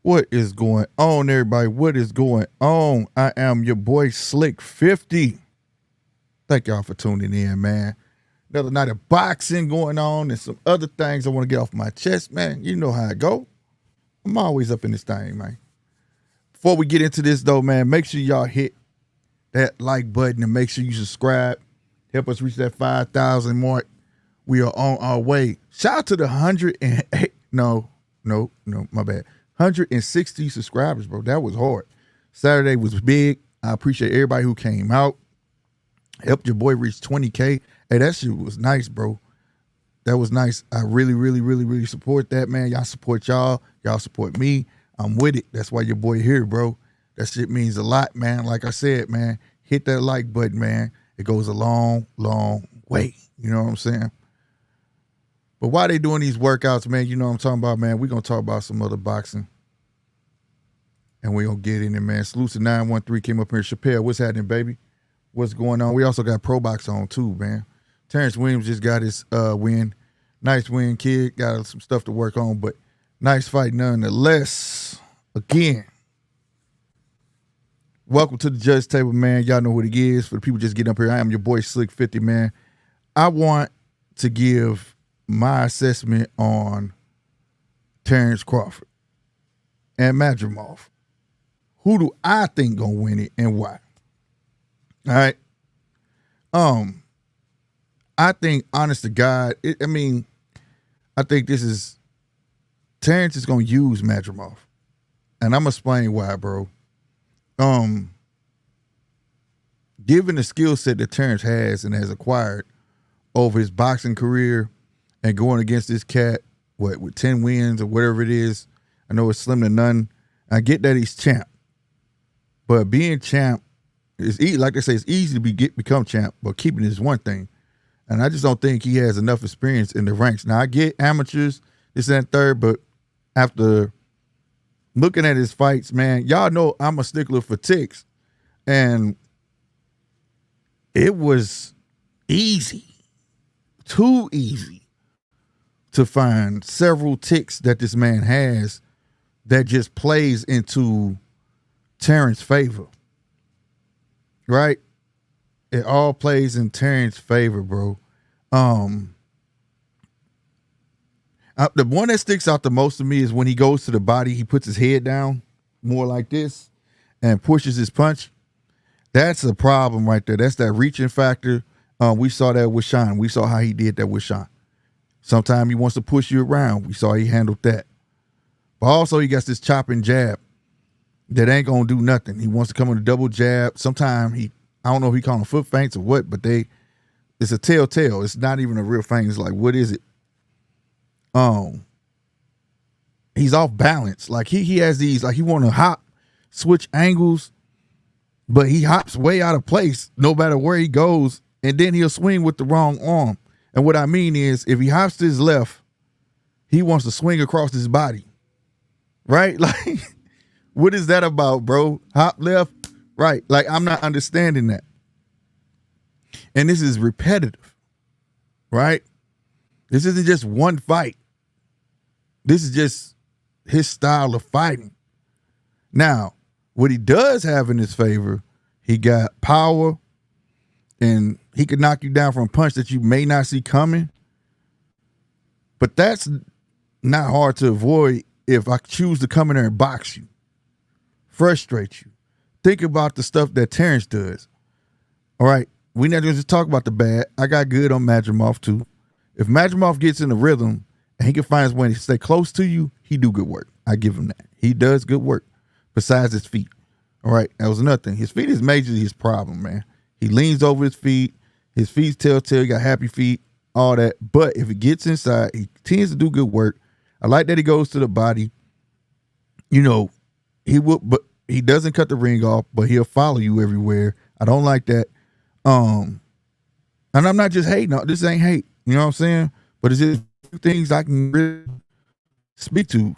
What is going on, everybody? What is going on? I am your boy Slick 50. Thank y'all for tuning in, man. Another night of boxing going on and some other things I want to get off my chest, man. You know how I go. I'm always up in this thing, man. Before we get into this, though, man, make sure y'all hit that like button and make sure you subscribe. Help us reach that 5,000 mark. We are on our way. Shout out to the 108. No, my bad. 160 subscribers, bro. That was hard. Saturday was big. I appreciate everybody who came out. Helped your boy reach 20K. Hey, that shit was nice, bro. That was nice. I really support that, man. Y'all support y'all. Y'all support me. I'm with it. That's why your boy here, bro. That shit means a lot, man. Like I said, man, hit that like button, man. It goes a long way. You know what I'm saying? But while they doing these workouts, man, you know what I'm talking about, man. We're going to talk about some other boxing. And we're going to get in there, man. Salute 913 came up here. Chappelle, what's happening, baby? What's going on? We also got Pro Box on, too, man. Terrence Williams just got his win. Nice win, kid. Got some stuff to work on, but nice fight nonetheless. Again, welcome to the judge table, man. Y'all know what it is. For the people just getting up here, I am your boy Slick 50, man. I want to give my assessment on Terrence Crawford and Madrimov. Who do I think gonna win it and why? All right. I think, honest to God, I think this is Terrence is gonna use Madrimov, and I'm gonna explain why, bro. Given the skill set that Terrence has and has acquired over his boxing career. And going against this cat, with 10 wins or whatever it is, I know it's slim to none. I get that he's champ, but being champ is like they say, it's easy to become champ, but keeping it is one thing. And I just don't think he has enough experience in the ranks. Now I get amateurs, this and that third, but after looking at his fights, man, y'all know I'm a stickler for ticks, and it was easy, too easy, to find several ticks that this man has that just plays into Terrence's favor. Right? It all plays in Terrence's favor, bro. The one that sticks out the most to me is when he goes to the body, he puts his head down more like this and pushes his punch. That's a problem right there. That's that reaching factor. We saw that with Sean. We saw how he did that with Sean. Sometimes he wants to push you around. We saw he handled that. But also he got this chopping jab that ain't going to do nothing. He wants to come with a double jab. Sometimes I don't know if he calling foot feints or what, but it's a telltale. It's not even a real feint. It's like, what is it? He's off balance. Like he has these, like he want to hop, switch angles, but he hops way out of place no matter where he goes, and then he'll swing with the wrong arm. And what I mean is, if he hops to his left, he wants to swing across his body, right? Like, what is that about, bro? Hop left, right. Like, I'm not understanding that. And this is repetitive, right? This isn't just one fight. This is just his style of fighting. Now, what he does have in his favor, he got power, and he could knock you down from a punch that you may not see coming. But that's not hard to avoid if I choose to come in there and box you, frustrate you. Think about the stuff that Terrence does. All right, we not just talk about the bad. I got good on Madrimov too. If Madrimov gets in the rhythm and he can find his way to stay close to you, he do good work. I give him that. He does good work besides his feet. All right, that was nothing. His feet is majorly his problem, man. He leans over his feet. His feet's telltale. He got happy feet, all that. But if he gets inside, he tends to do good work. I like that he goes to the body. You know, he will, but he doesn't cut the ring off, but he'll follow you everywhere. I don't like that. And I'm not just hating. No, this ain't hate. You know what I'm saying? But it's just things I can really speak to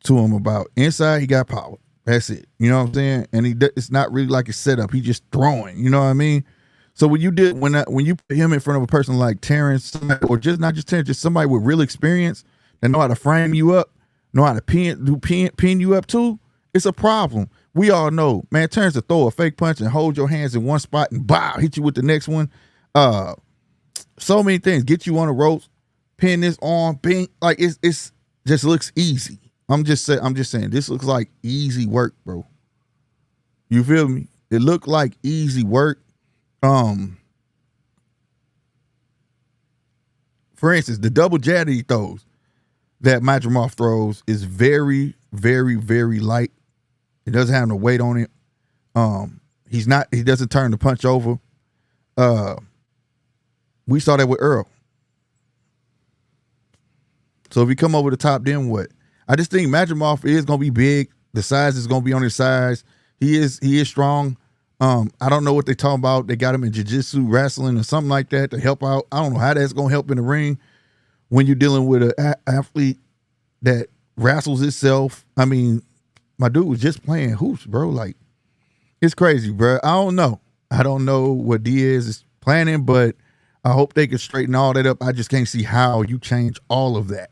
him about. Inside, he got power. That's it. You know what I'm saying? And it's not really like a setup. He just throwing. You know what I mean? So when you put him in front of a person like Terrence, or just not just Terrence, just somebody with real experience that know how to frame you up, know how to pin you up too, it's a problem. We all know, man, Terrence to throw a fake punch and hold your hands in one spot and bow, hit you with the next one. So many things. Get you on the ropes, pin this on, bing. Like it's just looks easy. I'm just saying this looks like easy work, bro. You feel me? It looked like easy work. For instance, the double jab he throws, that Madrimov throws, is very, very, very light. It doesn't have no weight on it. He doesn't turn the punch over. We saw that with Earl. So if you come over the top, then what? I just think Madrimov is gonna be big. The size is gonna be on his size. He is strong. I don't know what they talking about. They got him in jiu-jitsu, wrestling, or something like that to help out. I don't know how that's gonna help in the ring when you're dealing with an athlete that wrestles itself. I mean, my dude was just playing hoops, bro. Like, it's crazy, bro. I don't know what Diaz is planning, but I hope they can straighten all that up. I just can't see how you change all of that.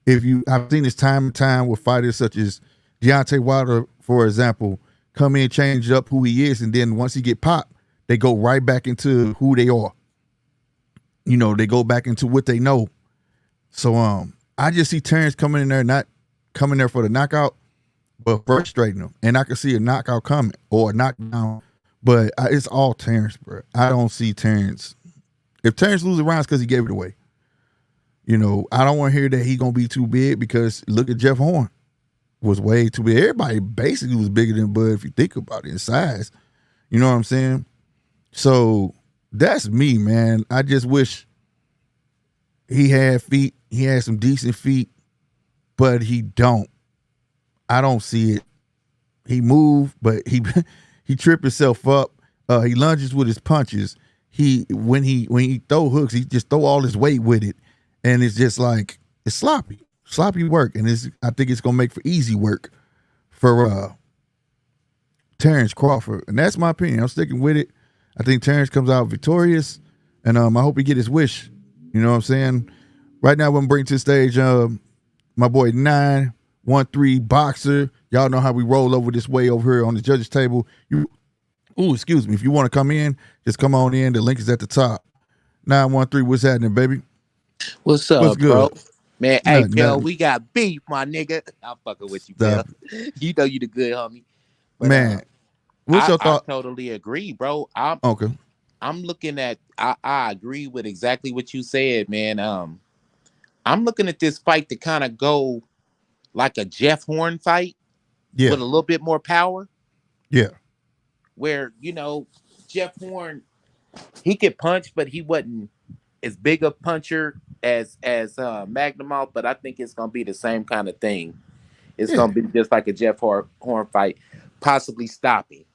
I've seen this time and time with fighters such as Deontay Wilder, for example, come in, change up who he is, and then once he get popped, they go right back into who they are. You know, they go back into what they know. So I just see Terrence coming in there, not coming there for the knockout, but frustrating him. And I can see a knockout coming or a knockdown, but it's all Terrence, bro. I don't see Terrence. If Terrence loses rounds because he gave it away, you know, I don't want to hear that he gonna be too big, because look at Jeff Horn, was way too big. Everybody basically was bigger than Bud if you think about it in size. You know what I'm saying? So that's me, man. I just wish he had feet. He had some decent feet, but he don't. I don't see it. He moved, but he tripped himself up. He lunges with his punches. When he throw hooks, he just throw all his weight with it, and it's just like it's sloppy work, and I think it's gonna make for easy work for Terrence Crawford, and that's my opinion. I'm sticking with it. I think Terrence comes out victorious, and I hope he get his wish. You know what I'm saying? Right now, we're gonna bring to the stage my boy 913 Boxer. Y'all know how we roll over this way over here on the judges table. Excuse me. If you want to come in, just come on in. The link is at the top. 913, what's happening, baby? What's up, What's good? bro? Man, hey, Phil, Nothing. we got beef, my nigga. I'm fucking with you, Phil. Stop. You know you the good homie. But Man, what's I your I thought? totally agree, bro. I'm Okay. I'm looking at I agree with exactly what you said, man. I'm looking at this fight to kind of go like a Jeff Horn fight Yeah. with a little bit more power, Yeah. where Jeff Horn, he could punch, but he wasn't as big a puncher as Magnum, but I think it's gonna be the same kind of thing. It's Yeah. gonna be just like a Horn fight, possibly stopping.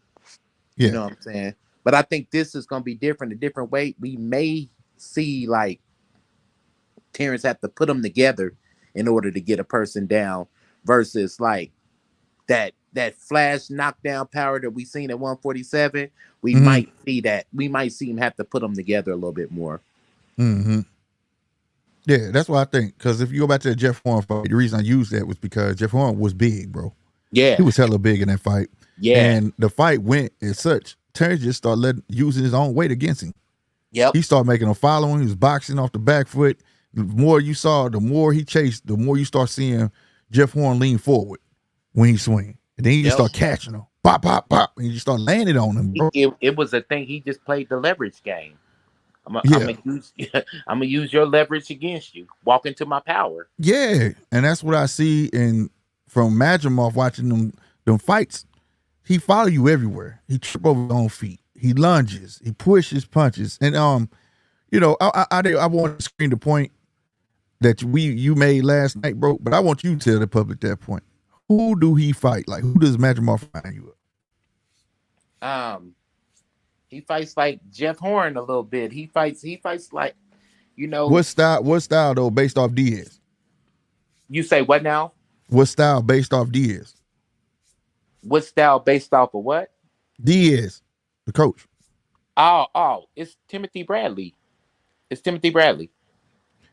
You Yeah. know what I'm saying? But I think this is gonna be different, a different way. We may see like Terrence have to put them together in order to get a person down, versus like that flash knockdown power that we seen at 147. We Mm-hmm. might see that. We might see him have to put them together a little bit more. Mm-hmm. Yeah, that's what I think. Because if you go back to the Jeff Horn fight, the reason I used that was because Jeff Horn was big, bro. He Yeah, was hella big in that fight. yeah, And the fight went as such. Terrence just started using his own weight against him. yep, He started making a following. He was boxing off the back foot. The more you saw, the more he chased, the more you start seeing Jeff Horn lean forward when he swing. And then he just yep. start catching him. Pop, pop, pop. And you just start landing on him, bro. It was a thing. He just played the leverage game. I'm Yeah. gonna use I'm gonna use your leverage against you. Walk into my power. Yeah. And that's what I see from Madrimov watching them fights. He follow you everywhere. He trip over his own feet. He lunges. He pushes punches. And I want to screen the point that you made last night, bro. But I want you to tell the public that point. Who do he fight? Like, who does Madrimov find you up? He fights like Jeff Horn a little bit. He fights like, What style though, based off Diaz? you say what now? What style based off Diaz? What style based off of what? Diaz, the coach. Oh, it's Timothy Bradley. It's Timothy Bradley.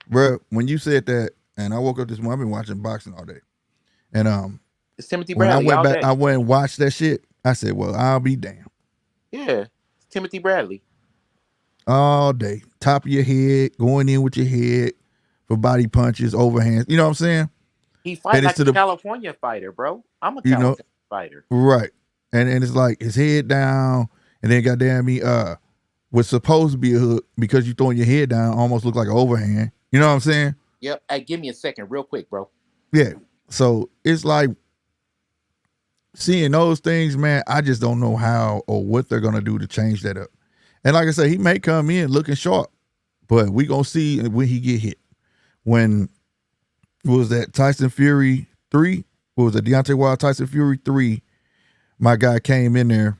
Bro, when you said that, and I woke up this morning, I've been watching boxing all day. And It's Timothy when I Bradley went all back, day. I went and watched that shit. I said, well, I'll be damned. Yeah, it's Timothy Bradley. All day, top of your head, going in with your head for body punches, overhands. You know what I'm saying? He fight And it's like to a the, California fighter, bro. I'm a you know, California fighter. right. And it's like his head down, and then goddamn me, was supposed to be a hook because you throwing your head down, almost look like an overhand. You know what I'm saying? Yep. Hey, give me a second, real quick, bro. Yeah. So it's like seeing those things, man. I just don't know how or what they're gonna do to change that up. And like I said, he may come in looking sharp, but we gonna see when he get hit. When was that Tyson Fury 3? What was it? Deontay Wilder Tyson Fury 3. My guy came in there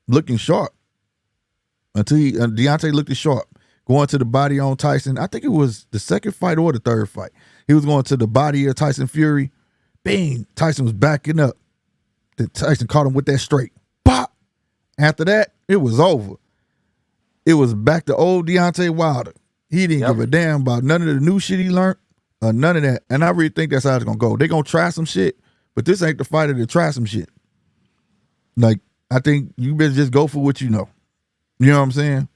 looking sharp until Deontay looked sharp. Going to the body on Tyson. I think it was the second fight or the third fight. He was going to the body of Tyson Fury. Bang! Tyson was backing up. Then Tyson caught him with that straight. Pop! After that, it was over. It was back to old Deontay Wilder. He didn't give a damn about none of the new shit he learned or none of that. And I really think that's how it's going to go. They're going to try some shit, but this ain't the fighter to try some shit. Like, I think you better just go for what you know. You know what I'm saying?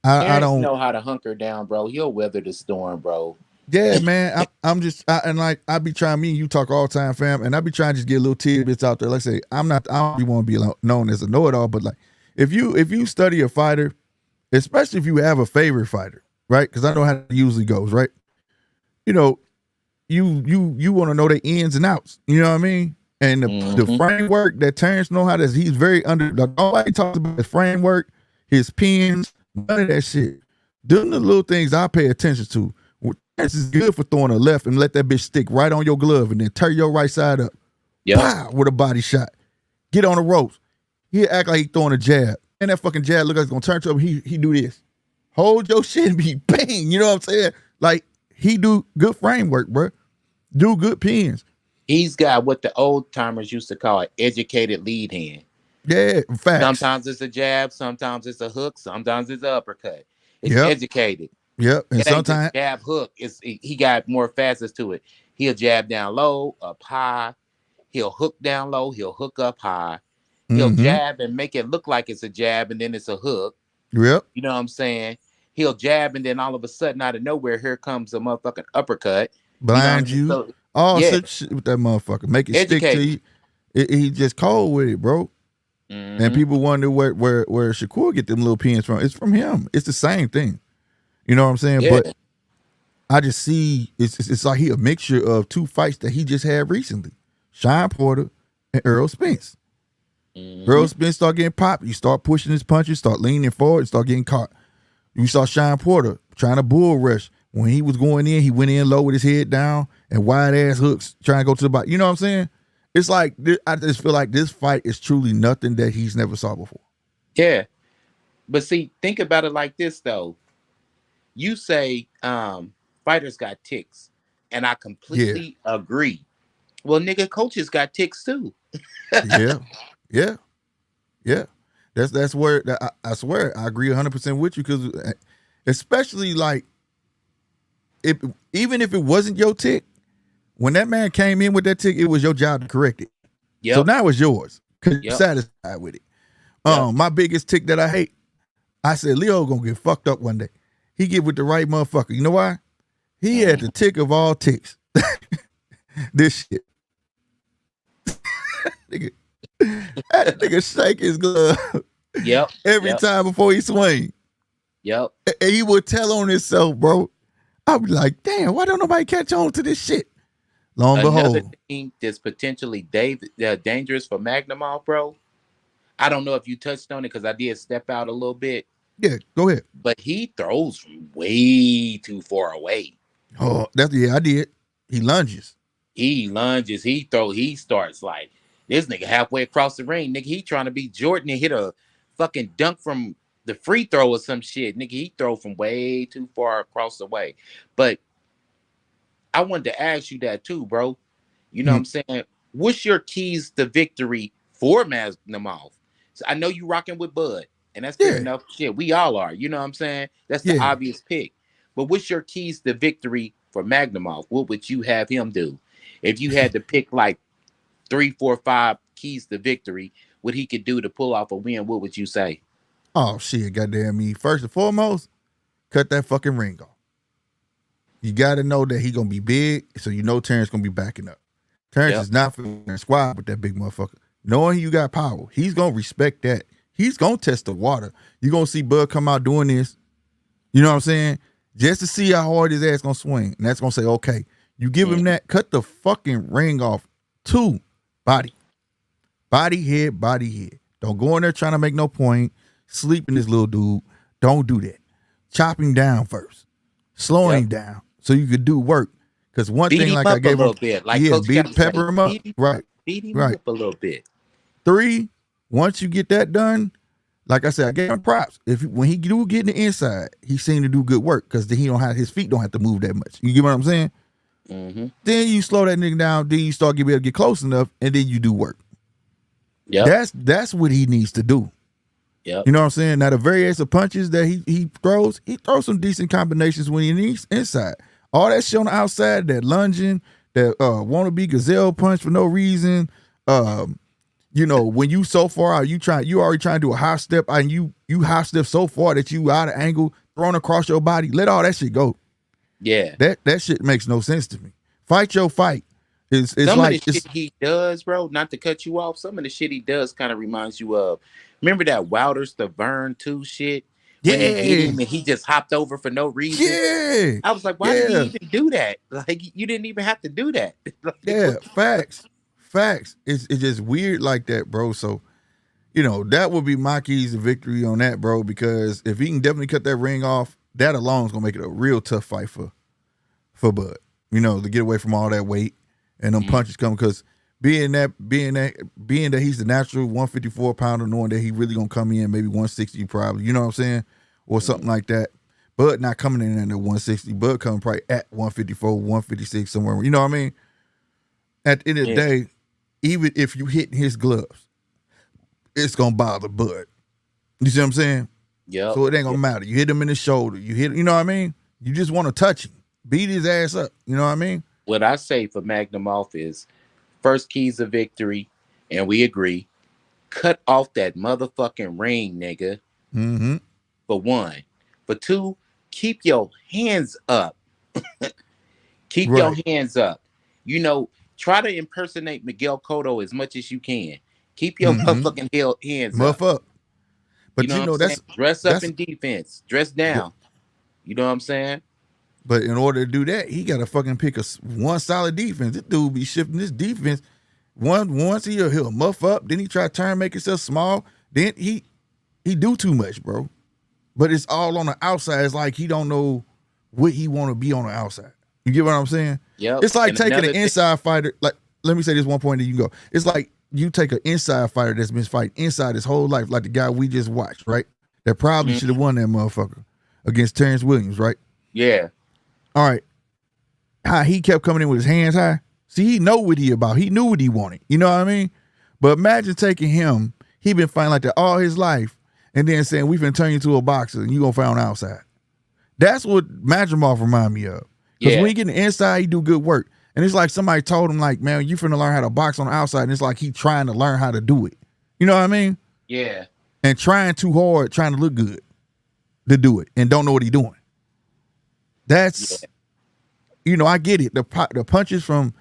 I don't know how to hunker down, bro. He'll weather the storm, bro. Yeah, man. I'm just and like I be trying. Me and you talk all the time, fam, and I be trying to just get little tidbits out there. Like I say, I'm not. I don't want to be known as a know-it-all, but like if you study a fighter, especially if you have a favorite fighter, right? Because I know how it usually goes, right? You know, you want to know the ins and outs. You know what I mean? And the framework that Terrence know how to. He's very under. Nobody talks about his framework, his pins, none of that shit. Them the little things I pay attention to. This is good for throwing a left and let that bitch stick right on your glove and then tear your right side up. Yeah. Wow, with a body shot. Get on the ropes. He act like he throwing a jab. And that fucking jab look like it's gonna turn to him. He do this. Hold your shit and be bang. You know what I'm saying? Like he do good framework, bro. Do good pins. He's got what the old timers used to call an educated lead hand. Yeah, facts. Sometimes it's a jab, sometimes it's a hook, sometimes it's an uppercut. It's Yep. educated. Yep. And sometimes jab hook. He got more facets to it. He'll jab down low, up high. He'll hook down low. He'll hook up high. He'll jab and make it look like it's a jab, and then it's a hook. Yep. You know what I'm saying? He'll jab, and then all of a sudden, out of nowhere, here comes a motherfucking uppercut. Blind you. Know you. So, all such shit with that motherfucker. Make it educated. Stick to you. He just cold with it, bro. And people wonder where Shakur get them little pins from. It's from him. It's the same thing. You know what I'm saying? Yeah. But I just see it's like he a mixture of two fights that he just had recently. Sean Porter and Errol Spence. Errol Spence start getting popped. You start pushing his punches, start leaning forward, start getting caught. You saw Sean Porter trying to bull rush. When he was going in, he went in low with his head down and wide ass hooks trying to go to the bottom. You know what I'm saying? It's like I just feel like this fight is truly nothing that he's never saw before. Yeah. But see, think about it like this though. You say fighters got ticks, and I completely agree. Well, nigga, coaches got ticks too. Yeah. That's where I swear I agree 100% with you because especially like even if it wasn't your tick, when that man came in with that tick, it was your job to correct it. Yep. So now it's yours because you're satisfied with it. My biggest tick that I hate, I said Leo gonna get fucked up one day. He get with the right motherfucker. You know why? He had the tick of all ticks. This shit. That nigga shake his glove. Every time before he swing. And he would tell on himself, bro. I'd be like, damn, why don't nobody catch on to this shit? Another thing that's potentially dangerous for Madrimov, bro. I don't know if you touched on it because I did step out a little bit. Yeah, go ahead. But he throws from way too far away. Oh, I did. He lunges. He starts like this nigga halfway across the ring. Nigga, he trying to be Jordan and hit a fucking dunk from the free throw or some shit. Nigga, he throw from way too far across the way. But I wanted to ask you that too, bro. You know what I'm saying? What's your keys to victory for Madrimov? So I know you rocking with Bud, and that's fair enough. Shit, we all are. You know what I'm saying? That's the obvious pick. But what's your keys to victory for Magnumov, what would you have him do? If you had to pick like three, four, five keys to victory, what he could do to pull off a win, what would you say? Oh shit, goddamn me. First and foremost, cut that fucking ring off. You gotta know that he gonna be big, so you know Terrence gonna be backing up. Terrence Yep. is not for squad with that big motherfucker. Knowing you got power, he's gonna respect that. He's gonna test the water. You gonna see Bud come out doing this. You know what I'm saying? Just to see how hard his ass gonna swing. And that's gonna say, okay, you give him that, cut the fucking ring off. Two, body. Body, head, body, head. Don't go in there trying to make no point. Sleeping this little dude. Don't do that. Chop him down first. Slow him down so you could do work. Because one Beat thing, him like up I a gave him, little bit. Like yeah, Coach Kelly pepper say, him up. Right, beat him right. up a little bit. 3, once you get that done, like I said, I gave him props. When he do get in the inside, he seemed to do good work because then his feet don't have to move that much. You get what I'm saying? Mm-hmm. Then you slow that nigga down. Then you start to be able to get close enough, and then you do work. Yep. That's what he needs to do. Yep. You know what I'm saying? Now the various of punches that he throws some decent combinations when he's inside. All that shit on the outside, that lunging, that wannabe gazelle punch for no reason. You know, when you so far out, you already trying to do a high step, and you high step so far that you out of angle, thrown across your body. Let all that shit go. Yeah. That shit makes no sense to me. Fight your fight. It's Some like of the shit he does, bro, not to cut you off, some of the shit he does kind of reminds you of, remember that Wilder Stavern 2 shit? When he hit yeah, him and he just hopped over for no reason. yeah, I was like, why did he yeah. even do that? Like, you didn't even have to do that. Like, Yeah, what? facts. It's just weird like that, bro. So, you know, that would be my keys to victory on that, bro. Because if he can definitely cut that ring off, that alone is gonna make it a real tough fight for Bud. You know, to get away from all that weight and them punches coming. Because being that he's the natural 154 pounder, knowing that he really gonna come in maybe 160 probably. You know what I'm saying, or something like that. Bud not coming in at 160. Bud coming probably at 154, 156 somewhere. You know what I mean? At the end of the Yeah. day, even if you hit his gloves, it's gonna bother Bud. You see what I'm saying? Yep. So it ain't gonna matter. You hit him in the shoulder. You know what I mean? You just want to touch him, beat his ass up. You know what I mean? What I say for Magnum off is first keys of victory, and we agree. Cut off that motherfucking ring, nigga. Mm-hmm. For one. For two, keep your hands up. Keep your Right. hands up. You know, try to impersonate Miguel Cotto as much as you can. Keep your Mm-hmm. motherfucking hands up. Muff up. You But know you what I'm know saying? Dress up that's in defense. Dress down. You know what I'm saying? but in order to do that, he gotta fucking pick one solid defense. This dude be shifting this defense. Once he'll muff up, then he try to turn make himself small. Then he do too much, bro. But it's all on the outside. It's like he don't know what he want to be on the outside. You get what I'm saying? Yep. It's like And taking an another thing, inside fighter. Like, let me say this one point, and you can go. It's like you take an inside fighter that's been fighting inside his whole life, like the guy we just watched, right? That probably should have won that motherfucker against Terrence Williams, right? yeah. All right. How he kept coming in with his hands high. See, he know what he about. He knew what he wanted. You know what I mean? But imagine taking him. He been fighting like that all his life, and then saying we finna turn you into a boxer and you gonna fight on the outside. That's what Madrimov remind me of. Because Yeah. when he get in the inside, he do good work. And it's like somebody told him, like, man, you finna learn how to box on the outside. And it's like he trying to learn how to do it. You know what I mean? Yeah. And trying too hard, trying to look good to do it, and don't know what he doing. That's, you know, I get it. The punches from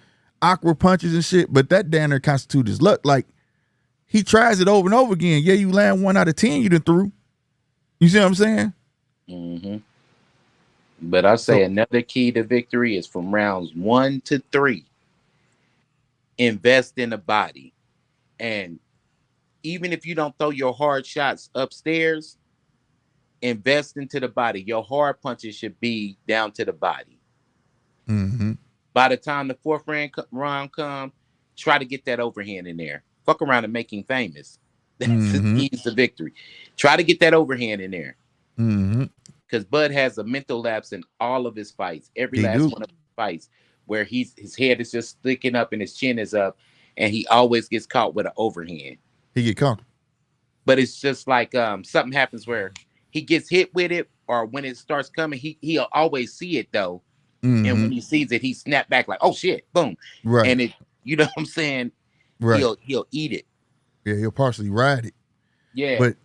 awkward punches and shit, but that damn near constitute his luck. Like, he tries it over and over again. Yeah, you land 1 out of 10 you done threw. You see what I'm saying? Mm-hmm. But I say another key to victory is from rounds 1 to 3. Invest in the body. And even if you don't throw your hard shots upstairs, invest into the body. Your hard punches should be down to the body. Mm-hmm. By the time the fourth round come, try to get that overhand in there. Fuck around and make him famous. That's the keys to victory. Try to get that overhand in there. Mm-hmm. Because Bud has a mental lapse in all of his fights. Every He last do. one of his fights where his head is just sticking up and his chin is up, and he always gets caught with an overhand. He get comfortable. But it's just like something happens where he gets hit with it, or when it starts coming, he'll always see it though, And Mm-hmm. when he sees it, he snap back like, "Oh shit!" Boom, Right. and it, you know what I'm saying? Right. He'll eat it. Yeah, he'll partially ride it. Yeah, But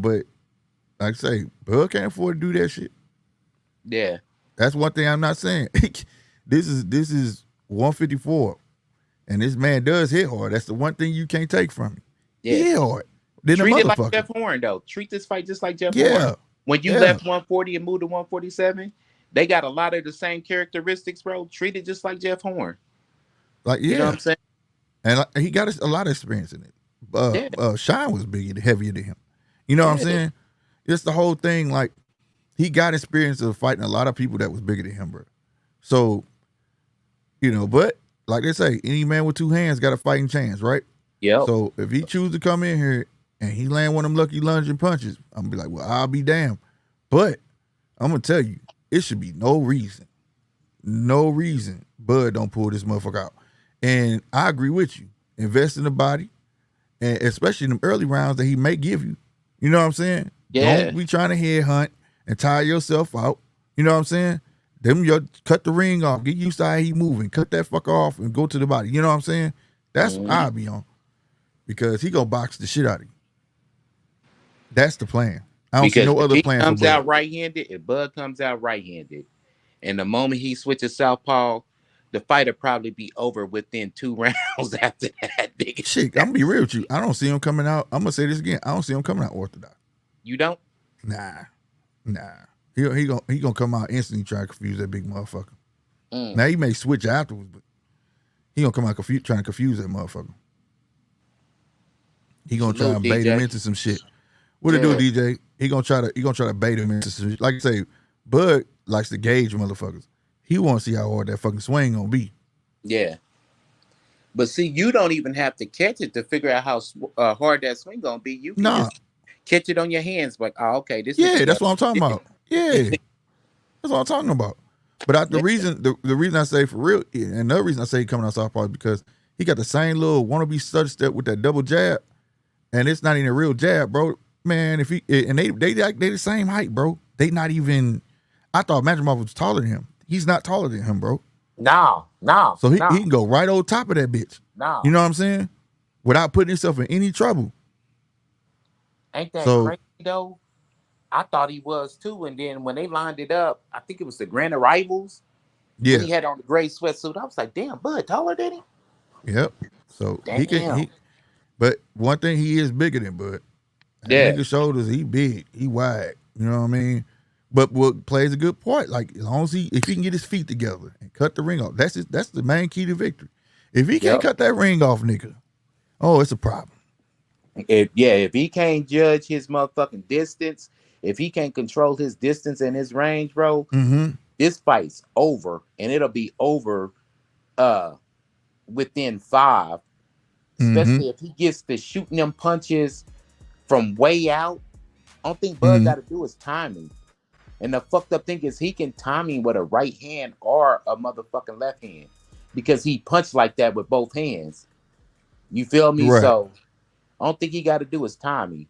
but like I say, Bud can't afford to do that shit. yeah, That's one thing I'm not saying. This is 154. And this man does hit hard. That's the one thing you can't take from him. He yeah. hit hard. Then a Treat it like motherfucker. Jeff Horn though. Treat this fight just like Jeff Horn. Yeah. When you Yeah. left 140 and moved to 147, they got a lot of the same characteristics, bro. Treat it just like Jeff Horn. Like, You know what yeah. I'm saying? And he got a lot of experience in it. Yeah, Shine was bigger, heavier than him. You know what I'm yeah, saying? It's the whole thing. Like, he got experience of fighting a lot of people that was bigger than him, bro. So, but like they say, any man with two hands got a fighting chance, right? yep. So if he choose to come in here and he land one of them lucky lunging punches, I'm gonna be like, well, I'll be damned. But I'm gonna tell you, it should be no reason Bud don't pull this motherfucker out. And I agree with you. Invest in the body, and especially in the early rounds that he may give you. You know what I'm saying? Yeah. Don't be trying to head hunt and tire yourself out. You know what I'm saying? Cut the ring off. Get used to how he moving. Cut that fucker off and go to the body. You know what I'm saying? That's what I'll be on. Because he gonna box the shit out of you. That's the plan. I don't see no other plan for Bud. Comes out right-handed, if Bud comes out right-handed, and the moment he switches southpaw, the fight will probably be over within 2 rounds after that. Nigga. Shit, I'm gonna be real with you. I don't see him coming out. I'm gonna say this again. I don't see him coming out orthodox. You don't? Nah. He gonna come out instantly trying to confuse that big motherfucker. Now he may switch afterwards, but he gonna come out trying to confuse that motherfucker. He gonna try and bait him into some shit. What it do, DJ? He gonna try to bait him into some shit. Like you say, Bud likes to gauge motherfuckers. He wanna see how hard that fucking swing gonna be. Yeah. But see, you don't even have to catch it to figure out how hard that swing gonna be. You can just catch it on your hands, like, oh, okay, this. Yeah, that's what I'm talking about. Yeah, that's what I'm talking about. But the reason I say for real, and another reason I say he coming out southpaw is because he got the same little wannabe stutter step with that double jab, and it's not even a real jab, bro. Man, if he and they the same height, bro. They not even. I thought Madrimov was taller than him. He's not taller than him, bro. No. So he can go right over top of that bitch. No. You know what I'm saying? Without putting himself in any trouble. Ain't that crazy though? I thought he was too, and then when they lined it up, I think it was the Grand Arrivals. Yeah, when he had on the gray sweatsuit. I was like, damn, Bud taller than him. Yep. So damn. he can. But one thing, he is bigger than Bud. Yeah. Nigga shoulders, he big, he wide. You know what I mean? But what plays a good part, like as long as if he can get his feet together and cut the ring off, that's the main key to victory. If he can't cut that ring off, nigga, it's a problem. If he can't judge his motherfucking distance, if he can't control his distance and his range, bro, this fight's over, and it'll be over within 5. Especially if he gets to shooting them punches from way out. Only thing Bud got to do is timing. And the fucked up thing is he can timing with a right hand or a motherfucking left hand because he punched like that with both hands. You feel me? Right. So I don't think he got to do is timing.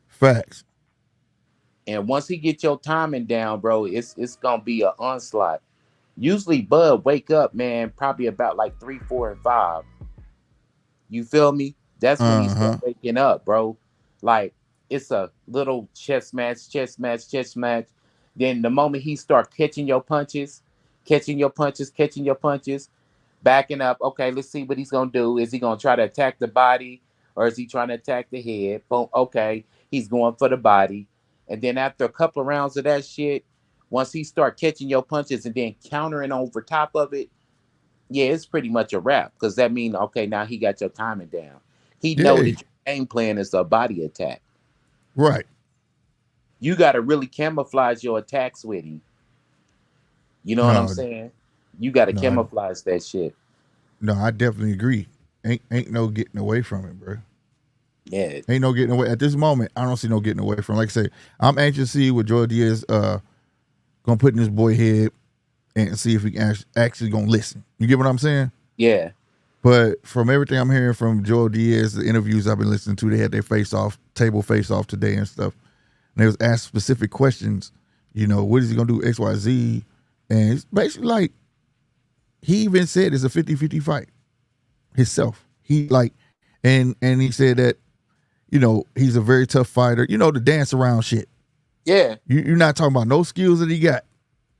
Facts. And once he get your timing down, bro, it's gonna be an onslaught. Usually Bud wake up, man, probably about like 3, 4, and 5. You feel me? That's when he start waking up, bro. Like it's a little chess match. Then the moment he start catching your punches, backing up. Okay, let's see what he's gonna do. Is he gonna try to attack the body or is he trying to attack the head? Boom. Okay, he's going for the body. And then after a couple of rounds of that shit, once he start catching your punches and then countering over top of it, yeah, it's pretty much a wrap. Because that means, okay, now he got your timing down. He know that your game plan is a body attack. Right. You got to really camouflage your attacks with him. You know what I'm saying? You got to camouflage that shit. No, I definitely agree. Ain't no getting away from it, bro. Yeah. Ain't no getting away. At this moment, I don't see no getting away from it. Like I say, I'm anxious to see what Joe Diaz gonna put in his boy head and see if he actually gonna listen. You get what I'm saying? Yeah. But from everything I'm hearing from Joe Diaz, the interviews I've been listening to, they had their table face off today and stuff. And they was asked specific questions. You know, what is he gonna do? XYZ. And it's basically like he even said it's a 50-50 fight himself. He like and he said that, he's a very tough fighter. The dance around shit. Yeah. You're not talking about no skills that he got.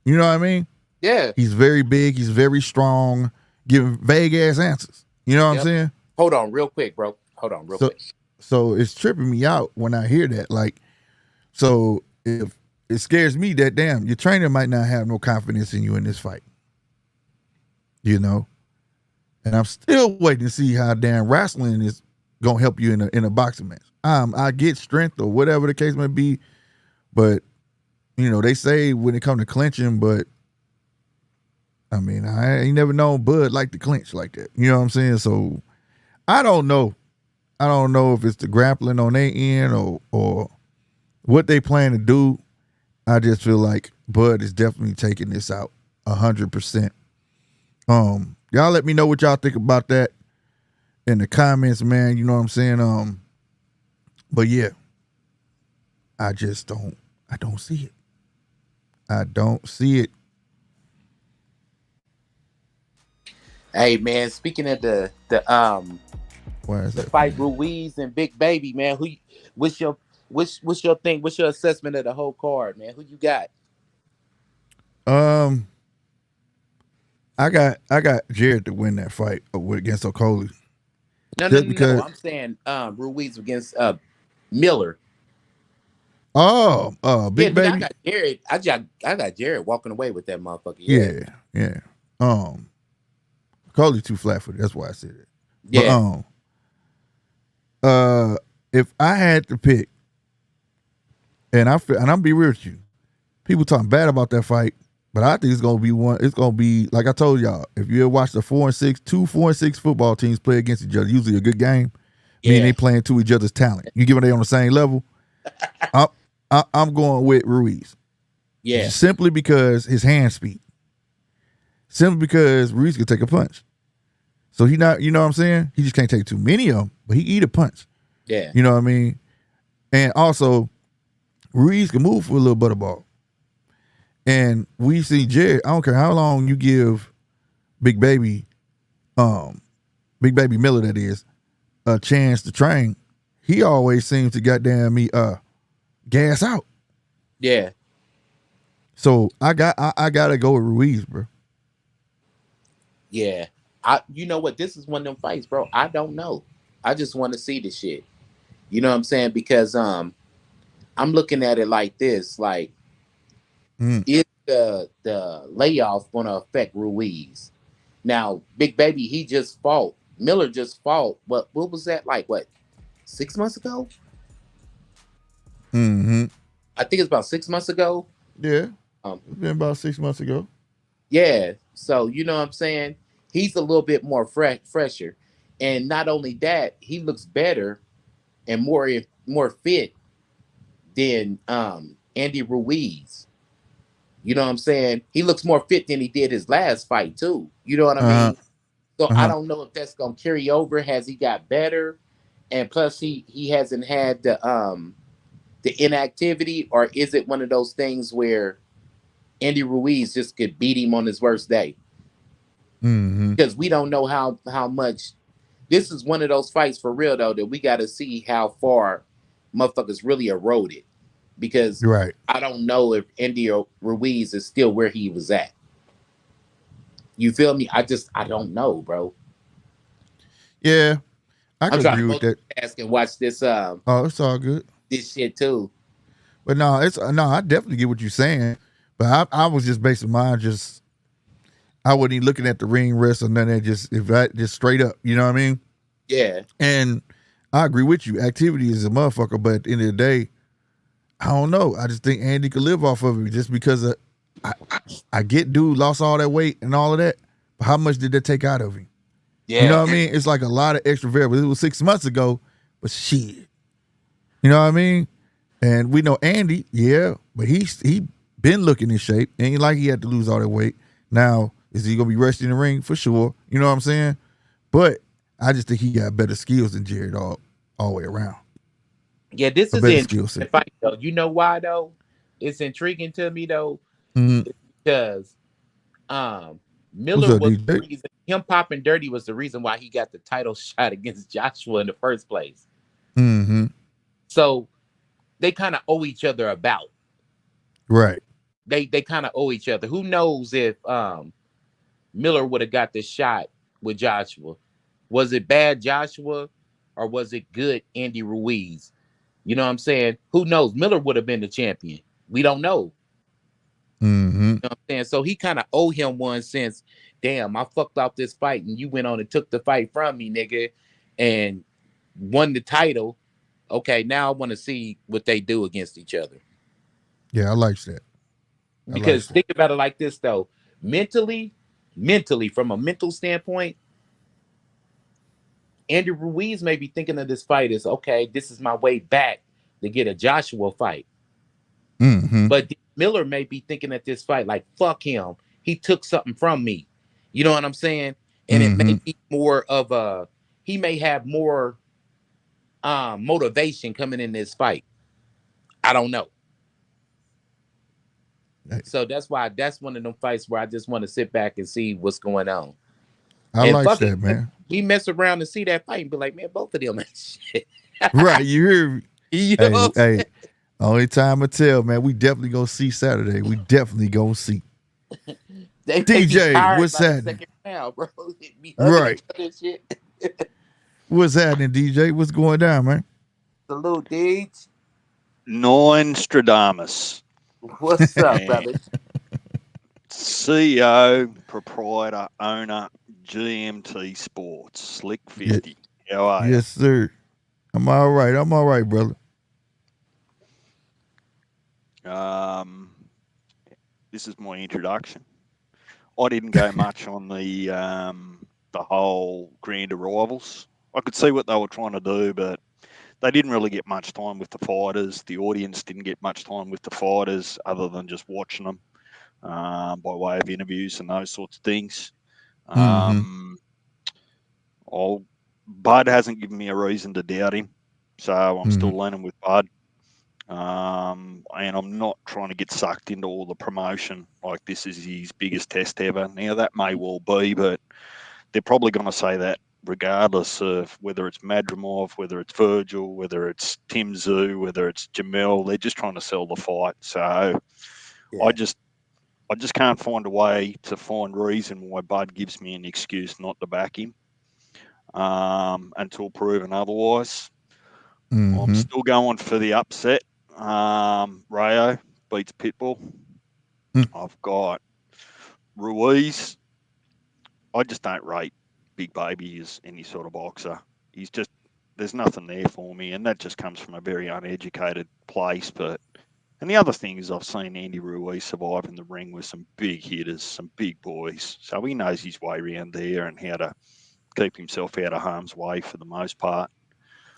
You know what I mean? Yeah. He's very big. He's very strong, giving vague ass answers. You know what I'm saying? Hold on real quick, bro. Hold on real quick. So it's tripping me out when I hear that. Like, so if it scares me that, damn, your trainer might not have no confidence in you in this fight. And I'm still waiting to see how damn wrestling is gonna help you in a boxing match. I get strength or whatever the case may be, but they say when it comes to clinching, but I mean, I ain't never known Bud like to clinch like that. You know what I'm saying? So I don't know. I don't know if it's the grappling on their end or what they plan to do. I just feel like Bud is definitely taking this out 100%. Y'all let me know what y'all think about that in the comments, man. You know what I'm saying? But yeah, I don't see it. I don't see it. Hey man, speaking of the fight Ruiz and Big Baby, man, what's your thing? What's your assessment of the whole card, man? Who you got? I got Jared to win that fight against Okoli. No. I'm saying Ruiz against Miller. Big Baby. I got Jared. I got Jared walking away with that motherfucker. Yeah. Okoli too flat for it. That's why I said it. Yeah. But if I had to pick, and I'm be real with you, people talking bad about that fight, but I think it's gonna be one. It's gonna be like I told y'all. If you ever watch the 4-6 football teams play against each other, usually a good game. Meaning they playing to each other's talent. You give them they on the same level. I'm going with Ruiz. Yeah. Simply because his hand speed. Simply because Ruiz can take a punch. So he not, you know what I'm saying? He just can't take too many of them, but he eat a punch. Yeah. You know what I mean? And also, Ruiz can move for a little butterball. And we see Jared, I don't care how long you give Big Baby Miller, that is, a chance to train, he always seems to goddamn me gas out. Yeah. So I gotta go with Ruiz, bro. Yeah. You know what? This is one of them fights, bro. I don't know. I just want to see the shit. You know what I'm saying? Because I'm looking at it like this, like is the layoff gonna affect Ruiz? Now, Big Baby, he just fought. Miller just fought. What was that like? What, 6 months ago? Mm-hmm. I think it's about 6 months ago. Yeah. It's been about 6 months ago. Yeah. So you know what I'm saying? He's a little bit more fresher. And not only that, he looks better and more fit than Andy Ruiz. You know what I'm saying? He looks more fit than he did his last fight too. You know what I mean? So I don't know if that's gonna carry over. Has he got better? And plus he hasn't had the inactivity, or is it one of those things where Andy Ruiz just could beat him on his worst day? Because we don't know how much. This is one of those fights for real though that we got to see how far motherfuckers really eroded. Because I don't know if Andy Ruiz is still where he was at. You feel me? I don't know, bro. Yeah, I can agree with that. Ask and watch this. It's all good. This shit too. But no, I definitely get what you're saying. But I was just basing mine I wasn't even looking at the ring rest or none of that, just straight up. You know what I mean? Yeah. And I agree with you. Activity is a motherfucker, but at the end of the day, I don't know. I just think Andy could live off of it just because I get dude lost all that weight and all of that. But how much did that take out of him? Yeah. You know what I mean? It's like a lot of extra variables. It was 6 months ago, but shit. You know what I mean? And we know Andy, yeah, but he been looking in shape. Ain't like he had to lose all that weight. Now, is he gonna be rushed in the ring? For sure. You know what I'm saying? But I just think he got better skills than Jared all the way around. Yeah, this is intriguing fight though. You know why though? It's intriguing to me though, because What's Miller up, was the DJ? reason. Him popping dirty was the reason why he got the title shot against Joshua in the first place. Mm-hmm. So they kind of owe each other about. Right. They kind of owe each other. Who knows if Miller would have got the shot with Joshua? Was it bad Joshua or was it good Andy Ruiz? You know what I'm saying? Who knows? Miller would have been the champion. We don't know. Mm-hmm. You know what I'm saying? So he kind of owe him one since, damn, I fucked off this fight and you went on and took the fight from me, nigga, and won the title. Okay, now I want to see what they do against each other. Yeah, I like that. I like Because that. think about it like this though. Mentally, from a mental standpoint, Andy Ruiz may be thinking of this fight as okay, this is my way back to get a Joshua fight. Mm-hmm. But Miller may be thinking at this fight like, fuck him. He took something from me. You know what I'm saying? And it Mm-hmm. may be more of a he may have more motivation coming in this fight. I don't know. Hey, So that's one of them fights where I just want to sit back and see what's going on. I And like fuck that, it, man. we mess around and see that fight and be like, man, both of them ain't shit. Right, you hear me? You know Hey, what I'm hey. Only time I tell, man. We definitely gonna see Saturday. We definitely gonna see. They may be DJ, tired what's by the happening? second round, bro. They be hugging Right. each other and shit. What's happening, DJ? What's going down, man? Salute, Deeds. Nostradamus, What's up, and brother? CEO, proprietor, owner, GMT Sports, Slick Yeah, 50. How are you? yes, sir. I'm all right. I'm all right, brother. Um, this is my introduction. I didn't go much on the whole grand arrivals. I could see what they were trying to do, but they didn't really get much time with the fighters. The audience didn't get much time with the fighters other than just watching them by way of interviews and those sorts of things. Mm-hmm. I'll, Bud hasn't given me a reason to doubt him, so I'm Mm-hmm. still leaning with Bud. And I'm not trying to get sucked into all the promotion like this is his biggest test ever. Now, that may well be, but they're probably going to say that regardless of whether it's Madrimov, whether it's Virgil, whether it's Tim Zoo, whether it's Jamel. They're just trying to sell the fight. So Yeah. I just can't find a way to find reason why Bud gives me an excuse not to back him until proven otherwise. I'm Mm-hmm. still going for the upset. Rayo beats Pitbull. Mm. I've got Ruiz. I just don't rate Big Baby as any sort of boxer. He's just, there's nothing there for me, and that just comes from a very uneducated place. And the other thing is I've seen Andy Ruiz survive in the ring with some big hitters, some big boys. So he knows his way around there and how to keep himself out of harm's way for the most part.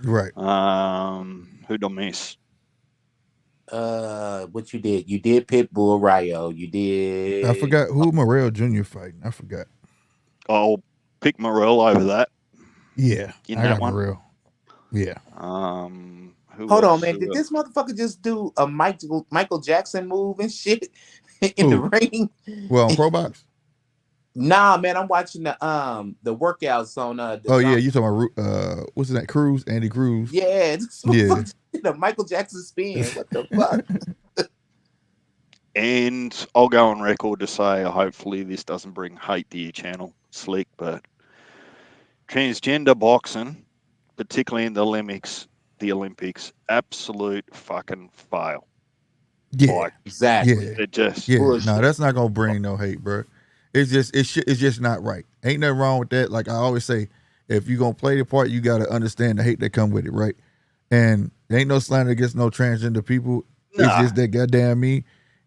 Right. Who'd I miss? What you did? You did Pitbull Rayo. You I did. forgot who Morrell Jr. fighting. I forgot. I'll pick Morel over that Yeah, in I that got one. Morrell. Yeah. Who Hold on, else? man. Did this motherfucker just do a Michael Jackson move and shit in the Who? ring? Well, on Pro Box. Nah, man. I'm watching the workouts on the Oh yeah, zone. you talking about what's his name? Cruz, Andy Cruz. Yeah, this Yeah. motherfucker did a Michael Jackson spin. What the fuck? And I'll go on record to say, hopefully, this doesn't bring hate to your channel, Slick, but transgender boxing, particularly in the Olympics, absolute fucking fail. Yeah. Like, Exactly. Yeah. it just, Yeah. Bullshit. No, that's not gonna bring no hate, bro. It's just not right. Ain't nothing wrong with that. Like I always say, if you gonna play the part, you gotta understand the hate that come with it, right? And there ain't no slander against no transgender people. It's nah, just that goddamn me.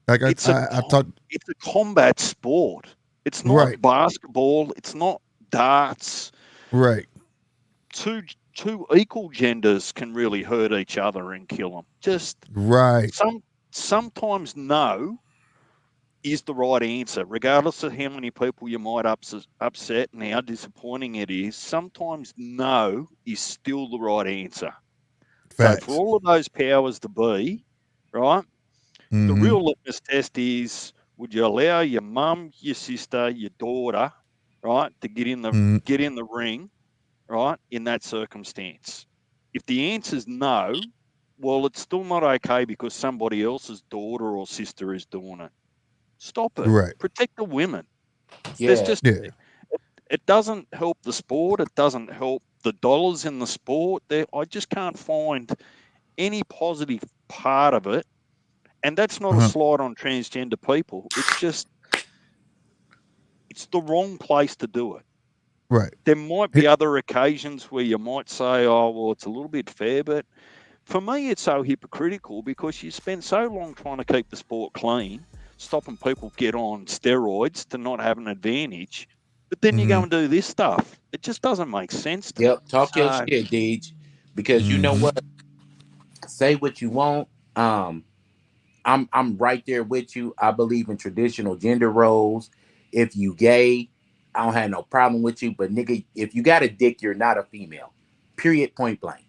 Like it's I talked it's a combat sport. It's not right, basketball. It's not darts. right, Two equal genders can really hurt each other and kill them. Just right. sometimes no is the right answer, regardless of how many people you might upset and how disappointing it is. Sometimes no is still the right answer. So for Facts. all of those powers to be, right, the Mm-hmm. real litmus test is Would you allow your mum, your sister, your daughter, right, to get in the ring, right, in that circumstance? If the answer's no, well, it's still not okay because somebody else's daughter or sister is doing it. Stop it. Right. Protect the women. There's Yeah. just Yeah. it doesn't help the sport. It doesn't help the dollars in the sport. I just can't find any positive part of it. And that's not a slight on transgender people. It's just, it's the wrong place to do it. Right. There might be other occasions where you might say, oh, well, it's a little bit fair. But for me, it's so hypocritical because you spend so long trying to keep the sport clean, stopping people get on steroids to not have an advantage. But then you go and do this stuff. It just doesn't make sense to me. Talk your shit, Deej. Because you know what? Say what you want. I'm right there with you. I believe in traditional gender roles. If you gay, I don't have no problem with you. But nigga, if you got a dick, you're not a female. Period. Point blank.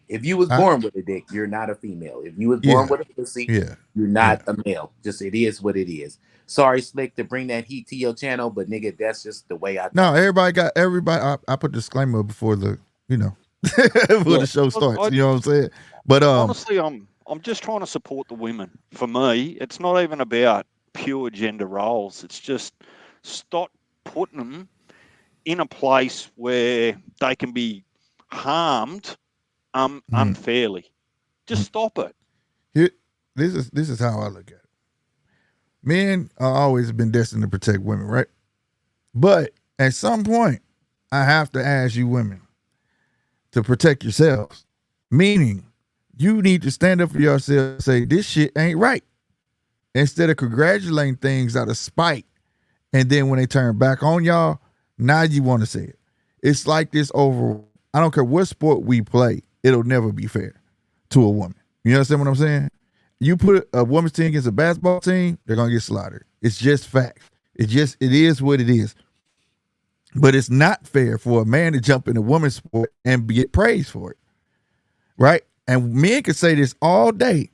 If you was born with a dick, you're not a female. If you was born with a pussy, you're not a male. Just it is what it is. Sorry, Slick, to bring that heat to your channel, but nigga, that's just the way I. No, everybody. I put disclaimer before the before the show starts. You know what I'm saying? But honestly, I'm just trying to support the women. For me, it's not even about pure gender roles. It's just stop putting them in a place where they can be harmed unfairly. Just stop it. This is how I look at it. Men are always been destined to protect women, right? But at some point, I have to ask you women to protect yourselves. Meaning, you need to stand up for yourself and say, this shit ain't right. Instead of congratulating things out of spite. And then when they turn back on y'all, now you want to say it. It's like this over, I don't care what sport we play, it'll never be fair to a woman. You understand what I'm saying? You put a women's team against a basketball team, they're going to get slaughtered. It's just fact. It is what it is. But it's not fair for a man to jump in a women's sport and get praised for it. Right? And men can say this all day.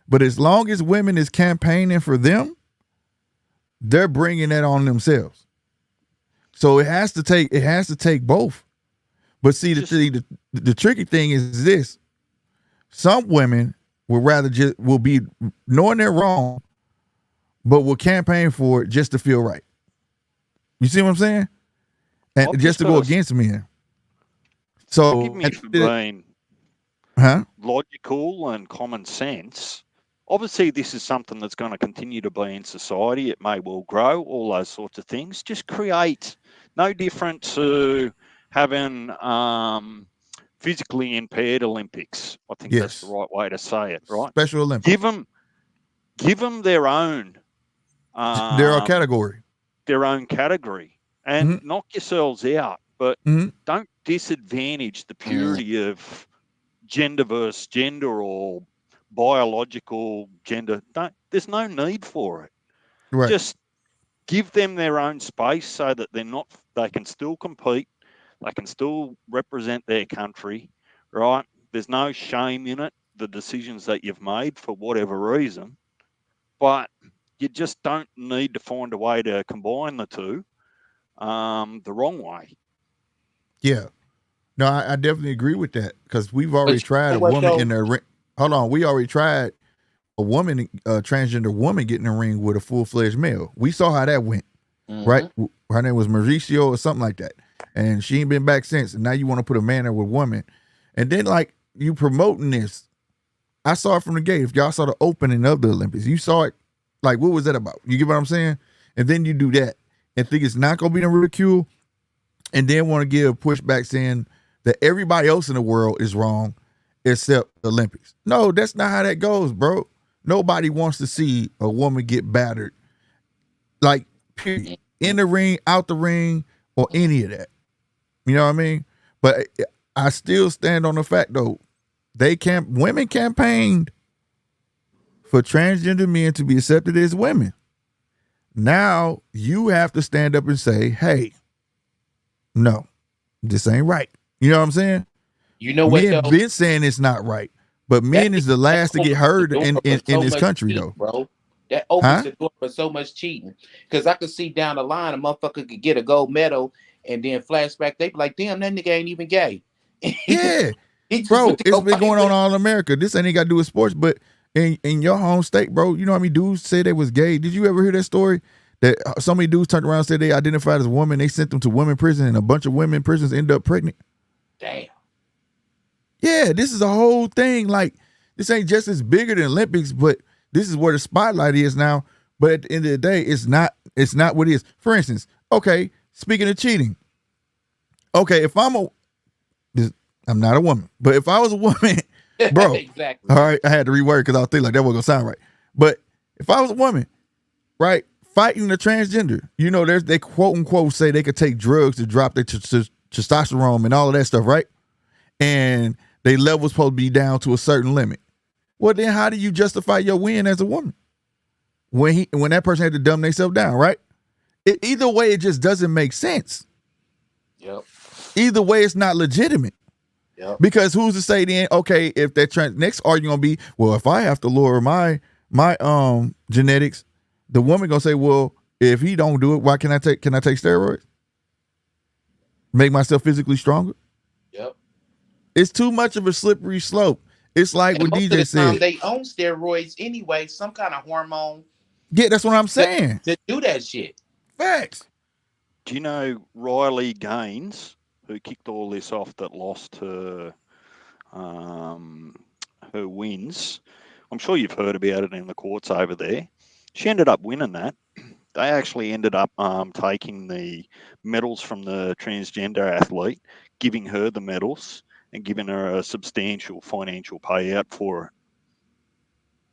But as long as women is campaigning for them, they're bringing that on themselves. So it has to take both. But see, the tricky thing is this. Some women will be knowing they're wrong, but will campaign for it just to feel right. You see what I'm saying? And just to go against men. So forgive me for being logical and common sense. Obviously, this is something that's going to continue to be in society. It may well grow, all those sorts of things. Just create, no different to having physically impaired Olympics. I think that's the right way to say it, right? Special Olympics. Give them their own. Their category. Their own category. And knock yourselves out. But don't disadvantage the purity of gender versus gender or biological gender. There's no need for it. Right. Just give them their own space so that they can still compete, they can still represent their country, right? There's no shame in it, the decisions that you've made for whatever reason, but you just don't need to find a way to combine the two the wrong way. Yeah. No, I definitely agree with that because we've already tried a woman in the ring. Hold on, we already tried a transgender woman getting in the ring with a full-fledged male. We saw how that went, right? Her name was Mauricio or something like that, and she ain't been back since. And now you want to put a man there with a woman, and then like you promoting this. I saw it from the gate. If y'all saw the opening of the Olympics, you saw it. Like, what was that about? You get what I'm saying? And then you do that and think it's not gonna be no ridicule, and then want to give pushback saying that everybody else in the world is wrong except the Olympics. No, that's not how that goes, bro. Nobody wants to see a woman get battered, like, period. In the ring, out the ring, or any of that. You know what I mean? But I still stand on the fact, though, women campaigned for transgender men to be accepted as women. Now you have to stand up and say, hey, no, this ain't right. You know what I'm saying? You know what? Men been saying it's not right, but men is the last to get heard in this country, though. Bro, That opens Huh? the door for so much cheating. Because I could see down the line a motherfucker could get a gold medal and then flashback. They be like, damn, that nigga ain't even gay. he just Yeah. he just went Bro, to it's go been fight going with on it. all in America. This ain't got to do with sports, but in your home state, bro, you know how many dudes say they was gay? Did you ever hear that story? That so many dudes turned around and said they identified as a woman. They sent them to women prison, and a bunch of women prisons end up pregnant. Damn. Yeah, this is a whole thing. Like, this ain't just as bigger than Olympics, but this is where the spotlight is now. But at the end of the day, it's not what it is. For instance, okay, speaking of cheating, okay, if I'm not a woman, but if I was a woman, bro, Exactly. all right, I had to reword because I was thinking like that wasn't gonna sound right. But if I was a woman, right, fighting the transgender, you know, they quote unquote say they could take drugs to drop their testosterone and all of that stuff, right? And they levels supposed to be down to a certain limit. Well, then how do you justify your win as a woman when that person had to dumb themselves down, right? Either way, it just doesn't make sense. Yep. Either way, it's not legitimate. Yep. Because who's to say then? Okay, if that next argument gonna be, well, if I have to lower my genetics, the woman gonna say, well, if he don't do it, why can I take steroids? Make myself physically stronger? Yep. It's too much of a slippery slope. It's like And what most DJ of the time said. they own steroids anyway, some kind of hormone Yeah, that's what I'm saying. to do that shit. Facts. Do you know Riley Gaines, who kicked all this off, that lost her wins? I'm sure you've heard about it in the courts over there. She ended up winning that. They actually ended up taking the medals from the transgender athlete, giving her the medals, and giving her a substantial financial payout for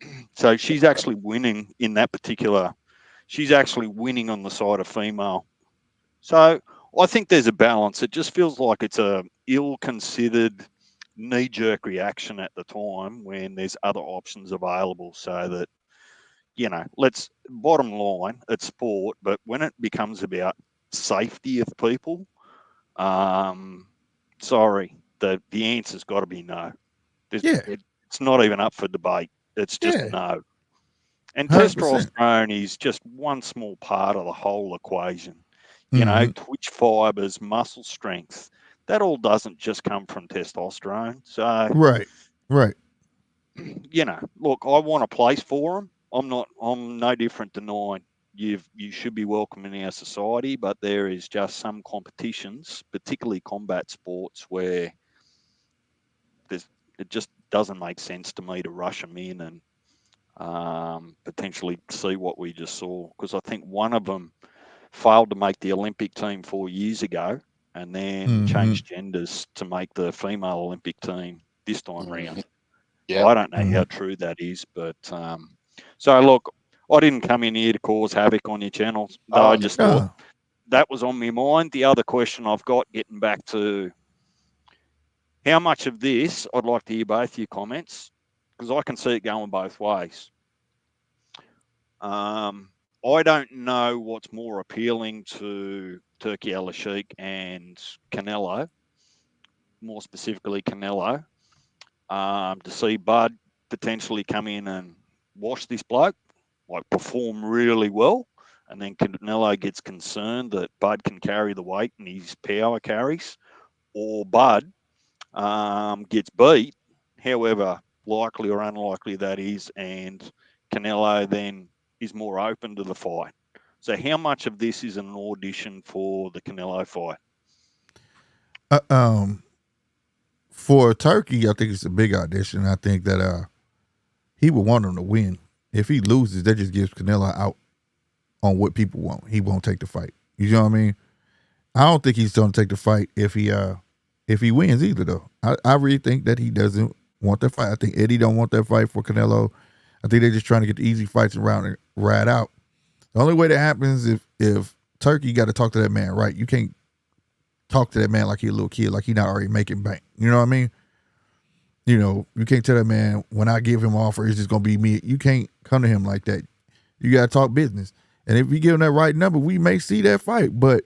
it. So she's actually winning in that particular. She's actually winning on the side of female. So I think there's a balance. It just feels like it's a ill-considered, knee-jerk reaction at the time when there's other options available. So that, you know, bottom line, it's sport, but when it becomes about safety of people, sorry, the answer's got to be no. Yeah. It's not even up for debate. It's just Yeah. no. And 100%. testosterone is just one small part of the whole equation. You know, twitch fibers, muscle strength, that all doesn't just come from testosterone. So, Right. you know, look, I want a place for them. I'm no different than nine. You should be welcome in our society, but there is just some competitions, particularly combat sports, where it just doesn't make sense to me to rush them in and potentially see what we just saw. Because I think one of them failed to make the Olympic team 4 years ago and then changed genders to make the female Olympic team this time round. Yeah. I don't know how true that is, but so look, I didn't come in here to cause havoc on your channel. I just thought that was on my mind. The other question I've got, getting back to how much of this, I'd like to hear both your comments, because I can see it going both ways. I don't know what's more appealing to Turkey Al-Sheikh and Canelo, more specifically Canelo, to see Bud potentially come in and wash this bloke, like perform really well, and then Canelo gets concerned that Bud can carry the weight and his power carries, or Bud gets beat, however likely or unlikely that is, and Canelo then is more open to the fight. So how much of this is an audition for the Canelo fight? For Turkey, I think it's a big audition. I think that he would want him to win. If he loses, that just gives Canelo out on what people want. He won't take the fight. You know what I mean? I don't think he's going to take the fight if he wins either, though. I really think that he doesn't want that fight. I think Eddie don't want that fight for Canelo. I think they're just trying to get the easy fights around and ride out. The only way that happens if Turkey got to talk to that man, right? You can't talk to that man like he a little kid, like he not already making bank. You know what I mean? You know, you can't tell that man when I give him offer, it's just gonna be me. You can't come to him like that. You gotta talk business. And if you give him that right number, we may see that fight. But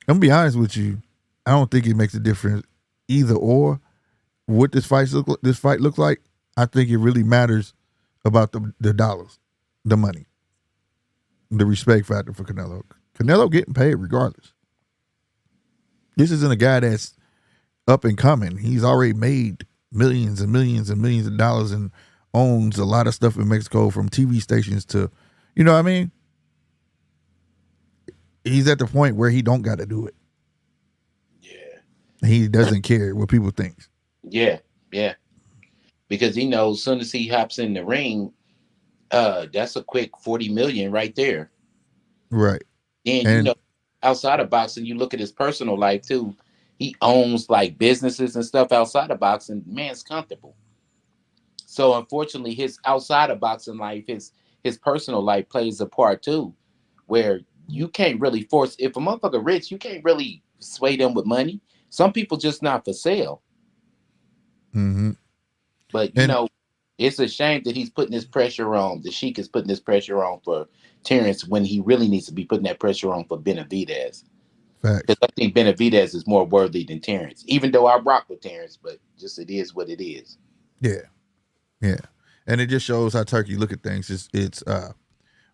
I'm gonna be honest with you, I don't think it makes a difference either or. What this fight looks like, I think it really matters about the dollars. the money, the respect factor for Canelo. Canelo getting paid regardless. This isn't a guy that's up and coming. He's already made millions and millions and millions of dollars and owns a lot of stuff in Mexico, from TV stations to, you know what I mean? He's at the point where he don't got to do it. Yeah. He doesn't care what people think. Yeah. Yeah. Because he knows as soon as he hops in the ring, that's a quick 40 million right there. Right. And And outside of boxing, you look at his personal life too. He owns like businesses and stuff outside of boxing. Man's comfortable. So unfortunately, his outside of boxing life, his personal life plays a part too, where you can't really force. If a motherfucker rich, you can't really sway them with money. Some people just not for sale. mm-hmm. But And it's a shame that he's putting this pressure on. The Sheik is putting this pressure on for Terrence when he really needs to be putting that pressure on for Benavidez. facts. Because I think Benavidez is more worthy than Terrence, even though I rock with Terrence, but just it is what it is. Yeah. Yeah. And it just shows how Turkey look at things. It's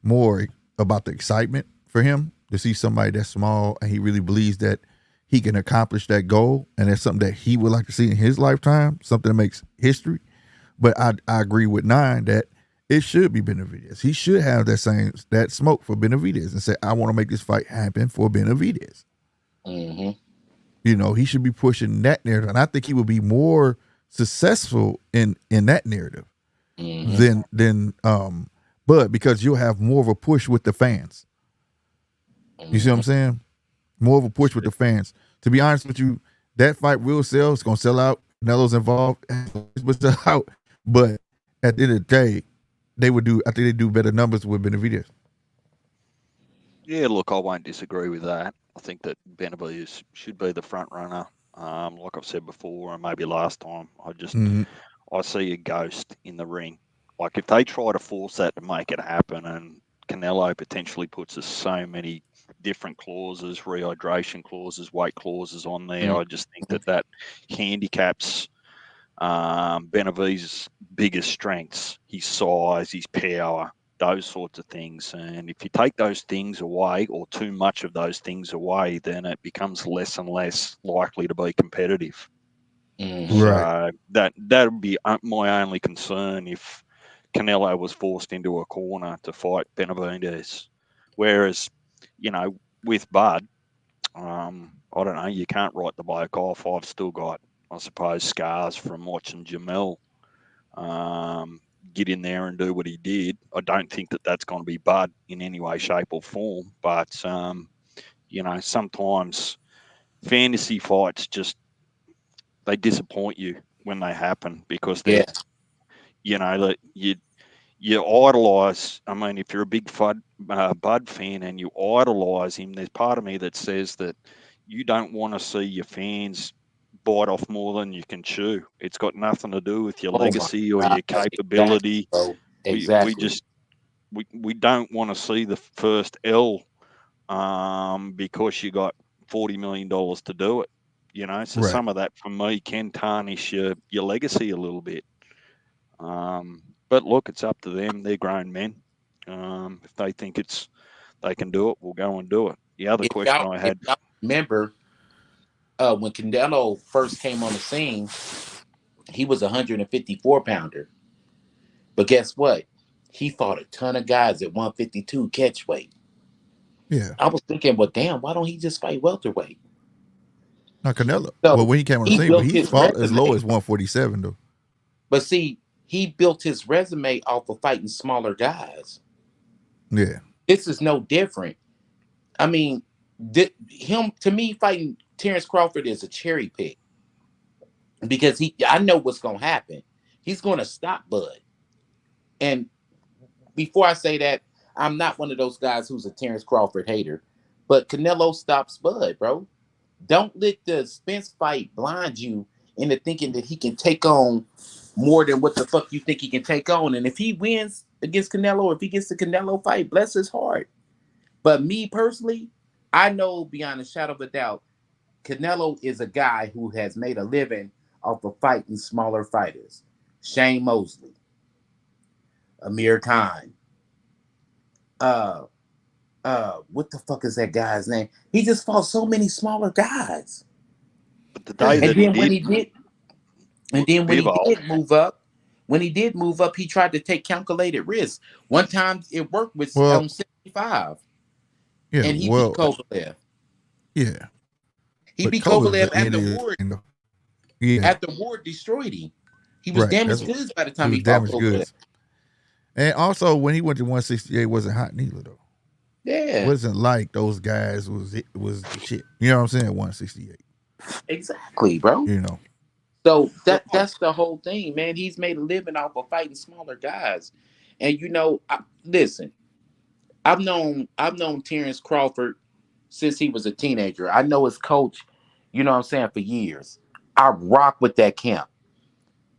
more about the excitement for him to see somebody that's small and he really believes that he can accomplish that goal, and that's something that he would like to see in his lifetime, something that makes history. But I agree with Nine that it should be Benavidez. He should have that smoke for Benavidez and say, I want to make this fight happen for Benavidez. Mm-hmm. He should be pushing that narrative, and I think he would be more successful in that narrative than but because you'll have more of a push with the fans. You see what I'm saying? More of a push with the fans. To be honest with you, that fight will sell. It's gonna sell out. Canelo's involved, but sell out. But at the end of the day, they would do. I think they do better numbers with Benavidez. Yeah, look, I won't disagree with that. I think that Benavidez should be the front runner. Like I've said before, and maybe last time, I see a ghost in the ring. Like if they try to force that to make it happen, and Canelo potentially puts so many different clauses, rehydration clauses, weight clauses on there, I just think that handicaps Benavidez's biggest strengths, his size, his power, those sorts of things. And if you take those things away, or too much of those things away, then it becomes less and less likely to be competitive. Mm-hmm. So that would be my only concern if Canelo was forced into a corner to fight Benavidez. Whereas, with Bud, I don't know, you can't write the bloke off. I've still got, I suppose, scars from watching Jamel get in there and do what he did. I don't think that that's going to be Bud in any way, shape, or form. But sometimes fantasy fights they disappoint you when they happen, because they're, that you idolize. I mean, if you're a big Bud fan and you idolize him, there's part of me that says that you don't want to see your fans bite off more than you can chew. It's got nothing to do with your legacy or your capability. Exactly. We don't want to see the first L because you got $40 million to do it. So Right. some of that for me can tarnish your legacy a little bit. But look, it's up to them. They're grown men. If they think they can do it, we'll go and do it. The other question I had. If y'all remember, when Canelo first came on the scene, he was a 154 pounder. But guess what? He fought a ton of guys at 152 catch weight. Yeah. I was thinking, well, damn, why don't he just fight welterweight? Not Canelo. So Well, when he came on the scene, but he fought as low as 147 though. But see, he built his resume off of fighting smaller guys. Yeah. This is no different. I mean, to me, fighting Terrence Crawford is a cherry pick, because I know what's going to happen. He's going to stop Bud. And before I say that, I'm not one of those guys who's a Terrence Crawford hater, but Canelo stops Bud, bro. Don't let the Spence fight blind you into thinking that he can take on more than what the fuck you think he can take on. And if he wins against Canelo, or if he gets the Canelo fight, bless his heart. But me personally, I know beyond a shadow of a doubt, Canelo is a guy who has made a living off of fighting smaller fighters. Shane Mosley, Amir Khan, uh what the fuck is that guy's name? He just fought so many smaller guys. But the day Yeah. that he did, And then when he Bivol, did move up, he tried to take calculated risks. One time it worked with Well, 75, yeah. and he beat Well, Kovalev. yeah. He But beat Kovalev Kovalev ended it in the yeah. after Ward destroyed him. He was Right. damaged goods by the He time was he fought damaged Kovalev. goods. And also when he went to 168, wasn't hot neither though. Yeah, Wasn't like those guys was the shit. You know what I'm saying? 168. exactly, bro. You know. So that's the whole thing, man. He's made a living off of fighting smaller guys. And listen, I've known Terrence Crawford since he was a teenager. I know his coach, you know what I'm saying, for years. I rock with that camp.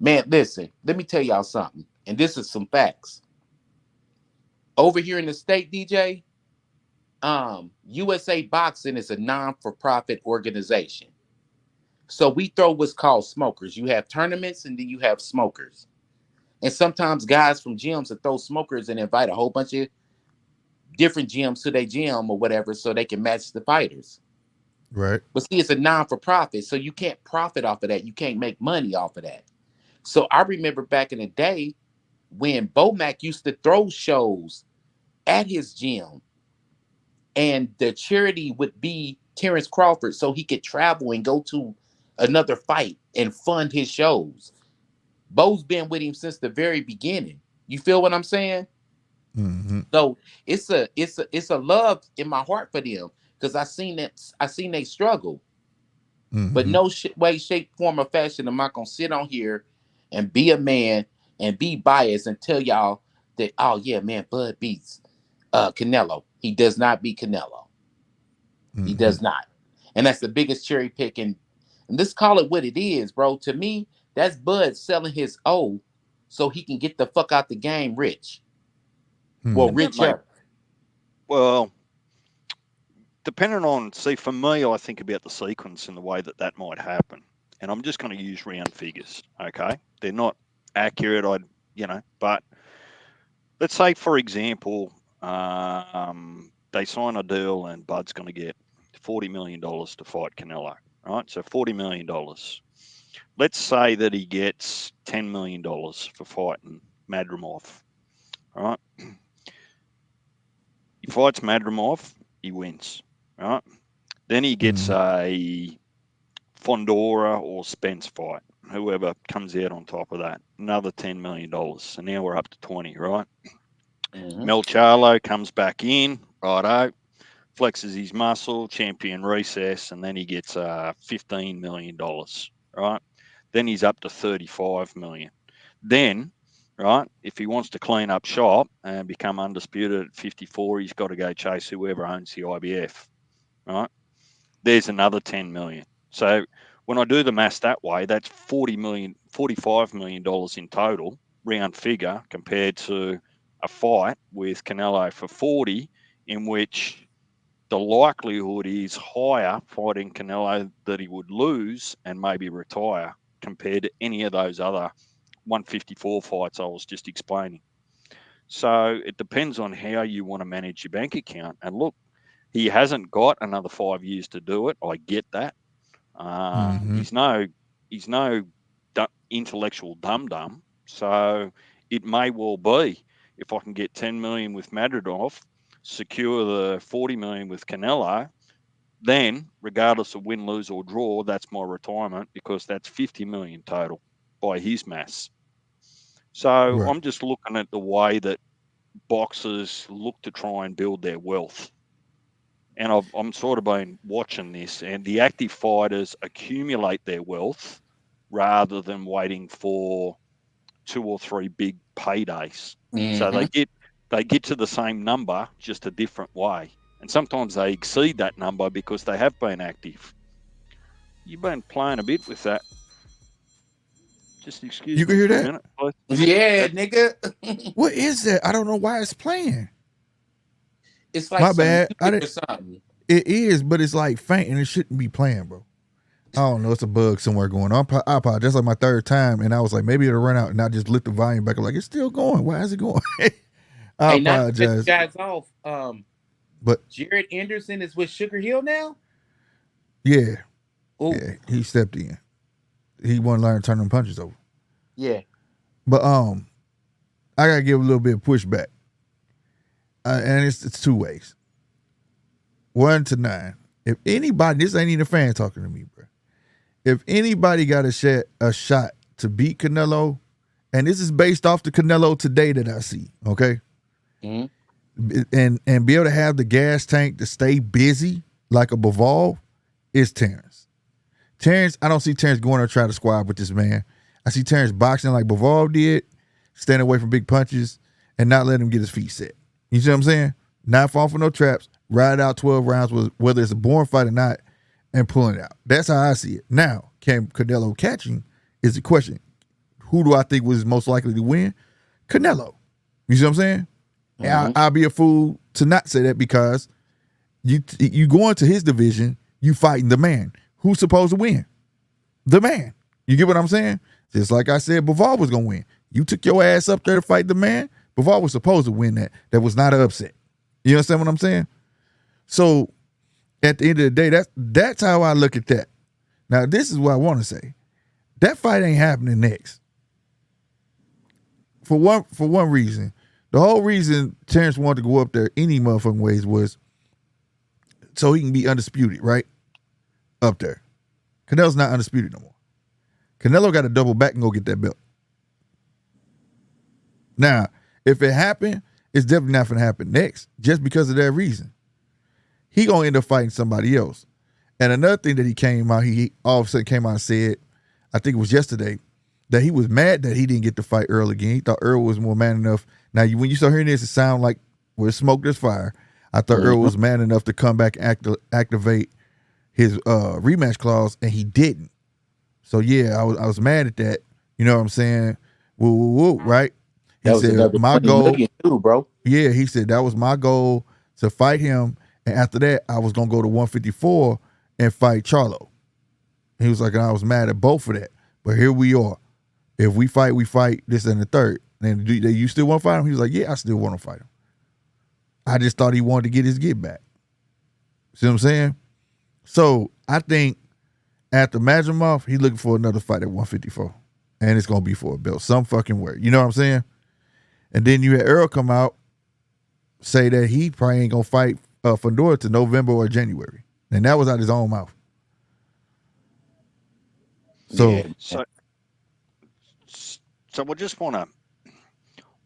Man, listen, let me tell y'all something. And this is some facts. Over here in the state, DJ, USA Boxing is a non-for-profit organization. So we throw what's called smokers. You have tournaments and then you have smokers. And sometimes guys from gyms will throw smokers and invite a whole bunch of different gyms to their gym or whatever so they can match the fighters. Right. But see, it's a non-for-profit, so you can't profit off of that. You can't make money off of that. So I remember back in the day when Bomac used to throw shows at his gym, and the charity would be Terrence Crawford, so he could travel and go to another fight and fund his shows. Bo's been with him since the very beginning. You feel what I'm saying? Mm-hmm. So it's a love in my heart for them because I seen they struggle. Mm-hmm. But no way, shape, form, or fashion am I gonna sit on here and be a man and be biased and tell y'all that, oh yeah, man, Bud beats Canelo. He does not beat Canelo. Mm-hmm. He does not. And that's the biggest cherry picking. And let's call it what it is, bro. To me, that's Bud selling his O so he can get the fuck out the game rich. Well, Mm-hmm. richer. well, depending on, see, for me, I think about the sequence and the way that that might happen. And I'm just going to use round figures, okay? They're not accurate, but let's say, for example, they sign a deal and Bud's going to get $40 million to fight Canelo, right? So $40 million. Let's say that he gets $10 million for fighting Madrimov, right? He fights Madrimov, he wins, right? Then he gets a Fondora or Spence fight, whoever comes out on top of that, another $10 million. So now we're up to 20, right? Mm-hmm. Mel Charlo comes back in, righto, flexes his muscle, champion recess, and then he gets $15 million, right? Then he's up to 35 million. Then, right, if he wants to clean up shop and become undisputed at 54, he's got to go chase whoever owns the IBF, right? There's another 10 million. So when I do the maths that way, that's $45 million in total, round figure, compared to a fight with Canelo for 40, in which the likelihood is higher fighting Canelo that he would lose and maybe retire compared to any of those other 154 fights I was just explaining. So it depends on how you want to manage your bank account. And look, he hasn't got another 5 years to do it. I get that. He's no intellectual dum-dum. So it may well be, if I can get 10 million with Madridov, secure the 40 million with Canelo, then regardless of win, lose or draw, that's my retirement, because that's 50 million total by his maths. So Right. I'm just looking at the way that boxers look to try and build their wealth. And I'm sort of been watching this, and the active fighters accumulate their wealth rather than waiting for 2 or 3 big paydays. Mm-hmm. So they get to the same number, just a different way. And sometimes they exceed that number because they have been active. You've been playing a bit with that. Just excuse You can me hear for a that? minute, please. Yeah, nigga. What is that? I don't know why it's playing. It's like My some bad. I music or didn't. something. It is, but it's like faint and it shouldn't be playing, bro. I don't know. It's a bug somewhere going on. I apologize. That's like my 3rd time, and I was like, maybe it'll run out, and I just lift the volume back. I'm like, it's still going. Why is it going? I Hey, not to cut you apologize, guys off. but Jared Anderson is with Sugar Hill now. yeah, Oh, yeah, he stepped in. He wasn't learn to turn them punches over. yeah. But I gotta give a little bit of pushback, and it's two ways. 1 to 9. If anybody, this ain't even a fan talking to me, bro. If anybody got a shot to beat Canelo, and this is based off the Canelo today that I see, okay, Mhm. and be able to have the gas tank to stay busy like a Bivol, is Terrence. Terrence, I don't see Terrence going to try to squab with this man. I see Terrence boxing like Bivol did, staying away from big punches, and not letting him get his feet set. You see what I'm saying? Not falling for no traps, ride out 12 rounds, whether it's a born fight or not, and pulling it out. That's how I see it. Now, can Canelo catch him is the question. Who do I think was most likely to win? Canelo. You see what I'm saying? Mhm. I'll be a fool to not say that because you go into his division, you fighting the man. Who's supposed to win? The man. You get what I'm saying? Just like I said, Bivol was gonna win. You took your ass up there to fight the man. Bivol was supposed to win that. That was not an upset. You understand what I'm saying? So at the end of the day, that's how I look at that. Now, this is what I want to say. That fight ain't happening next. For one reason. The whole reason Terrence wanted to go up there any motherfucking ways was so he can be undisputed, right? Up there. Canelo's not undisputed no more. Canelo got to double back and go get that belt. Now, if it happened, it's definitely not going to happen next just because of that reason. He going to end up fighting somebody else. And another thing that he all of a sudden came out and said, I think it was yesterday, that he was mad that he didn't get to fight Earl again. He thought Earl was more man enough. Now, when you start hearing this, it sounds like where smoke, there's fire. I thought Earl was man enough to come back and activate his rematch clause, and he didn't. So, yeah, I was mad at that. You know what I'm saying? Woo, woo, woo, right? He That was said, another my 20 goal, million too, bro. yeah, he said that was my goal to fight him. And after that, I was going to go to 154 and fight Charlo. He was like, and I was mad at both of that. But here we are. If we fight, this and the third. And do you still want to fight him? He was like, yeah, I still want to fight him. I just thought he wanted to get his get back. See what I'm saying? So I think after Madrimov, he's looking for another fight at 154. And it's going to be for a belt. Some fucking way. You know what I'm saying? And then you had Earl come out, say that he probably ain't going to fight Fedor to November or January. And that was out his own mouth. So, Yeah. So I just want to.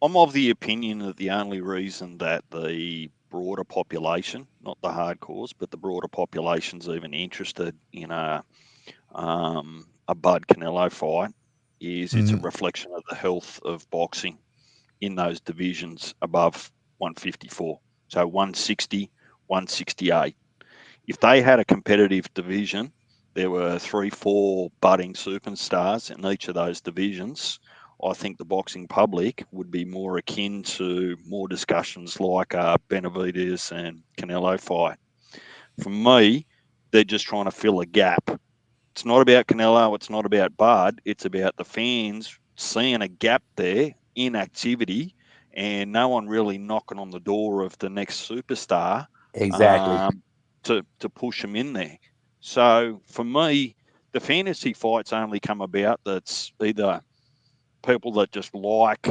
I'm of the opinion that the only reason that the broader population, not the hardcores, but the broader population's even interested in a Bud Canelo fight is it's a reflection of the health of boxing in those divisions above 154. So 160, 168. If they had a competitive division, there were 3-4 budding superstars in each of those divisions, I think the boxing public would be more akin to more discussions like Benavidez and Canelo fight. For me, they're just trying to fill a gap. It's not about Canelo, it's not about Bud, it's about the fans seeing a gap there in activity and no one really knocking on the door of the next superstar Exactly. to push them in there. So for me, the fantasy fights only come about that's either people that just like,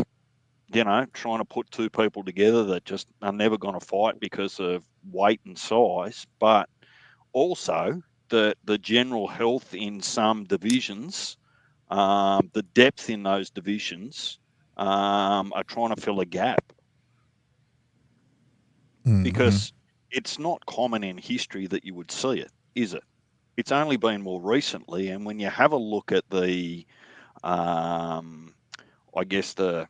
trying to put two people together that just are never going to fight because of weight and size, but also the general health in some divisions, the depth in those divisions are trying to fill a gap because it's not common in history that you would see it, is it? It's only been more recently, and when you have a look at the, I guess the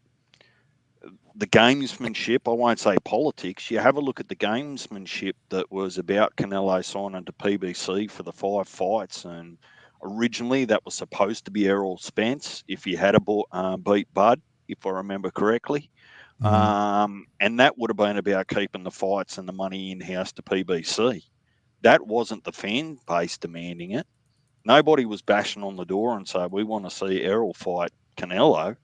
gamesmanship, I won't say politics, you have a look at the gamesmanship that was about Canelo signing to PBC for the 5 fights. And originally that was supposed to be Errol Spence if he had beat Bud, if I remember correctly. And that would have been about keeping the fights and the money in-house to PBC. That wasn't the fan base demanding it. Nobody was bashing on the door and saying, we want to see Errol fight Canelo.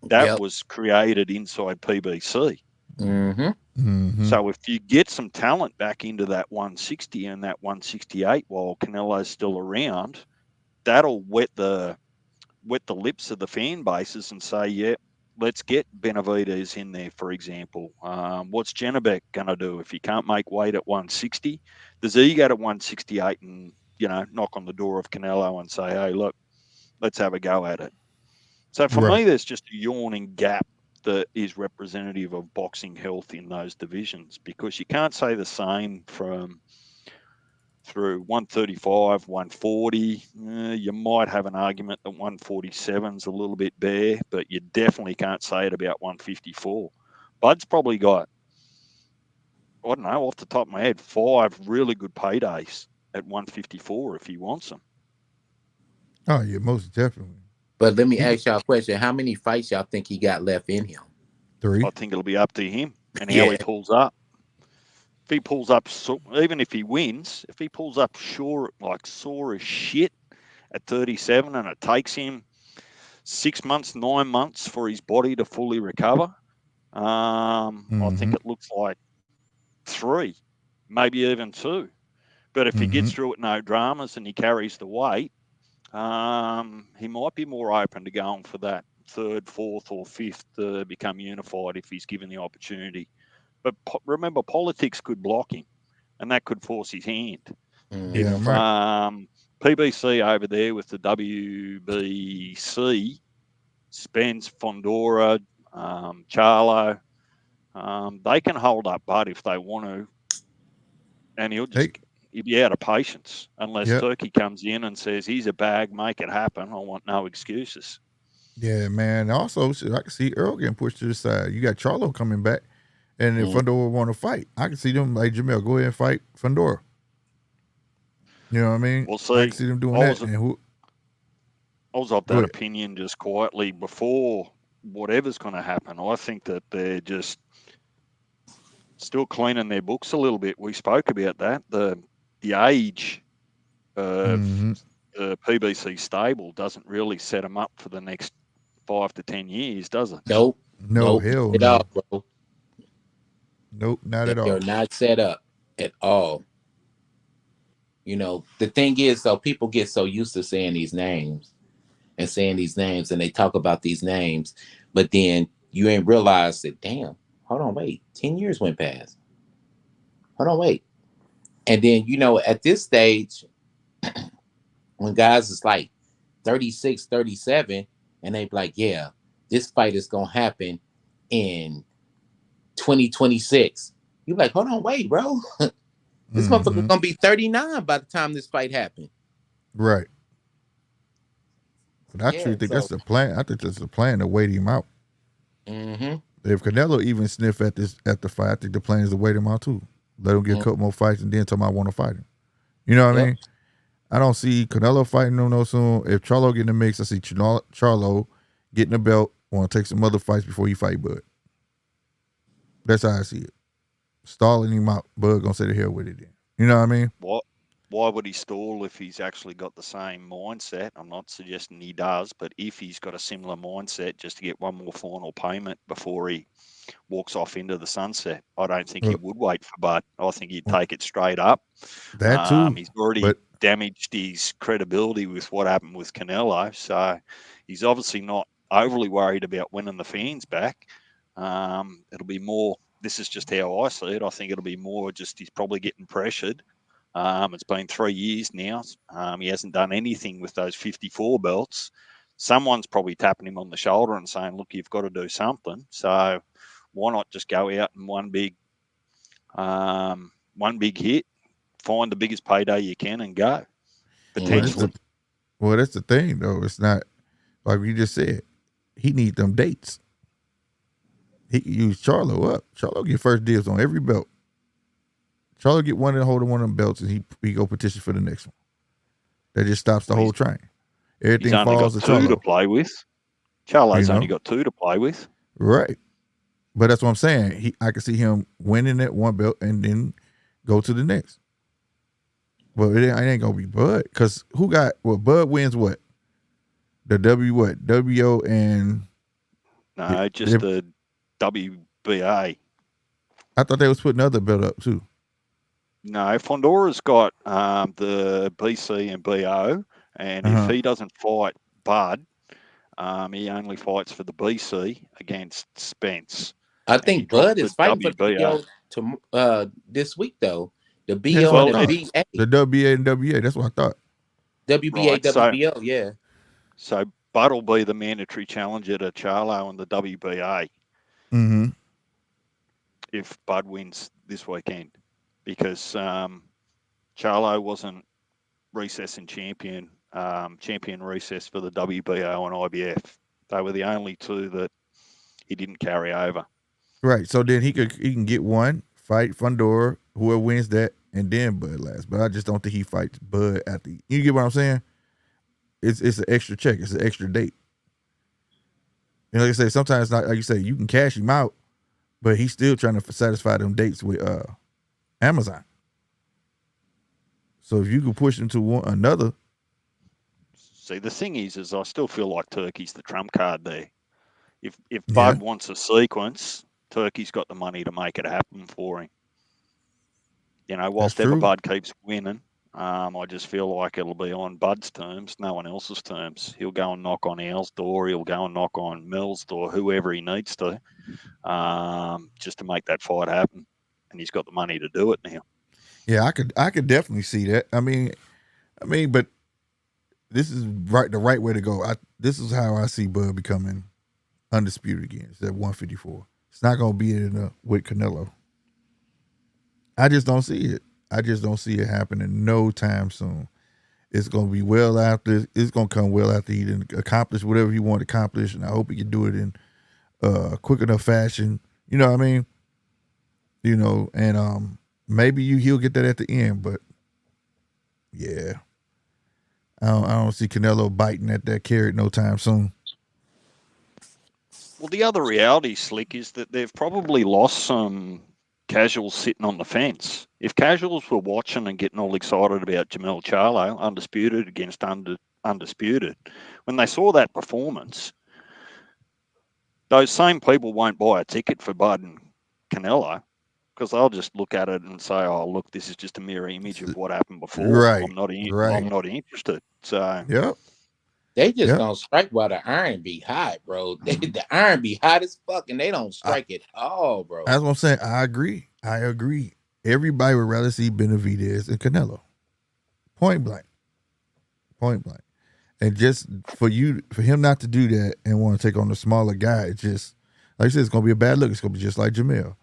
That Yep. was created inside PBC. Mm-hmm. So if you get some talent back into that 160 and that 168 while Canelo's still around, that'll wet the lips of the fan bases and say, yeah, let's get Benavides in there, for example. What's Janabek going to do if he can't make weight at 160? Does he go to 168 and, knock on the door of Canelo and say, hey, look, let's have a go at it? So for Right. me, there's just a yawning gap that is representative of boxing health in those divisions, because you can't say the same through 135, 140. You might have an argument that 147 is a little bit bare, but you definitely can't say it about 154. Bud's probably got, I don't know, off the top of my head, 5 really good paydays at 154 if he wants them. Oh yeah, most definitely. But let me He ask y'all a question. How many fights y'all think he got left in him? 3. I think it'll be up to him and how he Yeah. pulls up. If he pulls up, even if he wins, if he pulls up sore as shit at 37 and it takes him 6 months, 9 months for his body to fully recover, I think it looks like 3, maybe even 2. But if he gets through it, no dramas, and he carries the weight, he might be more open to going for that 3rd, 4th, or 5th to become unified if he's given the opportunity. But remember, politics could block him, and that could force his hand. If Damn right. PBC over there with the WBC, Spence, Fondora, Charlo, they can hold up Bud if they want to, and he'll be out of patience unless Turkey comes in and says, he's a bag, make it happen. I want no excuses. Yeah, man. Also, I can see Earl getting pushed to the side. You got Charlo coming back, and if Fondora want to fight, I can see them like Jamel, go ahead and fight Fondora. You know what I mean? We'll see. I can see them doing that. I was of that opinion just quietly before whatever's going to happen. I think that they're just still cleaning their books a little bit. We spoke about that. The age of the PBC stable doesn't really set them up for the next 5 to 10 years, does it? Nope. No, hell no. All, bro. Nope, not at all. They're not set up at all. The thing is, though, people get so used to saying these names, and they talk about these names, but then you ain't realize that, damn, hold on, wait, 10 years went past. Hold on, wait. And then, at this stage, when guys is like 36, 37, and they be like, yeah, this fight is going to happen in 2026. You're like, hold on, wait, bro. This motherfucker going to be 39 by the time this fight happened. Right. But I truly think that's the plan. I think that's the plan to wait him out. If Canelo even sniff at the fight, I think the plan is to wait him out too. Let him get a couple more fights and then tell him I want to fight him. You know what I mean? I don't see Canelo fighting him no soon. If Charlo get in the mix, I see Charlo getting the belt, want to take some other fights before he fight Bud. That's how I see it. Stalling him out, Bud gonna say the hell with it then. You know what I mean? Why would he stall if he's actually got the same mindset? I'm not suggesting he does, but if he's got a similar mindset just to get one more final payment before he walks off into the sunset, I don't think he would wait for Bud. I think he'd take it straight up. That too. He's already damaged his credibility with what happened with Canelo, so he's obviously not overly worried about winning the fans back. It'll be more, this is just how I see it, I think it'll be more just he's probably getting pressured. It's been 3 years now. He hasn't done anything with those 54 belts. Someone's probably tapping him on the shoulder and saying, look, you've got to do something. So why not just go out and one big hit, find the biggest payday you can and go, potentially. Well, that's the thing, though. It's not, like you just said, he needs them dates. He can use Charlo up. Charlo get first dibs on every belt. Charlo get one and holding one of them belts, and he go petition for the next one. That just stops the whole train. Everything falls to Charlo. He's only got 2 to play with. Charlo's only got 2 to play with. Right. But that's what I'm saying. I can see him winning that one belt and then go to the next. But it ain't gonna be Bud, because Bud wins what? The WO and no, just the WBA. I thought they was putting other belt up too. No, Fondora's got the BC and BO, and if he doesn't fight Bud, he only fights for the BC against Spence. I And he think dropped Bud the is fighting for the WBO. BO to this week though. The Yeah, that's BO what and I the thought. BA. The WBA and WA. That's what I thought. WBA, Right, so WBO, yeah. so Bud will be the mandatory challenger to Charlo in the WBA Mm-hmm. if Bud wins this weekend, because Charlo wasn't recess and champion recess for the WBO and IBF. They were the only two that he didn't carry over. Right. So then he can get one, fight Fundora, whoever wins that, and then Bud last. But I just don't think he fights Bud at the. You get what I'm saying? It's an extra check. It's an extra date. And like I say, sometimes not like you say, you can cash him out, but he's still trying to satisfy them dates with Amazon. So if you can push him to another. See, the thing is I still feel like Turkey's the trump card there. If Bud wants a sequence, Turkey's got the money to make it happen for him. You know, whilst ever Bud keeps winning, I just feel like it'll be on Bud's terms, no one else's terms. He'll go and knock on Al's door. He'll go and knock on Mill's door, whoever he needs to, just to make that fight happen. And he's got the money to do it now. Yeah, I could definitely see that. I mean, but this is the right way to go. This is how I see Bud becoming undisputed again. It's at 154. It's not gonna be with Canelo. I just don't see it. I just don't see it happening no time soon. It's gonna be well after. It's gonna come well after he didn't accomplish whatever he wanted to accomplish, and I hope he can do it in quick enough fashion. You know what I mean? You know, and maybe he'll get that at the end, but yeah, I don't see Canelo biting at that carrot no time soon. Well, the other reality, Slick, is that they've probably lost some casuals sitting on the fence. If casuals were watching and getting all excited about Jamel Charlo, undisputed against undisputed, when they saw that performance, those same people won't buy a ticket for Bud and Canelo because they'll just look at it and say, "Oh, look, this is just a mirror image of what happened before. Right. I'm not interested." So, yep. They just don't strike while the iron be hot, bro. The iron be hot as fuck, and they don't strike it all, bro. That's what I'm saying. I agree. Everybody would rather see Benavidez and Canelo. Point blank. And just for him not to do that and want to take on the smaller guy, it's just like I said, it's gonna be a bad look. It's gonna be just like Jamel.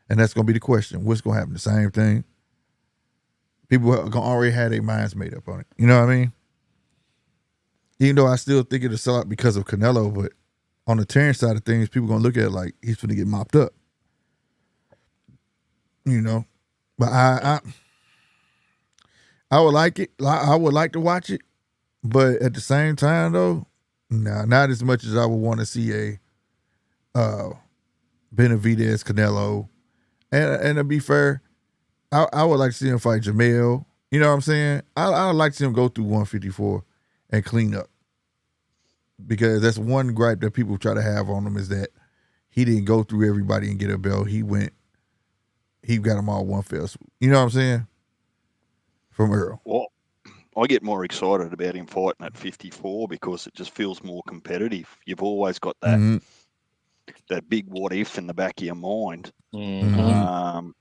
And that's gonna be the question. What's gonna happen? The same thing. People are gonna already have their minds made up on it. You know what I mean? Even though I still think it'll sell out because of Canelo, but on the Terrence side of things, people gonna look at it like he's gonna get mopped up. You know, but I would like it. I would like to watch it, but at the same time, though, nah, not as much as I would want to see a Benavidez Canelo. And to be fair, I would like to see him fight Jamel. You know what I'm saying? I would like to see him go through 154 and clean up, because that's one gripe that people try to have on him is that he didn't go through everybody and get a belt. He got them all one fell swoop. You know what I'm saying? From Earl. Well, I get more excited about him fighting at 54 because it just feels more competitive. You've always got that that big what if in the back of your mind, and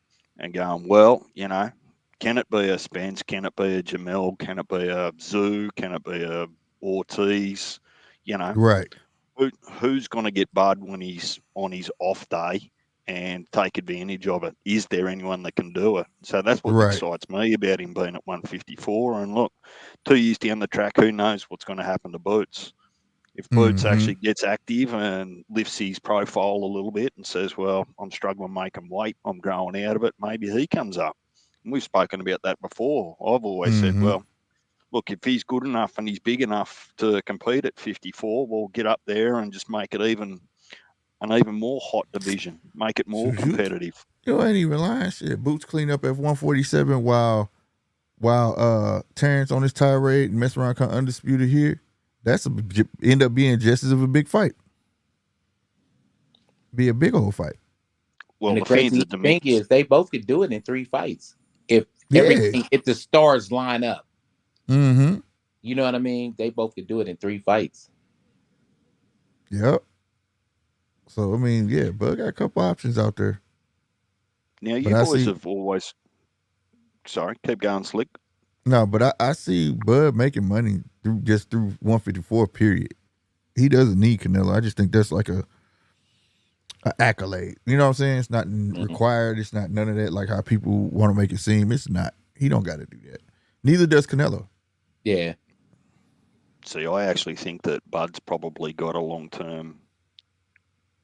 going, well, you know, can it be a Spence? Can it be a Jamel? Can it be a Zoo? Can it be a Ortiz? You know, right? Who's going to get Bud when he's on his off day and take advantage of it? Is there anyone that can do it? So that's what excites me about him being at 154. And look, 2 years down the track, who knows what's going to happen to Boots? If Boots actually gets active and lifts his profile a little bit and says, well, I'm struggling making weight, I'm growing out of it, maybe he comes up. And we've spoken about that before. I've always said, well, look, if he's good enough and he's big enough to compete at 54, we'll get up there and just make it an even more hot division, make it more competitive. You ain't even lying. Shit, Boots clean up at 147 while Terrence on his tirade and mess around kind of undisputed here. End up being just as of a big fight. Be a big old fight. Well, And the the fans crazy are thing diminished. is, they both could do it in 3 fights if Yeah. if the stars line up. Mm-hmm. You know what I mean? They both could do it in 3 fights. Yep. So I mean, yeah, Bud got a couple options out there. Now, But you I boys see have always. Sorry, keep going, Slick. no, but I see Bud making money through 154 period. He doesn't need Canelo. I just think that's like a accolade. You know what I'm saying? It's not Mhm. required. It's not none of that. Like how people want to make it seem. It's not. He don't got to do that. Neither does Canelo. Yeah. See, I actually think that Bud's probably got a long-term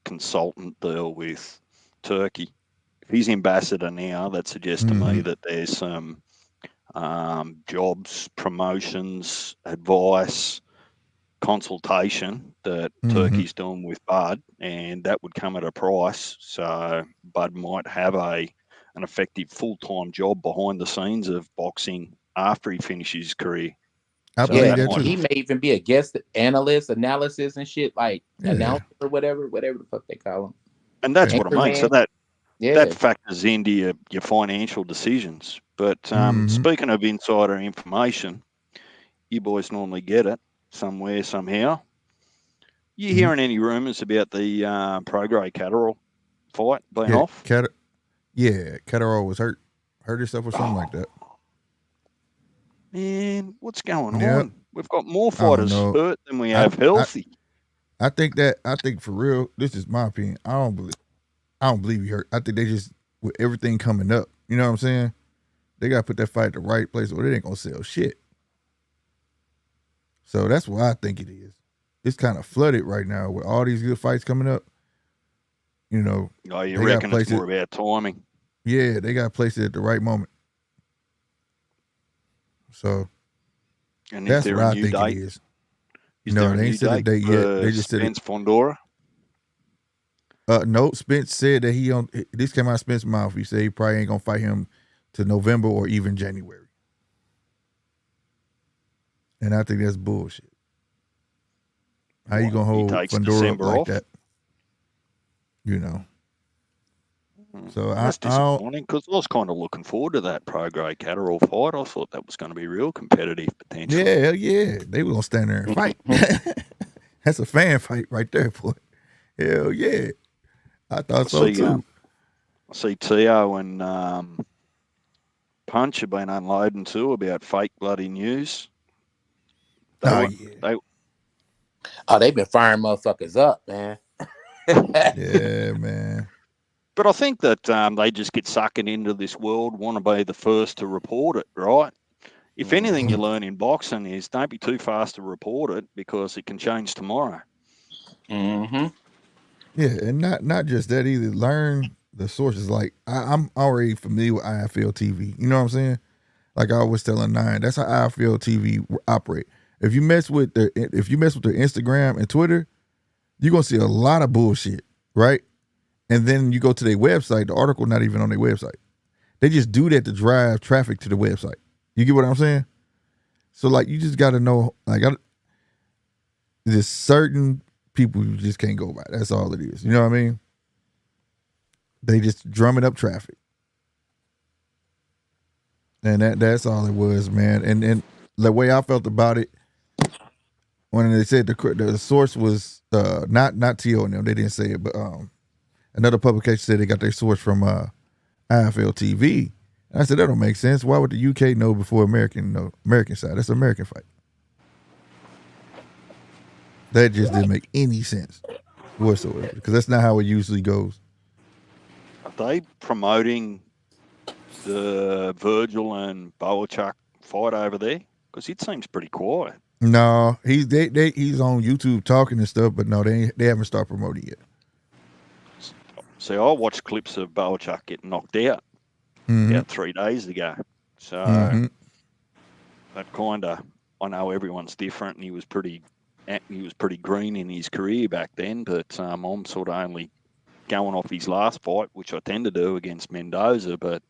consultant deal with Turkey. If he's ambassador now, that suggests to me Mm-hmm. that there's some jobs, promotions, advice, consultation that Mm-hmm. Turkey's doing with Bud, and that would come at a price. So Bud might have an effective full-time job behind the scenes of boxing after he finishes his career. I So believe Yeah. that that might, too. He may even be a guest analyst, analysis and shit, like Yeah. announcer or whatever the fuck they call him. and that's Yeah. what I mean. So Anchorman. that Yeah. factors into your financial decisions. But Mm-hmm. speaking of insider information, you boys normally get it somewhere, somehow. You Mm-hmm. hearing any rumours about the Prograis Catterall fight being Yeah. off? Catterall was hurt himself or something like that. Oh, man, what's going Yep. on? We've got more I don't fighters know. hurt than we I have I healthy. I think for real, this is my opinion. I don't believe he hurt. I think they just with everything coming up, you know what I'm saying? They gotta put that fight at the right place or they ain't gonna sell shit. So that's what I think it is. It's kind of flooded right now with all these good fights coming up. You know, Oh, you they gotta reckon it's place it. more about timing? Yeah, they gotta place it at the right moment. So And is that's there what a I new think it date? is. Is there No, a they ain't new said a date date yet. for They just said it. Spence Fondora? No, Spence said that he on this came out of Spence's mouth. He said he probably ain't gonna fight him to November or even January. And I think that's bullshit. How you What? gonna He hold takes Fundora up December like off? that? You know. So That's I don't, disappointing because I was kind of looking forward to that Prograis Catterall fight. I thought that was going to be real competitive potentially. yeah, hell yeah. They were gonna stand there and fight. That's a fan fight right there, boy. Hell yeah. I thought I so see, too. I see Tio and Punch have been unloading too about fake bloody news. They Oh were yeah. they Oh, they've been firing motherfuckers up, man. Yeah, man. But I think that they just get sucking into this world, want to be the first to report it, right? If anything you Mhm. learn in boxing is don't be too fast to report it because it can change tomorrow. Mhm. Yeah, and not just that either. Learn the sources. Like I'm already familiar with IFL TV. You know what I'm saying? Like I was telling Nine, that's how IFL TV operate. If you mess with their Instagram and Twitter, you're gonna see a lot of bullshit, right? And then you go to their website, the article not even on their website. They just do that to drive traffic to the website. You get what I'm saying? So like you just gotta know, there's certain people you just can't go by. That's all it is. You know what I mean? They just drumming up traffic. And that's all it was, man. And the way I felt about it, when they said the source was not T.O. and them, they didn't say it, but another publication said they got their source from IFL TV. And I said that don't make sense. Why would the UK know before American side? That's an American fight. That just didn't make any sense whatsoever because that's not how it usually goes. Are they promoting the Virgil and Boachuk fight over there? Because it seems pretty quiet. No, he's on YouTube talking and stuff, but no, they haven't started promoting yet. See, I watched clips of Boachuk getting knocked out Mm-hmm. about 3 days ago. So Mm-hmm. that kind of, I know everyone's different, and he was pretty green in his career back then. But I'm sort of only going off his last fight, which I tend to do against Mendoza. But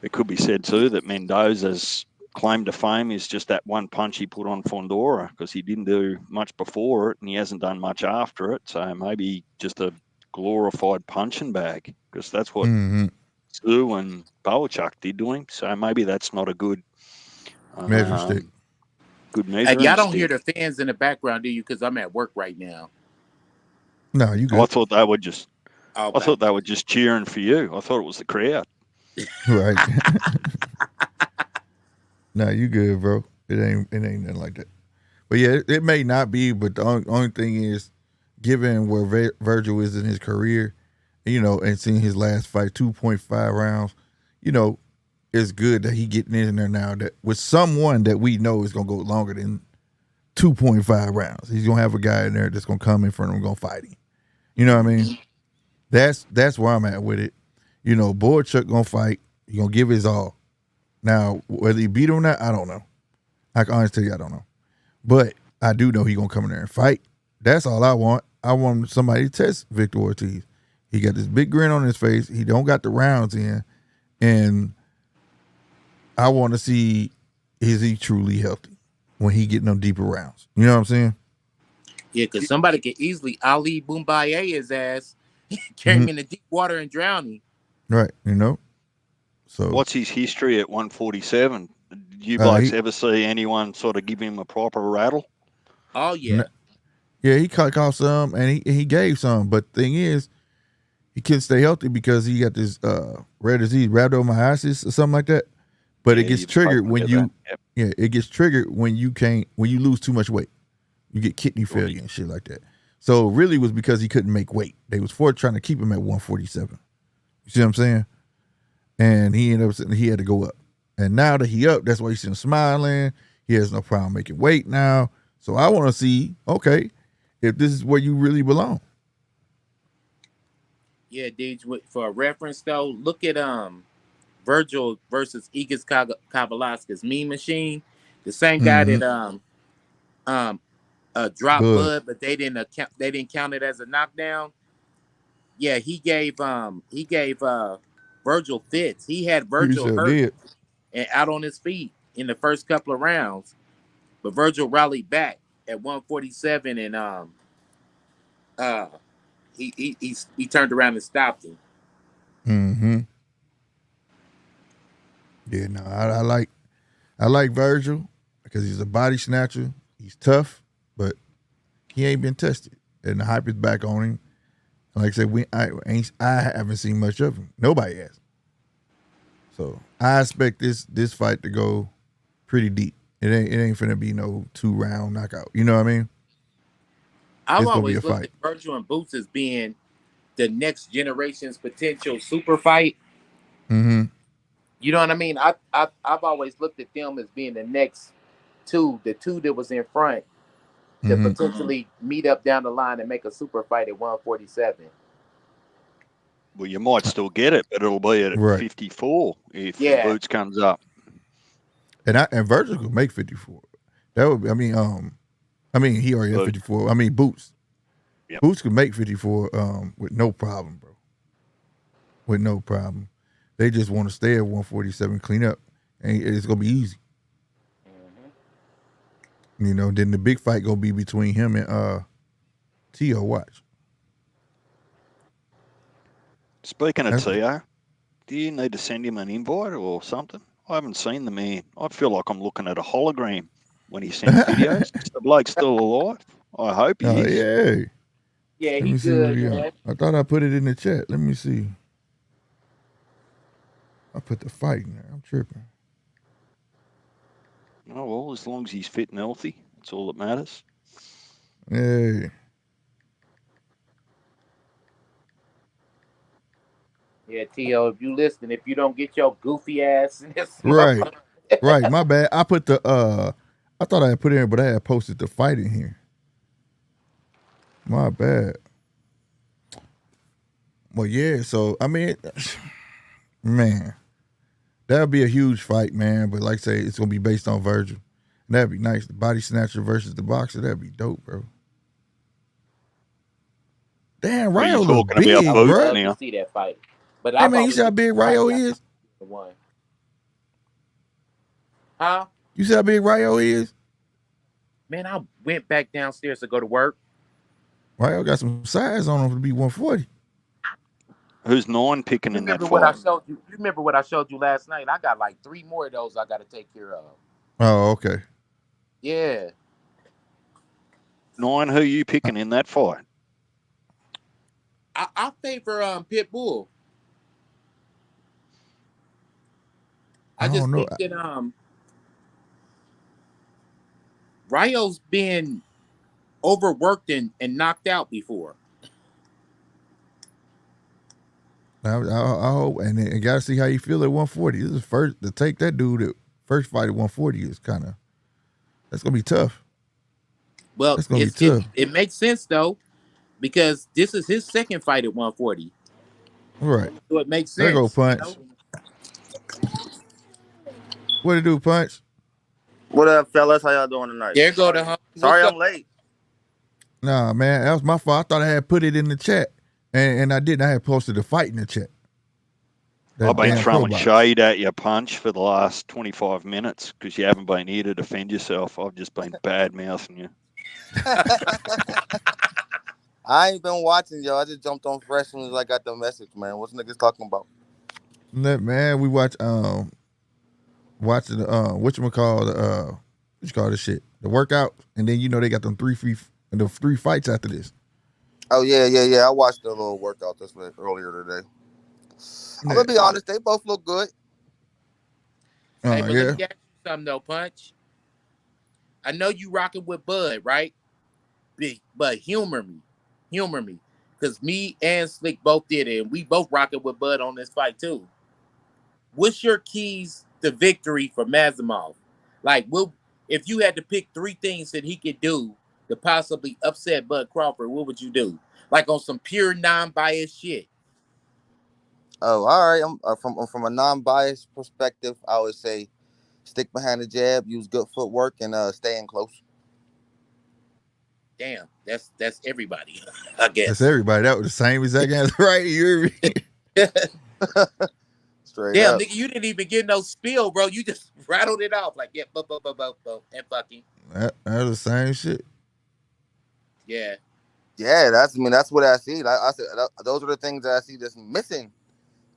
it could be said too that Mendoza's claim to fame is just that one punch he put on Fondora because he didn't do much before it and he hasn't done much after it. So maybe just a glorified punching bag, because that's what Mm-hmm. Sue and Boachuk did to him. So maybe that's not a good Measure stick. good Hey, measuring y'all don't hear stick. the fans in the background, do you? Because I'm at work right now. No, you I good. thought they were just I Okay. thought they were just cheering for you. I thought it was the crowd. Right. No, you good, bro. It ain't nothing like that. But yeah, it may not be, but the only thing is, given where Virgil is in his career, and seeing his last fight, 2.5 rounds, you know, it's good that he getting in there now that with someone that we know is gonna go longer than 2.5 rounds. He's gonna have a guy in there that's gonna come in front of him, gonna fight him. You know what I mean? That's where I'm at with it. Boychuk gonna fight. He gonna give his all. Now, whether he beat him or not, I don't know. I can honestly tell you, I don't know. But I do know he gonna come in there and fight. That's all I want. I want somebody to test Victor Ortiz. He got this big grin on his face. He don't got the rounds in, and I want to see, is he truly healthy when he getting them deeper rounds. You know what I'm saying? Yeah, because somebody could easily Ali Boombaye his ass, carry Mm-hmm. him in the deep water and drown him. Right. So What's his history at 147? Did you he blokes ever see anyone sort of give him a proper rattle? Oh, yeah. yeah, he caught some and he gave some, but the thing is, he can't stay healthy because he got this rare disease, rhabdomyolysis or something like that. But it Yeah, gets you've spoken triggered when about you that. Yep. yeah, it gets triggered when you lose too much weight. You get kidney Right. failure and shit like that. So it really was because he couldn't make weight. They was trying to keep him at 147. You see what I'm saying? And he ended up saying he had to go up. And now that he up, that's why you see him smiling. He has no problem making weight now. So I want to see, okay, if this is where you really belong. Yeah, Deej, for a reference, though, look at Virgil versus Igis Kavalauskas, Mean Machine. The same guy Mm-hmm. that um dropped Bud. Bud, but they didn't count it as a knockdown. Yeah, he gave Virgil fits. He had You Virgil sure hurt did. and out on his feet in the first couple of rounds, but Virgil rallied back at 147 and uh he turned around and stopped him. Mm-hmm. Yeah, no, I like Virgil because he's a body snatcher. He's tough, but he ain't been tested. And the hype is back on him. Like I said, I haven't seen much of him. Nobody has. So I expect this fight to go pretty deep. It ain't finna be no 2-round knockout. You know what I mean? I've It's gonna be a always looked fight. at Virgil and Boots as being the next generation's potential super fight. Mm-hmm. You know what I mean? I've always looked at them as being the two that was in front to Mm-hmm. potentially meet up down the line and make a super fight at 147. Well, you might still get it, but it'll be at Right. 54 if Yeah. Boots comes up. And Virgil could make 54. That would be, he already at But 54. I mean Boots. yep. Boots could make 54 with no problem, bro. With no problem. They just want to stay at 147, clean up, and it's gonna be easy. Then the big fight gonna be between him and T.O. Watch. Speaking of That's T.O., do you need to send him an invite or something? I haven't seen the man. I feel like I'm looking at a hologram when he sends videos. Is the bloke still alive? I hope he oh is. yeah. Yeah, Let he me see what good, he on. man. I thought I put it in the chat. Let me see. I put the fight in there. I'm tripping. Oh, well, as long as he's fit and healthy, that's all that matters. Hey. Yeah, T.O., if you listen, if you don't get your goofy ass in this Right. motherfucker. Right. My bad. I put the I thought I had put it in, but I had posted the fight in here. My bad. Well, yeah, so I mean, man, that'd be a huge fight, man. But like I say, it's gonna be based on Virgil. And that'd be nice. The body snatcher versus the boxer, that'd be dope, bro. Damn, Are you Ryo look talking about big, I would Boots bro. love to now? see that fight. But Hey I've man, you always see how looked big at the fight Ryo guy is? the one. Huh? You see how big Ryo is? Man, I went back downstairs to go to work. Ryo got some size on him to be 140. Who's 9 picking You in that remember what I fight? showed you? You remember what I showed you last night? I got like 3 more of those I got to take care of. Oh, okay. Yeah, 9, who you picking in that fight? I favor Pitbull. I I don't just know. think that Ryo's been overworked and knocked out before. I hope, and got to see how you feel at 140. This is first to take that dude at first fight at 140 is kind of that's gonna be tough. Well, That's gonna be tough. it makes sense though because this is his second fight at 140, All right, so it makes there go sense. Punch. What it do, Punch? What up, fellas? How y'all doing tonight? There go the Sorry what's I'm up? late. Nah, man, that was my fault. I thought I had put it in the chat, and I didn't. I had posted the fight in the chat. I've been throwing Crowbox. shade at you, Punch, for the last 25 minutes because you haven't been here to defend yourself. I've just been bad mouthing you. I ain't been watching, y'all. I just jumped on fresh as soon as I got the message, man. What's niggas talking about? Man, we watching the what you call this shit, the workout, and then they got them three fights after this. Oh yeah. I watched the little workout this way earlier today. I'm gonna be honest, they both look good. Hey, but let me ask you something though, Punch. I know you rocking with Bud, right? But humor me, because me and Slick both did it, and we both rocking with Bud on this fight too. What's your keys to victory for Madrimov? Like, if you had to pick 3 things that he could do to possibly upset Bud Crawford, what would you do? Like on some pure non-biased shit. Oh, all right. I'm from a non-biased perspective. I would say stick behind the jab, use good footwork, and stay in close. Damn, that's everybody, I guess. That's everybody. That was the same exact answer, right? You Straight Damn, up. nigga, you didn't even get no spill, bro. You just rattled it off like, yeah, and fucking. That's the same shit. Yeah. Yeah, that's what I see. Like I said, those are the things that I see that's missing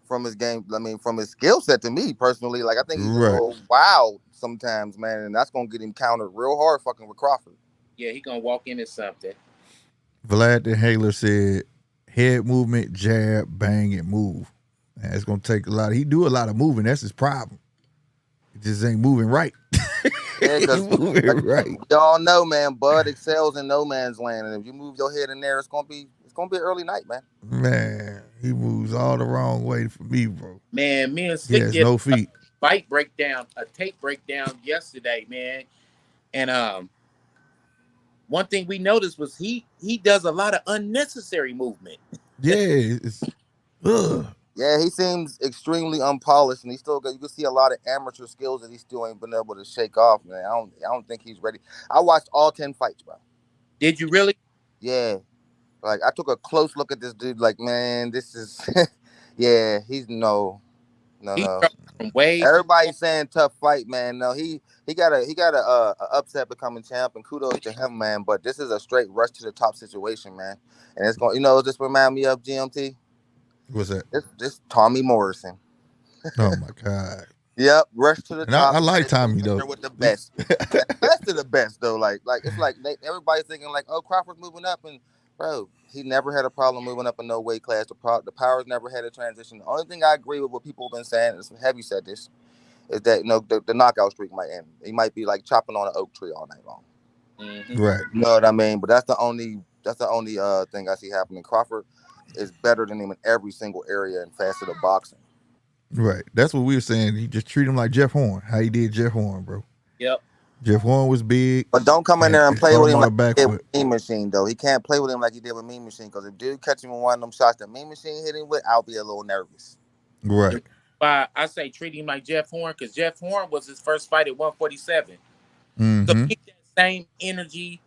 from his game. I mean, from his skill set to me personally. Like I think he's a little wild sometimes, man, and that's gonna get him countered real hard fucking with Crawford. Yeah, he gonna walk into something. Vlad the Hailer said head movement, jab, bang, and move. Man, it's gonna take a lot. He do a lot of moving. That's his problem. He just ain't moving right. Yeah, because we all know, man, Bud excels in no man's land, and if you move your head in there, it's gonna be an early night, man. Man, he moves all the wrong way for me, bro. Man, me and Slick did no feet. A tape breakdown yesterday, man, and one thing we noticed was he does a lot of unnecessary movement. Yeah, Yeah, he seems extremely unpolished, and you can see a lot of amateur skills that he still ain't been able to shake off, man. I don't think he's ready. I watched all 10 fights, bro. Did you really? Yeah. Like I took a close look at this dude. Like, man, this is, yeah, he's no. Everybody's saying tough fight, man. No, he got a upset becoming champ, and kudos to him, man. But this is a straight rush to the top situation, man. And it's going, this remind me of GMT. What's that? This Tommy Morrison. Oh my God. Yep, rush to the top. I like Tommy though. With the best, best of the best though. Like it's like everybody's thinking like, oh, Crawford's moving up, and bro, he never had a problem moving up in no weight class. The powers never had a transition. The only thing I agree with what people have been saying is, Heavy said this, is that the knockout streak might end. He might be like chopping on an oak tree all night long. Mm-hmm. Right. You know what I mean? But that's the only thing I see happening. Crawford is better than him in every single area and facet of boxing. Right. That's what we were saying. He just treat him like Jeff Horn. How he did Jeff Horn, bro. Yep. Jeff Horn was big. But don't come in there and play with him like he did with foot. Mean Machine, though. He can't play with him like he did with Mean Machine, because if dude catch him in one of them shots that Mean Machine hit him with, I'll be a little nervous. Right. I say treat him like Jeff Horn, because Jeff Horn was his first fight at 147. Mm-hmm. So keep that same energy,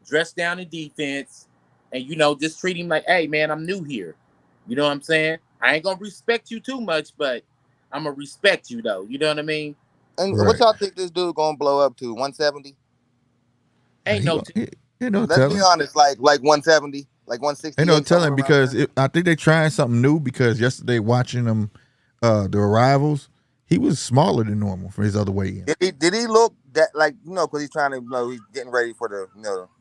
dress down in defense, and just treat him like, hey man, I'm new here. You know what I'm saying? I ain't gonna respect you too much, but I'm gonna respect you though. You know what I mean? And what y'all think this dude gonna blow up to? 170? Ain't no. Let's be honest, like 170. like Ain't no 168. telling because I think they trying something new because yesterday watching them, the arrivals, he was smaller than normal for his other weigh-in. Did he look that like because he's trying to he's getting ready for the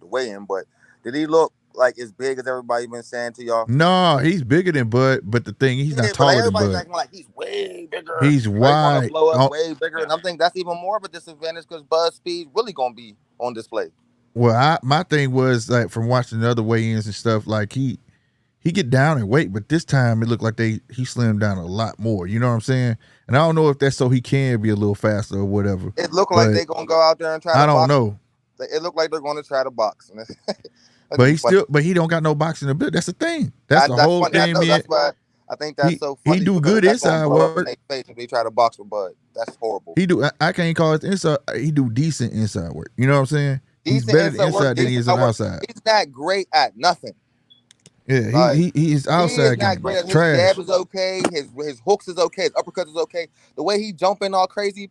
the weigh-in, but did he look like as big as everybody been saying to y'all? No, he's bigger than Bud, but the thing he's not but like taller than everybody's Bud. acting like he's way bigger. He's Like, want wide. to blow up way bigger, and I'm thinking that's even more of a disadvantage because Bud's speed really gonna be on display. Well, my thing was like from watching the other weigh-ins and stuff, like he get down in weight, but this time it looked like he slimmed down a lot more. You know what I'm saying? And I don't know if that's so he can be a little faster or whatever. It looked like they're gonna go out there and try. I don't know. It looked like they're going to try to box. But he don't got no boxing ability. That's the thing. That's the whole thing, man. That's why I think that's so funny. He do good inside work. If they try to box with Bud, that's horrible. He do. I can't call it inside. He do decent inside work. You know what I'm saying? He's better inside than he is on outside. He's not great at nothing. Yeah, he's outside game great. His trash. jab is okay. His hooks is okay. His uppercuts is okay. The way he jumping all crazy,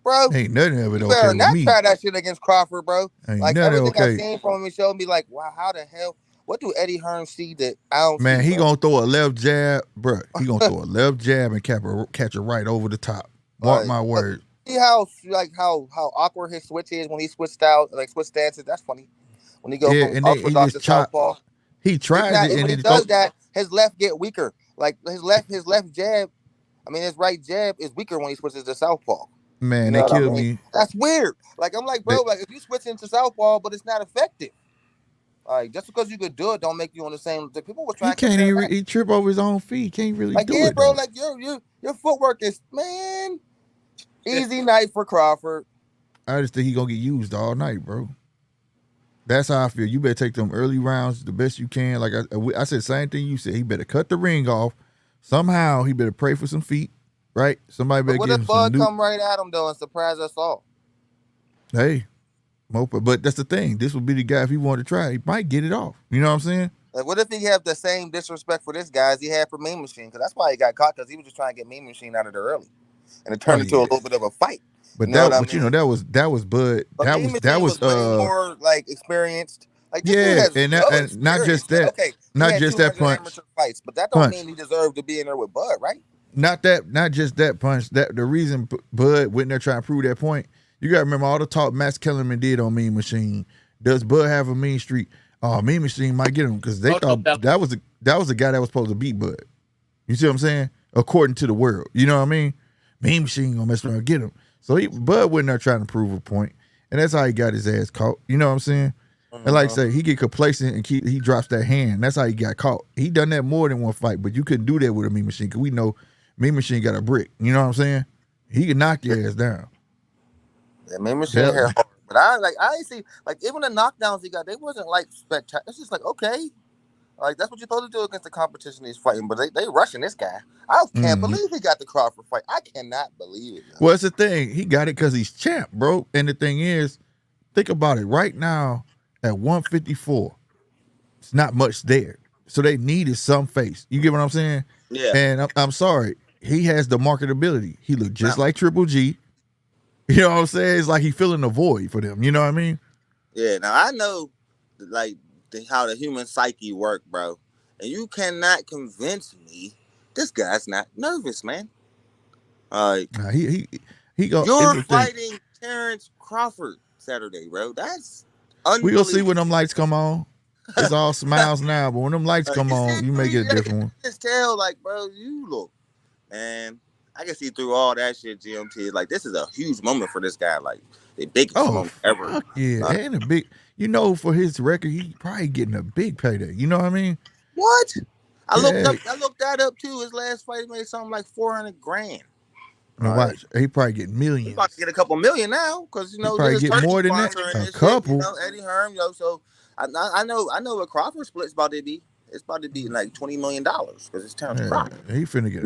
bro. Ain't nothing of it okay better not with me. Try that shit against Crawford, bro. Ain't like nothing everything okay. I seen from him showed me like, wow, how the hell? What do Eddie Hearn see that I don't? Man, see, he gonna throw a left jab, bro. He gonna throw a left jab and catch a right over the top. Mark my word. See how awkward his switch is when he switched out, like switch stances. That's funny. When he goes from orthodox to southpaw. He tries it, and when he does that, his left get weaker. Like his left jab, his right jab is weaker when he switches to southpaw. Man, they killed me. That's weird. Like I'm like, bro, like if you switch into southpaw, but it's not effective. Like just because you could do it, don't make you on the same. People were trying. He can't even. He trip over his own feet. Can't really do it. Bro. Though. Like your footwork is easy night for Crawford. I just think he gonna get used all night, bro. That's how I feel. You better take them early rounds the best you can. Like I said, same thing you said. He better cut the ring off. Somehow he better pray for some feet, right? Somebody better give him some. What if Bud come right at him though and surprise us all? Hey, Mopa. But that's the thing. This would be the guy if he wanted to try. He might get it off. You know what I'm saying? Like, what if he have the same disrespect for this guy as he had for Mean Machine? Because that's why he got caught. Because he was just trying to get Mean Machine out of there early, and it turned into a little bit of a fight. But that was Bud. But that was way more like experienced. Like and not just that. Okay, not just that punch. Fights, but that don't mean he deserved to be in there with Bud, right? Not just that punch. That the reason Bud went there trying to prove that point. You gotta remember all the talk Max Kellerman did on Mean Machine. Does Bud have a mean streak? Oh, Mean Machine might get him because they thought that was the guy that was supposed to beat Bud. You see what I'm saying? According to the world, you know what I mean? Mean Machine gonna mess around and get him. So Bud went there trying to prove a point, and that's how he got his ass caught. You know what I'm saying? And like I say, he get complacent and he drops that hand. That's how he got caught. He done that more than one fight, but you couldn't do that with a Mean Machine because we know Mean Machine got a brick. You know what I'm saying? He can knock your ass down. Yeah, Mean Machine hit hard. But I see like even the knockdowns he got, they wasn't like spectacular. It's just like okay. Like that's what you're supposed to do against the competition he's fighting, but they rushing this guy. I can't believe he got the Crawford fight. I cannot believe it. Well, it's the thing. He got it because he's champ, bro. And the thing is, think about it. Right now at 154, it's not much there. So they needed some face. You get what I'm saying? Yeah. And I'm sorry. He has the marketability. He looked just like Triple G. You know what I'm saying? It's like he filling a void for them. You know what I mean? Yeah. Now I know, like. How the human psyche work, bro. And you cannot convince me this guy's not nervous, man. He go. You're fighting Terrence Crawford Saturday, bro. That's unbelievable. We gonna see when them lights come on. It's all smiles now, but when them lights come on, you may get a different one. Just tell, like, bro, you look, man. I can see through all that shit. GMT, like, this is a huge moment for this guy. Like, the biggest moment ever. Yeah, and a big. You know, for his record, he probably getting a big payday. You know what I mean? What? I looked that up too. His last fight made something like $400,000. Watch, he probably getting millions. He's about to get a couple million now because he probably get more than that. A couple. Shit, Eddie Hearn, So I know what Crawford split's about to be. It's about to be like $20 million because it's Terrence Crawford. He finna get.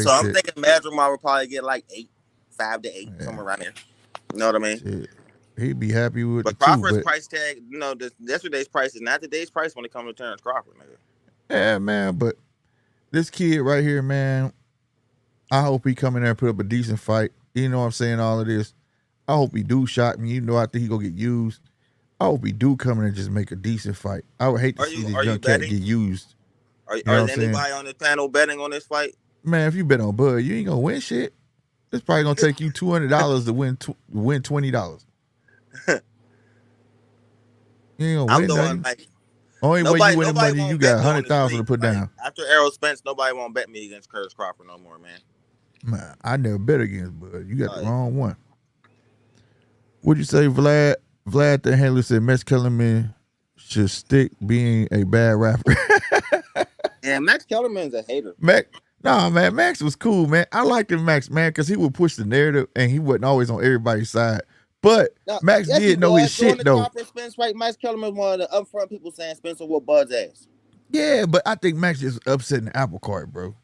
So I'm thinking Madrimov will probably get like 5 to 8, somewhere around there. You know what I mean? Shit. He'd be happy with but Crawford's price tag, yesterday's price is not today's price when it comes to Terrence Crawford, nigga. Yeah, man, but this kid right here, man, I hope he come in there and put up a decent fight. You know what I'm saying? All of this. I hope he do shock me. You know, I think he gonna get used. I hope he do come in and just make a decent fight. I would hate to see this Are you young cat betting? get used. Are You know what I'm saying? anybody on this panel betting on this fight? Man, if you bet on Bud, you ain't gonna win shit. It's probably gonna take you $200 to win $20. You ain't gonna I'm win the nothing. one like Only way you winning money, won't you bet got me on the 100,000 to street. put Like, down. after Errol Spence, nobody won't bet me against Curtis Crawford no more, man. Man, I never bet against Bud. You got the Like, wrong one. What'd you say, Vlad? Vlad the handler said Max Kellerman should stick being a bad rapper. yeah, Max Kellerman's a hater. Max, nah, man, Max was cool, man. I liked him, Max, man, because he would push the narrative and he wasn't always on everybody's side. But No, Max yes, he did know his was. During shit, the though. Crawford Spence fight, Max Kellerman was one of the upfront people saying Spencer whooped Bud's ass. Yeah, but I think Max just upsetting the apple cart, bro.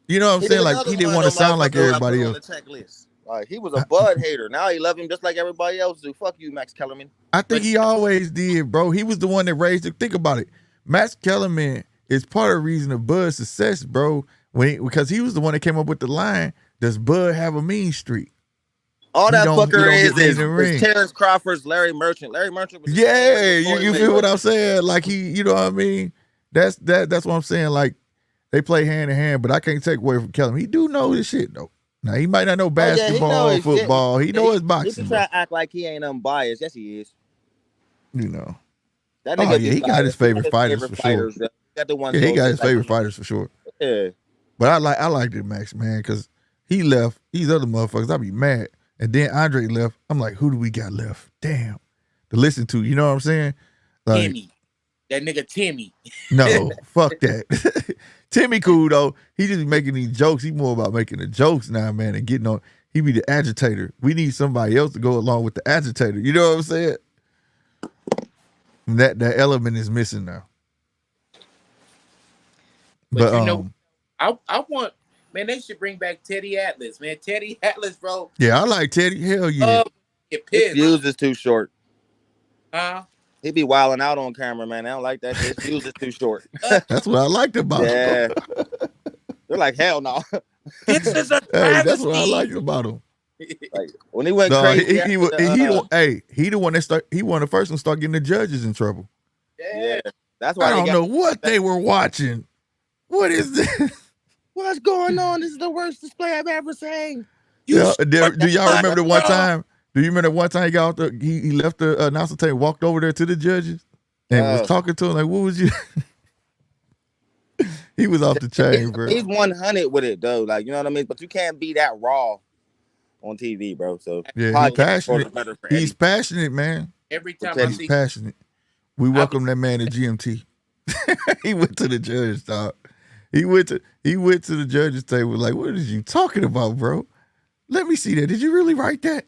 You know what I'm He saying? was Like, another he didn't one want to of them sound like motherfuckers I put everybody on else. the checklist. Like, he was a Bud hater. Now he love him just like everybody else do. Fuck you, Max Kellerman. I think he always did, bro. He was the one that raised it. Think about it. Max Kellerman is part of the reason of Bud's success, bro. Because he was the one that came up with the line, does Bud have a mean streak? All He that don't fucker get me in the is ring. Terrence Crawford's Larry Merchant. Larry Merchant was Yeah, you feel what I'm saying? Like you know what I mean? That's what I'm saying. Like they play hand in hand, but I can't take away from Kellerman. He do know his shit though. Now he might not know basketball, football. He know his boxing. He try to act like he ain't unbiased. Yes, he is. You know. That nigga he got his favorite fighters for sure. Got the ones he got his favorite fighters for sure. Yeah. But I liked it, Max, man, because he left. These other motherfuckers, I'd be mad. And then Andre left. I'm like, who do we got left? Damn. To listen to. You know what I'm saying? Like, Timmy. That nigga Timmy. No, fuck that. Timmy cool though. He just be making these jokes. He more about making the jokes now, man, and getting on. He be the agitator. We need somebody else to go along with the agitator. You know what I'm saying? That element is missing now. But you know, I want, man, they should bring back Teddy Atlas, man. Teddy Atlas, bro. Yeah, I like Teddy. Hell yeah. His fuse is too short. Huh? He be wilding out on camera, man. I don't like that shit. His fuse is too short. That's what I liked about him. They're like, hell no. This is a hey, that's what I liked about him. Like when he went crazy, he the one that start. He one of the first ones to start getting the judges in trouble. Yeah, that's why I don't know what they were watching. What is this? What's going on? This is the worst display I've ever seen. Do y'all remember the one time? Do you remember one time he got off he left the announcer table, walked over there to the judges, and was talking to him like, "What was you?" He was off the chain, bro. He's 100 with it though, like you know what I mean. But you can't be that raw on TV, bro. So yeah, he's passionate. He's passionate, man. Every time he's passionate. We welcome that man to GMT. He went to the judges, dog. He went to the judges table like, "What are you talking about, bro? Let me see that. Did you really write that?"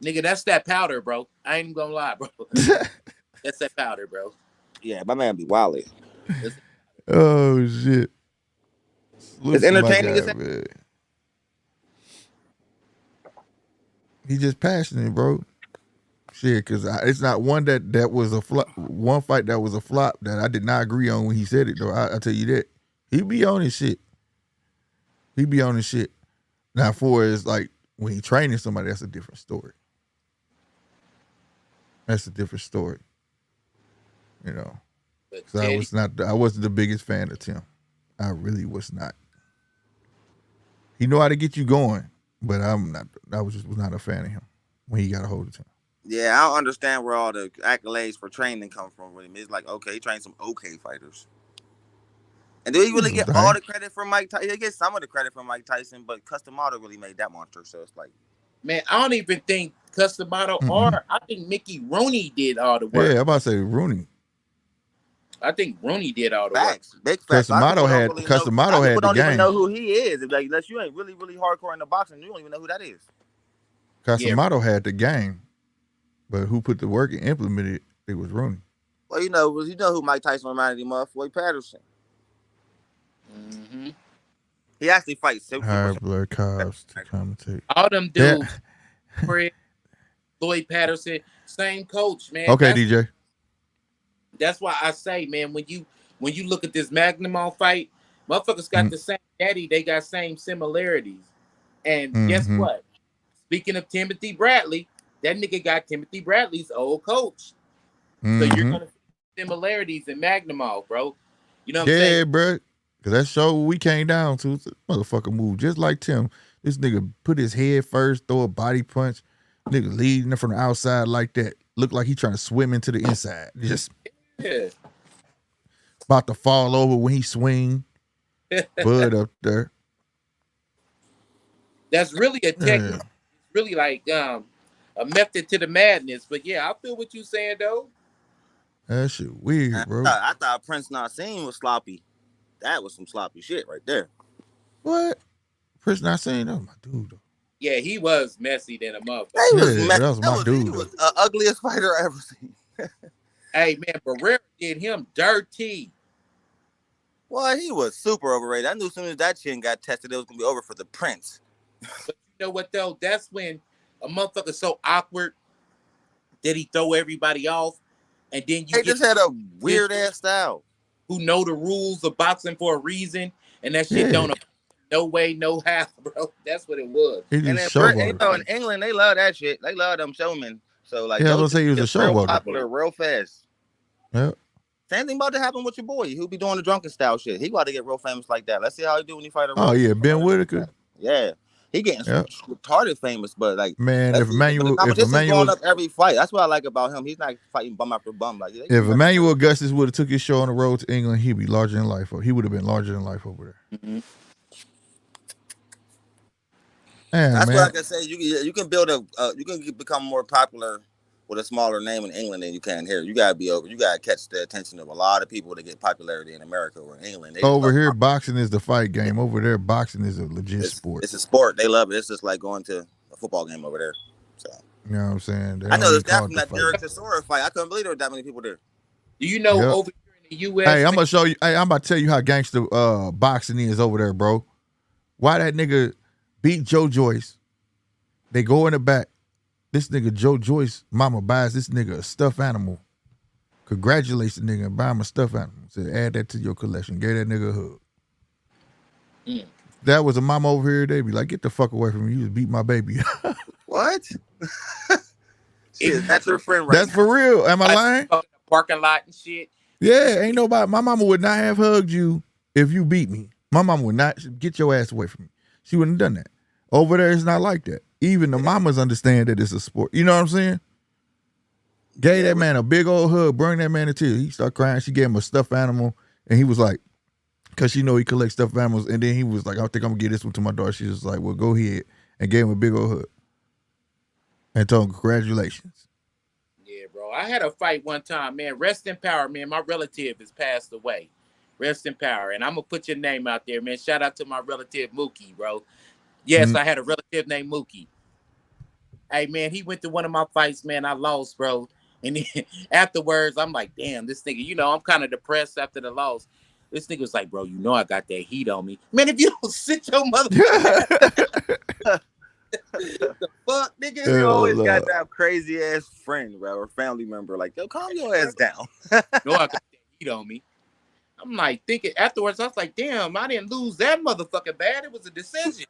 Nigga, that's that powder, bro. I ain't even gonna lie, bro. That's that powder, bro. Yeah, my man be wildly. Oh shit! It's entertaining as man. He just passionate, bro. Shit, because it's not one that was a flop. One fight that was a flop that I did not agree on when he said it, though. I tell you that. He be on his shit. He be on his shit. Now, for is like when he training somebody, that's a different story. That's a different story. You know. So I wasn't the biggest fan of Tim. I really was not. He know how to get you going, but I was not a fan of him when he got a hold of Tim. Yeah, I don't understand where all the accolades for training come from with him. It's like, okay, he trained some okay fighters. And do he really get all the credit from Mike Tyson? He gets some of the credit from Mike Tyson, but Customato really made that monster. So it's like, man, I don't even think Customato or I think Mickey Rooney did all the work. Yeah, I'm about to say Rooney. I think Rooney did all the work. Big facts. Customato had the game. Don't even know who he is. Like, unless you ain't really, really hardcore in the boxing, you don't even know who that is. Customato had the game, but who put the work and implemented it was Rooney. Well, you know who Mike Tyson reminded him of? Floyd Patterson. Mm-hmm. He actually fights. High blood cops to commentate. All them dudes, Floyd Patterson, same coach, man. Okay, DJ. That's why I say, man, when you look at this Madrimov fight, motherfuckers got the same daddy. They got same similarities. And guess what? Speaking of Timothy Bradley, That nigga got Timothy Bradley's old coach. Mm-hmm. So you're gonna see similarities in Madrimov, bro. You know what I'm Yeah, saying? bro. Cause that show we came down to, motherfucker move just like Tim. This nigga put his head first, throw a body punch. Nigga leading from the outside like that. Look like he trying to swim into the inside. Just about to fall over when he swing. Bud up there. That's really a technique. It's really like a method to the madness. But yeah, I feel what you saying though. That shit weird, bro. I thought Prince Nassim was sloppy. That was some sloppy shit right there. What? Prince Nassim, that was my dude though. Yeah, he was messy than a motherfucker. That was my dude. He was the ugliest fighter I ever seen. Hey man, Barrera did him dirty. Well, he was super overrated. I knew as soon as that chin got tested, it was gonna be over for the Prince. But you know what though? That's when a motherfucker's so awkward that he throw everybody off, and then you just had a weird ass style. Who know the rules of boxing for a reason, and that shit don't no way, no how, bro. That's what it was. And then in England, they love that shit. They love them showmen. So like, I was gonna say he was a showboater. Popular real fast. Yep. Same thing about to happen with your boy. He'll be doing the drunken style shit. He about to get real famous like that. Let's see how he do when he fight a. Oh yeah, Ben Whitaker. Yeah, he getting retarded famous, but like, man, if Emmanuel going up every fight, that's what I like about him. He's not fighting bum after bum. Like, if Emmanuel Augustus would have took his show on the road to England, he'd be larger than life. He would have been larger than life over there. Mm-hmm. That's what I can say. You can build you can become more popular with a smaller name in England than you can here. You gotta catch the attention of a lot of people to get popularity in America or in England. Over here, boxing is the fight game. Over there, boxing is a legit sport. It's a sport. They love it. It's just like going to a football game over there. So you know what I'm saying? I know there's that from that Derek Chisora fight. I couldn't believe there were that many people there. Do you know over here in the U.S.? Hey, I'm gonna show you. Hey, I'm about to tell you how gangster boxing is over there, bro. Why that nigga beat Joe Joyce? They go in the back. This nigga Joe Joyce, mama buys this nigga a stuffed animal. Congratulates the nigga and buy him a stuffed animal. Said, add that to your collection. Gave that nigga a hug. If that was a mama over here, they'd be like, get the fuck away from me. You just beat my baby. What? Shit, that's her friend right That's now. For real. Am I lying? Parking lot and shit. Yeah, ain't nobody. My mama would not have hugged you if you beat me. My mama would not get your ass away from me. She wouldn't have done that. Over there, it's not like that. Even the mamas understand that it's a sport. You know what I'm saying? Gave that man a big old hug, bring that man to tears. He started crying. She gave him a stuffed animal, and he was like, because she know he collects stuffed animals, and then he was like, I think I'm going to give this one to my daughter. She was like, well, go ahead, and gave him a big old hug. And told him, congratulations. Yeah, bro. I had a fight one time, man. Rest in power, man. My relative has passed away. Rest in power. And I'm going to put your name out there, man. Shout out to my relative, Mookie, bro. Yes, I had a relative named Mookie. Hey, man, he went to one of my fights, man. I lost, bro. And then afterwards, I'm like, damn, this nigga, you know, I'm kind of depressed after the loss. This nigga was like, bro, you know I got that heat on me. Man, if you don't sit your mother. The fuck, nigga? You always got that crazy ass friend, bro, or family member. Like, yo, calm your ass down. No, I got that heat on me. I'm like thinking afterwards, I was like, damn, I didn't lose that motherfucking bad. It was a decision.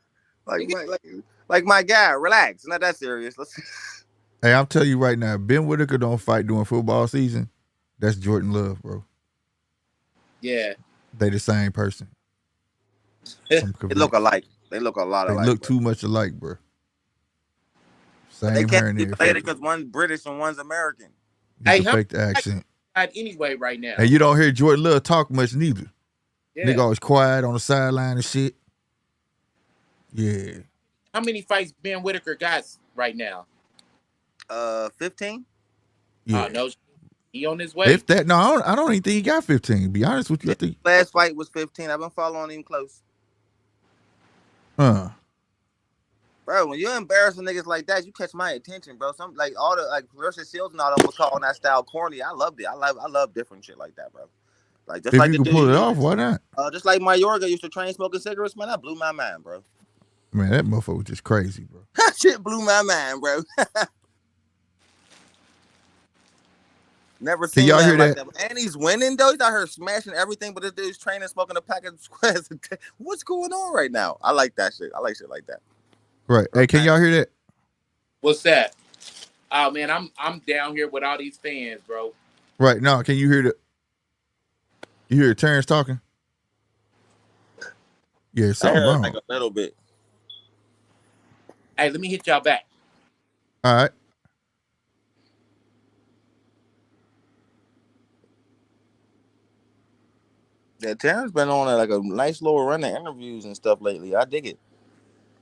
Like my guy, relax. Not that serious. Hey, I'm telling you right now, Ben Whitaker don't fight during football season. That's Jordan Love, bro. Yeah. They the same person. They look alike. They look a lot alike. They look too much alike, bro. Same they hair can't and everything. Because one's British and one's American. Hey, fake the accent. Anyway, right now. And you don't hear Jordan Love talk much neither. Yeah. Nigga always quiet on the sideline and shit. Yeah. How many fights Ben Whitaker got right now? 15. Yeah. No, he on his way. If that, no, I don't even think he got 15. To be honest with you, I think last fight was 15. I've been following him close. Bro, when you're embarrassing niggas like that, you catch my attention, bro. Some like all the like Clarissa Shields and all them was calling that style corny. I loved it. I love different shit like that, bro. Like just if like you can pull it off, why not? Just like Mayorga used to train smoking cigarettes, man. That blew my mind, bro. Man, that motherfucker was just crazy, bro. That shit blew my mind, bro. Never seen y'all hear like that? And he's winning though. He's out here smashing everything, but this dude's training, smoking a pack of squares. What's going on right now? I like that shit. I like shit like that. Right. Hey, can y'all hear that? What's that? Oh man, I'm down here with all these fans, bro. Right now, can you hear Terrence talking? Yeah, I something heard wrong. like a little bit. Hey, let me hit y'all back. All right. Yeah, Terrence been on like a nice little run of interviews and stuff lately. I dig it.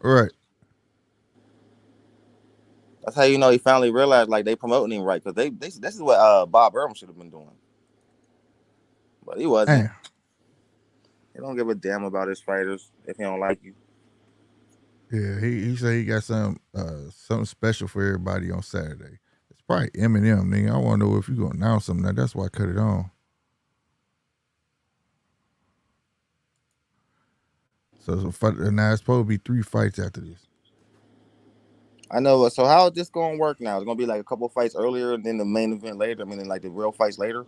Right. That's how you know he finally realized like they promoting him right, because this is what Bob Earl should have been doing, but he wasn't. Damn. He don't give a damn about his fighters if he don't like you. Yeah, he said he got something special for everybody on Saturday. It's probably Eminem, nigga. I want to know if you gonna announce something. Now that's why I cut it on. So now it's supposed to be 3 fights after this. I know. So how is this going to work now? It's going to be like a couple fights earlier and then the main event later. I mean, like the real fights later.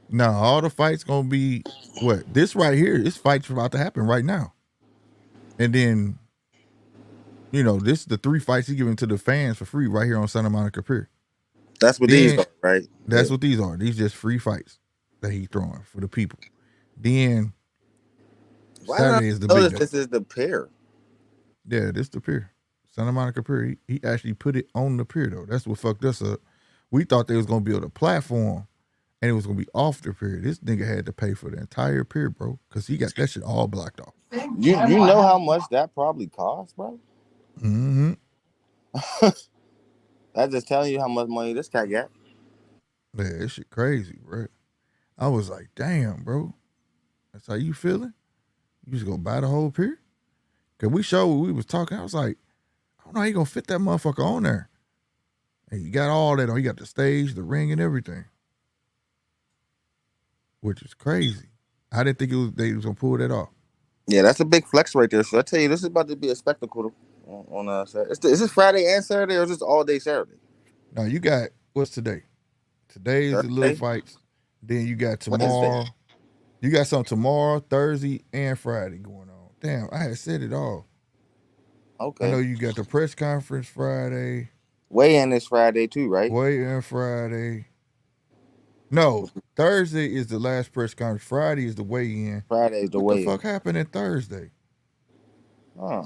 No, all the fights gonna be what? This right here, this fight's about to happen right now. And then, this is the 3 fights he giving to the fans for free right here on Santa Monica Pier. That's what these are, right? That's what these are. These just free fights that he's throwing for the people. Then Saturday is the big day. This is the pier. Yeah, this the pier. Santa Monica Pier. He actually put it on the pier though. That's what fucked us up. We thought they was gonna build a platform and it was gonna be off the pier. This nigga had to pay for the entire pier, bro, because he got that shit all blocked off. You know how much that probably cost, bro? Mm-hmm. That's just telling you how much money this guy got. Yeah, this shit crazy, bro. I was like, damn, bro. That's how you feeling? You just gonna buy the whole pier? Cause we showed what we was talking. I was like, I don't know how you gonna fit that motherfucker on there. And you got all that on. You got the stage, the ring, and everything. Which is crazy. I didn't think they was gonna pull that off. Yeah, that's a big flex right there. So I tell you, this is about to be a spectacle on Saturday. Is this Friday and Saturday, or is this all day Saturday? No, you got, what's today? Today is the little fights. Then you got tomorrow. Wednesday. You got something tomorrow, Thursday, and Friday going on. Damn, I had said it all. Okay. I know you got the press conference Friday. Weigh-in this Friday too, right? Weigh-in Friday. No, Thursday is the last press conference. Friday is the weigh-in. Friday is the weigh-in. weigh-in. What the fuck happened in Thursday?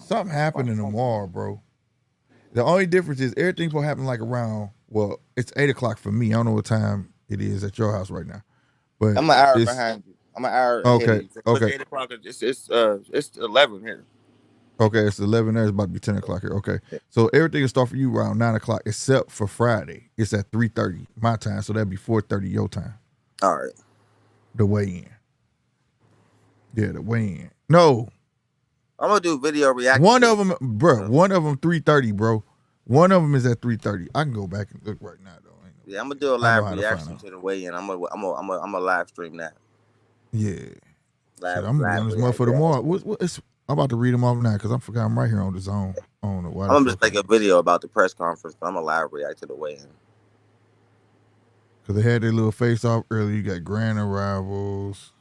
Something happened in tomorrow, bro. The only difference is everything's gonna happen like around, well, it's 8 o'clock for me. I don't know what time it is at your house right now. But I'm an hour behind you. I'm an hour ahead of you. Okay. 8 o'clock, it's 11 here. Okay, it's 11 there. It's about to be 10 o'clock here. Okay. So everything will start for you around 9 o'clock except for Friday. It's at 3:30 my time, so that'd be 4:30 your time. All right. The weigh-in. Yeah, the weigh-in. No. I'm going to do video reaction. One of them, bro. One of them 3:30, bro. One of them is at 3:30. I can go back and look right now, though. Yeah, I'm going to do a live reaction to the weigh-in. I'm gonna live stream that. Yeah. I'm going to do this for tomorrow. I'm about to read them off now because I forgot I'm right here on the zone. I don't know why. I'm just make a video about the press conference, but I'm going to live react to the weigh-in. Because they had their little face-off earlier. You got grand arrivals.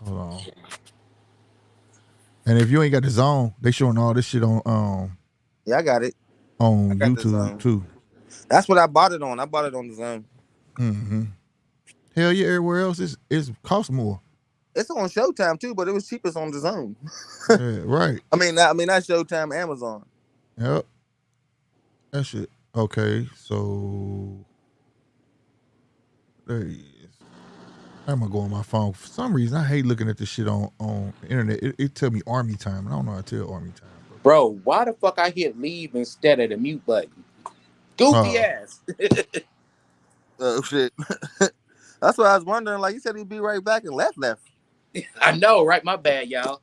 Hold on. And if you ain't got the zone, they showing all this shit on Yeah, I got it. On YouTube too. That's what I bought it on. I bought it on the zone. Mm-hmm. Hell yeah, everywhere else is cost more. It's on Showtime too, but it was cheapest on the zone. Yeah, right. I mean, not Showtime, Amazon. Yep. That shit. Okay, so there he is. I'm gonna go on my phone. For some reason, I hate looking at this shit on the internet. It tell me Army time, and I don't know how to tell Army time. Bro, why the fuck I hit leave instead of the mute button? Goofy ass. Oh shit. That's what I was wondering. Like, you said he'd be right back and left. I know, right? My bad, y'all.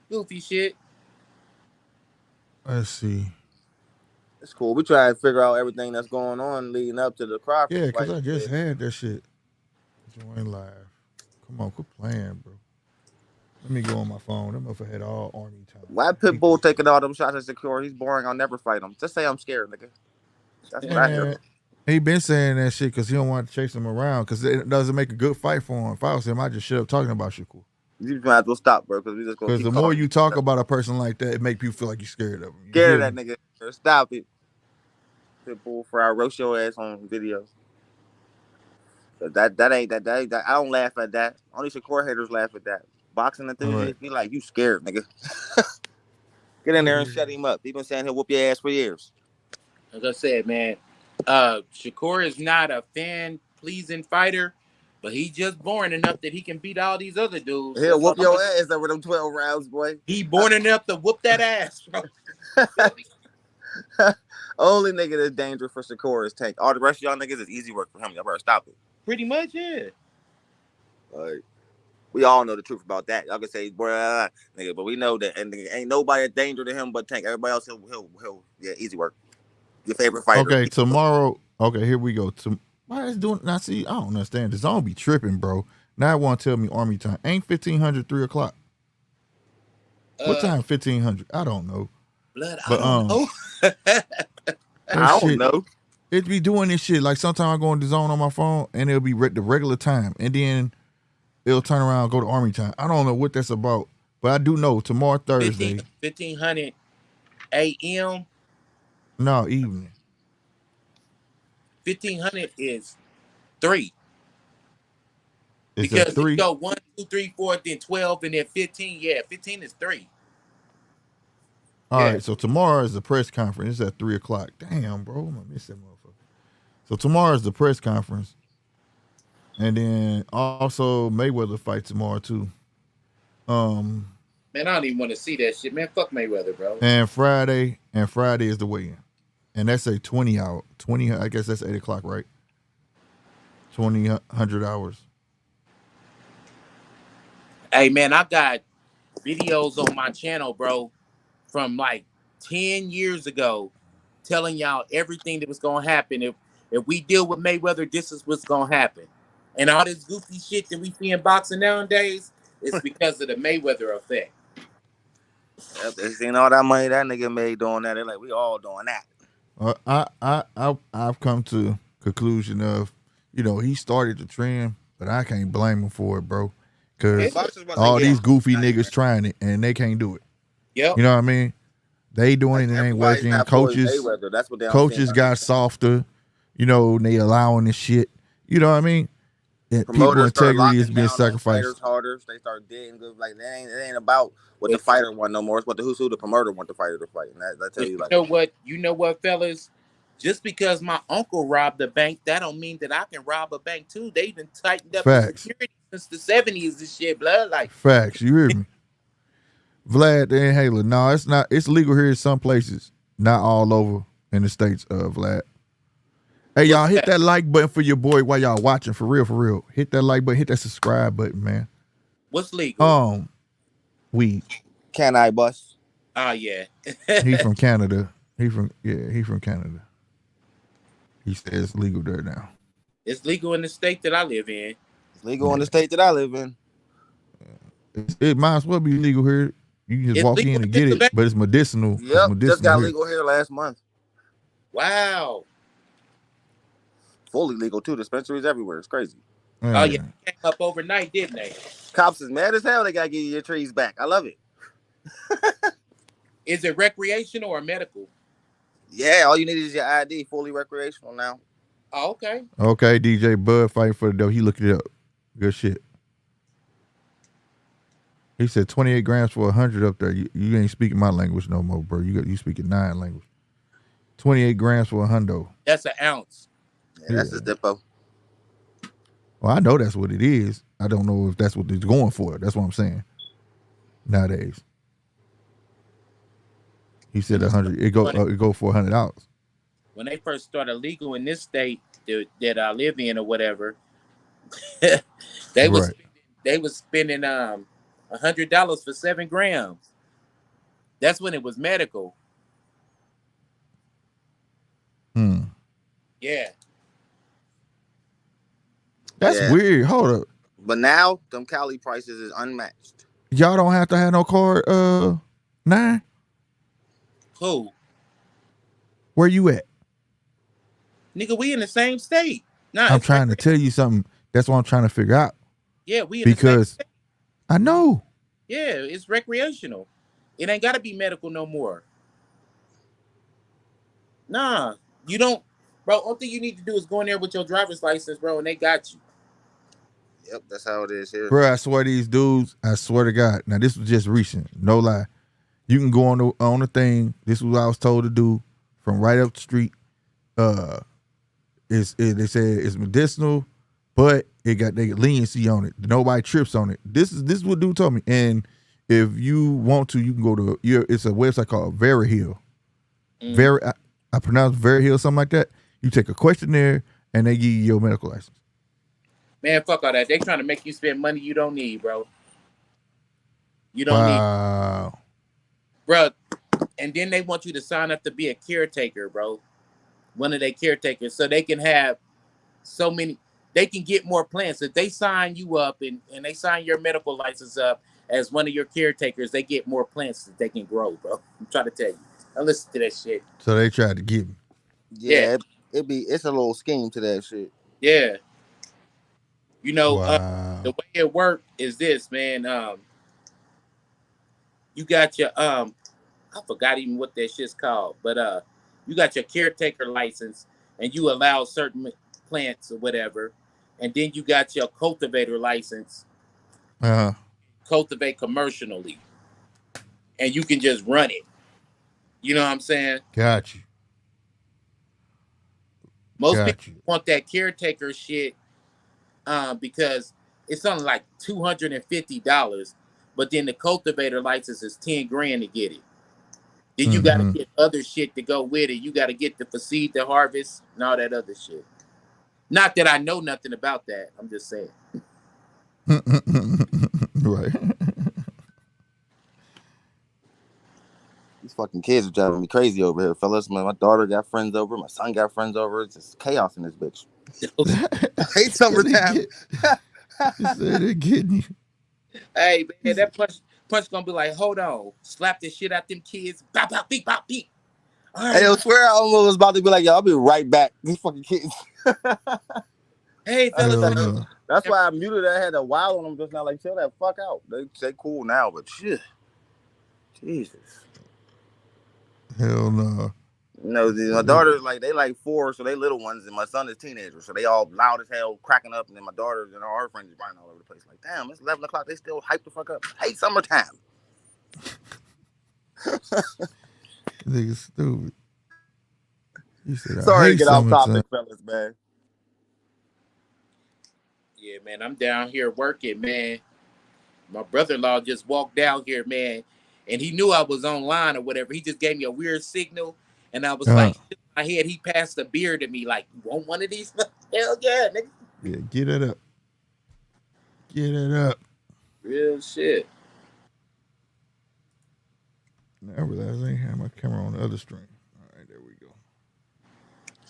Goofy shit. Let's see. It's cool. We try to figure out everything that's going on leading up to the Crawford. Yeah, because I just had that shit. Join live. Come on, quit playing, bro. Let me go on my phone. That motherfucker had all Army time. Why Pitbull taking all them shots at Secure? He's boring. I'll never fight him. Just say I'm scared, nigga. That's what I hear. He been saying that shit because he don't want to chase him around because it doesn't make a good fight for him. If I was him, I'd just shut up talking about Shakur. You might as well stop, bro, because we just the more you talk about a person like that, it make people feel like you're scared of him. Scared of that nigga. Stop it. Pitbull fry roast your ass on videos. That ain't that. I don't laugh at that. Only Shakur haters laugh at that. Boxing enthusiasts be like, you scared, nigga. Get in there and shut him up. He been saying he'll whoop your ass for years. Like I said, man, Shakur is not a fan-pleasing fighter, but he's just born enough that he can beat all these other dudes. He'll whoop your ass over them 12 rounds, boy. He born enough to whoop that ass, bro. Only nigga that's dangerous for Shakur is Tank. All the rest of y'all niggas is easy work for him. Y'all better stop it. Pretty much, yeah. Like, we all know the truth about that. Y'all can say, bruh, nigga, but we know that, and nigga, ain't nobody a danger to him but Tank. Everybody else, he'll yeah, easy work. Your favorite fighter. Okay, tomorrow. Okay, here we go. Why is doing? Now, see, I don't understand. The zone be tripping, bro. Now I want to tell me Army time. Ain't 1500 3 o'clock? What time 1500? I don't know. Blood, but, I don't know. I don't know. It be doing this shit. Like sometimes I go in the zone on my phone and it'll be the regular time. And then it'll turn around and go to Army time. I don't know what that's about. But I do know tomorrow Thursday. 1500 a.m. No, evening. 1500 is 3. Is because that 3? You go 1, 2, 3, 4, then 12, and then 15. Yeah, 15 is 3. All right, so tomorrow is the press conference. It's at 3 o'clock. Damn, bro. I'm gonna miss that motherfucker. So tomorrow is the press conference. And then also Mayweather fight tomorrow too. Man, I don't even want to see that shit. Man, fuck Mayweather, bro. And Friday is the weigh-in. And that's a 20 hour. 20, I guess that's 8 o'clock, right? 100 hours. Hey man, I got videos on my channel, bro, from like 10 years ago telling y'all everything that was gonna happen. If we deal with Mayweather, this is what's gonna happen. And all this goofy shit that we see in boxing nowadays is because of the Mayweather effect. Yep, they seen all that money that nigga made doing that. They're like, we all doing that. I've come to conclusion of, he started the trend, but I can't blame him for it, bro. Because all these goofy niggas trying it and they can't do it. Yep. You know what I mean? They doing it, ain't working. Coaches got softer. They allowing this shit. You know what I mean? People integrity is being sacrificed. Harder. They start digging good. Like it ain't about what the fighter want no more. It's what who the promoter want the fighter to fight. And that tell you like. You know what, fellas? Just because my uncle robbed a bank, that don't mean that I can rob a bank too. They even tightened up the security since the 70s and shit, blood. Like facts. You hear me? Vlad the inhaler. No, it's not. It's legal here in some places, not all over in the States, Vlad. Hey, y'all, hit that like button for your boy while y'all watching. For real. Hit that like button. Hit that subscribe button, man. What's legal? Weed. Can I bust? Oh, yeah. He from Canada. He from Canada. He says it's legal there now. It's legal in the state that I live in. It's legal in the state that I live in. It might as well be legal here. You can just walk in and get it, but it's medicinal. Yep, just got legal here last month. Wow. Fully legal too. Dispensaries everywhere. It's crazy. Man. Oh yeah, they came up overnight, didn't they? Cops is mad as hell. They gotta give you your trees back. I love it. Is it recreational or medical? Yeah, all you need is your ID. Fully recreational now. Oh, okay. Okay, DJ Bud fighting for the dough. He looked it up. Good shit. He said 28 grams for 100 up there. You ain't speaking my language no more, bro. You speaking 9 language. 28 grams for a hundo. That's an ounce. Yeah, that's his depot. Well, I know that's what it is. I don't know if that's what they're going for. That's what I'm saying. Nowadays. He said 100. It go for $100. When they first started legal in this state that I live in or whatever, they was spending $100 for 7 grams. That's when it was medical. Yeah. That's weird. Hold up. But now them Cali prices is unmatched. Y'all don't have to have no card 9? Who? Where you at? Nigga, we in the same state. Nah, I'm trying to tell you something. That's what I'm trying to figure out. Yeah, we in the same state. I know. Yeah, it's recreational. It ain't gotta be medical no more. Nah. You don't, bro. Only thing you need to do is go in there with your driver's license, bro, and they got you. Yep, that's how it is here. Bro, I swear these dudes, I swear to God. Now this was just recent, no lie. You can go on the thing. This is what I was told to do from right up the street. They said it's medicinal, but they got leniency on it. Nobody trips on it. This is what dude told me. And if you want to, you can go to it's a website called Verihill. I pronounce Verihill, something like that. You take a questionnaire and they give you your medical license. Man, fuck all that. They trying to make you spend money you don't need, bro. You don't Wow. need, bro. And then they want you to sign up to be a caretaker, bro. One of their caretakers, so they can have so many. They can get more plants. If they sign you up and they sign your medical license up as one of your caretakers, they get more plants that they can grow, bro. I'm trying to tell you. Now listen to that shit. So they tried to give me. Yeah, it's a little scheme to that shit. Yeah. You know, wow. the way it worked is this, man. You got your I forgot even what that shit's called, but you got your caretaker license and you allow certain plants or whatever, and then you got your cultivator license. Cultivate commercially, and you can just run it. You know what I'm saying? Got you. Most people want that caretaker shit because it's only like $250, but then the cultivator license is $10,000 to get it. Then you got to get other shit to go with it. You got to get the seed to harvest and all that other shit. Not that I know nothing about that. I'm just saying. Right. These fucking kids are driving me crazy over here, fellas. My daughter got friends over. My son got friends over. It's just chaos in this bitch. I hate summertime. You said they're getting you. Hey, man, that punch gonna be like, hold on, slap the shit out them kids. Bop, bop, beep, bop, beep. Right. Hey, I swear I almost was about to be like, yo, I'll be right back. These fucking kids. Hey, fellas. That's why I muted. I had a while on them just now. Like, chill that fuck out. They cool now, but shit. Jesus. Hell no. No, my daughter's like, they like 4, so they little ones, and my son is teenager, so they all loud as hell, cracking up, and then my daughter and all her friends is running all over the place. Like, damn, it's 11 o'clock. They still hype the fuck up. Hey, summertime. Nigga stupid. You said, sorry to get off topic, fellas, man. Yeah, man, I'm down here working, man. My brother-in-law just walked down here, man, and he knew I was online or whatever. He just gave me a weird signal, and I was like, in my head, he passed a beer to me, like, you want one of these? Hell yeah, nigga. Yeah, get it up. Get it up. Real shit. I realized I ain't had my camera on the other string. All right, there we go.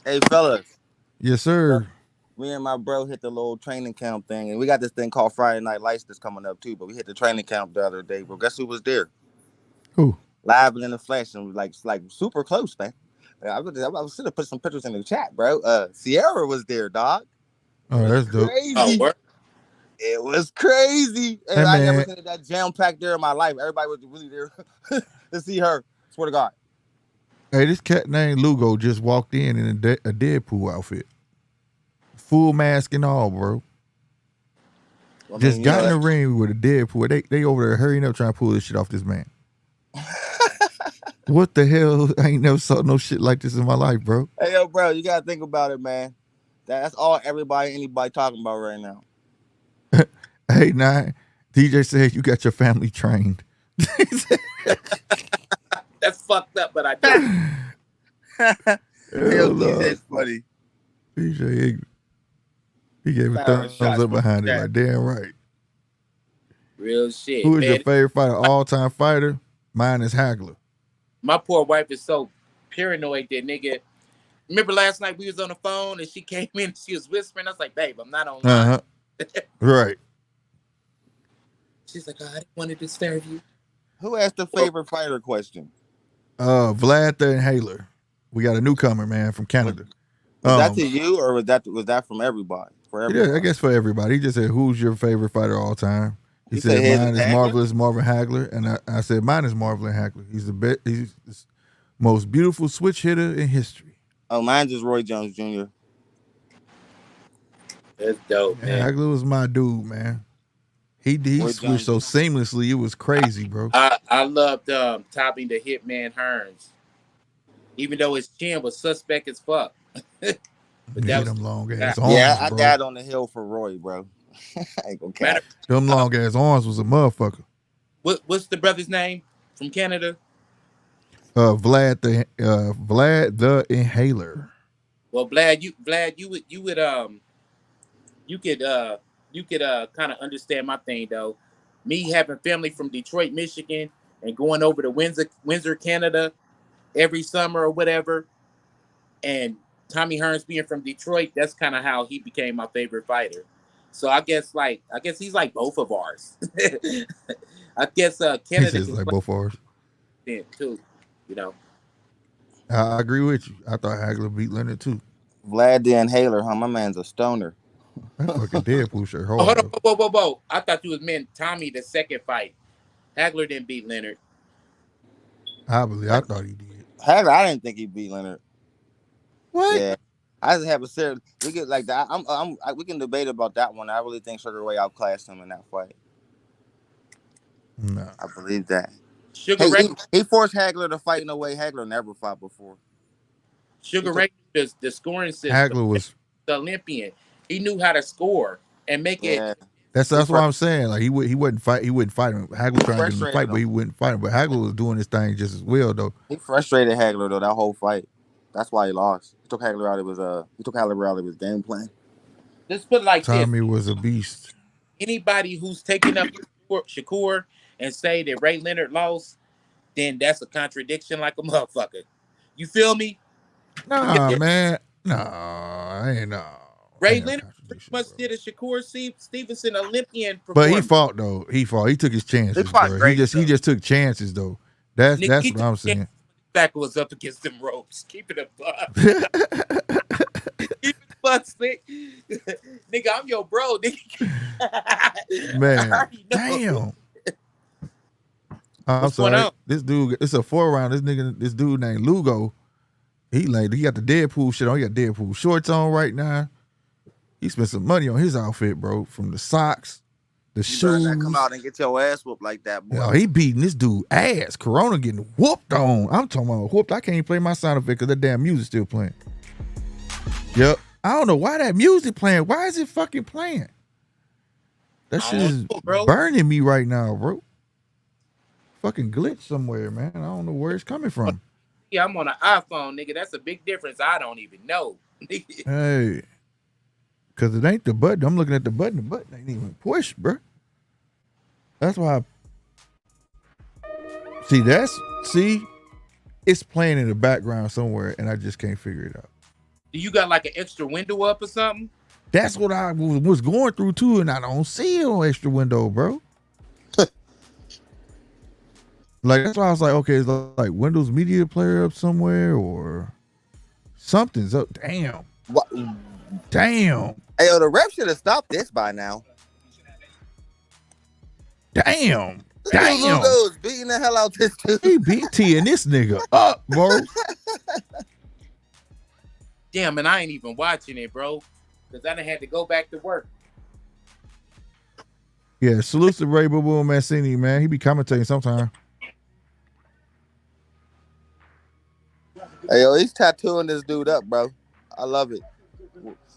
Hey, fellas. Yes, sir. Me and my bro hit the little training camp thing, and we got this thing called Friday Night Lights that's coming up too. But we hit the training camp the other day, bro. Guess who was there? Who? Live and in the flesh, and like super close, man. I should have put some pictures in the chat, bro. Sierra was there, dog. Oh, that's dope. Oh, it was crazy. And hey, I never seen that jam packed there in my life. Everybody was really there to see her. Swear to God. Hey, this cat named Lugo just walked in a Deadpool outfit. Full mask and all, bro. Well, just got in the ring with a Deadpool. They over there hurrying up trying to pull this shit off this man. What the hell? I ain't never saw no shit like this in my life, bro. Hey, yo, bro, you gotta think about it, man. That's all anybody talking about right now. Hey, DJ said you got your family trained. That's fucked up, but I did. Hell, DJ's funny. DJ, he gave a thumbs up behind it. Like, damn right. Real shit. Who is your favorite fighter? All-time fighter? Mine is Hagler. My poor wife is so paranoid that nigga. Remember last night we was on the phone and she came in and she was whispering. I was like, babe, I'm not online. Right. She's like, I didn't want to disturb you. Who asked the favorite fighter question? Vlad and Haler. We got a newcomer, man, from Canada. Was that to you, or was that from everybody? For everybody? Yeah, I guess for everybody. He just said, "Who's your favorite fighter of all time?" He said, "Mine is Marvelous Marvin Hagler," and I said, "Mine is Marvelous Hagler. He's the best. He's the most beautiful switch hitter in history." Oh, mine's just Roy Jones Jr. That's dope, man. Hagler was my dude, man. He Roy switched Jones so Jr. seamlessly. It was crazy, bro. I loved topping the Hitman Hearns, even though his chin was suspect as fuck. But Yeah, that was them long yeah. ass Yeah, arms, I bro. died on the hill for Roy, bro. I ain't gonna Matter cap. Them long ass arms was a motherfucker. what's the brother's name from Canada? Vlad the Inhaler. Well, Vlad, you could you could kind of understand my thing though. Me having family from Detroit, Michigan, and going over to Windsor, Canada every summer or whatever, and Tommy Hearns being from Detroit, that's kind of how he became my favorite fighter. So I guess he's like both of ours. I guess He Canada says can like play both ours. then too, you know. I agree with you. I thought Hagler beat Leonard too. Vlad the Inhaler, huh? My man's a stoner. That fucking Deadpool shirt Oh, hard hold on, though. whoa! I thought you was meant Tommy the second fight. Hagler didn't beat Leonard. I thought he did. Hagler, I didn't think he beat Leonard. What? Yeah, I just have a serious. We get like that. We can debate about that one. I really think Sugar Ray outclassed him in that fight. No. I believe that. Sugar Ray, He forced Hagler to fight in a way Hagler never fought before. Sugar Ray, the scoring system, Hagler was. the Olympian. He knew how to score and make it. Yeah, That's what I'm saying. Like he wouldn't fight. He wouldn't fight him. Hagler was trying to get him to fight, but he wouldn't fight him. But Hagler was doing his thing just as well though. he frustrated Hagler though that whole fight. That's why he lost. He took Hagler out of his game plan. Let's put it like Tommy this: was a beast. anybody who's taking up Shakur and say that Ray Leonard lost, then that's a contradiction like a motherfucker. You feel me? Nah, man. Nah, I ain't no. Ray Ain't no Leonard pretty contradiction, much bro. did a Shakur Stevenson Olympian But performance. he fought though. He fought. He took his chances, fought bro. great, He just took chances though. That's Nigga, he what I'm saying. back was up against them ropes. Keep it up. Keep it butt slick. Nigga, I'm your bro, nigga. Man, damn. I'm What's going sorry. on? This dude, it's a 4-round. This dude named Lugo. He got the Deadpool shit on. He got Deadpool shorts on right now. He spent some money on his outfit, bro. From the socks, the You shoes. better not come out and get your ass whooped like that, boy. Yo, he beating this dude ass. Corona getting whooped on. I'm talking about whooped. I can't even play my sound effect because that damn music still playing. Yep. I don't know why that music playing. Why is it fucking playing? That shit is burning me right now, bro. Fucking glitch somewhere, man. I don't know where it's coming from. Yeah, I'm on an iPhone, nigga. That's a big difference. I don't even know. Hey. Because it ain't the button. I'm looking at the button. The button ain't even pushed, bro. That's why it's playing in the background somewhere and I just can't figure it out. Do you got like an extra window up or something? That's what I was going through too, and I don't see it on extra window, bro. Like that's why I was like, okay, it's like Windows Media Player up somewhere or something's up. Damn. What? Damn. Hey, yo, the ref should have stopped this by now. Damn. Lugo is beating the hell out this dude. He beat teeing this nigga up, bro. Damn, and I ain't even watching it, bro. Because I done had to go back to work. Yeah, salute to Ray Boo Boo Mancini, man. He be commentating sometime. Hey, yo, he's tattooing this dude up, bro. I love it.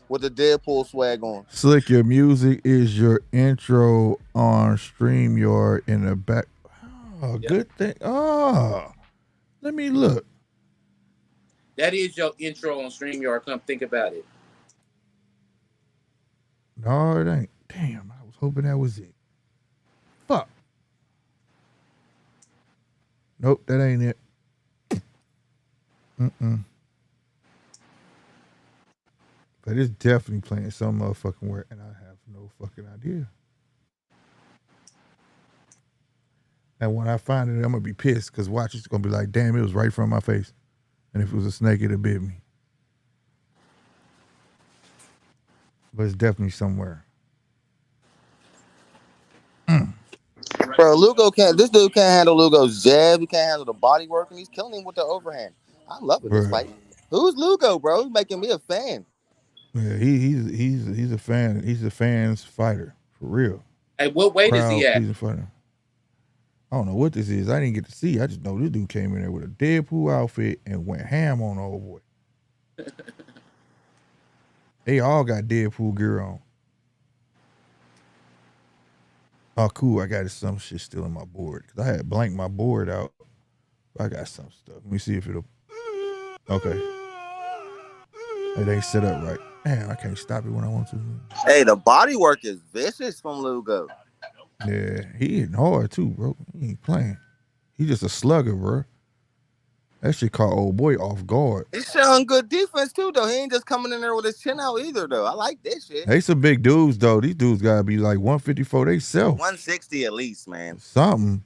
With the Deadpool swag on. Slick, your music is your intro on StreamYard in the back. Oh, yep. Good thing. Oh, let me look. That is your intro on StreamYard. Come think about it. No, it ain't. Damn, I was hoping that was it. Fuck. Nope, that ain't it. But it's definitely playing some motherfucking where, and I have no fucking idea. And when I find it, I'm gonna be pissed because watch, it's gonna be like, damn, it was right in front of my face. And if it was a snake, it'd bit me. But it's definitely somewhere. Bro, this dude can't handle Lugo's jab. He can't handle the body work, and he's killing him with the overhand. I'm loving this fight. Who's Lugo, bro? He's making me a fan. Yeah, he's a fan. He's a fans fighter for real. Hey, what weight is he Crowd at? pleasing fighter. I don't know what this is. I didn't get to see. I just know this dude came in there with a Deadpool outfit and went ham on the old boy. They all got Deadpool gear on. Oh, cool. I got some shit still in my board. Because I had blanked my board out. I got some stuff. Let me see if it'll. Okay. It ain't set up right. Damn, I can't stop it when I want to. Hey, the body work is vicious from Lugo. Yeah, he hitting hard too, bro. He ain't playing. He just a slugger, bro. That shit caught old boy off guard. He's showing good defense too, though. He ain't just coming in there with his chin out either, though. I like this shit. They some big dudes though. These dudes gotta be like 154 they self. 160 at least, man. Something.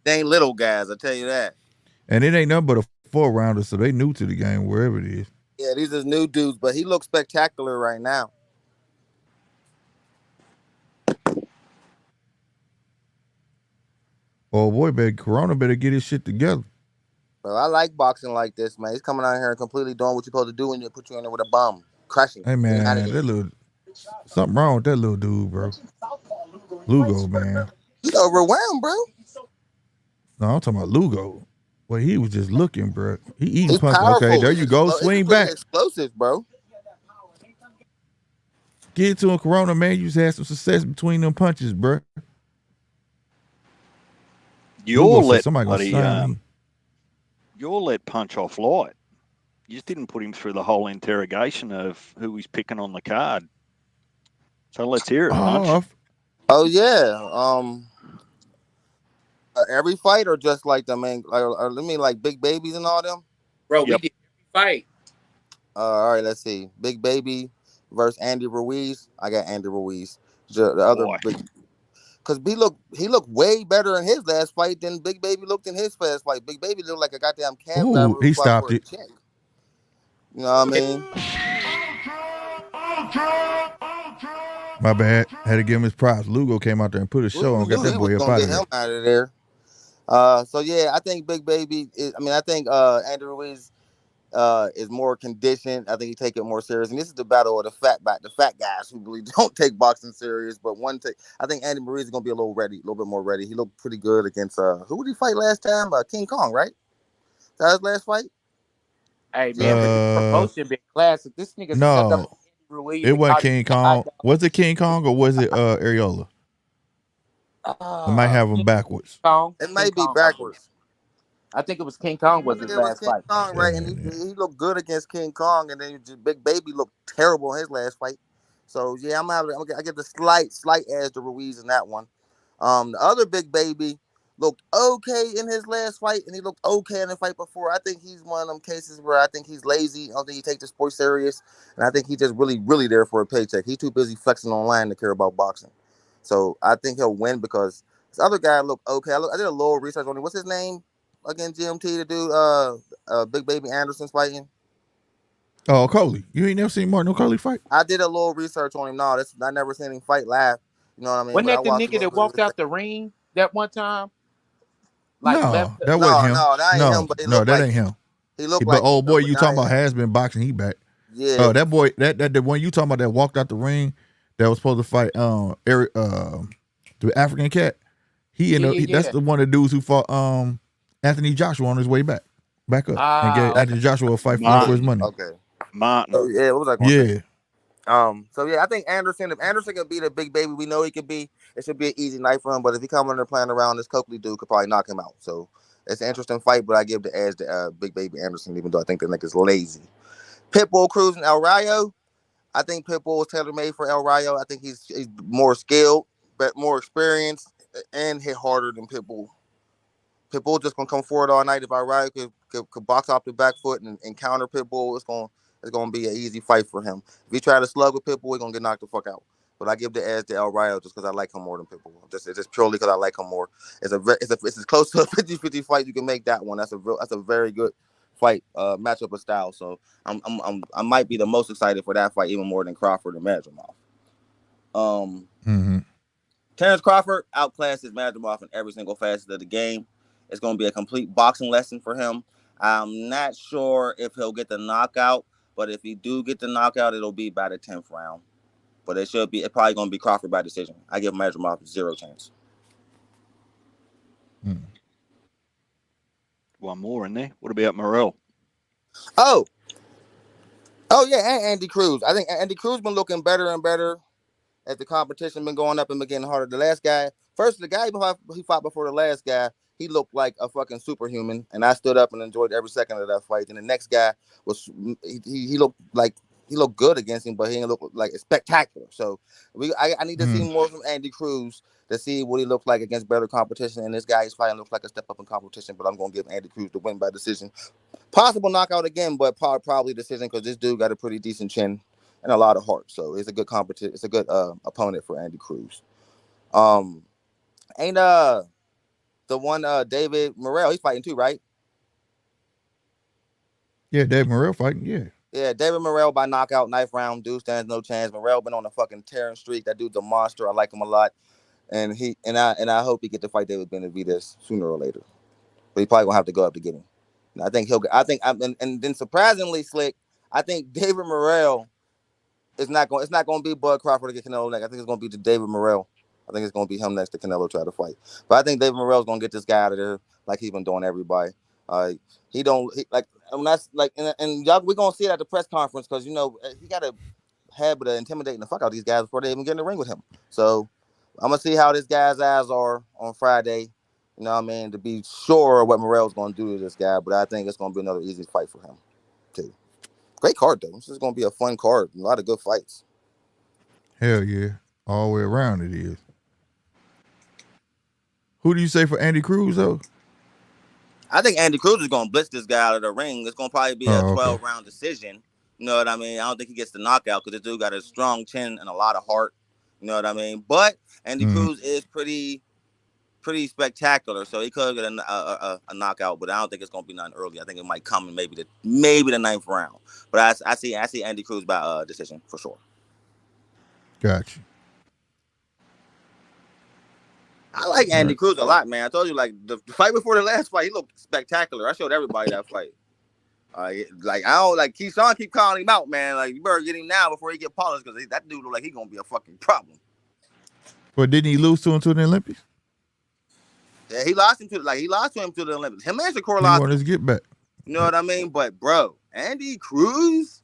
They ain't little guys, I tell you that. And it ain't nothing but a 4-rounder, so they new to the game wherever it is. Yeah, these is new dudes, but he looks spectacular right now. Oh boy, Corona better get his shit together. Bro, I like boxing like this, man. He's coming out here and completely doing what you're supposed to do when you put you in there with a bum. Crushing. Hey man, that little something wrong with that little dude, bro. Lugo, man. He's overwhelmed, bro. No, I'm talking about Lugo. Well, he was just looking, bro. He eating punches. Powerful. Okay, there you go. Swing back. Explosive, bro. Get to him, Corona, man. You just had some success between them punches, bro. You'll let punch off light. You just didn't put him through the whole interrogation of who he's picking on the card. So let's hear it, Punch. Oh yeah. Every fight or just like the main, or let me like Big Babies and all them. Bro, we did every fight. All right, let's see. Big Baby versus Andy Ruiz. I got Andy Ruiz. The other big. Because he looked way better in his last fight than Big Baby looked in his last fight. Big Baby looked like a goddamn cab driver. He stopped it. Check. You know what I mean? My bad. Had to give him his props. Lugo came out there and put a show on. Got that boy up out of there. So yeah, I think Big Baby. I think Andy Ruiz is more conditioned. I think he take it more serious. And this is the battle of the fat guys who really don't take boxing serious. But I think Andy Ruiz is gonna be a little bit more ready. He looked pretty good against who did he fight last time? King Kong, right? That his last fight. Hey man, but this promotion been classic. This nigga no, it wasn't King Kong. Was it King Kong or was it Areola? I might have him backwards. It might be backwards. I think it was King Kong was his last fight. Kong, right? And he looked good against King Kong, and then Big Baby looked terrible in his last fight. So yeah, I get the slight edge to Ruiz in that one. The other Big Baby looked okay in his last fight, and he looked okay in the fight before. I think he's one of them cases where I think he's lazy. I don't think he takes the sport serious, and I think he's just really there for a paycheck. He's too busy flexing online to care about boxing. So I think he'll win because this other guy looked okay. I did a little research on him. What's his name? Against GMT to do Big Baby Anderson's fighting. Oh, Coley. You ain't never seen Martin O'Coley fight? I did a little research on him. No, I never seen him fight live. You know what I mean? Wasn't that the nigga that walked out the ring that one time? Like that wasn't him. No, that ain't him. But that ain't him. He looked like. But old boy, you talking about has been boxing. He back. Yeah. That boy, that the one you talking about that walked out the ring that was supposed to fight Eric the African cat. That's the one of the dudes who fought Anthony Joshua on his way back up and gave Anthony Joshua a fight for his money. Okay. Martin. So, yeah, what was that? Yeah. So yeah, I think if Anderson can beat a Big Baby, we know he could be. It should be an easy night for him. But if he come in there playing around, this Coakley dude could probably knock him out. So it's an interesting fight, but I give the edge to Big Baby Anderson, even though I think the nigga's lazy. Pitbull Cruz and El Rayo. I think Pitbull is tailor made for El Rayo. I think he's more skilled, but more experienced, and hit harder than Pitbull. Pitbull just gonna come forward all night. If El Rayo could box off the back foot and counter Pitbull, it's gonna be an easy fight for him. If he try to slug with Pitbull, he's gonna get knocked the fuck out. But I give the edge to El Rayo just because I like him more than Pitbull. It's just purely because I like him more. It's as close to a 50-50 fight you can make that one. That's a very good fight, matchup of style. So I might be the most excited for that fight even more than Crawford and Madrimov. Terrence Crawford outclasses Madrimov in every single facet of the game. It's going to be a complete boxing lesson for him. I'm not sure if he'll get the knockout, but if he do get the knockout, it'll be by the 10th round. But it's probably going to be Crawford by decision. I give Madrimov 0 chance. One more in there. What about Morrell? Oh yeah, and Andy Cruz. I think Andy Cruz been looking better and better as the competition been going up and been getting harder. The last guy, the guy he fought before the last guy, he looked like a fucking superhuman, and I stood up and enjoyed every second of that fight. And the next guy he looked like he looked good against him, but he didn't look like spectacular. So I need to see more from Andy Cruz to see what he looked like against better competition. And this guy he's fighting looks like a step up in competition, but I'm going to give Andy Cruz the win by decision. Possible knockout again, but probably decision because this dude got a pretty decent chin and a lot of heart. So it's a good competition. It's a good opponent for Andy Cruz. Ain't the one David Morrell, he's fighting too, right? Yeah, David Morrell fighting, yeah. Yeah, David Morrell by knockout, 9th round. Dude stands no chance. Morrell been on a fucking tearing streak. That dude's a monster. I like him a lot. And I hope he get to fight David Benavidez sooner or later. But he probably gonna have to go up to get him. And and then surprisingly, Slick, I think David Morrell it's not going to be Bud Crawford to get Canelo next. I think it's going to be David Morrell. I think it's going to be him next to Canelo try to fight. But I think David Morrell's going to get this guy out of there like he's been doing everybody. And y'all, we're going to see it at the press conference because, you know, he got a habit of intimidating the fuck out of these guys before they even get in the ring with him. So I'm going to see how this guy's eyes are on Friday, you know what I mean, to be sure what Morrell's going to do to this guy. But I think it's going to be another easy fight for him, too. Great card, though. This is going to be a fun card. A lot of good fights. Hell yeah. All the way around it is. Who do you say for Andy Cruz, though? I think Andy Cruz is going to blitz this guy out of the ring. It's going to probably be a 12-round decision. You know what I mean? I don't think he gets the knockout because this dude got a strong chin and a lot of heart. You know what I mean? But Andy Cruz is pretty spectacular, so he could get a knockout, but I don't think it's going to be nothing early. I think it might come in maybe the 9th round. But I see Andy Cruz by decision for sure. Gotcha. I like Andy Cruz a lot, man. I told you, like, the fight before the last fight, he looked spectacular. I showed everybody that fight. Like, I don't like Keyshawn keep calling him out, man. Like, you better get him now before he get polished because that dude look like he's going to be a fucking problem. But didn't he lose to him to the Olympics? Yeah, he lost him to the Olympics. Him and Shakur lost. He wanted to get back. You know what I mean? But bro, Andy Cruz,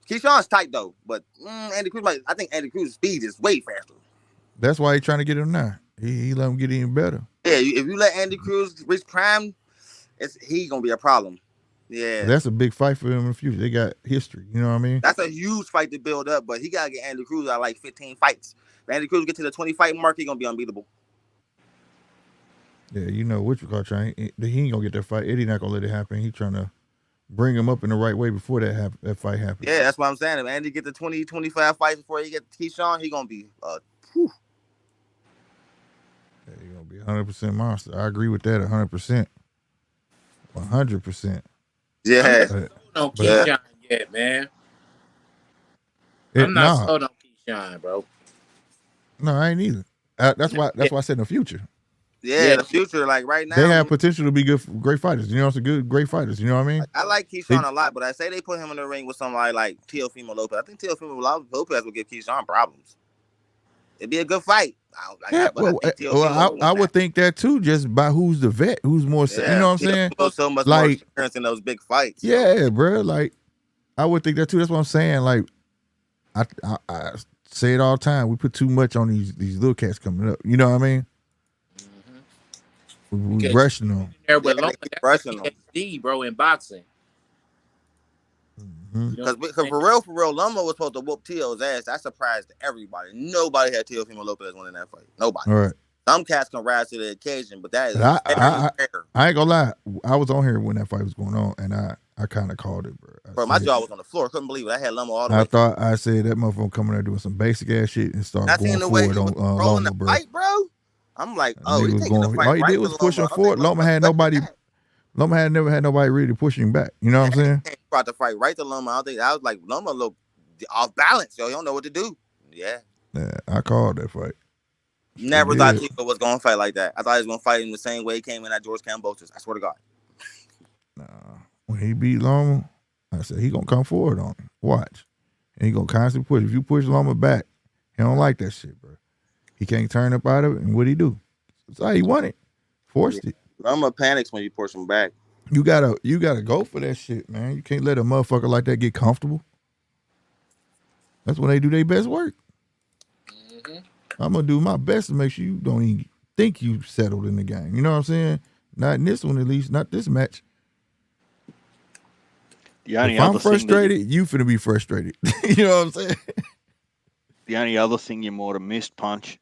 Keyshawn's tight though. But Andy Cruz, I think Andy Cruz's speed is way faster. That's why he's trying to get him now. He let him get even better. Yeah, if you let Andy Cruz reach prime, he's gonna be a problem. Yeah, that's a big fight for him in the future. They got history. You know what I mean? That's a huge fight to build up. But he gotta get Andy Cruz out like 15 fights. If Andy Cruz get to the 20 fight mark, he's gonna be unbeatable. Yeah, you know what you call trying. He ain't gonna get that fight. Eddie not gonna let it happen. He trying to bring him up in the right way before that fight happens. Yeah, that's what I'm saying. If Andy get the 20, 25 fights before he get Keyshawn, he gonna be Yeah, he's gonna be 100% monster. I agree with that 100%. 100%. Yeah. Don't Keyshawn yet, man. I'm not sold on Keyshawn, bro. No, I ain't either. That's why I said in the future. Yeah, the future, like right now, they have potential to be great fighters. You know, it's great fighters. You know what I mean? I like Keyshawn a lot, but I say they put him in the ring with somebody like Teofimo Lopez. I think Teofimo Lopez will give Keyshawn problems. It'd be a good fight. I would think that too, just by who's the vet, who's more. You know what I'm saying? So much more experience in those big fights. So. Yeah, bro. Like, I would think that too. That's what I'm saying. Like, I say it all the time. We put too much on these little cats coming up. You know what I mean? We rushing them. Rushing them. Bro, in boxing. Because for real, Loma was supposed to whoop Teo's ass. That surprised everybody. Nobody had Teofimo Lopez winning that fight. Nobody. All right. Some cats can rise to the occasion, but that is rare. I ain't gonna lie. I was on here when that fight was going on, and I kind of called it, bro. Bro, my jaw was on the floor. Couldn't believe it. I had Loma all the way. I said that motherfucker coming there doing some basic ass shit and started going forward on Loma, bro. Fight, bro. I'm like, oh, he's taking the fight. All he did was push him forward. Loma had nobody. Loma had never had nobody really pushing him back. You know what I'm saying? He brought the fight right to Loma. I was like, Loma looked off balance. Yo, he don't know what to do. Yeah. Yeah, I called that fight. Sure Never thought did. Chico was gonna fight like that. I thought he was gonna fight him the same way he came in at George Kambosos. I swear to God. Nah. When he beat Loma, I said he gonna come forward on him. Watch. And he gonna constantly push. If you push Loma back, he don't like that shit, bro. He can't turn up out of it. And what'd he do? That's how he won it. Forced it. Loma panics when you push him back. You gotta go for that shit, man. You can't let a motherfucker like that get comfortable. That's when they do their best work. I'm gonna do my best to make sure you don't even think you settled in the game. You know what I'm saying? Not in this one, at least. Not this match. The only If I'm other thing that frustrated, you finna be frustrated. You know what I'm saying? the only other thing you might have missed, Punch,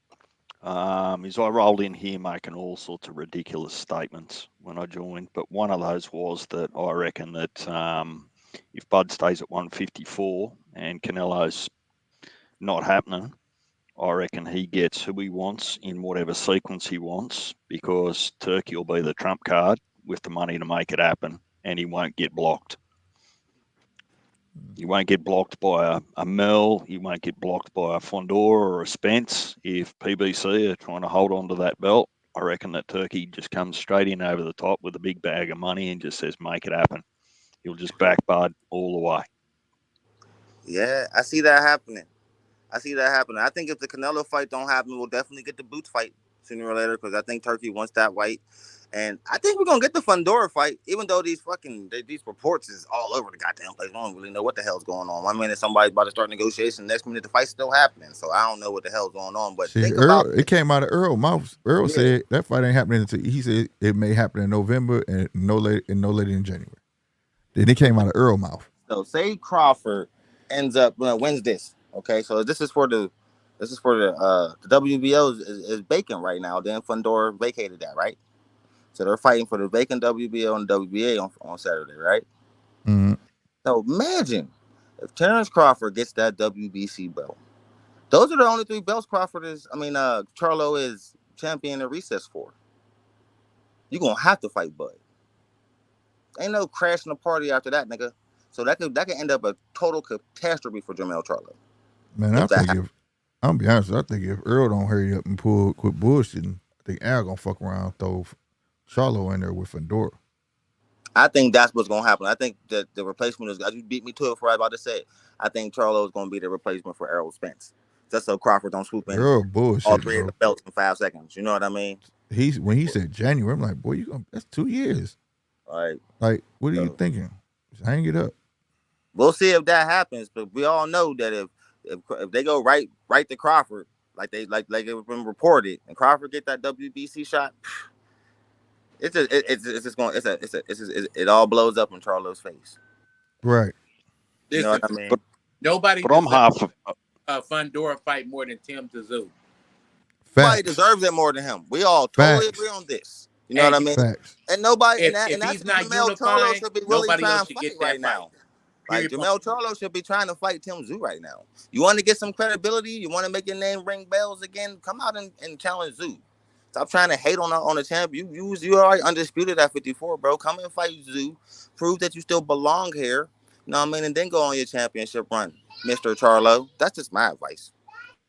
is I rolled in here making all sorts of ridiculous statements when I joined, but one of those was that I reckon that if Bud stays at 154 and Canelo's not happening, I reckon he gets who he wants in whatever sequence he wants, because Turkey will be the trump card with the money to make it happen, and he won't get blocked. He won't get blocked by a Mel. He won't get blocked by a Fondor or a Spence. If PBC are trying to hold on to that belt, I reckon that Turkey just comes straight in over the top with a big bag of money and just says, make it happen. He'll just back Bud all the way. Yeah, I see that happening. I think if the Canelo fight don't happen, we'll definitely get the Boots fight sooner or later, because I think Turkey wants that fight. And I think we're gonna get the Fundora fight, even though these reports is all over the goddamn place. I don't really know what the hell's going on. One minute somebody's about to start negotiation, next minute the fight's still happening. So I don't know what the hell's going on. But Shit, think Earl, about it came out of Earl's mouth. Earl said that fight ain't happening until he said it may happen in November and no later in January. Then it came out of Earl's mouth. So say Crawford ends up wins this. Okay, so this is for the WBO is vacant right now. Then Fundora vacated that, right? So they're fighting for the vacant WBO and WBA on Saturday, right? Mm-hmm. So imagine if Terrence Crawford gets that WBC belt. Those are the only three belts Charlo is champion in recess for. You're going to have to fight Bud. Ain't no crashing the party after that, nigga. So that could end up a total catastrophe for Jermell Charlo. Man, I'm be honest, I think if Earl don't hurry up and quit bullshitting, I think Al gonna fuck around and throw Charlo in there with Fedora. I think that's what's gonna happen. I think that the replacement is. You beat me to it before I was about to say it. I think Charlo is gonna be the replacement for Errol Spence, just so Crawford don't swoop in Earl bullshit, all three bro. of the belts in 5 seconds. You know what I mean? When he said January, I'm like, boy, that's 2 years. Like, what are you thinking? Just hang it up. We'll see if that happens, but we all know that if they go right to Crawford, like it's been reported, and Crawford get that WBC shot, it all blows up in Charlo's face. Right. You know what I mean? Nobody But I'm half of a Fundora fight more than Tim Tszyu. Nobody deserves it more than him. We all totally agree on this. You know what I mean? Facts. And nobody, If and that's he's not Jermell Charlo should be really nobody trying else to should fight get that right now. fight. Like Jermell Charlo should be trying to fight Tim Tszyu right now. You want to get some credibility? You want to make your name ring bells again? Come out and challenge Tszyu. Stop trying to hate on the champ. You already undisputed at 54, bro. Come and fight Tszyu. Prove that you still belong here. You know what I mean? And then go on your championship run, Mr. Charlo. That's just my advice.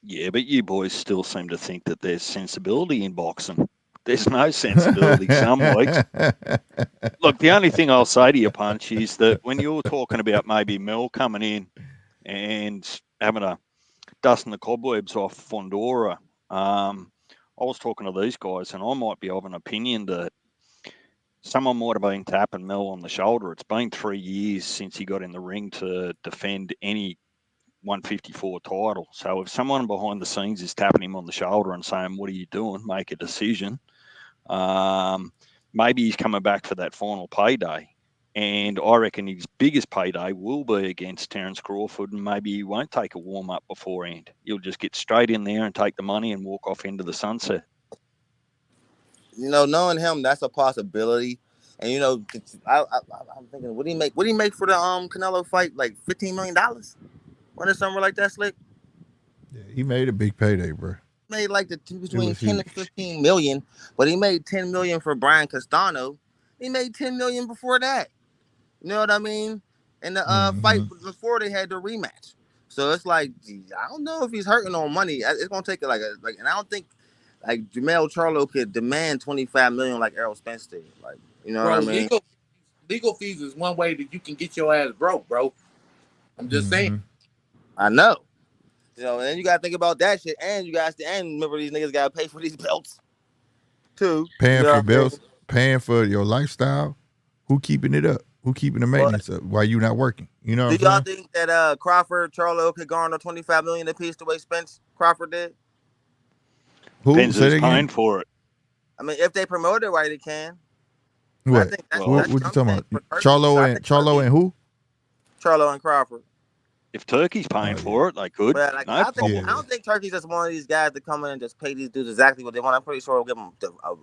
Yeah, but you boys still seem to think that there's sensibility in boxing. There's no sensibility some weeks. Look, the only thing I'll say to you, Punch, is that when you're talking about maybe Mel coming in and having a dusting the cobwebs off Fondora, I was talking to these guys, and I might be of an opinion that someone might have been tapping Mel on the shoulder. It's been 3 years since he got in the ring to defend any 154 title. So if someone behind the scenes is tapping him on the shoulder and saying, what are you doing? Make a decision. Maybe he's coming back for that final payday. And I reckon his biggest payday will be against Terence Crawford, and maybe he won't take a warm-up beforehand. He'll just get straight in there and take the money and walk off into the sunset. You know, knowing him, that's a possibility. And you know, I'm thinking, what do he make for the Canelo fight? Like $15 million? Or something like that, Slick? Yeah, he made a big payday, bro. Made like between 10 and 15 million, but he made 10 million for Brian Castano. He made 10 million before that. You know what I mean? And the fight before they had the rematch. So it's like, I don't know if he's hurting on money. It's gonna take and I don't think Like Jamel Charlo could demand $25 million like Errol Spence did. Like, you know what Bro, I mean? legal fees is one way that you can get your ass broke, bro. I'm just saying. Mm-hmm. I know. You know, and then you gotta think about that shit, and you guys, and remember these niggas gotta pay for these belts too. You Paying know for what I mean? belts, paying for your lifestyle. Who keeping it up? Who keeping the But maintenance up while you not working? You know do what I'm y'all saying? think that Crawford, Charlo could garner $25 million apiece the way Spence Crawford did? Who? Depends Say who's that again. paying for it. I mean, if they promote it right, it can. But I What? think Well, What that's if, you what I'm talking saying about? for Turkey. Charlo I and think Turkey, who? Charlo and Crawford. if Turkey's paying Oh yeah, for it, they could. But like, No yeah. I problem. don't think Turkey's just one of these guys to come in and just pay these dudes exactly what they want. I'm pretty sure we'll give them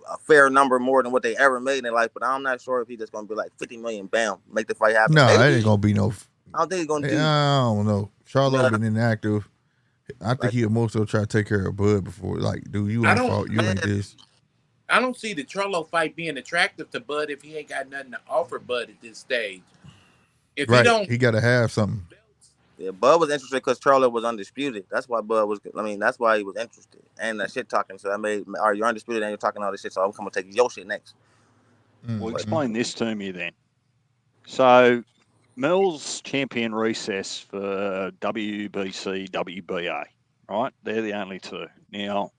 a fair number more than what they ever made in their life. But I'm not sure if he's just gonna be like 50 million, bam, make the fight happen. No, that Maybe. ain't gonna be no. I don't think he's gonna I do that. don't know. You know Charlo what I been inactive. I think Like, he'll most so try to take care of Bud before. Like, dude, you I ain't don't fault. You ain't this. I don't see the Trollo fight being attractive to Bud if he ain't got nothing to offer Bud at this stage. If he Right. don't He got to have something. yeah, Bud was interested because Charlo was undisputed. That's why Bud was. I mean, that's why he was interested. And that shit talking. So that made, all right, you're undisputed and you're talking all this shit. So I'm coming to take your shit next. Well, Mm-hmm. explain this to me then. So, Mel's champion recess for WBC, WBA, right? They're the only two. Now,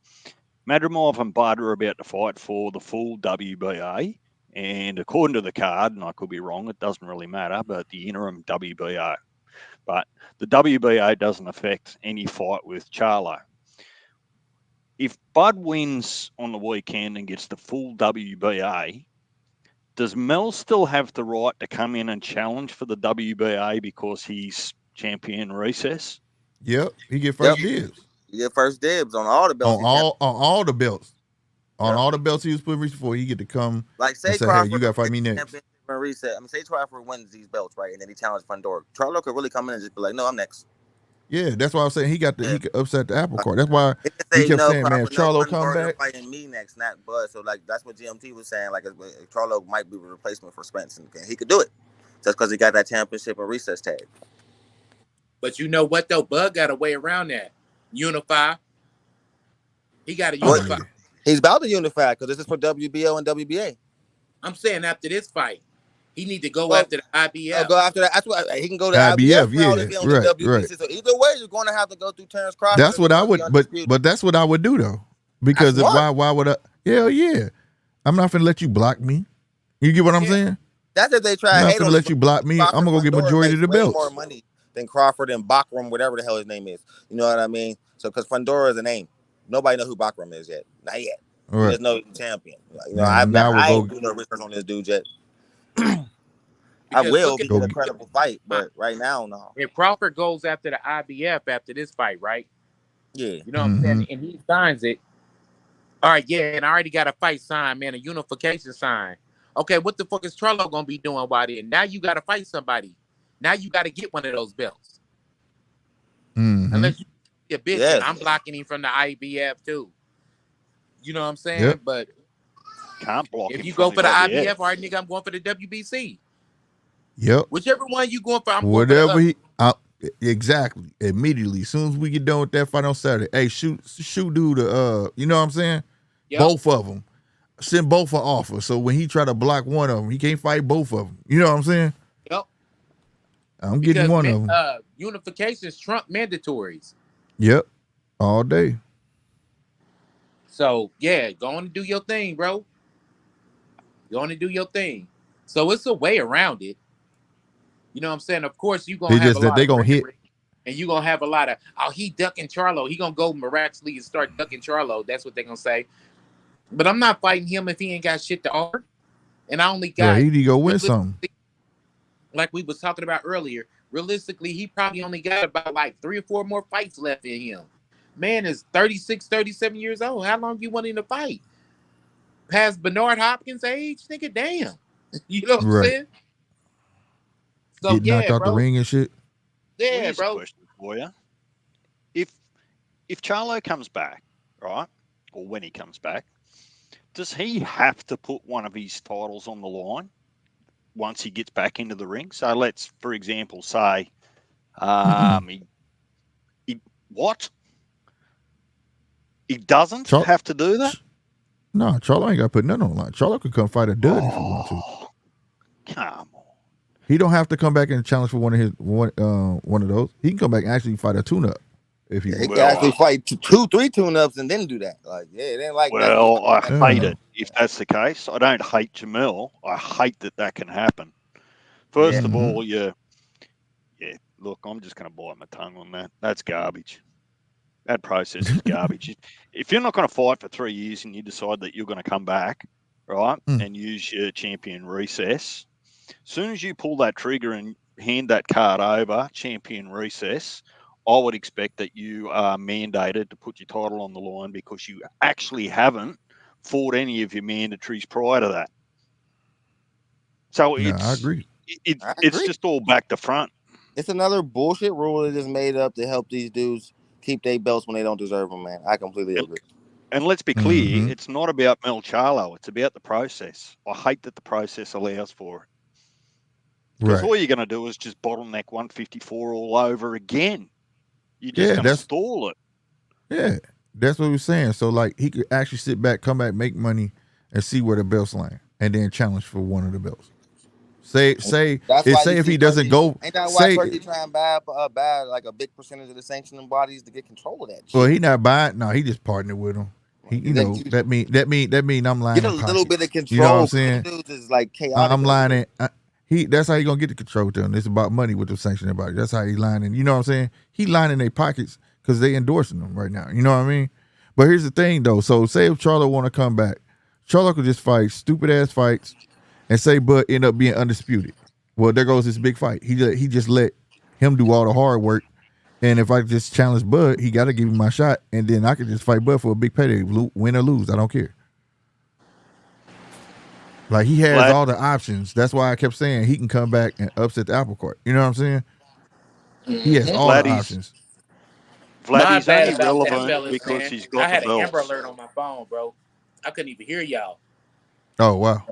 Madrimov and Bud are about to fight for the full WBA. And according to the card, and I could be wrong, it doesn't really matter, but the interim WBA. But the WBA doesn't affect any fight with Charlo. If Bud wins on the weekend and gets the full WBA, does Mel still have the right to come in and challenge for the WBA because he's champion recess? Yep. He get Yep. first dibs You get first dibs on all the belts. on all the belts. On Yep. all the belts he was putting before, he get to come Like, and say say, "Hey, you Crawford got to fight me wins the next." championship and reset. I mean, say Crawford wins these belts, right, and then he challenges Fundora. Charlo could really come in and just be like, "No, I'm next." Yeah, that's why I was saying Yeah. he could upset the apple cart. That's why He could he say, kept "No, saying, "Man, if Crawford, no Charlo come Fundora, you're back." fighting me next, not Bud." So like, that's what GMT was saying. Like, Charlo might be a replacement for Spence, and he could do it just because he got that championship and recess tag. But you know what though? Bud got a way around that. Unify. He got to Oh unify. yeah, He's about to unify because this is for WBO and WBA. I'm saying after this fight, he need to go Well, after the IBF. go after that. That's why he can go to IBF. IBF route Yeah, if he don't get right, right. WBC. So either way, you're going to have to go through Terrence Crawford That's if what you I want to would, be undisputed. but that's what I would do though, because That's smart. why would I? Hell yeah, I'm not finna let you block me. You get what I'm saying? That's if they try I'm to not hate finna on let you block me. I'm gonna go get Fundora majority of makes the way more belts. money than Crawford and Bakram, whatever the hell his name is. You know what I mean? So because Fundora is a name, nobody know who Bakram is yet. Not yet. All We right. just know he's champion. You know, Now I would I ain't go do no research on this dude yet. I Because will look if at he get go. a credible fight, but right now, no. if Crawford goes after the IBF after this fight, right? Yeah. You know what I'm Mm-hmm. saying? And he signs it. All right, yeah, and I already got a fight signed, man, a unification sign. Okay, what the fuck is Trello gonna be doing while then? Now you gotta fight somebody. Now you gotta get one of those belts. Mm-hmm. Unless you be a bitch Yes. and I'm blocking him from the IBF too. You know what I'm saying? Yep. But Can't block if him you from go the for the IBF. IBF, all right, nigga, I'm going for the WBC. Yep. Whichever one you going for, I'm going Whatever for the he. Exactly. Immediately, as soon as we get done with that fight on Saturday, hey, shoot, dude. You know what I'm saying? Yep. Both of them. Send both an offer. So when he try to block one of them, he can't fight both of them. You know what I'm saying? Yep. I'm getting one of them. Unifications trump mandatories. Yep. All day. So yeah, go on and do your thing, bro. Go on and do your thing. So it's a way around it. You know what I'm saying? Of course, you're gonna They have a just that lot they of gonna hit. rhetoric, and you're gonna have a lot of he ducking Charlo. He gonna go miraculously and start ducking Charlo. That's what they're gonna say. But I'm not fighting him if he ain't got shit to offer. And I only got Right, he need to go win something. like we was talking about earlier. Realistically, he probably only got about like 3 or 4 more fights left in him. Man is 36, 37 years old. How long you want him to fight? Past Bernard Hopkins' age? Nigga, damn. You know what I'm Right. saying? So Get knocked yeah, out the bro. ring and shit. Well, Yeah, here's a bro. question for you. If Charlo comes back, right, or when he comes back, does he have to put one of his titles on the line once he gets back into the ring? So let's, for example, say he He doesn't Char- have to do that? No, Charlo ain't got to put nothing on the line. Charlo could come fight a dud if he want to. Come on. He don't have to come back and challenge for one of those. He can come back and actually fight a tune-up if he He wants. can actually fight 2-3 tune-ups and then do that. Like, yeah, it ain't like that. Well, I hate it if that's the case. I don't hate Jamil. I hate that can happen. First of all, look, I'm just going to bite my tongue on that. That's garbage. That process is garbage. If you're not going to fight for 3 years and you decide that you're going to come back, right, and use your champion recess, as soon as you pull that trigger and hand that card over, champion recess, I would expect that you are mandated to put your title on the line because you actually haven't fought any of your mandatories prior to that. So I agree. It's just all back to front. It's another bullshit rule that is made up to help these dudes keep their belts when they don't deserve them, man. I completely agree. And let's be clear, it's not about Mel Charlo. It's about the process. I hate that the process allows for it. Because all you're going to do is just bottleneck 154 all over again. You're just going to stall it. Yeah, that's what we're saying. So, like, he could actually sit back, come back, make money, and see where the belts land, and then challenge for one of the belts. Say if he doesn't go. Ain't that why Turkey trying to buy like a big percentage of the sanctioning bodies to get control of that shit? Well, he not buying. No, he just partnered with him. That mean I'm lying. Get a little bit of control. You know what I'm saying? Dudes is like chaotic. I'm lying. That's how he gonna get the control to him. It's about money with the sanctioning body. That's how he lining. You know what I'm saying? He lining their pockets because they endorsing them right now. You know what I mean? But here's the thing though. So say if Charlo want to come back, Charlo could just fight stupid ass fights and say Bud end up being undisputed. Well, there goes this big fight. He just let him do all the hard work. And if I just challenge Bud, he got to give me my shot, and then I could just fight Bud for a big payday, win or lose. I don't care. Like, he has all the options. That's why I kept saying he can come back and upset the apple cart. You know what I'm saying? He has all the options. Vladdy's only relevant because he's got I had the an belts. Amber Alert on my phone, bro. I couldn't even hear y'all. Oh, wow.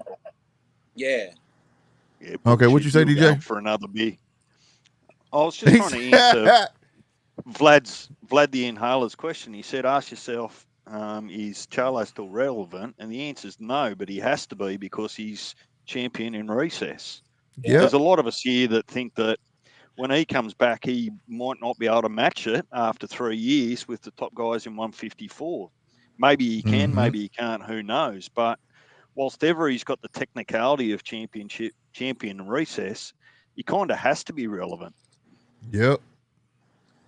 Yeah. Okay, what you say, DJ? For another beer. I was just trying to answer Vlad the Inhaler's question. He said, ask yourself, is Charlo still relevant? And the answer is no, but he has to be because he's champion in recess. Yep. There's a lot of us here that think that when he comes back, he might not be able to match it after 3 years with the top guys in 154. Maybe he can, maybe he can't, who knows? But whilst ever he's got the technicality of champion in recess, he kind of has to be relevant. Yep.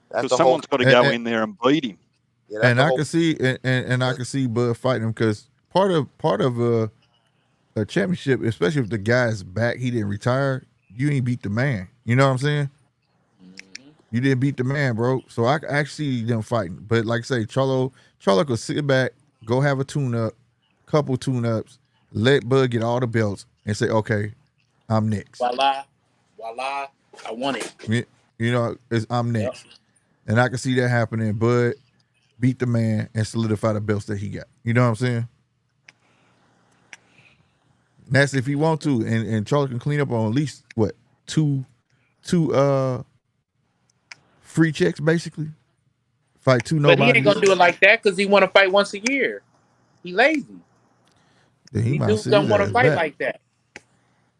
Because someone's got to go in there and beat him. Yeah, and I can see and I can see Bud fighting him because part of a championship, especially if the guy's back, he didn't retire, you ain't beat the man. You know what I'm saying? You didn't beat the man, bro. So I actually see them fighting. But like I say, Charlo could sit back, go have a tune-up, couple tune-ups, let Bud get all the belts and say, okay, I'm next. Voila, I won it. You know, I'm next. Yep. And I can see that happening. Bud beat the man and solidify the belts that he got. You know what I'm saying? And that's if he want to. And Charlo can clean up on at least, what, two free checks, basically. Fight two nobody. But he ain't going to do it like that because he want to fight once a year. He lazy. Then he dudes don't want to fight like that.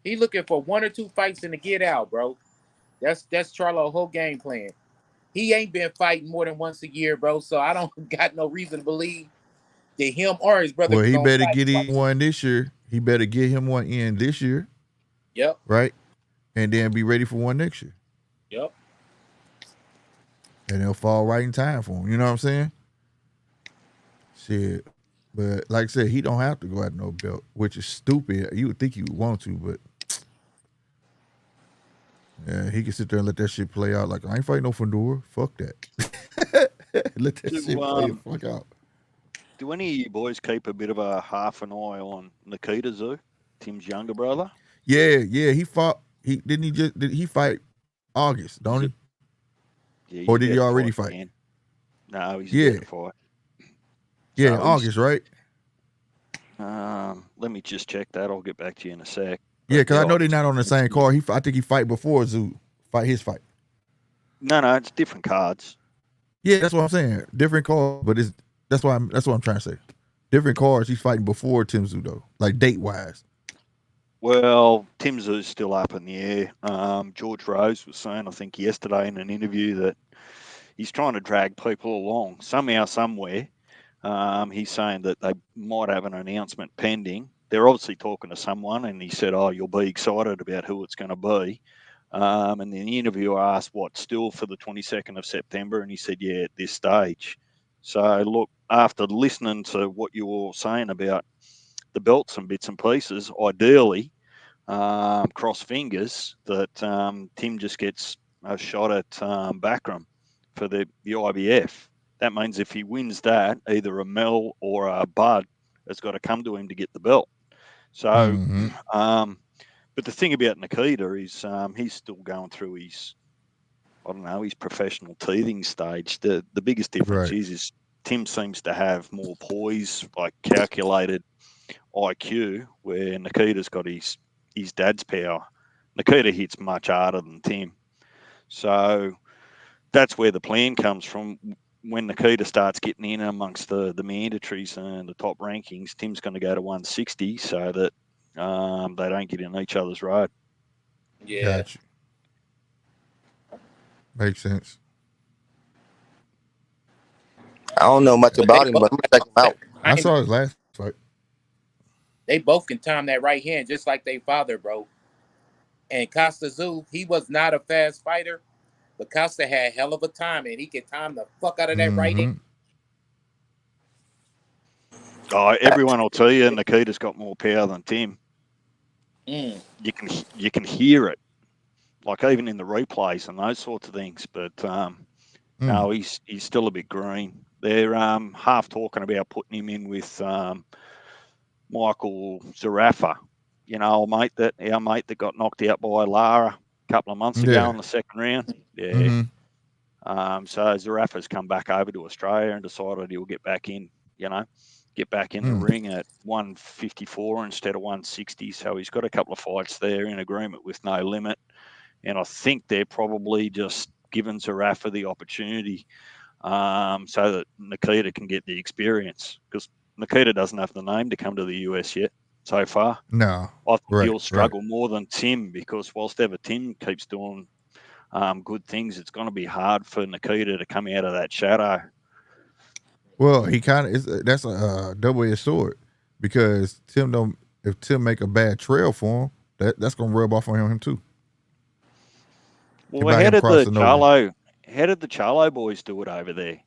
He looking for 1 or 2 fights and to get out, bro. That's Charlo's whole game plan. He ain't been fighting more than once a year, bro. So I don't got no reason to believe that him or his brother. Well, he better get him one this year. He better get him one in this year. Yep. Right? And then be ready for one next year. Yep. And it'll fall right in time for him. You know what I'm saying? Shit. But like I said, he don't have to go at no belt, which is stupid. You would think he would want to, but yeah, he can sit there and let that shit play out. Like, I ain't fighting no Fedor. Fuck that. Let that shit play the fuck out. Do any of you boys keep a bit of a half an eye on Nikita Zoo, Tim's younger brother? Yeah. He fought. Did he fight August? Don't he? Yeah, or did he already fight? Man. No, he's yet to fight. Yeah, so August, right? Let me just check that. I'll get back to you in a sec. Yeah, because I know they're not on the same card. I think he fight before Zoo. Fight his fight. No, it's different cards. Yeah, that's what I'm saying. Different card, but That's what I'm trying to say. Different cards he's fighting before Tim Tszyu though, like date wise. Well, Tim Tsz유's still up in the air. George Rose was saying, I think yesterday in an interview, that he's trying to drag people along somehow, somewhere. He's saying that they might have an announcement pending. They're obviously talking to someone, and he said, "Oh, you'll be excited about who it's going to be." And then the interviewer asked, "What, still for the 22nd of September?" And he said, "Yeah, at this stage." So, look, after listening to what you were all saying about the belts and bits and pieces, ideally, cross fingers that Tim just gets a shot at Backram for the IBF. That means if he wins that, either a Mel or a Bud has got to come to him to get the belt. So, but the thing about Nikita is he's still going through his, I don't know, his professional teething stage. The biggest difference is Tim seems to have more poise, like calculated IQ, where Nikita's got his dad's power. Nikita hits much harder than Tim. So that's where the plan comes from. When Nikita starts getting in amongst the mandatories and the top rankings, Tim's going to go to 160 so that they don't get in each other's road. Yeah. Gotcha. Makes sense. I don't know much about him, but I'm gonna check him out. I saw his last fight. They both can time that right hand just like their father, bro. And Costa Tszyu, he was not a fast fighter, but Costa had hell of a time, and he could time the fuck out of that right hand. Oh, everyone will tell you Nikita's got more power than Tim. Mm. You can hear it, like even in the replays and those sorts of things. But no, he's still a bit green. They're half talking about putting him in with Michael Zarafa, you know, our mate that got knocked out by Lara a couple of months ago in the second round. Yeah. So Zarafa's come back over to Australia and decided he'll get back in, the ring at 154 instead of 160. So he's got a couple of fights there in agreement with No Limit. And I think they're probably just giving Zarafa the opportunity so that Nikita can get the experience, because Nikita doesn't have the name to come to the US yet so far. No. I think he'll struggle more than Tim, because whilst ever Tim keeps doing good things, it's going to be hard for Nikita to come out of that shadow. Well, he kind of is. That's a double-edged sword, because if Tim make a bad trail for him, that's going to rub off on him too. Well, how did the Charlo boys do it over there?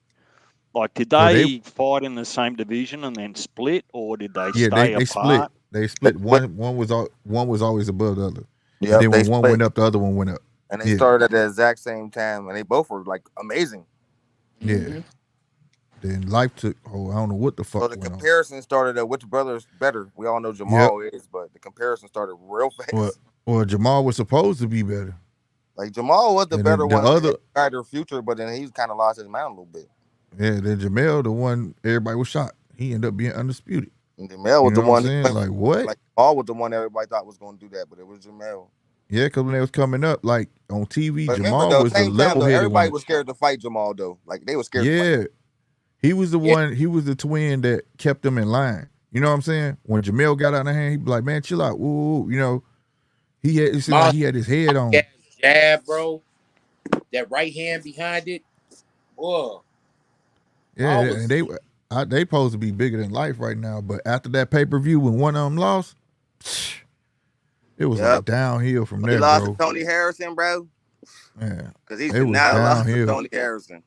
Like, did they fight in the same division and then split, or did they stay apart? Split. They split. One was always above the other. Yeah. And then when one went up, the other one went up. And they started at the exact same time, and they both were like amazing. Yeah. Mm-hmm. Then life took. I don't know what the fuck. So the comparison started at which brother's better. We all know Jamal is, but the comparison started real fast. Well, Jamal was supposed to be better. Like, Jamal was the better one. The other future, but then he kind of lost his mind a little bit. Yeah, then Jamel, the one everybody was shocked, he ended up being undisputed. And Jamel was the one. Like, what? Like, Jamal was the one everybody thought was going to do that, but it was Jamel. Yeah, because when they was coming up, like on TV, but Jamal was the level-headed everybody was scared to fight Jamal, though. Like, they were scared. Yeah, he was the one. He was the twin that kept them in line. You know what I'm saying? When Jamel got out of hand, he'd be like, "Man, chill out." Ooh, he had his head on. Jab, bro. That right hand behind it. Whoa. Yeah, and they supposed to be bigger than life right now. But after that pay-per-view, when one of them lost, it was like downhill from there, he lost bro. To Tony Harrison, bro. Yeah, because he's not lost to Tony Harrison.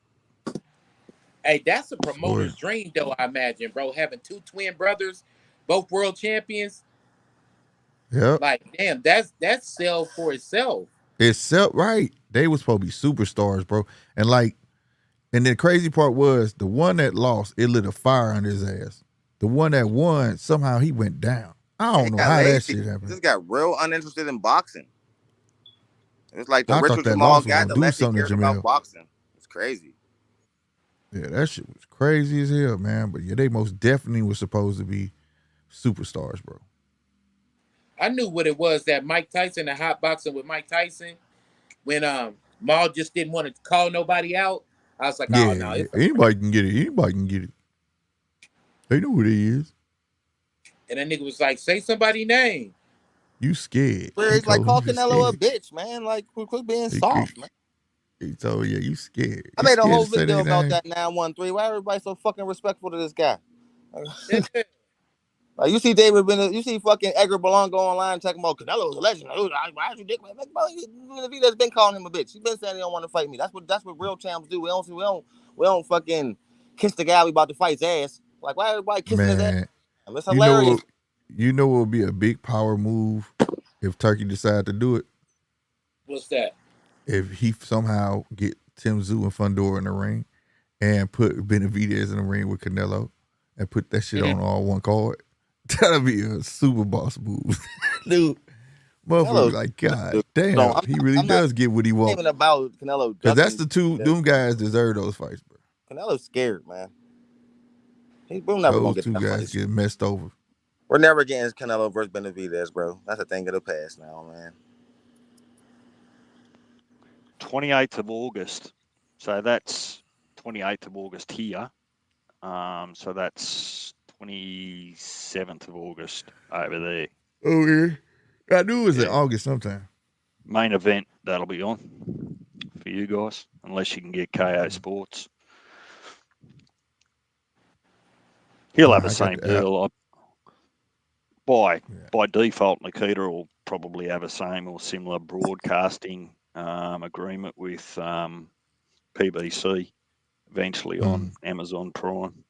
Hey, that's a promoter's dream, though. I imagine, bro, having two twin brothers, both world champions. Yeah, like damn, that's sell for itself. Right. They was supposed to be superstars, bro. And the crazy part was the one that lost, it lit a fire under his ass. The one that won, somehow he went down. I don't know how that shit happened. Just got real uninterested in boxing. It's like the Richard Jamal guy that left cared about boxing. It's crazy. Yeah, that shit was crazy as hell, man. But yeah, they most definitely was supposed to be superstars, bro. I knew what it was, that Mike Tyson, the hot boxing with Mike Tyson, when Maul just didn't want to call nobody out. I was like, oh no, anybody can get it. Anybody can get it. They know who he is. And that nigga was like, say somebody's name. You scared. Where He he's like, told him call you Canelo a scared. bitch, man. Like, quit being He, soft, man. he told yeah, you scared. I You made a scared whole to say video their about name. that 913. Why everybody so fucking respectful to this guy? Yeah. Like, you see David Bennett, you see fucking Edgar Belongo online talking about Canelo's a legend. Why is you dick? Like, bro, Benavidez been calling him a bitch. He been saying he don't want to fight me. That's what real champs do. We don't fucking kiss the guy we about to fight's ass. Like, why everybody kissing his ass? Man, It's you know hilarious. what? You know what would be a big power move if Turkey decided to do it? What's that? If he somehow get Tim Tszyu and Fundora in the ring and put Benavidez in the ring with Canelo and put that shit on all one card. That'd be a super boss move. Dude, motherfucker, like, God damn, he really does get what he wants. Even about Canelo. Because that's the two, them guys deserve those fights, bro. Canelo's scared, man. We're never going Those to get two that guys fight. get messed over. We're never getting Canelo versus Benavidez, bro. That's a thing of the past now, man. 28th of August. So that's 28th of August here. So that's 27th of August over there. Oh, yeah. I knew it was in August sometime. Main event, that'll be on for you guys, unless you can get KO Sports. He'll have the same deal. By default, Nikita will probably have a same or similar broadcasting agreement with PBC eventually on Amazon Prime,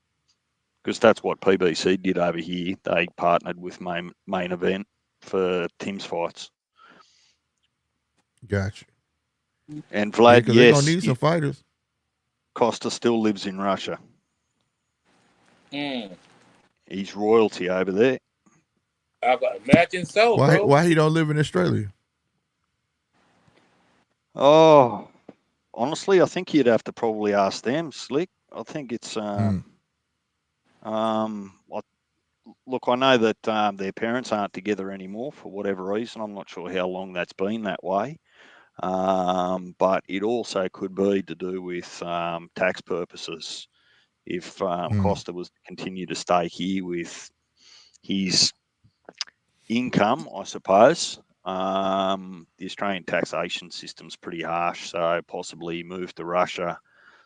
because that's what PBC did over here. They partnered with main event for Tim's fights. Gotcha. And Vlad, because they're gonna need some fighters. Costa still lives in Russia. He's royalty over there. I imagine so, bro. Why he don't live in Australia? Oh, honestly, I think you'd have to probably ask them, Slick. I think it's look, I know that their parents aren't together anymore for whatever reason. I'm not sure how long that's been that way. But it also could be to do with tax purposes. If Costa was to continue to stay here with his income, I suppose, the Australian taxation system's pretty harsh, so possibly move to Russia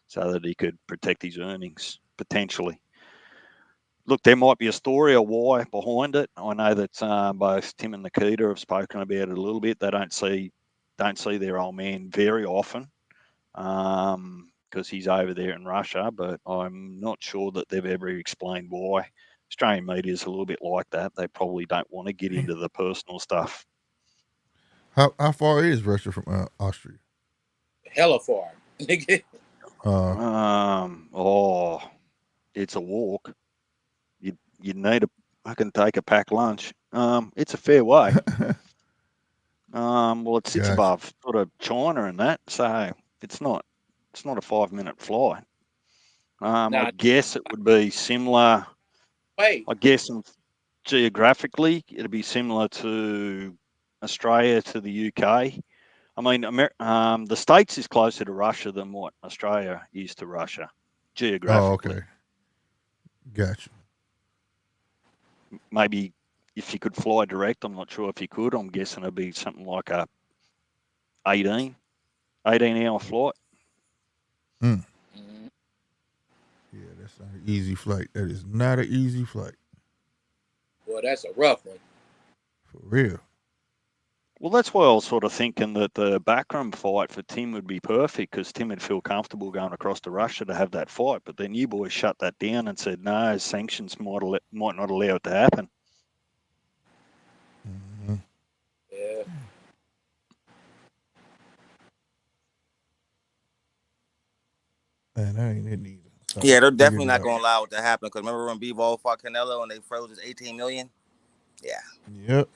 so that he could protect his earnings, potentially. Look, there might be a story or why behind it. I know that both Tim and Nikita have spoken about it a little bit. They don't see their old man very often because he's over there in Russia, but I'm not sure that they've ever explained why. Australian media is a little bit like that. They probably don't want to get into the personal stuff. How far is Russia from Austria? Hella far. It's a walk. You need I can take a packed lunch. It's a fair way. Well, it sits above sort of China and that, so it's not a 5-minute flight. I guess it would be similar. Wait. I guess geographically it'd be similar to Australia to the UK. I mean, the States is closer to Russia than what Australia is to Russia, geographically. Oh, okay. Gotcha. Maybe if you could fly direct, I'm not sure if you could. I'm guessing it'd be something like a 18-hour flight. Yeah, that's not an easy flight. That is not an easy flight. Well, that's a rough one. For real. Well, that's why I was sort of thinking that the backroom fight for Tim would be perfect, because Tim would feel comfortable going across to Russia to have that fight. But then you boys shut that down and said, no, sanctions might not allow it to happen. Mm-hmm. Yeah. Man, I ain't in either. Yeah, they're definitely not going to allow it to happen. Because remember when Bivol fought Canelo and they froze his $18 million? Yeah. Yep.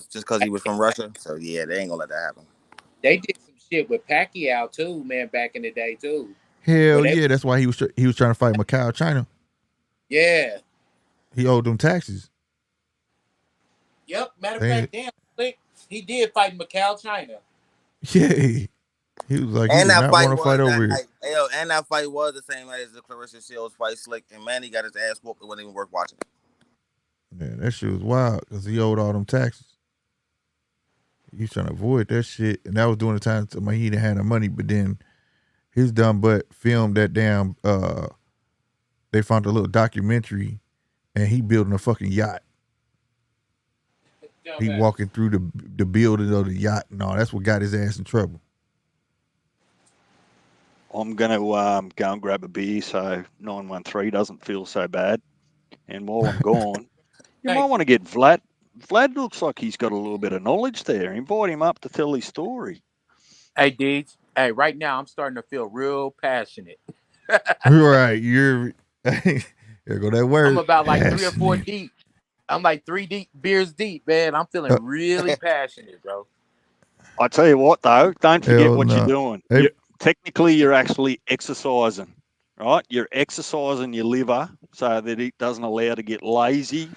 Just because he was from Russia. So, yeah, they ain't going to let that happen. They did some shit with Pacquiao, too, man, back in the day, too. Hell yeah. That's why he was trying to fight Macau, China. Yeah. He owed them taxes. Yep. Matter of fact, damn, he did fight Macau, China. Yeah. He was like, he And did that not fight want to was fight over that here. like, yo, and that fight was the same night as the Clarissa Shields fight. Slick and Manny got his ass whooped. It wasn't even worth watching. Man, that shit was wild because he owed all them taxes. He was trying to avoid that shit, and that was during the time he didn't have the money. But then his dumb butt filmed that damn. They found a little documentary, and he building a fucking yacht. He walking through the building of the yacht and all. That's what got his ass in trouble. I'm going to go and grab a beer so 913 doesn't feel so bad. And while I'm gone, you might want to get Vlad. Vlad looks like he's got a little bit of knowledge there. Invite him up to tell his story. Hey, Deej. Hey, right now I'm starting to feel real passionate. Right, you're. There go that word. I'm about like 3 or 4 passionate. deep. I'm like 3 beers deep, man. I'm feeling really passionate, bro. I tell you what, though, don't forget Hell what no. you're doing. Hey. Technically, you're actually exercising, right? You're exercising your liver so that it doesn't allow to get lazy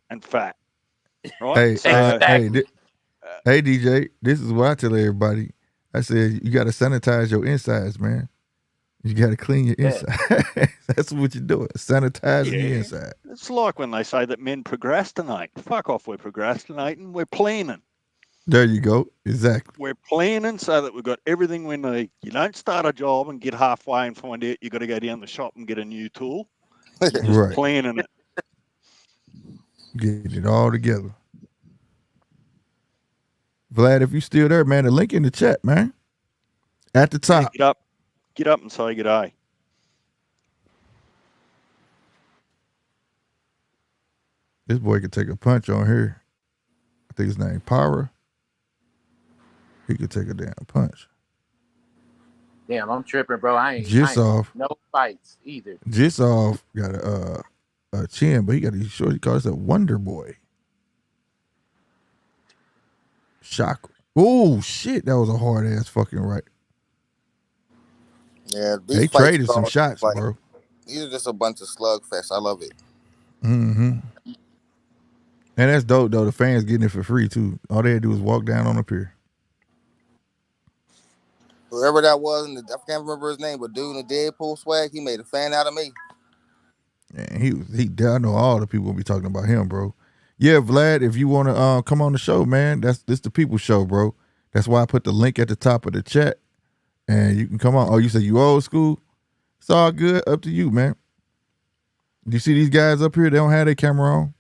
and fat, right? Hey, So, hey, DJ, this is what I tell everybody. I said you got to sanitize your insides, man. You got to clean your inside. That's what you're doing. Sanitizing your inside. It's like when they say that men procrastinate. Fuck off, we're procrastinating. We're planning. There you go. Exactly. We're planning so that we've got everything we need. You don't start a job and get halfway and find out you've got to go down the shop and get a new tool. You're just planning it. Getting it all together. Vlad, if you still there, man, the link in the chat, man. At the top. Yeah, get up and say good day. This boy could take a punch on here. I think his name Power. He could take a damn punch. Damn, I'm tripping, bro. I ain't no fights either. Jisov got a chin, but he got these short. He calls it Wonder Boy. Shock. Oh shit, that was a hard ass fucking right. Yeah, they traded some shots, bro. These are just a bunch of slugfests. I love it. Mm-hmm. And that's dope though. The fans getting it for free too. All they had to do was walk down on the pier. Whoever that was, I can't remember his name, but dude in the Deadpool swag, he made a fan out of me. And I know all the people will be talking about him, bro. Yeah, Vlad, if you want to come on the show, man, this the People Show, bro. That's why I put the link at the top of the chat, and you can come on. Oh, you said you old school? It's all good. Up to you, man. You see these guys up here? They don't have their camera on.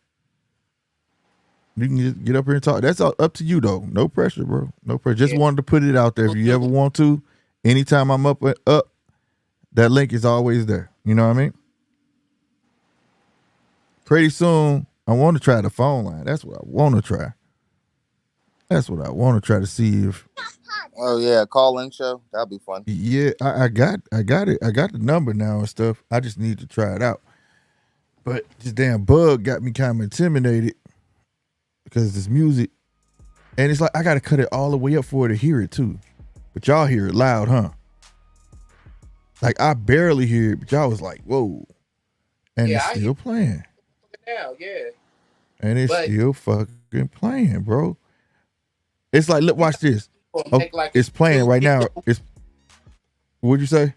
You can just get up here and talk. That's all up to you, though. No pressure, bro. No pressure. Just wanted to put it out there. If you ever want to, anytime I'm up, that link is always there. You know what I mean? Pretty soon, I want to try the phone line. That's what I want to try. That's what I want to try to see if. Oh yeah, call-in show. That'll be fun. Yeah, I got it. I got the number now and stuff. I just need to try it out. But this damn bug got me kind of intimidated because this music, and it's like I got to cut it all the way up for her to hear it too. But y'all hear it loud, huh? Like I barely hear it, but y'all was like, "Whoa!" And it's still playing. Now, yeah. And it's still fucking playing, bro. It's like, look, watch this. Oh, it's playing right now. What'd you say?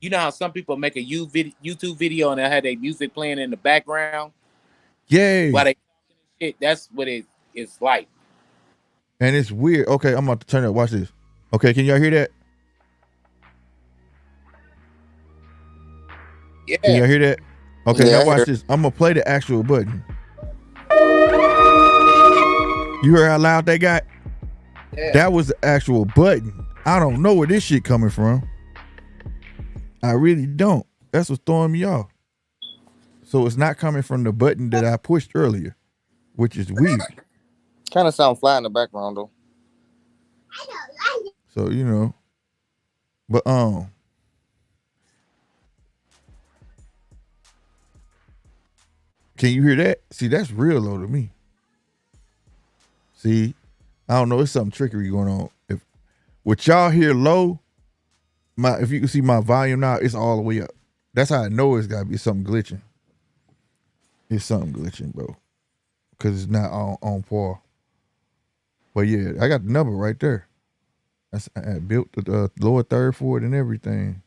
You know how some people make a YouTube video and they have their music playing in the background? Yeah. While they shit, that's what it's like. And it's weird. Okay, I'm about to turn it up. Watch this. Okay, can y'all hear that? Yeah. Can y'all hear that? Okay, now watch this. I'm gonna play the actual button. You heard how loud they got? Yeah. That was the actual button. I don't know where this shit coming from. I really don't. That's what's throwing me off. So it's not coming from the button that I pushed earlier, which is weird. Kind of sound flat in the background though. So you know, but can you hear that? See, that's real low to me. See, I don't know. It's something trickery going on. If what y'all hear low, if you can see my volume now, it's all the way up. That's how I know it's got to be something glitching. It's something glitching, bro, because it's not on par. But yeah, I got the number right there. I built the lower third for it and everything.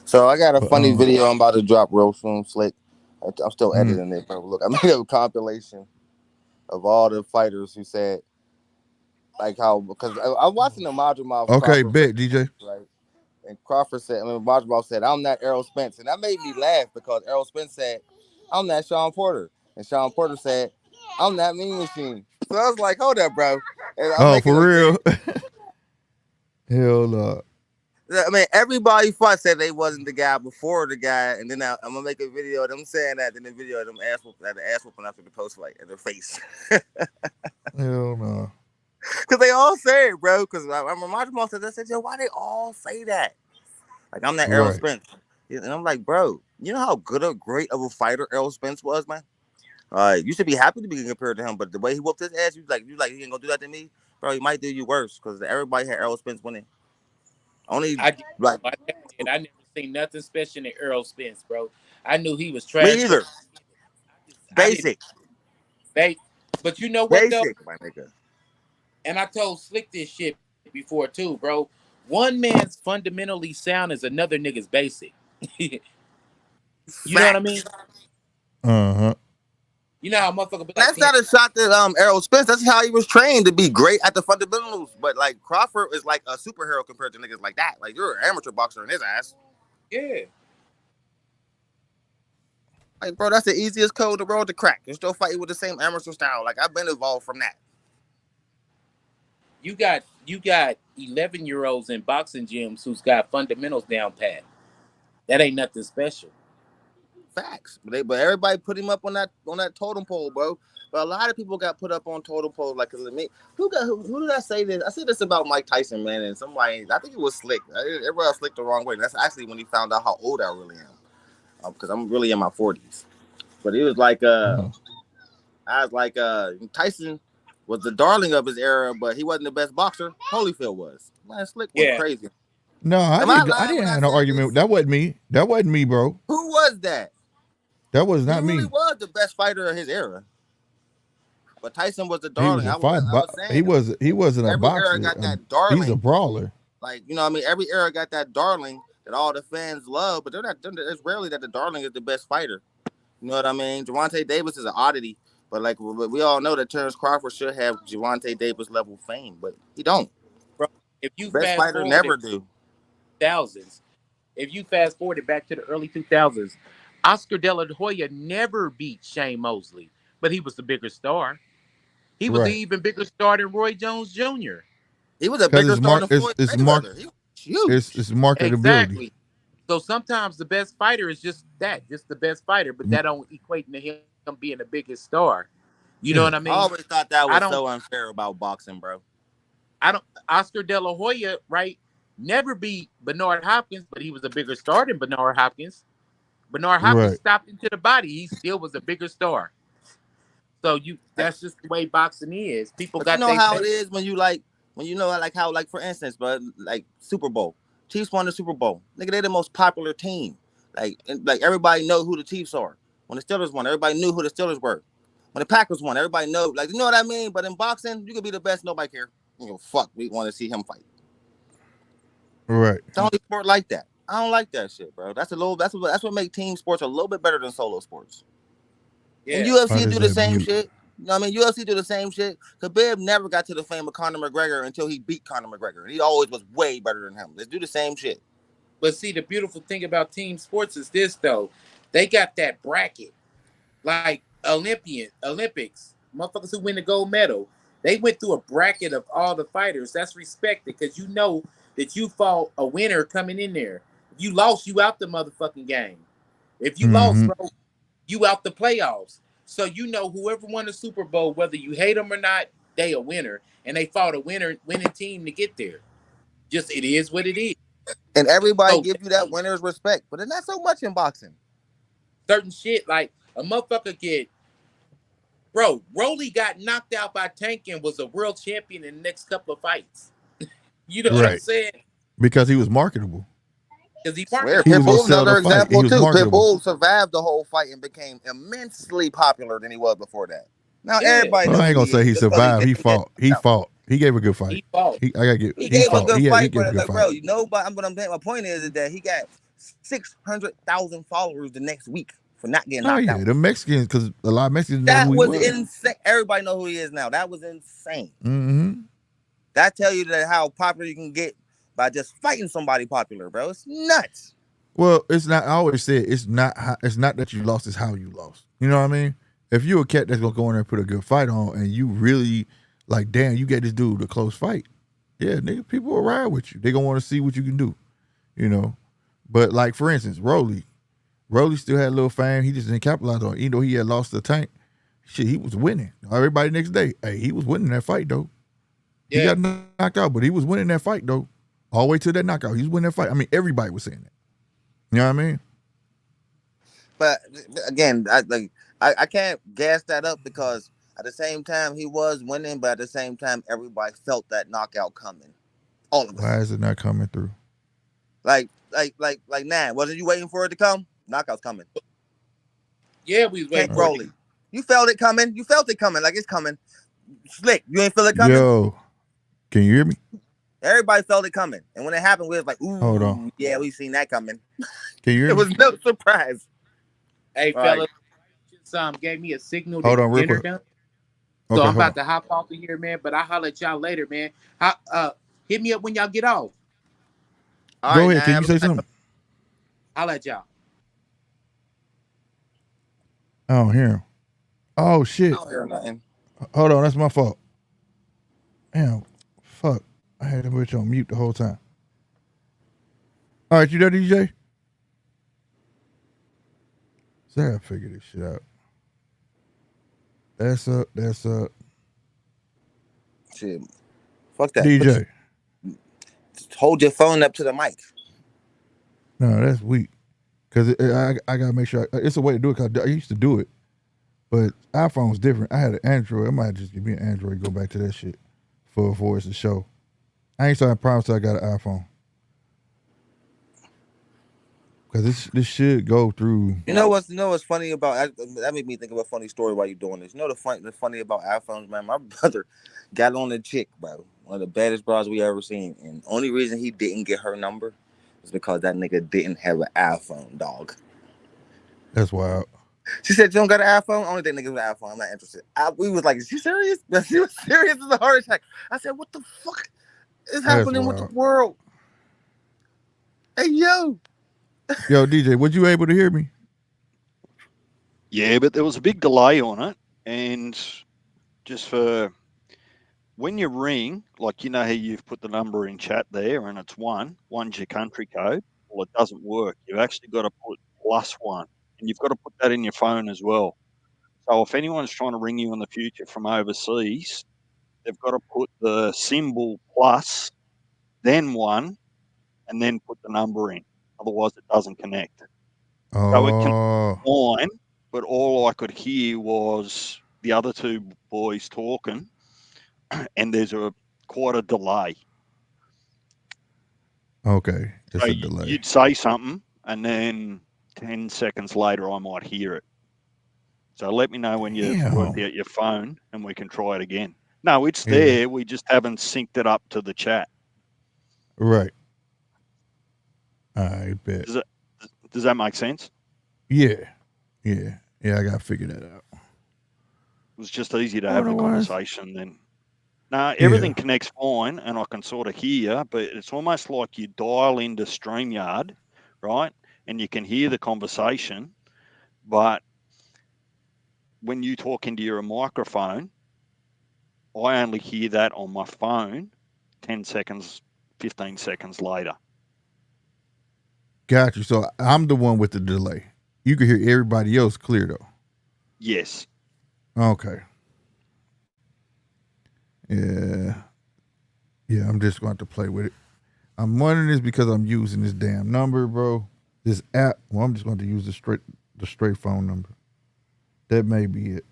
So I got a But funny video I'm about to drop real soon, Slick. I'm still mm, editing it, bro. Look, I made a compilation of all the fighters who said like how because I'm watching the Madrimov okay, Crawford bet DJ. right, and Crawford said, Madrimov said, "I'm not Errol Spence," and that made me laugh because Errol Spence said, "I'm not Sean Porter," and Sean Porter said, "I'm not Mean Machine." So I was like, "Hold up, bro," and I'm Oh, making for a video. real? Hell no. I mean, everybody fought said they wasn't the guy before the guy, and then I'm gonna make a video of them saying that, then the video of them ass whooping after the post fight in their face, Hell no. because they all say it, bro. Because I remember Madrimov said, "I said, yo, why they all say that?" Like I'm not Errol Right. Spence, and I'm like, bro, you know how great of a fighter Errol Spence was, man. You should be happy to be compared to him, but the way he whooped his ass, you like he ain't gonna do that to me, bro. He might do you worse because everybody had Errol Spence winning. Only I did, like bro. I never did. I never seen nothing special in Earl Spence, bro. I knew he was me trash, but either. I didn't Basic, bait. But you know what though? basic, my nigga. And I told Slick this shit before too, bro. One man's fundamentally sound is another nigga's basic. You know what I mean? Facts. Uh-huh. You know how motherfucker be like, That's damn, not a shot at Errol Spence. That's how he was trained to be great at the fundamentals. But like Crawford is like a superhero compared to niggas like that. Like you're an amateur boxer in his ass. yeah. Like bro, that's the easiest code in the world to crack. You're still fighting with the same amateur style. Like I've been evolved from that. You got 11-year-olds in boxing gyms who's got fundamentals down pat. That ain't nothing special. Facts. But everybody put him up on that totem pole, bro. But a lot of people got put up on totem poles. Like who did I say this? I said this about Mike Tyson, man, and somebody I think it was Slick. Everybody else slicked the wrong way. That's actually when he found out how old I really am, because I'm really in my 40s. But it was like Uh-huh. I was like Tyson was the darling of his era, but he wasn't the best boxer. Holyfield was. Man, Slick went Yeah. crazy. No, I Am I didn't. I lying didn't when I have no said argument. this? That wasn't me. That wasn't me, bro. Who was that? That was He not really me. was the best fighter of his era. But Tyson was the He darling. was a I fight. was He saying was. He wasn't a every era boxer. got that He's a darling. brawler. Like, you know what I mean? Every era got that darling that all the fans love, but it's rarely that the darling is the best fighter. You know what I mean? Javante Davis is an oddity, but like we all know that Terrence Crawford should have Javante Davis level fame, but he don't. Bro, if you Best fast fighter forward it never do. thousands, if you fast forward it back to the early 2000s, Oscar De La Hoya never beat Shane Mosley, but he was the bigger star. He was the Right. even bigger star than Roy Jones Jr. He was a Because bigger it's star mark. than Floyd It's mark. Mayweather. He was huge. It's marketability. Exactly. So sometimes the best fighter is just that, just the best fighter, but Mm, that don't equate to him being the biggest star. You know yeah. what I I mean? always thought that I was don't so unfair about boxing, bro. I don't Oscar De La Hoya, right? Never beat Bernard Hopkins, but he was a bigger star than Bernard Hopkins. Bernard Hopkins Right. stopped into the body. He still was a bigger star. So that's just the way boxing is. People But you got know their how it favorite. is when you know like how like for instance, but like Super Bowl, Chiefs won the Super Bowl. Nigga, they the most popular team. Like everybody know who the Chiefs are. When the Steelers won, everybody knew who the Steelers were. When the Packers won, everybody know. Like you know what I mean. But in boxing, you could be the best, nobody care. You know, fuck, we want to see him fight. Right. It's the only sport like that. I don't like that shit, bro. That's what make team sports a little bit better than solo sports. And Yeah. Why UFC does do the that same mute? shit. You know what I mean? UFC do the same shit. Khabib never got to the fame of Conor McGregor until he beat Conor McGregor. And he always was way better than him. Let's do the same shit. But see, the beautiful thing about team sports is this though. They got that bracket. Like Olympics, motherfuckers who win the gold medal. They went through a bracket of all the fighters. That's respected because you know that you fought a winner coming in there. If you lost, you out the motherfucking game. If you lost, Mm-hmm. bro, you out the playoffs. So you know whoever won the Super Bowl, whether you hate them or not, they a winner, and they fought a winning team to get there. Just it is what it is. And everybody So give you that winner's respect. But it's not so much in boxing. certain shit like a motherfucker get, bro. Rolly got knocked out by Tank and was a world champion in the next couple of fights. You know what I'm Right. saying? Because he was marketable. Because he Swear, He marketable. was gonna Pitbull's sell the another fight. He example was too. marketable. Pitbull survived the whole fight and became immensely popular than he was before that. Now Yeah. everybody Well, know I ain't who gonna he say is. he Just 'cause survived. He fought. He fought. He gave a good fight. He fought. I gotta get. He He gave a fought. good He fight, gave a but good like, bro, fight. but what I'm saying, my point is that he got 600,000 followers the next week for not getting Oh knocked yeah, out. the Mexicans, because a lot of Mexicans know That who he was was. insane. Everybody know who he is now. That was insane. Mm-hmm. That tell you that how popular you can get by just fighting somebody popular, bro. It's nuts. Well, it's not. I always say it's not. It's not that you lost. It's how you lost. You know what I mean? If you're a cat that's gonna go in there and put a good fight on, and you really like, damn, you get this dude a close fight. Yeah, nigga, people will ride with you. They gonna want to see what you can do. You know. But like for instance, Rolly still had a little fame. He just didn't capitalize on it. Even though he had lost the tank, shit, he was winning. Everybody next day, hey, he was winning that fight though. He Yeah. got knocked out, but he was winning that fight though. All the way to that knockout, he was winning that fight. I mean, everybody was saying that. You know what I mean? But again, I can't gas that up because at the same time he was winning, but at the same time everybody felt that knockout coming. All of us. Why is it not coming through? Like Nan, wasn't you waiting for it to come? Knockout's coming. Yeah, we was waiting Tank for it. Rolly. You felt it coming. You felt it coming. Like it's coming. Slick, you ain't feel it coming. Yo, can you hear me? Everybody felt it coming, and when it happened, we was like, "Ooh, Hold on. yeah, we seen that coming." Can you hear It me? was no surprise. Hey, All right. fellas, gave me a signal Hold that on, real dinner quick. done. Okay, So I'm hold about on. to hop off of here, man. But I'll holler at y'all later, man. Hit me up when y'all get off. All Go right, ahead. Can Nan, you say something? Holler at y'all. I don't hear him. Oh shit. I don't hear nothing. Hold on, that's my fault. Damn, fuck. I had the bitch on mute the whole time. All right, you there, DJ? So I gotta figure this shit out. That's up. That's up. Shit, fuck that. DJ. Just hold your phone up to the mic. No, that's weak. Cause I gotta make sure it's a way to do it. Cause I used to do it, but iPhone's different. I had an Android. I might just give me an Android. And go back to that shit for it's a show. I ain't starting problems till I got an iPhone. Cause this should go through. You know what's funny about that made me think of a funny story while you doing this. You know the funny about iPhones, man. My brother got on a chick, bro, one of the baddest bras we ever seen, and the only reason he didn't get her number is because that nigga didn't have an iPhone, dog. That's wild. She said, "You don't got an iPhone? Only thing nigga with an iPhone. I'm not interested." We was like, "Is she serious?" She was serious as a heart attack. I said, "What the fuck is happening with the wild. world?" Hey, yo. Yo, DJ, was you able to hear me? Yeah, but there was a big delay on it. And just for when you ring, like you know how you've put the number in chat there and it's one's your country code. Well, it doesn't work. You've actually got to put +1. And you've got to put that in your phone as well. So if anyone's trying to ring you in the future from overseas, they've got to put the symbol plus, then 1, and then put the number in. Otherwise, it doesn't connect. So it can fine, but all I could hear was the other two boys talking, and there's quite a delay. Okay, it's So a delay. you'd say something, and then 10 seconds later, I might hear it. So let me know when you've worked out your phone, and we can try it again. No, it's there. We just haven't synced it up to the chat. Right. I bet. Does that make sense? Yeah. I gotta figure that out. It was just easy to have the conversation then. No, everything connects fine, and I can sort of hear, but it's almost like you dial into StreamYard, right? And you can hear the conversation, but when you talk into your microphone, I only hear that on my phone 10 seconds, 15 seconds later. Got you. So I'm the one with the delay. You can hear everybody else clear though. Yes. Okay. Yeah, I'm just going to play with it. I'm wondering this because I'm using this damn number, bro. This app. Well, I'm just going to use the straight phone number. That may be it.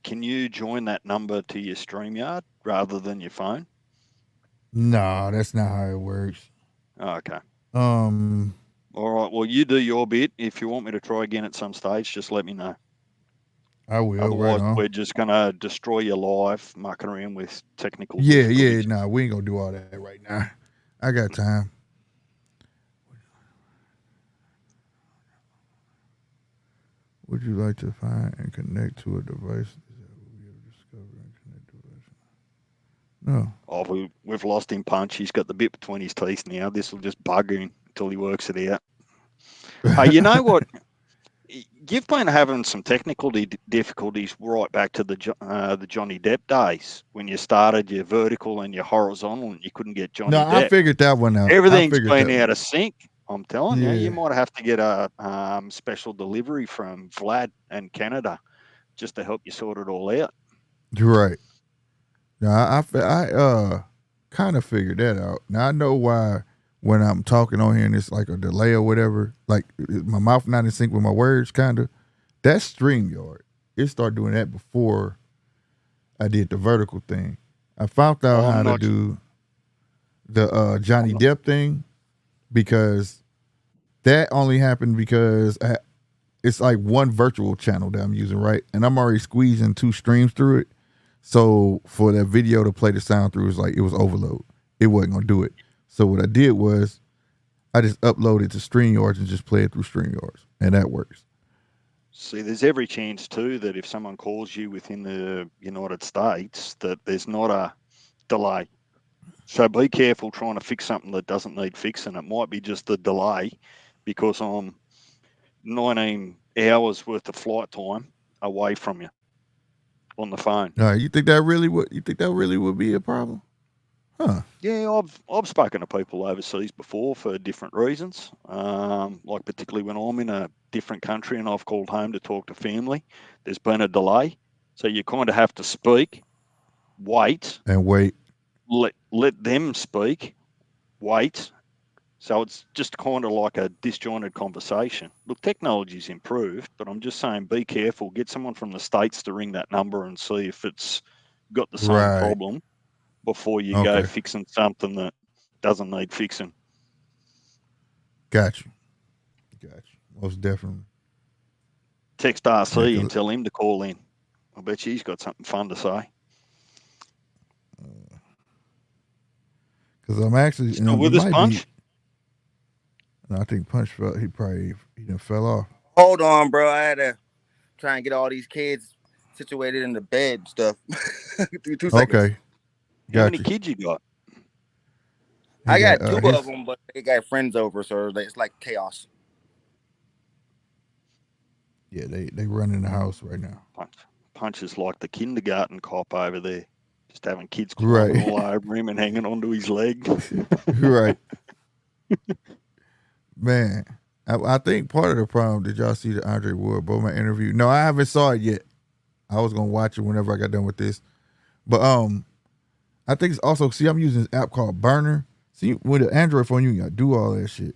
Can you join that number to your StreamYard rather than your phone? No, that's not how it works. Oh, okay. All right. Well, you do your bit. If you want me to try again at some stage, just let me know. I will. Otherwise, right on. we're just going to destroy your life, mucking around with technical Yeah, difficulties. nah, we ain't gonna do all that right now. I got time. Would you like to find and connect to a device? No. Oh, we've lost him, Punch. He's got the bit between his teeth now. This will just bug him until he works it out. You know what? You've been having some technical difficulties right back to the Johnny Depp days when you started your vertical and your horizontal and you couldn't get Johnny No, Depp. I figured that one out. Everything's been out of sync. I'm telling you, Yeah. you might have to get a special delivery from Vlad and Canada just to help you sort it all out. You're right. Now I kind of figured that out. Now I know why when I'm talking on here and it's like a delay or whatever, like my mouth not in sync with my words, kind of. That's StreamYard. It started doing that before I did the vertical thing. I found out how to do the Johnny Depp thing because that only happened because it's like one virtual channel that I'm using, right? And I'm already squeezing 2 streams through it. So for that video to play the sound through, it was overload. It wasn't gonna do it. So what I did was I just uploaded to StreamYards and just play it through StreamYards, and that works. See, there's every chance too that if someone calls you within the United States, that there's not a delay. So be careful trying to fix something that doesn't need fixing. It might be just a delay because I'm 19 hours worth of flight time away from you on the phone. You think that really would be a problem? Huh. Yeah, I've spoken to people overseas before for different reasons. Like particularly when I'm in a different country and I've called home to talk to family, there's been a delay. So you kind of have to speak, wait. And wait. Let them speak, wait. So it's just kind of like a disjointed conversation. Look, technology's improved, but I'm just saying be careful. Get someone from the States to ring that number and see if it's got the same problem before you go fixing something that doesn't need fixing. Got you. Most definitely. Text RC and tell him to call in. I bet you he's got something fun to say. Because I'm actually still with us, Punch. No, I think Punch fell. He done fell off. Hold on, bro. I had to try and get all these kids situated in the bed and stuff. 2 seconds. Okay. How many kids you got? I got 2 of them, but they got friends over, so it's like chaos. Yeah, they run in the house right now. Punch is like the kindergarten cop over there, just having kids climbing all over him and hanging onto his leg. Right. Man, I think part of the problem, did y'all see the Andre Ward Bowman interview? No, I haven't saw it yet. I was going to watch it whenever I got done with this. But I think it's also, I'm using this app called Burner. See, with an Android phone, you got to do all that shit.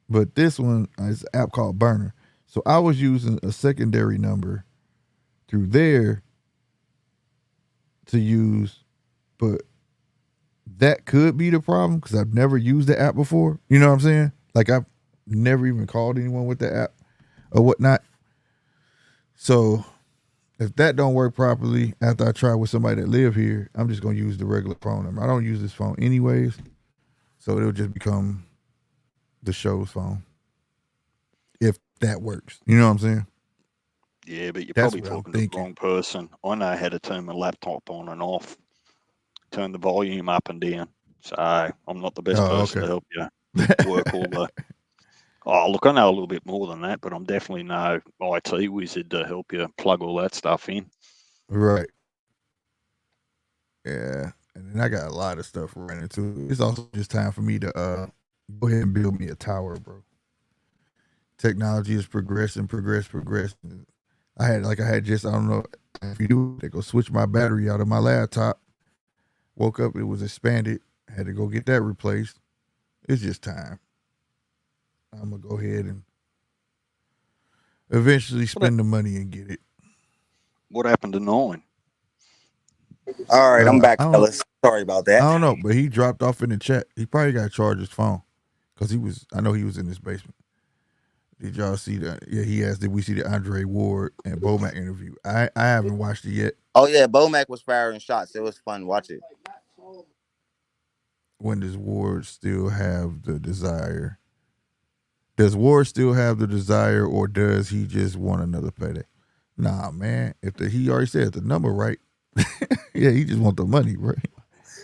But this one is an app called Burner. So I was using a secondary number through there to use, but that could be the problem because I've never used the app before. You know what I'm saying? Like I've never even called anyone with the app or whatnot. So if that don't work properly after I try with somebody that live here, I'm just going to use the regular phone number. I don't use this phone anyways. So it'll just become the show's phone. If that works. You know what I'm saying? Yeah, but you're probably talking to the wrong person. I know how to turn my laptop on and off, turn the volume up and down. So I'm not the best person to help you work all the... Oh, look, I know a little bit more than that, but I'm definitely no IT wizard to help you plug all that stuff in. Right. Yeah. And then I got a lot of stuff running too. It's also just time for me to go ahead and build me a tower, bro. Technology is progressing. I had just, I don't know if you do, they go switch my battery out of my laptop. Woke up, it was expanded. Had to go get that replaced. It's just time. I'm going to go ahead and eventually spend the money and get it. What happened to 9? All right, I'm back, fellas. Sorry about that. I don't know, but he dropped off in the chat. He probably got to charge his phone because I know he was in his basement. Did y'all see that? Yeah, he asked, did we see the Andre Ward and Bomac interview? I haven't watched it yet. Oh yeah, Bomac was firing shots. It was fun. Watch it. When does Ward still have the desire? Does Ward still have the desire, or does he just want another payday? Nah, man. He already said the number right. Yeah, he just want the money, right?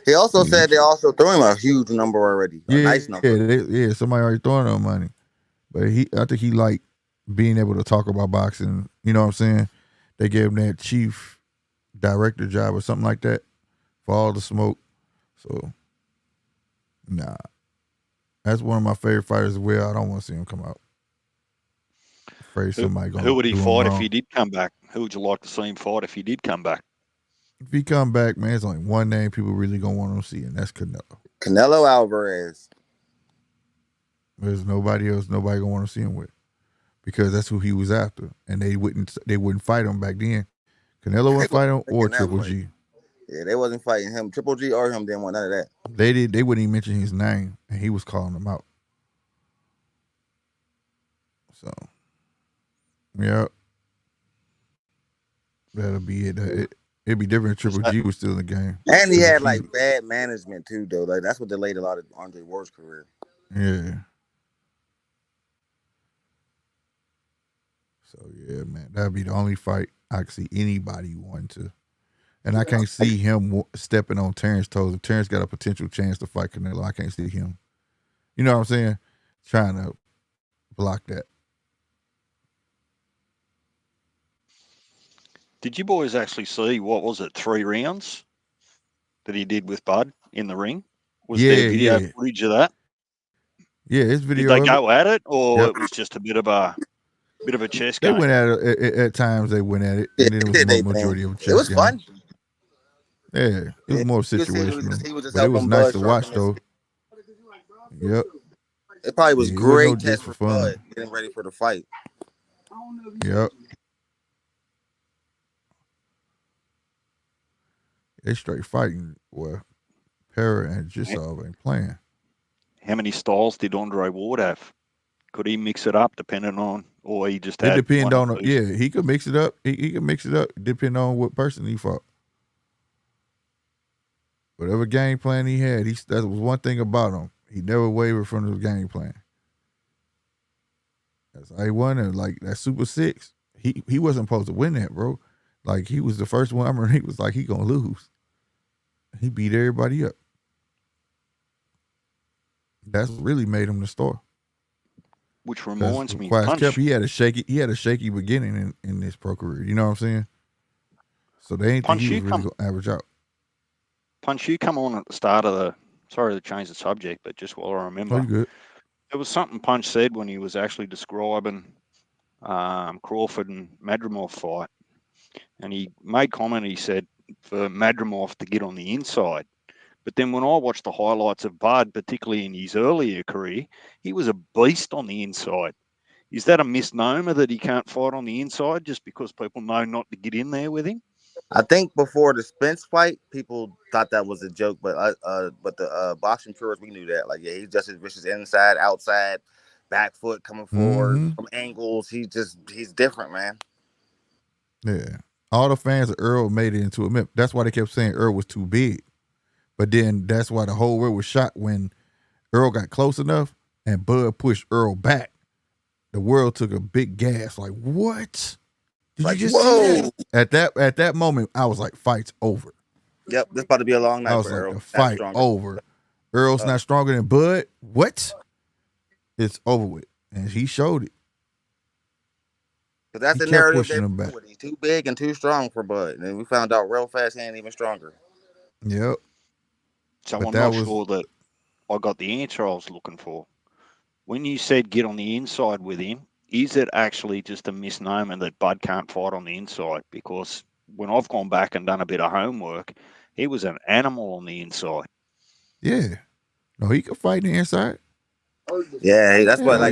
He also said they also threw him a huge number already, a nice number. Yeah, somebody already throwing him money, but I think he liked being able to talk about boxing. You know what I'm saying? They gave him that chief director job or something like that for all the smoke. So, nah, that's one of my favorite fighters as well. I don't want to see him come out. Afraid somebody gonna. Who would he fight if wrong. he did come back? Who would you like to see him fight if he did come back? If he come back, man, it's only one name people really gonna want to see, and that's Canelo. Canelo Alvarez. There's nobody else. Nobody gonna want to see him with, because that's who he was after, and they wouldn't fight him back then. Canelo wouldn't fight him or Triple G. Yeah, they wasn't fighting him. Triple G or him didn't want none of that. They wouldn't even mention his name, and he was calling them out. So, yeah, that'll be it. It'd be different if Triple G was still in the game. And he had like bad management too, though. Like that's what delayed a lot of Andre Ward's career. Yeah. So yeah, man, that'd be the only fight I could see anybody wanting to. And I can't see him stepping on Terrence's toes. If Terrence got a potential chance to fight Canelo, I can't see him. You know what I'm saying? Trying to block that. Did you boys actually see, what was it, 3 rounds that he did with Bud in the ring? Was there video footage of that? Yeah, it's video. Did they go at it, or it was just a bit of a chess game? They went at it at times. They went at it, and then it was the majority of a chess game. It was fun. Yeah, it was more situational, but it was nice to watch though. Yep. It probably was great test for fun, getting ready for the fight. Yep. They straight fighting. Well, Para and Jisov ain't playing. How many styles did Andre Ward have? Could he mix it up depending on, or he just had? It depends on. Yeah, he could mix it up. He could mix it up depending on what person he fought. Whatever game plan he had, that was one thing about him. He never wavered from the game plan. That's how he won it. Like that Super 6, he wasn't supposed to win that, bro. Like he was the first one. I remember he was like, he gonna lose. He beat everybody up. That's what really made him the star. Which reminds me, Punch. He had a shaky beginning in his pro career. You know what I'm saying? So they ain't think he was really gonna average out. Punch, you come on at the start of the. Sorry to change the subject, but just while I remember, you good. There was something Punch said when he was actually describing Crawford and Madrimov fight, and he made comment. He said for Madrimov to get on the inside, but then when I watched the highlights of Bud, particularly in his earlier career, he was a beast on the inside. Is that a misnomer that he can't fight on the inside just because people know not to get in there with him? I think before the Spence fight, people thought that was a joke, but the boxing purists, we knew that. Like, yeah, he's just as vicious inside, outside, back foot coming forward from angles. He's different, man. Yeah, all the fans of Earl made it into a myth. That's why they kept saying Earl was too big. But then that's why the whole world was shocked when Earl got close enough and Bud pushed Earl back. The world took a big gasp, like, what? Did you just see that? At that moment, I was like, fight's over. Yep, this about to be a long night for Earl. The fight over. Earl's not stronger than Bud? What? It's over with. And he showed it. But that's the narrative. He's too big and too strong for Bud. And then we found out real fast he ain't even stronger. Yep. So I'm not sure that I got the answer I was looking for. When you said get on the inside with him, is it actually just a misnomer that Bud can't fight on the inside? Because when I've gone back and done a bit of homework, he was an animal on the inside. Yeah. No, he could fight the inside. Yeah, that's why,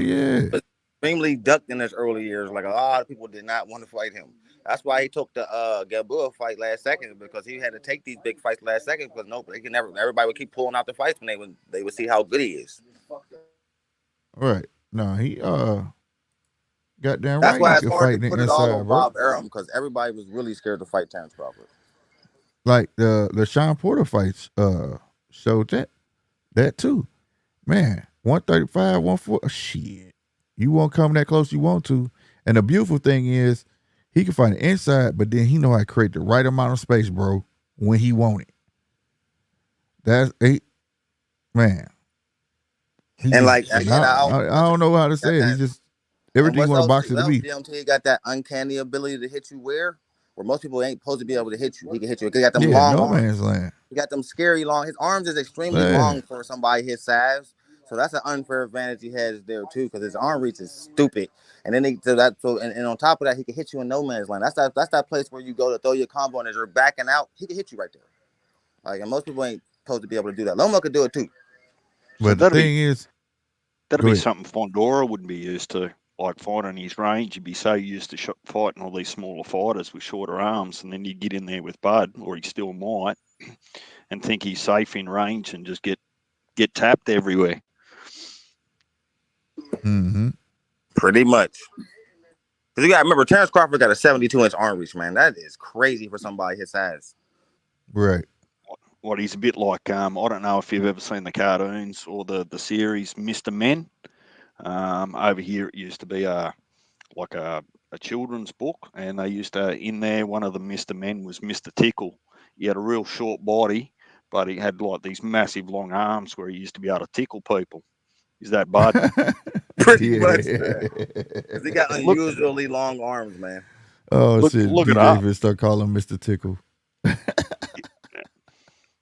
extremely ducked in his early years. Like, a lot of people did not want to fight him. That's why he took the Gamboa fight last second, because he had to take these big fights last second, because everybody would keep pulling out the fights when they would see how good he is. Right. No, Goddamn That's right, he why it's could hard fight to in the put it all inside, on bro. Bob Arum because everybody was really scared to fight Terrence Crawford. Like the Sean Porter fights showed that too. Man, 135, 140. Shit. You won't come that close you want to. And the beautiful thing is he can fight the inside, but then he know how to create the right amount of space, bro, when he want it. That's man. He And just like again, I don't know how to say it. He's just and everything you what's want a else? boxer to Well, be. DMT got that uncanny ability to hit you where most people ain't supposed to be able to hit you. He can hit you. He got them Yeah, long no arms. man's land. He got them scary long. His arms is extremely Yeah. long for somebody his size. So that's an unfair advantage he has there too, because his arm reach is stupid. And then and on top of that, he can hit you in no man's land. That's that place where you go to throw your combo, and as you're backing out, he can hit you right there. Like, and most people ain't supposed to be able to do that. Lomo could do it too. So But the thing is, that'd go be ahead. something Fondora wouldn't be used to. Like fighting his range, you'd be so used to fighting all these smaller fighters with shorter arms, and then you get in there with Bud, or he still might, and think he's safe in range and just get tapped everywhere. Mm-hmm. Pretty much. Because you got to remember, Terrence Crawford got a 72-inch arm reach, man. That is crazy for somebody his size. Right. What he's a bit like, I don't know if you've ever seen the cartoons or the series Mr. Men. Over here, it used to be like a children's book, and they used to, in there, one of the Mr. Men was Mr. Tickle. He had a real short body, but he had like these massive long arms where he used to be able to tickle people. Is that Bud? Pretty much, man. Because he got unusually long arms, man. Oh, shit. Look it DJ up. Fit start calling him Mr. Tickle.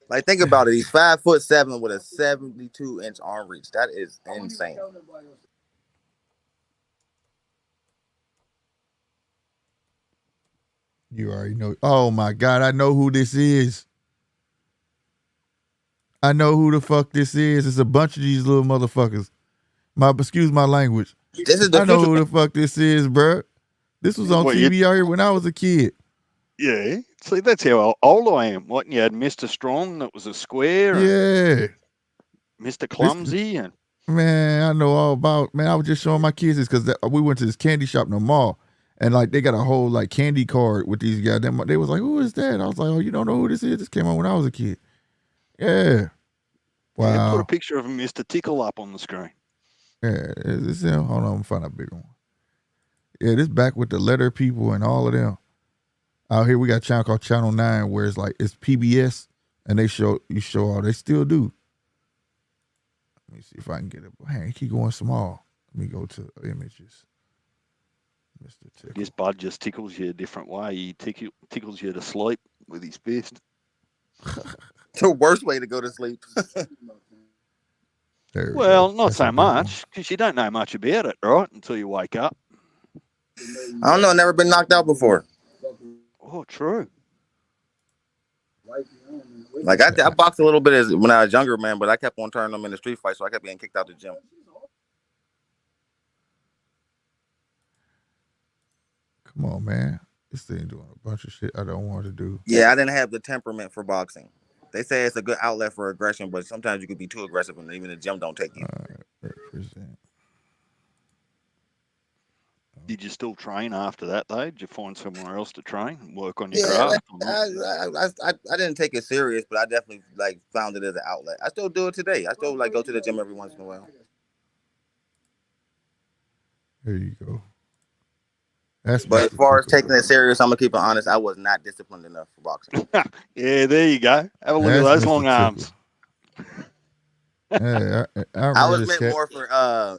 Like, think about it. He's 5'7" with a 72-inch arm reach. That is insane. You already know. Oh my God, I know who this is. I know who the fuck this is. It's a bunch of these little motherfuckers. Excuse my language. This is the I know future. who the fuck this is, bro. This was on TV out here when I was a kid. Yeah. See, that's how old I am. What, you had Mr. Strong that was a square, Yeah. and Mr. Clumsy, and man, I know all about. Man, I was just showing my kids this because we went to this candy shop in the mall, and like they got a whole like candy card with these guys. They was like, "Who is that?" I was like, "Oh, you don't know who this is? This came out when I was a kid." Yeah. Wow. yeah, put a picture of Mr. Tickle up on the screen. Yeah, it's him. Hold on, I'm gonna find a bigger one. Yeah, this back with the letter people and all of them. Out here we got a channel called Channel 9 where it's like it's PBS and they show all they still do. Let me see if I can get it. Hey, keep going small. Let me go to images. Mr. Tickle. I guess Bud just tickles you a different way. He tickles you to sleep with his fist. The worst way to go to sleep. Well, not so much, because you don't know much about it, right, until you wake up. I don't know. Never been knocked out before. Oh, true. Like, I boxed a little bit when I was younger, man, but I kept on turning them in the street fight, so I kept getting kicked out the gym. Come on, man. This thing doing a bunch of shit I don't want to do. Yeah, I didn't have the temperament for boxing. They say it's a good outlet for aggression, but sometimes you could be too aggressive and even the gym don't take you. Represent. Did you still train after that, though? Did you find somewhere else to train and work on your craft? I didn't take it serious, but I definitely like found it as an outlet. I still do it today. I still like go to the gym every once in a while. There you go. But as far as taking it serious, I'm gonna keep it honest. I was not disciplined enough for boxing. Yeah, there you go. Have a look at those long arms. Yeah, I was meant more for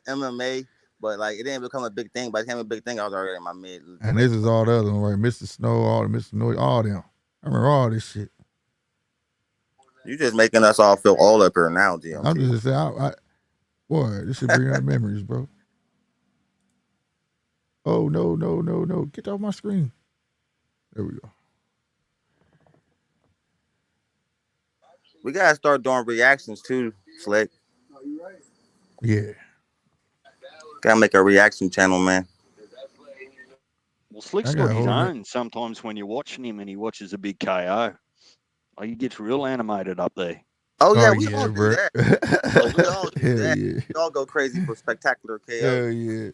MMA, but like it didn't become a big thing. By the time it became a big thing, I was already in my mid. And this is all the other one, right? Mr. Snow, all the Mr. Noise, all them. I remember all this shit. You just making us all feel old up here now, DMT. I'm just saying, boy, this should bring out memories, bro. Oh, no. Get off my screen. There we go. We gotta start doing reactions too, Slick. Yeah. Gotta make a reaction channel, man. Well, Slick's got his own sometimes when you're watching him and he watches a big KO. Oh, he gets real animated up there. Oh yeah, we all do that. We all do that. Yeah. We all go crazy for spectacular KO. Hell yeah.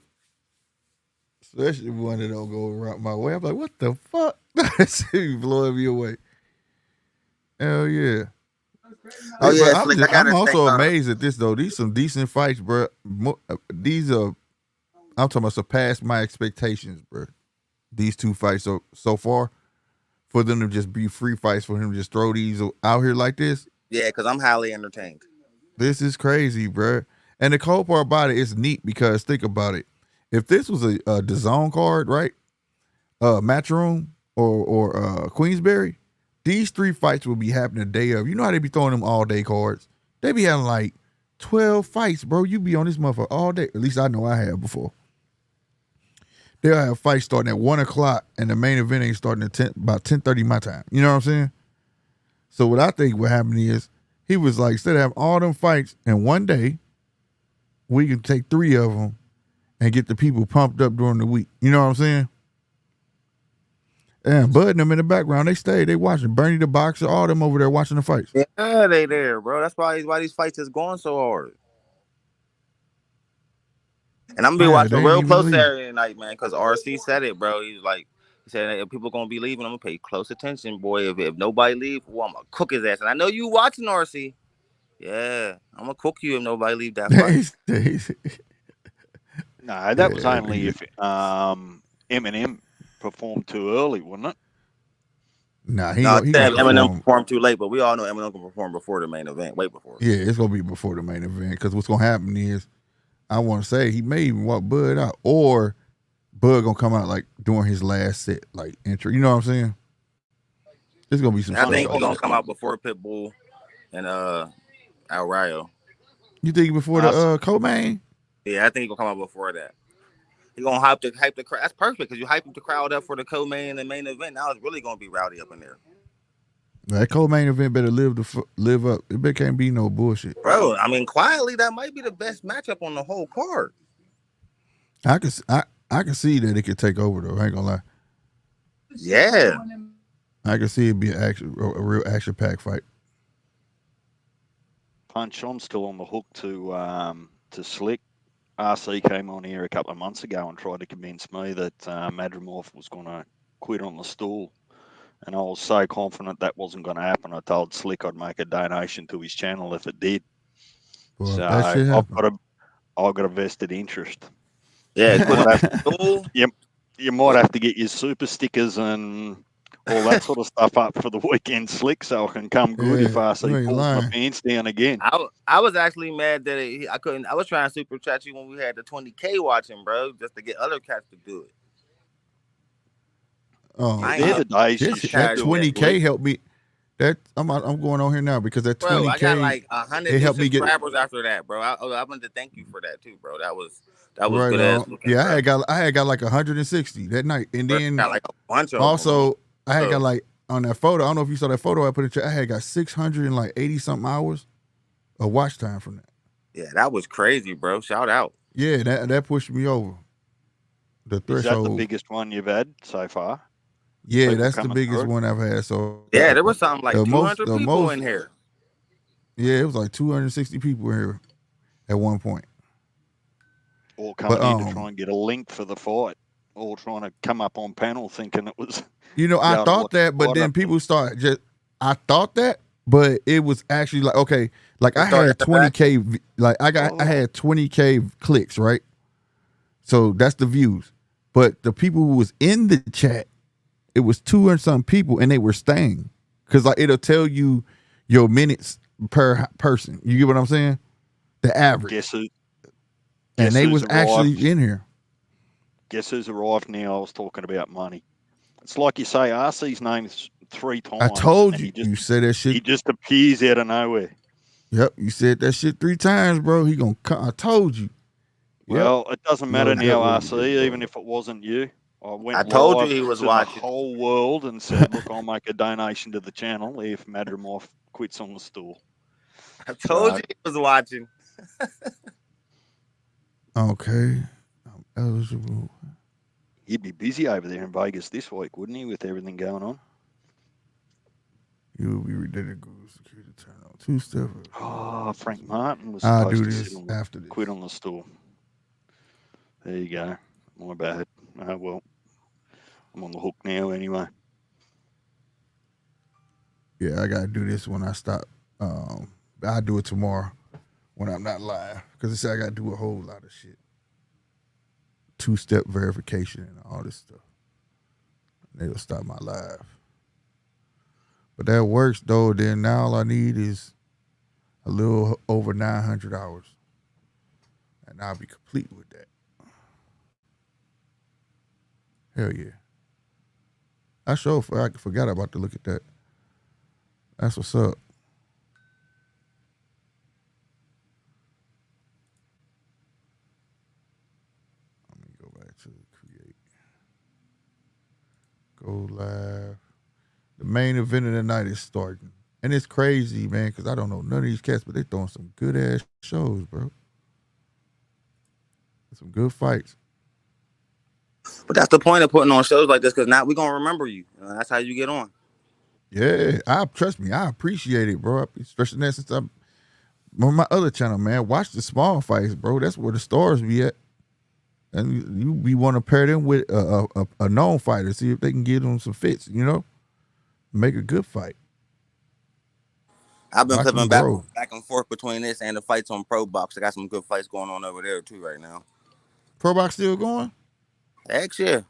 Especially one that don't go around my way. I'm like, what the fuck? That shit be blowing me away. Hell yeah. Oh Hey, but yeah, Slick. I I'm gotta say, also amazed at this though. These some decent fights, bro. These are I'm talking about surpassed my expectations, bro. These two fights so far, for them to just be free fights, for him to just throw these out here like this. yeah, because I'm highly entertained. This is crazy, bro. And the cold part about it is neat because think about it. If this was a DAZN card, right? Matchroom or Queensberry, these three fights will be happening the day of. You know how they be throwing them all day cards? They be having like 12 fights, bro. You be on this motherfucker all day. At least I know I have before. They'll have fights starting at 1 o'clock and the main event ain't starting at about 10:30 my time. You know what I'm saying? So what I think what happened is he was like, instead of having all them fights in one day, we can take 3 of them and get the people pumped up during the week. You know what I'm saying? And Bud and them in the background, they stayed, they watching. Bernie the boxer, all them over there watching the fights. Yeah, they there, bro. That's why these fights is going so hard. And I'm gonna be watching real close Saturday night, man, because RC said it, bro. He said if people gonna be leaving, I'm gonna pay close attention, boy. If nobody leave, well, I'm gonna cook his ass. And I know you watching RC. Yeah, I'm gonna cook you if nobody leave that fight. No, that was only if Eminem performed too early, wasn't it? Nah, Eminem performed too late, but we all know Eminem can perform before the main event, way before. Yeah, it's gonna be before the main event because what's gonna happen is, I want to say he may even walk Bud out, or Bud gonna come out like during his last set, like intro. You know what I'm saying? It's gonna be some. I think he's gonna come out before Pitbull and Al Rayo. You think before the co-main? Yeah, I think he's gonna come out before that. He's gonna hype the crowd. That's perfect because you hype the crowd up for the co-main and the main event. Now it's really gonna be rowdy up in there. That co-main event better live up. It can't be no bullshit, bro. I mean, quietly, that might be the best matchup on the whole card. I can see that it could take over though. I ain't gonna lie. Yeah, I can see it be a real action-packed fight. Punch, I'm still on the hook to Slick. RC came on here a couple of months ago and tried to convince me that Madrimov was going to quit on the stool. And I was so confident that wasn't going to happen. I told Slick I'd make a donation to his channel if it did. Well, so I've got a vested interest. Yeah, you might have to get your super stickers and all that sort of stuff up for the weekend, Slick, so I can come good if RC pulls my pants down again. I was actually mad that I couldn't. I was trying to super chat you when we had the 20K watching, bro, just to get other cats to do it. Oh, they're the days. That 20K helped me. That I'm going on here now because that 20K. Bro, I got like 100 subscribers after that, bro. I wanted to thank you for that too, bro. That was right good ass looking. Yeah, I had got like 160 that night, and then got like a bunch of also them. I had got like on that photo. I don't know if you saw that photo I put in chat. I had got 680 something hours of watch time from that. Yeah, that was crazy, bro. Shout out. Yeah, that pushed me over the threshold. Is that the biggest one you've had so far? Yeah, people that's the biggest one I've had. So yeah, there was something like 200 people in here. Yeah, it was like 260 people in here at one point. All coming in to try and get a link for the fight. All trying to come up on panel thinking it was. You know, I thought that, but then people start I thought that, but it was actually like, okay, like I had 20K, like I had 20K clicks, right? So that's the views. But the people who was in the chat, it was 200 something people, and they were staying. Because like it'll tell you your minutes per person. You get what I'm saying? The average. And they was actually in here. Guess who's arrived now? I was talking about money. It's like you say, RC's name 3 times. I told you. You said that shit. He just appears out of nowhere. Yep, you said that shit 3 times, bro. He gonna come. I told you. Well, it doesn't matter now, RC, even if it wasn't you. I told you he was watching the whole world and said, look, I'll make a donation to the channel if Madrimov quits on the stool. I told you he was watching. Okay. I'm eligible. He'd be busy over there in Vegas this week, wouldn't he, with everything going on? You will be rededicated Google security turn on 2-step. Oh, Frank Martin was supposed do to this after this. Quit on the stool. There you go. My bad. Well, I'm on the hook now anyway. Yeah, I gotta do this when I stop. I'll do it tomorrow when I'm not live because I said I gotta do a whole lot of shit, 2-step verification and all this stuff. It'll stop my live. But that works though. Then now all I need is a little over 900 hours, and I'll be complete with that. Hell yeah! I forgot about to look at that. That's what's up. Let me go back to create. Go live. The main event of the night is starting. And it's crazy, man, because I don't know none of these cats, but they throwing some good ass shows, bro. Some good fights. But that's the point of putting on shows like this, because now we're gonna remember you. That's how you get on. Yeah, trust me, I appreciate it, bro. I've been stressing that since I'm on my other channel, man. Watch the small fights, bro. That's where the stars be at. And you want to pair them with a known fighter, see if they can get them some fits, make a good fight. I've been Watch flipping them back and forth between this and the fights on Pro Box. I got some good fights going on over there too right now. Pro Box still going? Heck yeah.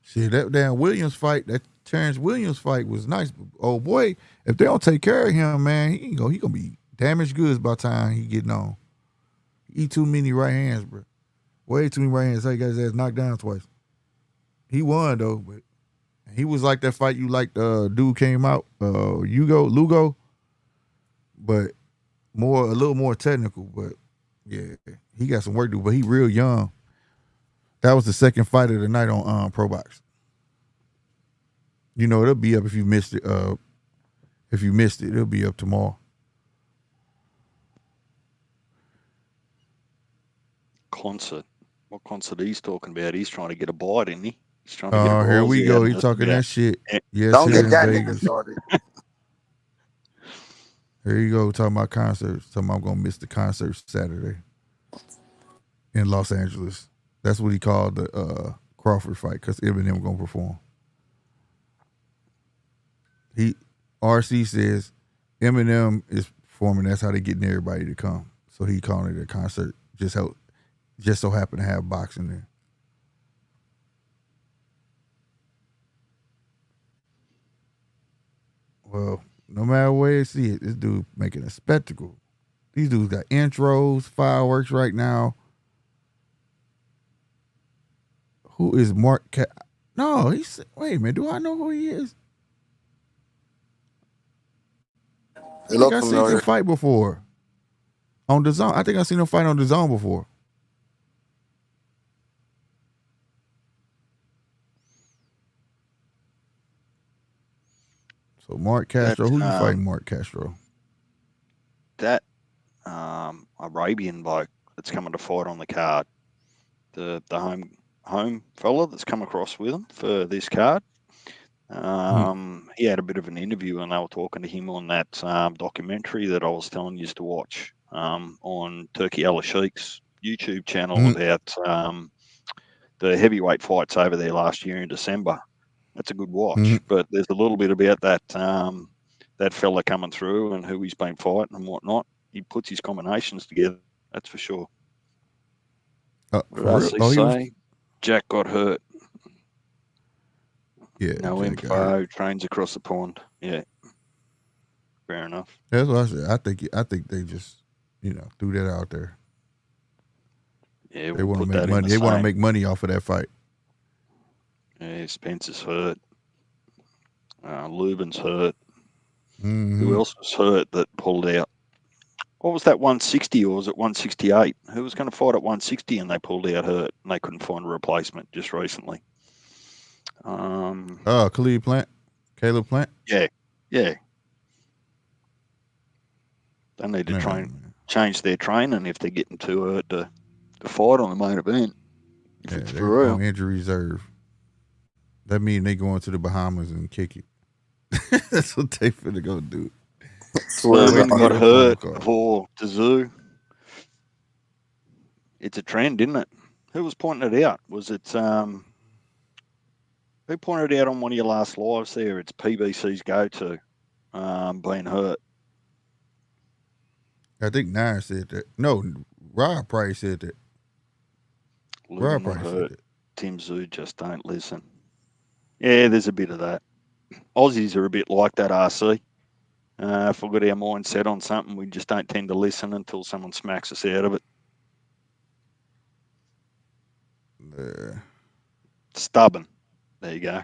Shit, that damn Williams fight, that Terrence Williams fight was nice. But, oh boy, if they don't take care of him, man, he gonna be damaged goods by the time he getting on. He eat too many right hands, bro. Way too many right hands. So he got his ass knocked down twice. He won though, but he was like that fight you liked. Dude came out, Lugo, but a little more technical. But yeah, he got some work to do. But he real young. That was the second fight of the night on Pro Box. It'll be up if you missed it. If you missed it, it'll be up tomorrow. Concert. What concert he's talking about? He's trying to get a bite, isn't he? He's trying to get a here we go. Aussie He's talking that shit. Yes, Don't get in that Vegas. nigga started. Here you go, talking about concerts. Talking about I'm gonna miss the concert Saturday in Los Angeles. That's what he called the Crawford fight because Eminem gonna perform. RC says Eminem is performing. That's how they getting everybody to come. So he calling it a concert. Just so happen to have boxing there. Well, no matter where you see it, this dude making a spectacle. These dudes got intros, fireworks right now. Who is Mark? No, wait a minute. Do I know who he is? I think I seen him fight before on the Zone. I think I seen him fight on the Zone before. So Mark Castro, who you fighting, Mark Castro? That Arabian bloke that's coming to fight on the card, the home fella that's come across with him for this card. He had a bit of an interview, and they were talking to him on that documentary that I was telling you to watch on Turkey Al Sheikh's YouTube channel about the heavyweight fights over there last year in December. That's a good watch, but there's a little bit about that fella coming through and who he's been fighting and whatnot. He puts his combinations together, that's for sure. Jack got hurt. Yeah. No info, trains across the pond. Yeah. Fair enough. That's what I said. I think they just, threw that out there. Yeah, they want to make money. They want to make money off of that fight. Yeah, Spencer's hurt. Lubin's hurt. Who else was hurt that pulled out? What was that, 160 or was it 168? Who was going to fight at 160 and they pulled out hurt and they couldn't find a replacement just recently? Caleb Plant? Yeah. They need to change their training if they're getting too hurt to fight on the main event. If it's for real. On injury reserve. That means they going to the Bahamas and kick it. That's what they finna go do. Lubin got hurt before Tazoo. It's a trend, isn't it? Who was pointing it out? Was it who pointed it out on one of your last lives there? It's PBC's go-to being hurt. I think Nine said that. No, Rob probably said that. Luton Rob not probably said hurt. that. Tim Zoo just don't listen. Yeah, there's a bit of that. Aussies are a bit like that, RC. If we've got our mind set on something, we just don't tend to listen until someone smacks us out of it. Stubborn. There you go.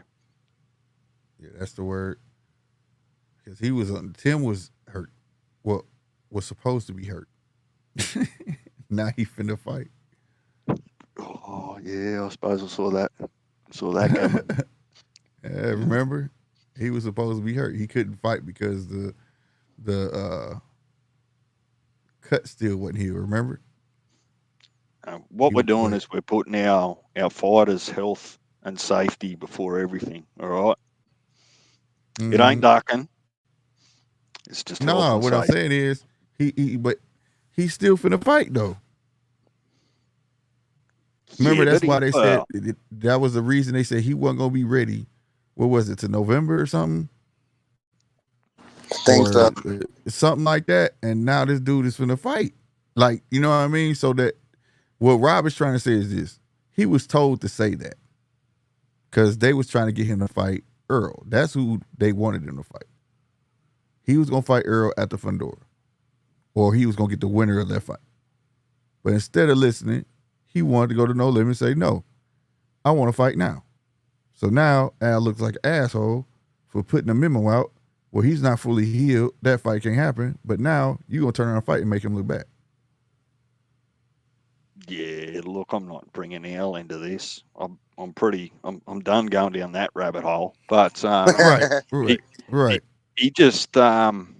Yeah, that's the word. Because Tim was hurt. Well, was supposed to be hurt. Now he finna fight. Oh yeah, I suppose I saw that. Saw that coming. Remember, he was supposed to be hurt. He couldn't fight because the cut still wasn't healed. Remember? What He we're was doing like, is we're putting our fighters' health and safety before everything. All right, it ain't ducking. It's just health no. and What I'm safety. saying is but he's still finna fight though. Remember, Yeah, that's but why they said that was the reason they said he wasn't gonna be ready. What was it, to November or something? I think so. Or something like that. And now this dude is finna fight. Like, you know what I mean? So that what Rob is trying to say is this: he was told to say that because they was trying to get him to fight Earl. That's who they wanted him to fight. He was gonna fight Earl at the Fundora, or he was gonna get the winner of that fight. But instead of listening, he wanted to go to No Limit and say, "No, I want to fight now." So now Al looks like an asshole for putting a memo out. Well, he's not fully healed. That fight can't happen. But now you're gonna turn around and fight and make him look bad. Yeah, look, I'm not bringing Al into this. I'm done going down that rabbit hole. But Right, he, right. he just wasn't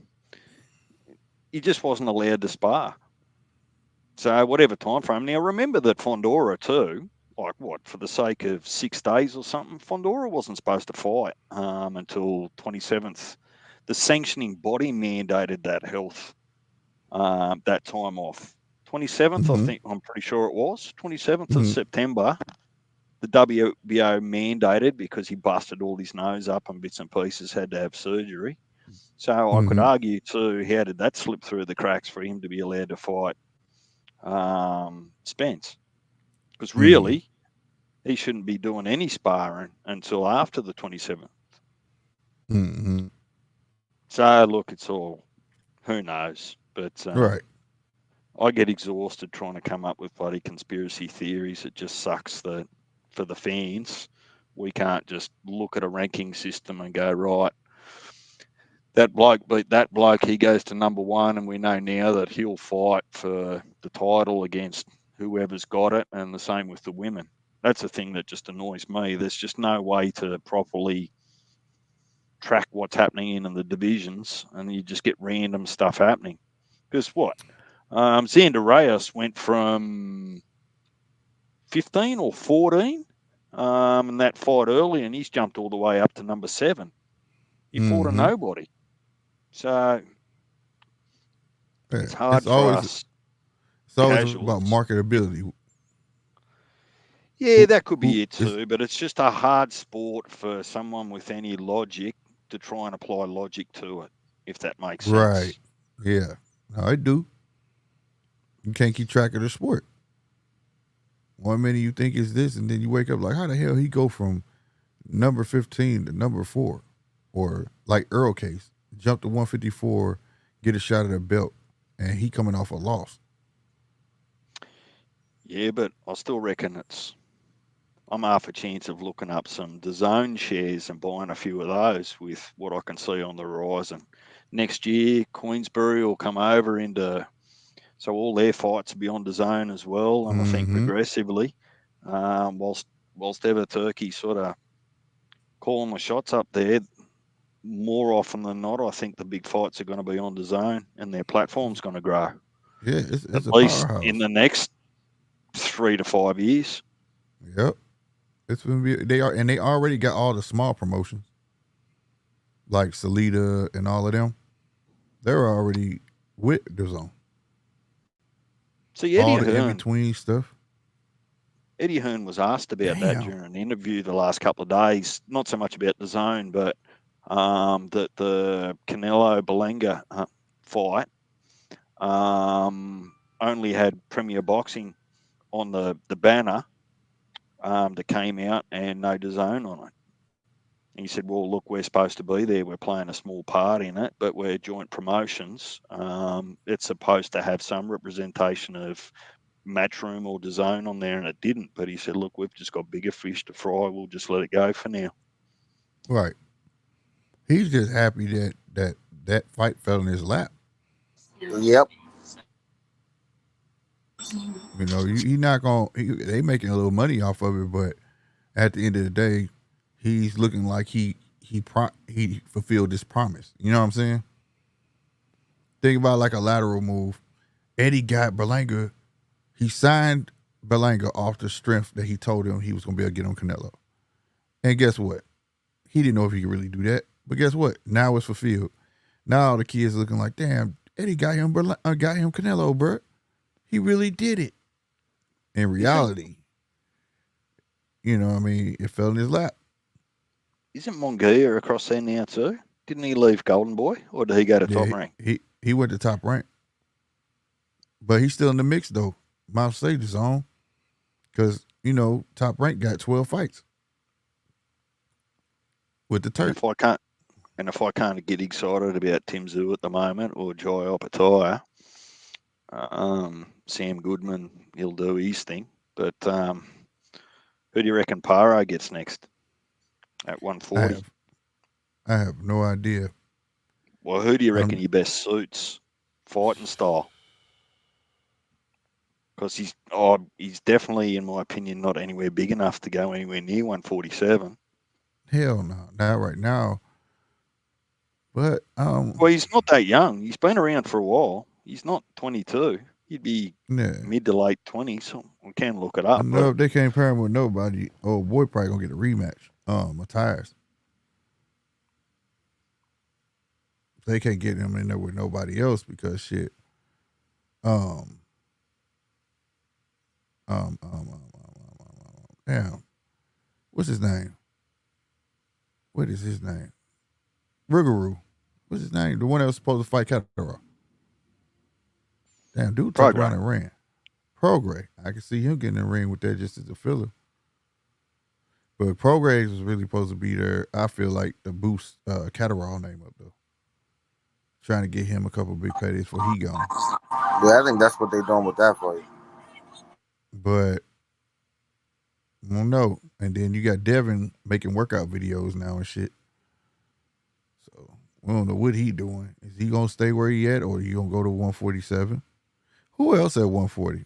allowed to spar. So whatever time frame. Now remember that Fondora too, like what, for the sake of 6 days or something, Fondora wasn't supposed to fight until 27th. The sanctioning body mandated that health that time off. 27th, I think, I'm pretty sure it was 27th of September. The WBO mandated, because he busted all his nose up and bits and pieces, had to have surgery. So I could argue too, how did that slip through the cracks for him to be allowed to fight Spence? Because really, he shouldn't be doing any sparring until after the 27th. So look, it's all, who knows? But Right. I get exhausted trying to come up with bloody conspiracy theories. It just sucks that for the fans, we can't just look at a ranking system and go, right, that bloke beat that bloke, he goes to number one, and we know now that he'll fight for the title against whoever's got it, and the same with the women. That's the thing that just annoys me. There's just no way to properly track what's happening in the divisions, and you just get random stuff happening. Because what? Xander Reyes went from 15 or 14 in that fight early, and he's jumped all the way up to number 7. He fought a nobody. So it's hard for us. It's always casuals. about marketability. Yeah, that could be it too, but it's just a hard sport for someone with any logic to try and apply logic to it, if that makes sense. Right. Yeah. No, I do. You can't keep track of the sport. 1 minute you think it's this, and then you wake up like, how the hell he go from number 15 to number 4? Or like Earl case, jump to 154, get a shot at the belt, and he coming off a loss. Yeah, but I still reckon I'm half a chance of looking up some DAZN shares and buying a few of those with what I can see on the horizon. Next year, Queensbury will come over so all their fights will be on DAZN as well, and I think progressively, whilst Ever Turkey sort of calling the shots up there, more often than not, I think the big fights are going to be on DAZN, and their platform's going to grow. Yeah, it's at a least powerhouse. in the next 3 to 5 years. Yep. It's gonna be they already got all the small promotions. Like Salida and all of them. They're already with DAZN. So Eddie all the Hearn, in-between stuff. Eddie Hearn was asked about that Damn. during an interview the last couple of days. Not so much about the zone, but the Canelo Belenga fight only had Premier Boxing on the banner that came out and no DAZN on it. And he said, well, look, we're supposed to be there. We're playing a small part in it, but we're joint promotions. It's supposed to have some representation of Matchroom or DAZN on there, and it didn't. But he said, look, we've just got bigger fish to fry. We'll just let it go for now. Right. He's just happy that fight fell in his lap. Yep. You know, he not gonna. They making a little money off of it, but at the end of the day, he's looking like he fulfilled this promise. You know what I'm saying? Think about like a lateral move. Eddie got Berlanga. He signed Berlanga off the strength that he told him he was gonna be able to get on Canelo. And guess what? He didn't know if he could really do that. But guess what? Now it's fulfilled. Now the kids looking like, damn, Eddie got him Canelo, bro. He really did it. In reality, you know what I mean? It fell in his lap. Isn't Mongia across there now too? Didn't he leave Golden Boy, or did he go to Top Rank? He went to Top Rank. But he's still in the mix, though. Mount Sage's on. Because, you know, Top Rank got 12 fights. With the Turk. If I can't get excited about Tim Zoo at the moment or Jai Opataya, Sam Goodman, he'll do his thing. But who do you reckon Paro gets next at 140? I have no idea. Well, who do you reckon he best suits fighting style? Because he's definitely, in my opinion, not anywhere big enough to go anywhere near 147. Hell no, not right now. But well, he's not that young. He's been around for a while. He's not 22. He'd be mid to late 20s. So we can look it up. I know if they can't pair him with nobody, old boy probably gonna get a rematch. Matthias. They can't get him in there with nobody else because shit. Damn. What's his name? What is his name? Rougarou. What's his name? The one that was supposed to fight Catterall. Damn, dude turned around and ran. Prograis. I can see him getting in the ring with that just as a filler. But Prograis was really supposed to be there, I feel like, to boost Catterall name up, though. Trying to get him a couple big paydays before he gone. Yeah, I think that's what they're doing with that fight. But I don't know. And then you got Devin making workout videos now and shit. So we don't know what he doing. Is he gonna stay where he at, or you gonna go to 147? Who else at 140?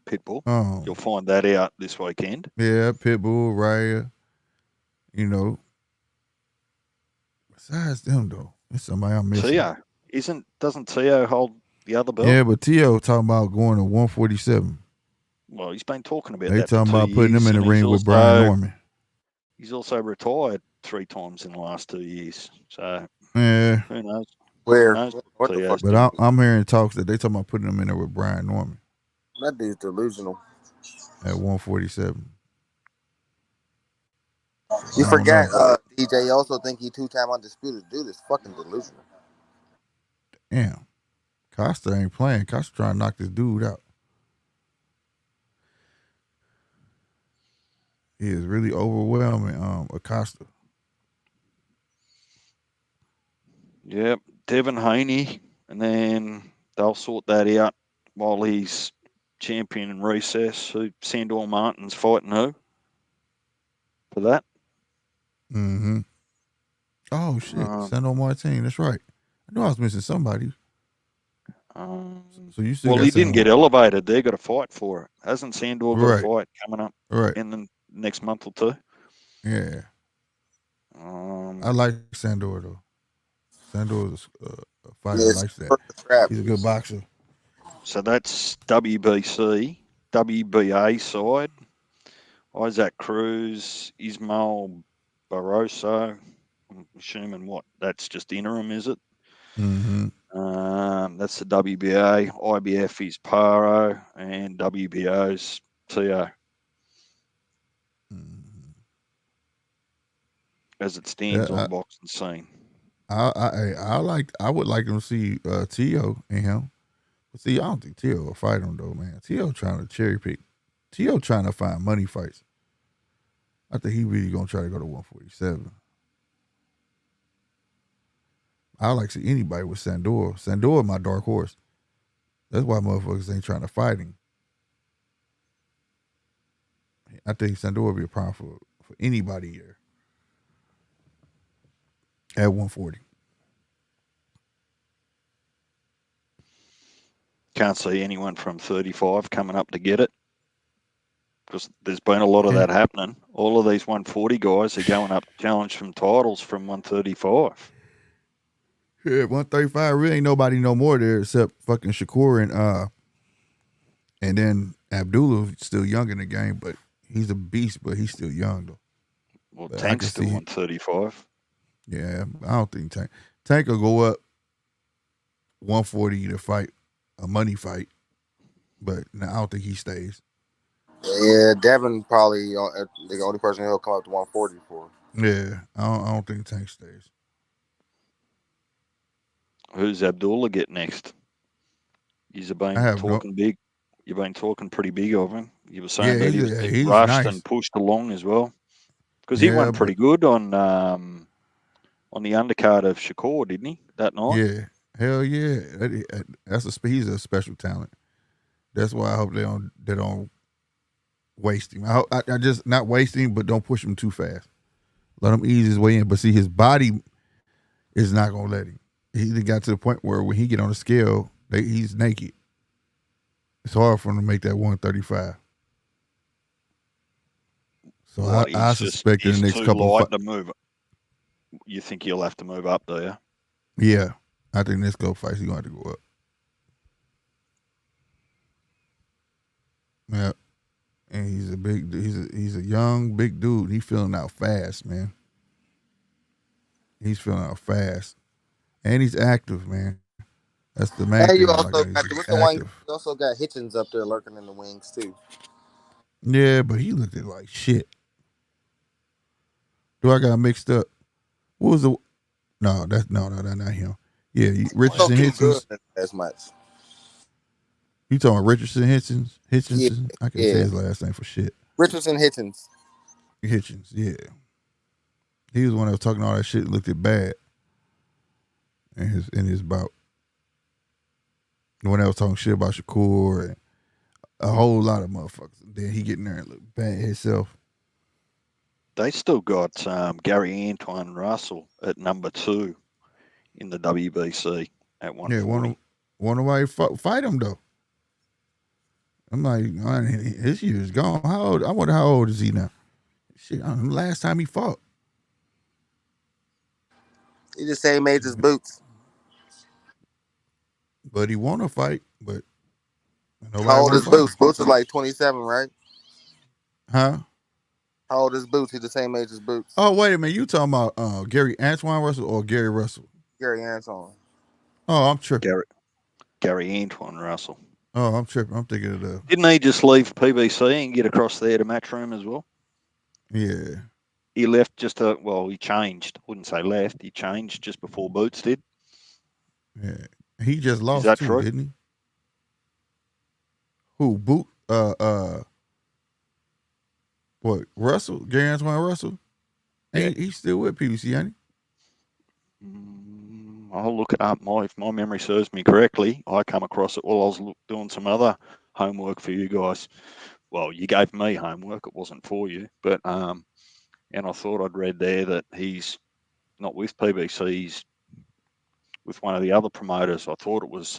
Pitbull. You'll find that out this weekend. Yeah, Pitbull, Raya. You know. Besides them though, it's somebody I'm missing. Tio. Doesn't Tio hold the other belt? Yeah, but Tio talking about going to 147. Well, he's been talking about they that. They talking about putting him in the ring with also, Brian Norman. He's also retired 3 times in the last 2 years. So yeah, who knows? Where? What the fuck? But I'm hearing talks that they talking about putting him in there with Brian Norman. That dude's delusional. At 147. You forgot, DJ also think he 2-time undisputed. Dude is fucking delusional. Damn. Costa ain't playing. Costa trying to knock this dude out. He is really overwhelming Acosta. Yep. Devin Haney, and then they'll sort that out while he's champion in recess. Who Sandor Martin's fighting who? For that? Mm-hmm. Oh shit. Sandor Martin, that's right. I knew I was missing somebody. So you still he didn't get elevated. They got a fight for it. Hasn't Sandor got a fight coming up in the next month or 2? Yeah. I like Sandor though. Sandor is a fighter that likes that. He's a good boxer. So that's WBC, WBA side. Isaac Cruz, Ismael Barroso. I'm assuming that's just interim, is it? Mm-hmm. That's the WBA. IBF is Paro, and WBO's TO. As it stands on the boxing scene. I would like to see T.O. and him. But see, I don't think T.O. will fight him though, man. T.O. trying to cherry pick. T.O. trying to find money fights. I think he really gonna try to go to 147. I like to see anybody with Sandor. Sandor my dark horse. That's why motherfuckers ain't trying to fight him. I think Sandor would be a problem for anybody here at 140. Can't see anyone from 35 coming up to get it, because there's been a lot of that happening. All of these 140 guys are going up to challenge from titles from 135. Yeah, 135 really ain't nobody no more there except fucking Shakur and then Abdullah, still young in the game, but he's a beast, but he's still young though. Well, Tank's still 135. Yeah, I don't think Tank will go up 140 to fight a money fight, but I don't think he stays. Yeah, Devin probably the only person he'll come up to 140 for. Yeah, I don't think Tank stays. Who's Abdullah get next? He's been talking big. You've been talking pretty big of him. You were saying that he's rushed and pushed along as well, because he won pretty good on the undercard of Shakur, didn't he, that night? Yeah, hell yeah. He's a special talent. That's why I hope they don't waste him. I just not waste him, but don't push him too fast. Let him ease his way in. But see, his body is not gonna let him. He got to the point where when he get on the scale, he's naked. It's hard for him to make that 135. So I suspect in the next couple of fights. You think he'll have to move up, do you? Yeah. I think next couple fights he's gonna have to go up. Yeah. And he's a young, big dude. He's filling out fast, man. He's filling out fast. And he's active, man. That's the main thing. You also got Hitchens up there lurking in the wings too. Yeah, but he looked at like shit. Do I got mixed up? What was the? No, that's not him. Yeah, Richardson Hitchens. As much. You talking about Richardson Hitchens? Yeah, I can say his last name for shit. Richardson Hitchens. Hitchens, yeah. He was the one that was talking all that shit and looked at bad in his bout. The one that was talking shit about Shakur and a whole lot of motherfuckers. Then he getting there and look bad himself. They still got Gary Antoine Russell at number 2 in the WBC at 140. Yeah, wonder why he fight him though. I'm like, his year's gone. How old? I wonder how old is he now? Shit, I don't know. Last time he fought. He the same age as Boots. But he want to fight, but how old is Boots? Boots is like 27, right? Huh? How old is Boots? He's the same age as Boots. Oh, wait a minute. You talking about Gary Antoine Russell or Gary Russell? Gary Antoine. Oh, I'm tripping. Gary Antoine Russell. Oh, I'm tripping. I'm thinking of the... Didn't he just leave PBC and get across there to Matchroom as well? Yeah. He left he changed. I wouldn't say left. He changed just before Boots did. Yeah. He just lost too, true? Didn't he? Who? Boot? What? Russell? Gary Antoine Russell? Yeah. He's still with PBC, ain't he? I'll look it up. If my memory serves me correctly, I come across it while I was doing some other homework for you guys. Well, you gave me homework. It wasn't for you. But, and I thought I'd read there that he's not with PBC. He's with one of the other promoters. I thought it was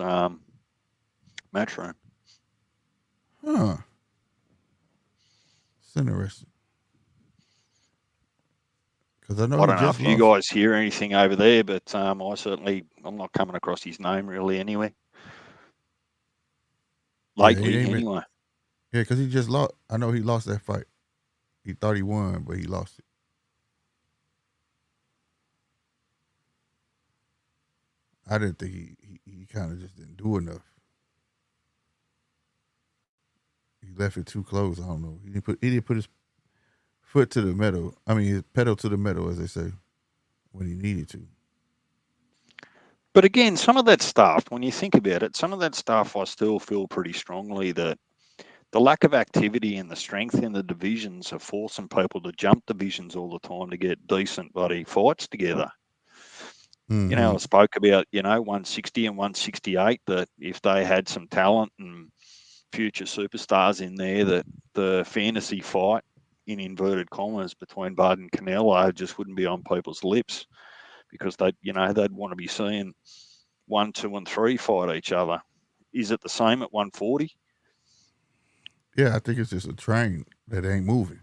Matchroom. Huh. It's interesting. Because I don't know if you guys hear anything over there, but I'm not coming across his name really anyway. Lately, anyway. Yeah, because he just lost. I know he lost that fight. He thought he won, but he lost it. I didn't think he he kind of just didn't do enough. He left it too close. I don't know. He didn't put his foot to the metal. I mean, his pedal to the metal, as they say, when he needed to. But again, some of that stuff, when you think about it, some of that stuff I still feel pretty strongly that the lack of activity and the strength in the divisions are forcing people to jump divisions all the time to get decent bloody fights together. Mm-hmm. I spoke about, 160 and 168, that if they had some talent and future superstars in there, that the fantasy fight, in inverted commas, between Bud and Canelo just wouldn't be on people's lips, because they'd want to be seeing 1, 2, and 3 fight each other. Is it the same at 140? Yeah, I think it's just a train that ain't moving.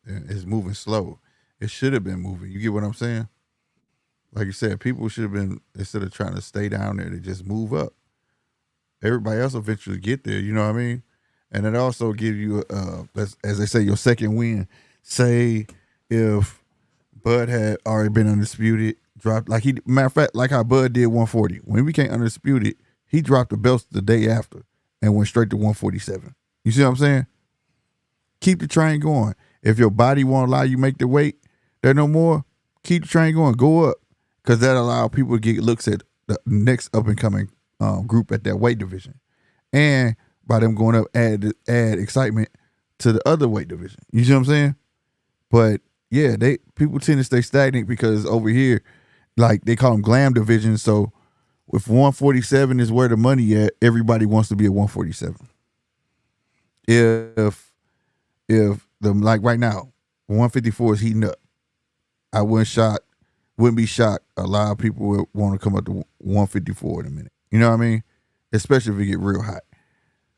And it's moving slow. It should have been moving. You get what I'm saying? Like you said, people should have been, instead of trying to stay down there, they just move up. Everybody else eventually get there. You know what I mean? And it also give you, as they say, your second win. Say if Bud had already been undisputed, dropped matter of fact, like how Bud did 140. When he became undisputed, he dropped the belts the day after and went straight to 147. You see what I'm saying? Keep the train going. If your body won't allow you make the weight there no more, keep the train going. Go up, because that allow people to get looks at the next up and coming group at that weight division, and by them going up, add excitement to the other weight division. You see what I'm saying? But yeah, people tend to stay stagnant because over here, like they call them glam divisions. So if 147 is where the money at, everybody wants to be at 147. If the, like right now, 154 is heating up, I wouldn't be shocked. A lot of people would want to come up to 154 in a minute. You know what I mean? Especially if it get real hot.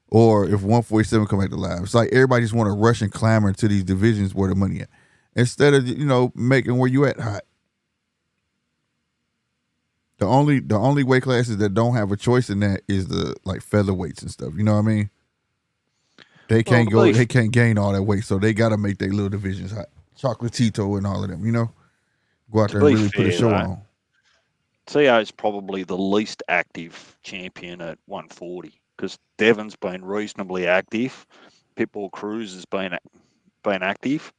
Or if 147 come back to live. It's like everybody just want to rush and clamor to these divisions where the money at. Instead of, making where you at hot. The only weight classes that don't have a choice in that is the like featherweights and stuff. You know what I mean? They can't they can't gain all that weight, so they gotta make their little divisions hot. Chocolatito and all of them, go out there and really put a show on. T.O. is probably the least active champion at 140, because Devon's been reasonably active. Pitbull Cruz has been active.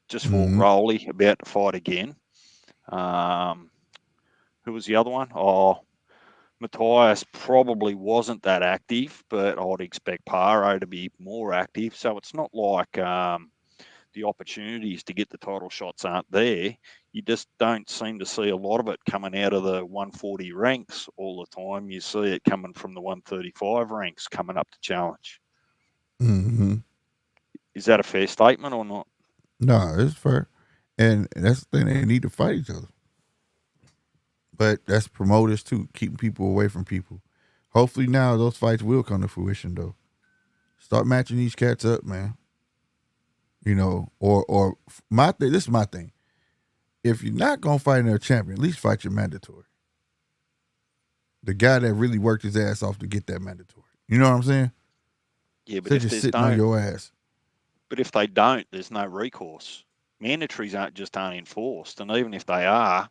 Just fought Rowley, about to fight again. Who was the other one? Matthias probably wasn't that active, but I'd expect Paro to be more active. So it's not like the opportunities to get the title shots aren't there. You just don't seem to see a lot of it coming out of the 140 ranks all the time. You see it coming from the 135 ranks coming up to challenge. Mm-hmm. Is that a fair statement or not? No, it's fair. And that's the thing, they need to fight each other. But that's promoters too, keeping people away from people. Hopefully now those fights will come to fruition though. Start matching these cats up, man. Or my thing. This is my thing. If you're not gonna fight another champion, at least fight your mandatory. The guy that really worked his ass off to get that mandatory. You know what I'm saying? Yeah, but they're if just sitting on your ass. But if they don't, there's no recourse. Mandatories aren't enforced, and even if they are,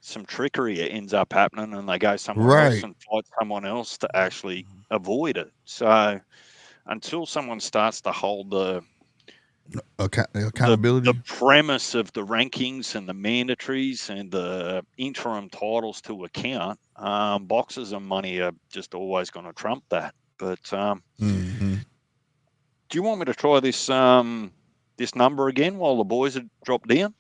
some trickery ends up happening, and they go somewhere else and fight someone else to actually avoid it. So until someone starts to hold the accountability, the premise of the rankings and the mandatories and the interim titles to account, boxers and money are just always going to trump that. But do you want me to try this this number again while the boys are dropped down?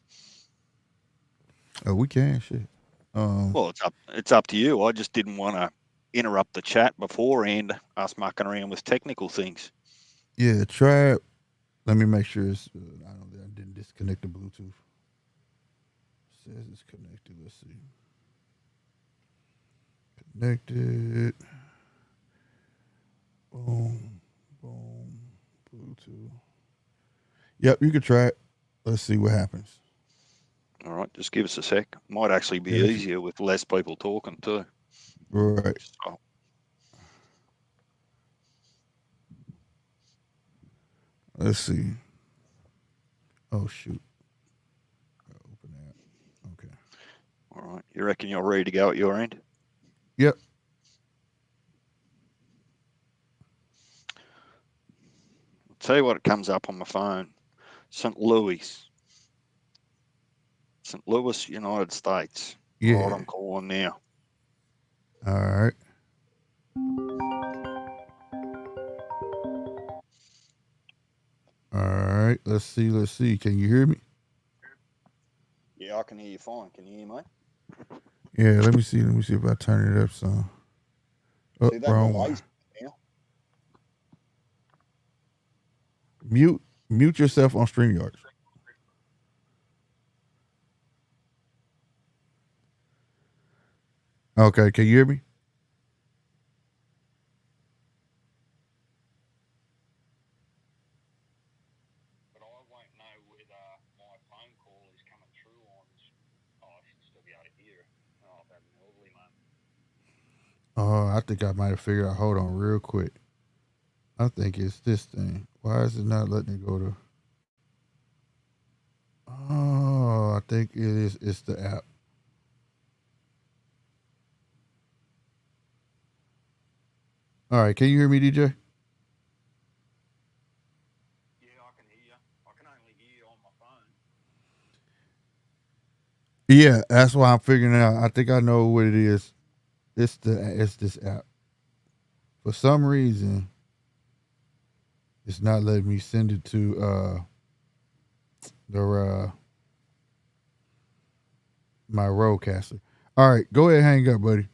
Oh, we can. Shit. Well, it's up to you. I just didn't want to interrupt the chat beforehand, us mucking around with technical things. Yeah, try. Let me make sure it's. I didn't disconnect the Bluetooth. It says it's connected. Let's see. Connected. Boom. Boom. Bluetooth. Yep, you can try it. Let's see what happens. All right, just give us a sec. Might actually be easier with less people talking too. Right. So. Let's see. Oh shoot. Open that. Okay. All right. You reckon you're ready to go at your end? Yep. I'll tell you what it comes up on my phone. St. Louis, United States. Yeah. What I'm calling now. All right. All right. Let's see. Can you hear me? Yeah, I can hear you fine. Can you hear me? Yeah. Let me see if I turn it up some. Oh, See, that wrong one. delays now. Mute yourself on StreamYard. Okay. Can you hear me? But I won't know whether my phone call is coming through on. Oh, I should still be able to hear it. Oh, I've had an lovely man. Oh, I think I might have figured out. Hold on, real quick. I think it's this thing. Why is it not letting it go to? Oh, I think it is. It's the app. All right. Can you hear me, DJ? Yeah, I can hear you. I can only hear you on my phone. Yeah, that's why I'm figuring it out. I think I know what it is. It's this app. For some reason, it's not letting me send it to my roadcaster. All right, go ahead, hang up, buddy.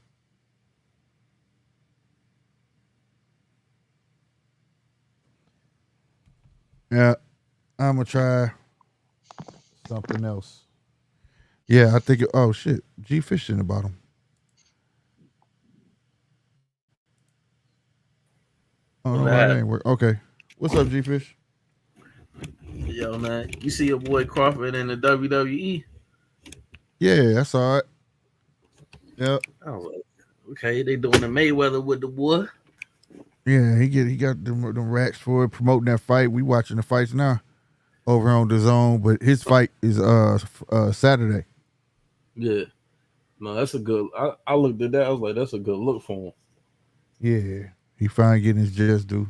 Yeah, I'm gonna try something else. Yeah, I think. Oh shit, G Fish in the bottom. Oh no, why that ain't work. Okay, what's up, G Fish? Yo, man, you see your boy Crawford in the WWE? Yeah, I saw it. Yep. I was like, okay, they doing the Mayweather with the boy. Yeah, he got them racks for it, promoting that fight. We watching the fights now over on the zone, but his fight is Saturday. Yeah, no, that's a good. I looked at that. I was like, that's a good look for him. Yeah, he finally getting his just due.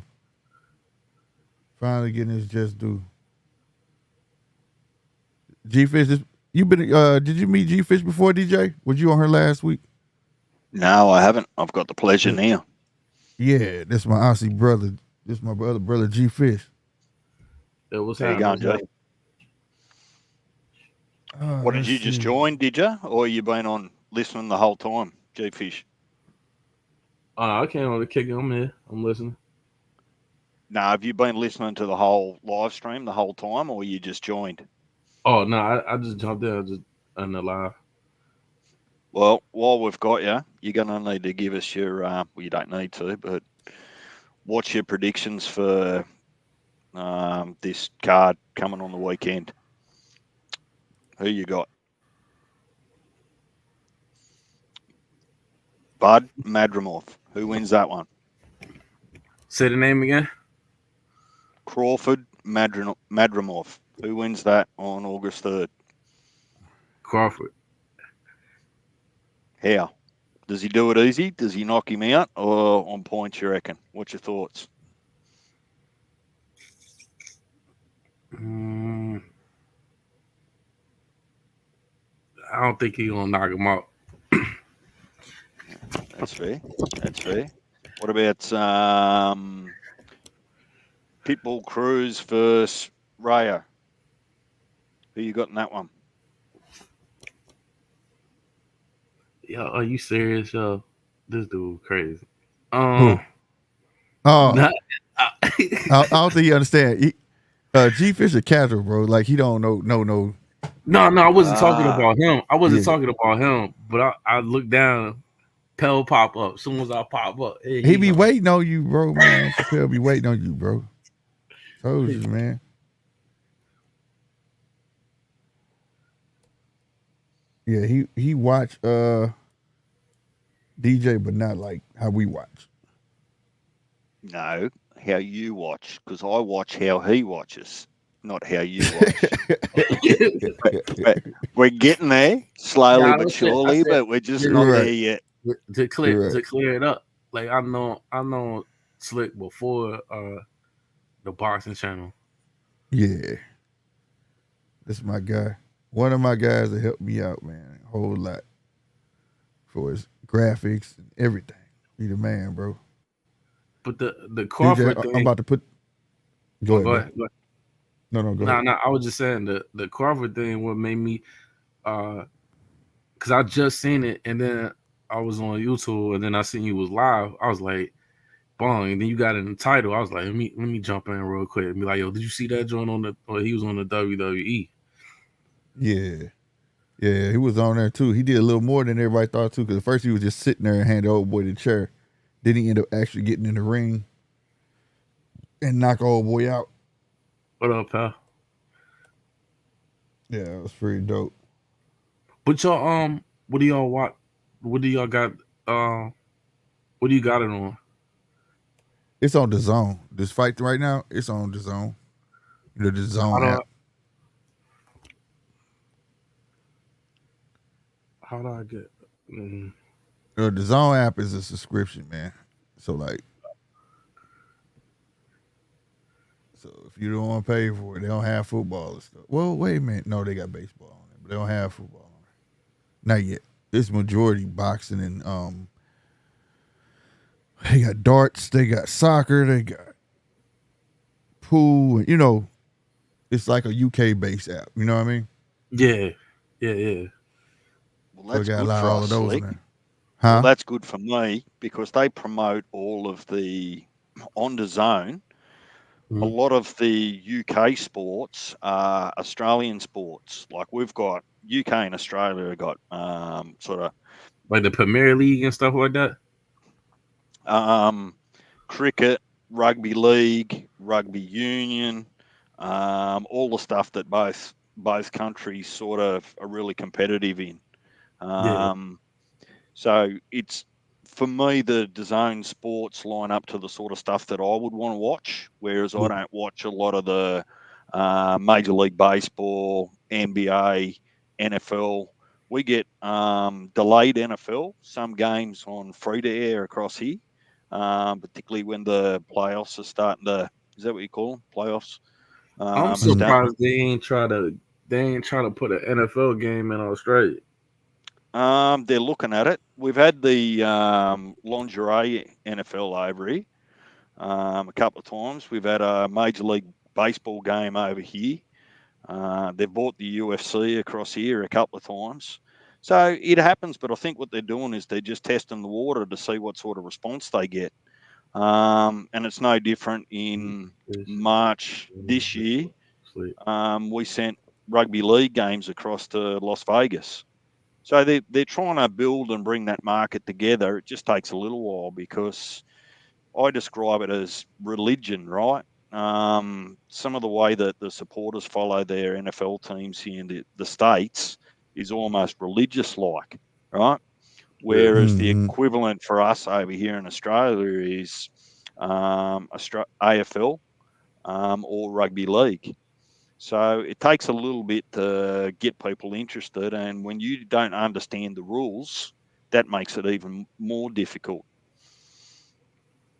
G Fish, you been? Did you meet G Fish before, DJ? Was you on her last week? No, I haven't. I've got the pleasure now. Yeah, that's my Aussie brother. This is my brother G Fish. That was How you going, Jay? What did you just join? Did you, or you been on listening the whole time, G Fish? I came on the kick. I'm here. I'm listening. No, have you been listening to the whole live stream the whole time, or you just joined? Oh no, I just jumped in. I just on the live. Well, while we've got you, you're going to need to give us your. Well, you don't need to, but what's your predictions for this card coming on the weekend? Who you got? Bud Madrimov. Who wins that one? Say the name again. Crawford Madrimov. Who wins that on August 3rd? Crawford. How? Does he do it easy? Does he knock him out, or on points, you reckon? What's your thoughts? I don't think he's going to knock him out. That's fair. What about Pitbull Cruz versus Rayo? Who you got in that one? Yo, are you serious, yo? This dude crazy. Who? I don't think you understand. G Fish a casual, bro. Like he don't know. No. No, I wasn't talking about him. I wasn't talking about him. But I looked down. Pell pop up. As soon as I pop up, hey, he be waiting on you, bro. Man, Chappelle be waiting on you, bro. Told you, man. Yeah, he watch DJ, but not like how we watch. No, how you watch, because I watch how he watches, not how you watch. We're getting there slowly but surely, but we're just not there yet. to Right. clear it up. Like I know Slick before the boxing channel. Yeah, that's my guy. One of my guys that helped me out, man, a whole lot for his graphics and everything. He the man, bro. But the DJ, Crawford I'm thing. about to put. Go Oh, ahead, go bro. ahead. Go ahead. No, no, go ahead. Nah, nah. I was just saying the Crawford thing. What made me uh, cause I just seen it, and then I was on YouTube, and then I seen you was live. I was like, bong, and then you got it in the title. I was like, let me jump in real quick and be like, yo, did you see that joint on the? Or he was on the WWE. Yeah, yeah, he was on there too. He did a little more than everybody thought too. Because at first he was just sitting there and handed old boy the chair. Then he ended up actually getting in the ring and knock old boy out. What up, pal? Yeah, it was pretty dope. But y'all, what do y'all watch? What do y'all got? What do you got it on? It's on the zone. This fight right now, it's on the zone. The How zone do I, app. how do I get? Mm, The zone app is a subscription, man. So like, so if you don't want to pay for it, they don't have football and stuff. Well, wait a minute. No, they got baseball on it, but they don't have football on it. Not yet. It's majority boxing and they got darts, they got soccer, they got pool, and it's like a UK based app. You know what I mean? yeah, yeah, yeah. Well, So it that's got a good lot of for all us, of those in Slick. there. Well, Huh? that's good for me because they promote all of the on the zone. A Mm-hmm. lot of the UK sports are Australian sports. Like we've got UK and Australia have got sort of Like the Premier League and stuff like that. um, cricket, rugby league, rugby union, all the stuff that both countries sort of are really competitive in. Yeah, Um, so it's for me the design sports line up to the sort of stuff that I would want to watch, whereas I yeah, don't watch a lot of the Major League Baseball, NBA, NFL. We get delayed NFL, some games on free to air across here, particularly when the playoffs are starting to. Is that what you call them? Playoffs I'm are starting. surprised they ain't try to put an NFL game in Australia. They're looking at it. We've had the lingerie NFL over here a couple of times. We've had a Major League Baseball game over here. They've bought the UFC across here a couple of times. So it happens, but I think what they're doing is they're just testing the water to see what sort of response they get. And it's no different in March this year. We sent rugby league games across to Las Vegas. So they're trying to build and bring that market together. It just takes a little while because I describe it as religion, right? Some of the way that the supporters follow their NFL teams here in the States is almost religious like, right? Yeah. Whereas the Mm-hmm. equivalent for us over here in Australia is AFL or rugby league. So it takes a little bit to get people interested. And when you don't understand the rules, that makes it even more difficult.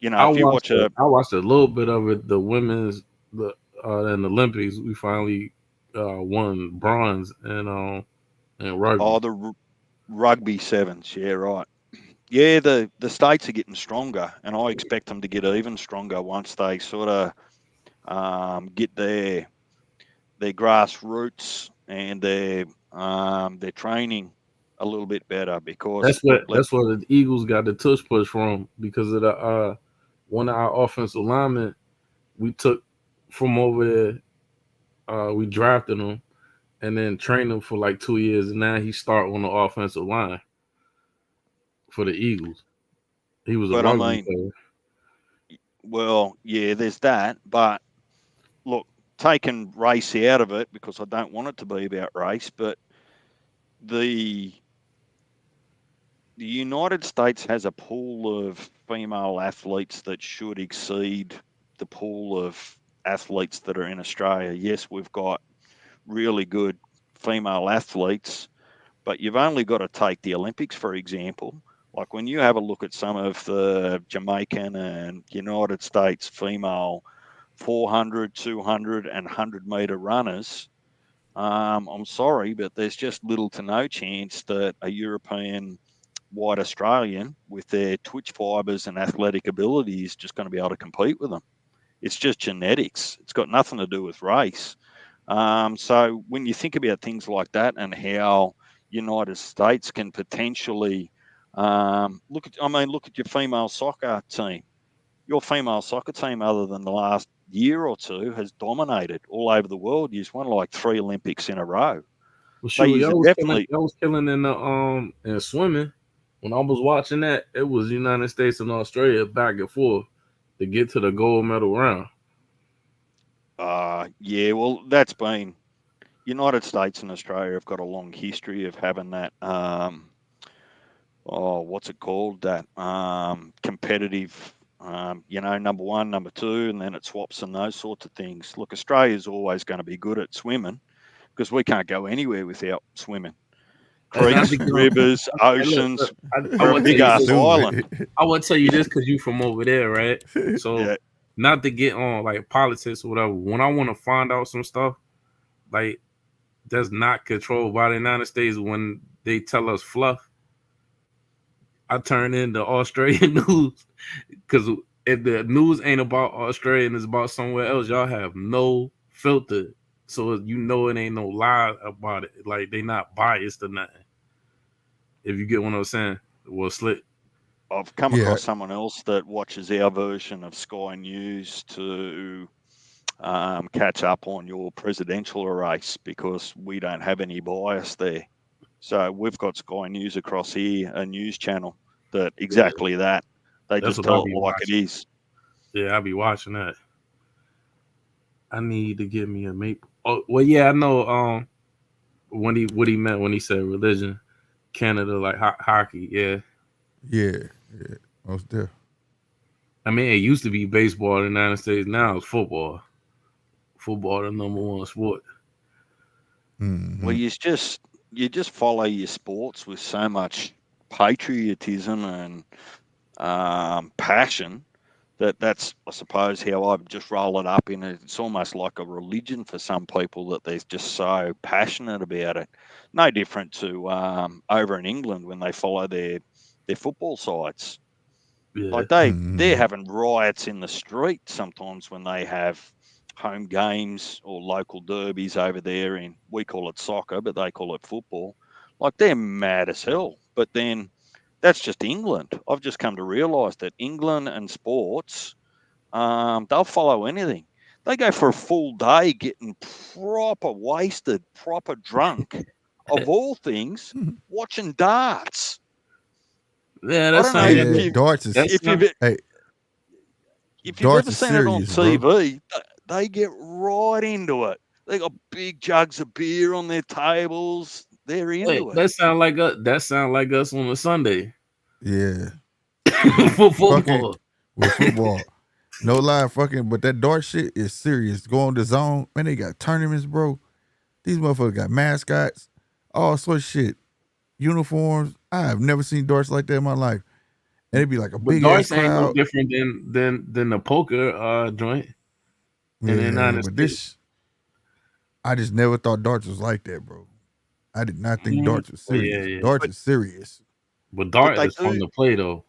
You know, I if you watched watch a, a, I watched a little bit of it. The women's the in the Olympics, we finally won bronze in oh, rugby. rugby sevens, yeah, right. Yeah, the states are getting stronger, and I expect them to get even stronger once they sort of get their grassroots and their training a little bit better. Because That's what look, let that's what the Eagles got the tush push from because of the one of our offensive linemen we took from over there. We drafted him and then trained him for like 2 years, and now he start on the offensive line for the Eagles. He was a but I rugby mean, player. well, yeah, there's that, but look, taking race out of it because I don't want it to be about race, but the the United States has a pool of female athletes that should exceed the pool of athletes that are in Australia. Yes, we've got really good female athletes, but you've only got to take the Olympics, for example. Like when you have a look at some of the Jamaican and United States female 400, 200, and 100-meter runners, I'm sorry, but there's just little to no chance that a European white Australian with their twitch fibers and athletic ability is just going to be able to compete with them. It's just genetics. It's got nothing to do with race. So when you think about things like that and how United States can potentially look at your female soccer team. Your female soccer team, other than the last year or two, has dominated all over the world. You've won like 3 Olympics in a row. Well, They shoot, use it definitely. y'all was killing in the in swimming. When I was watching that, it was United States and Australia back and forth to get to the gold medal round. Yeah, well, that's been United States and Australia have got a long history of having that. What's it called? That competitive. Number one, number two, and then it swaps and those sorts of things. Look, Australia's always going to be good at swimming because we can't go anywhere without swimming. Creeks, rivers, oceans, we're a big ass island. I would tell you this because you from over there, right? So Yeah. not to get on like politics or whatever. When I want to find out some stuff, like that's not controlled by the United States, when they tell us fluff, I turn into Australian news because if the news ain't about Australia and it's about somewhere else, y'all have no filter. So it ain't no lie about it. Like they not biased or nothing. If you get what I'm saying, well, slick. I've come across someone else that watches our version of Sky News to catch up on your presidential race because we don't have any bias there. So we've got Sky News across here, a news channel that exactly that. They just tell it like it is. Yeah, I'll be watching that. I need to get me a maple. Oh, well, yeah, I know. What he meant when he said religion, Canada like hockey. Yeah. Most definitely. I mean, it used to be baseball in the United States. Now it's football. Football, the number one sport. Mm-hmm. Well, you just follow your sports with so much patriotism and passion that's I suppose how I just roll it up in it. It's almost like a religion for some people that they're just so passionate about it. No different to over in England when they follow their football sides. Yeah. Like they're having riots in the street sometimes when they have home games or local derbies over there in, we call it soccer, but they call it football. Like they're mad as hell. But then that's just England. I've just come to realise that England and sports, they'll follow anything. They go for a full day getting proper wasted, proper drunk, of all things, watching darts. Yeah, that's I don't know if darts is if you've ever seen it on TV, they get right into it. They got big jugs of beer on their tables. They're into it. That sound like us on a Sunday. Yeah. For football. With football. No lie, but that dart shit is serious. Go on the zone, man. They got tournaments, bro. These motherfuckers got mascots, all sorts of shit, uniforms. I have never seen darts like that in my life. And it'd be like a big ass crowd. Ain't no different than the poker joint. I just never thought darts was like that, bro. I did not think darts was serious. Yeah. Darts is serious. But darts is fun to play though.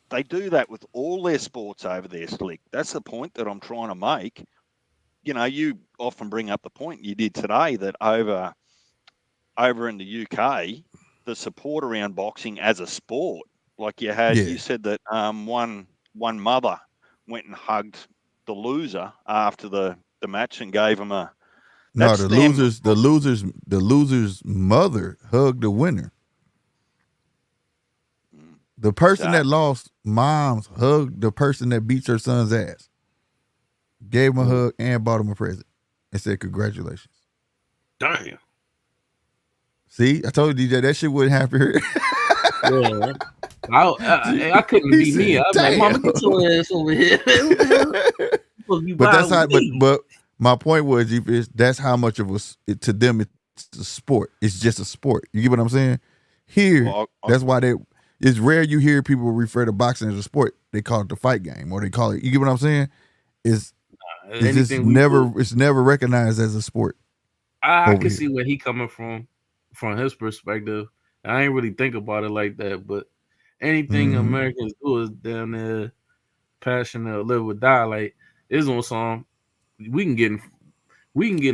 They do that with all their sports over there, Slick. That's the point that I'm trying to make. You often bring up the point you did today that over in the UK, the support around boxing as a sport, like you said that one mother went and hugged the loser after the match and gave him a. No, the loser's mother hugged the winner. The person that lost, moms hugged the person that beats her son's ass. Gave him a hug and bought him a present and said, "Congratulations." Damn. See, I told you, DJ, that shit wouldn't happen here. Yeah. I couldn't be me. I was like, "Mama, get your ass over here." But that's how. But my point was, that's how much of to them it's a sport. It's just a sport. You get what I'm saying? Here, that's why it's rare you hear people refer to boxing as a sport. They call it the fight game, or they call it. You get what I'm saying? It's just it's never recognized as a sport. I can see where he coming from his perspective. I ain't really think about it like that, but anything Americans do is damn near passionate or live or die. Like it's on song. We can get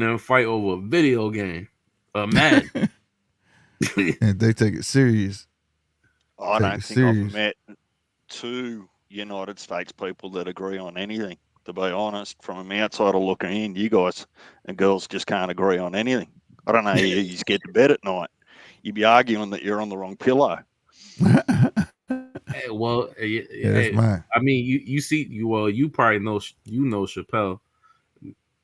in a fight over a video game, a Madden. And they take it serious. I don't think I've met two United States people that agree on anything. To be honest, from an outsider looking in, you guys and girls just can't agree on anything. I don't know how you get to bed at night. You'd be arguing that you're on the wrong pillow. Hey, well, that's mine. I mean, you probably know Chappelle.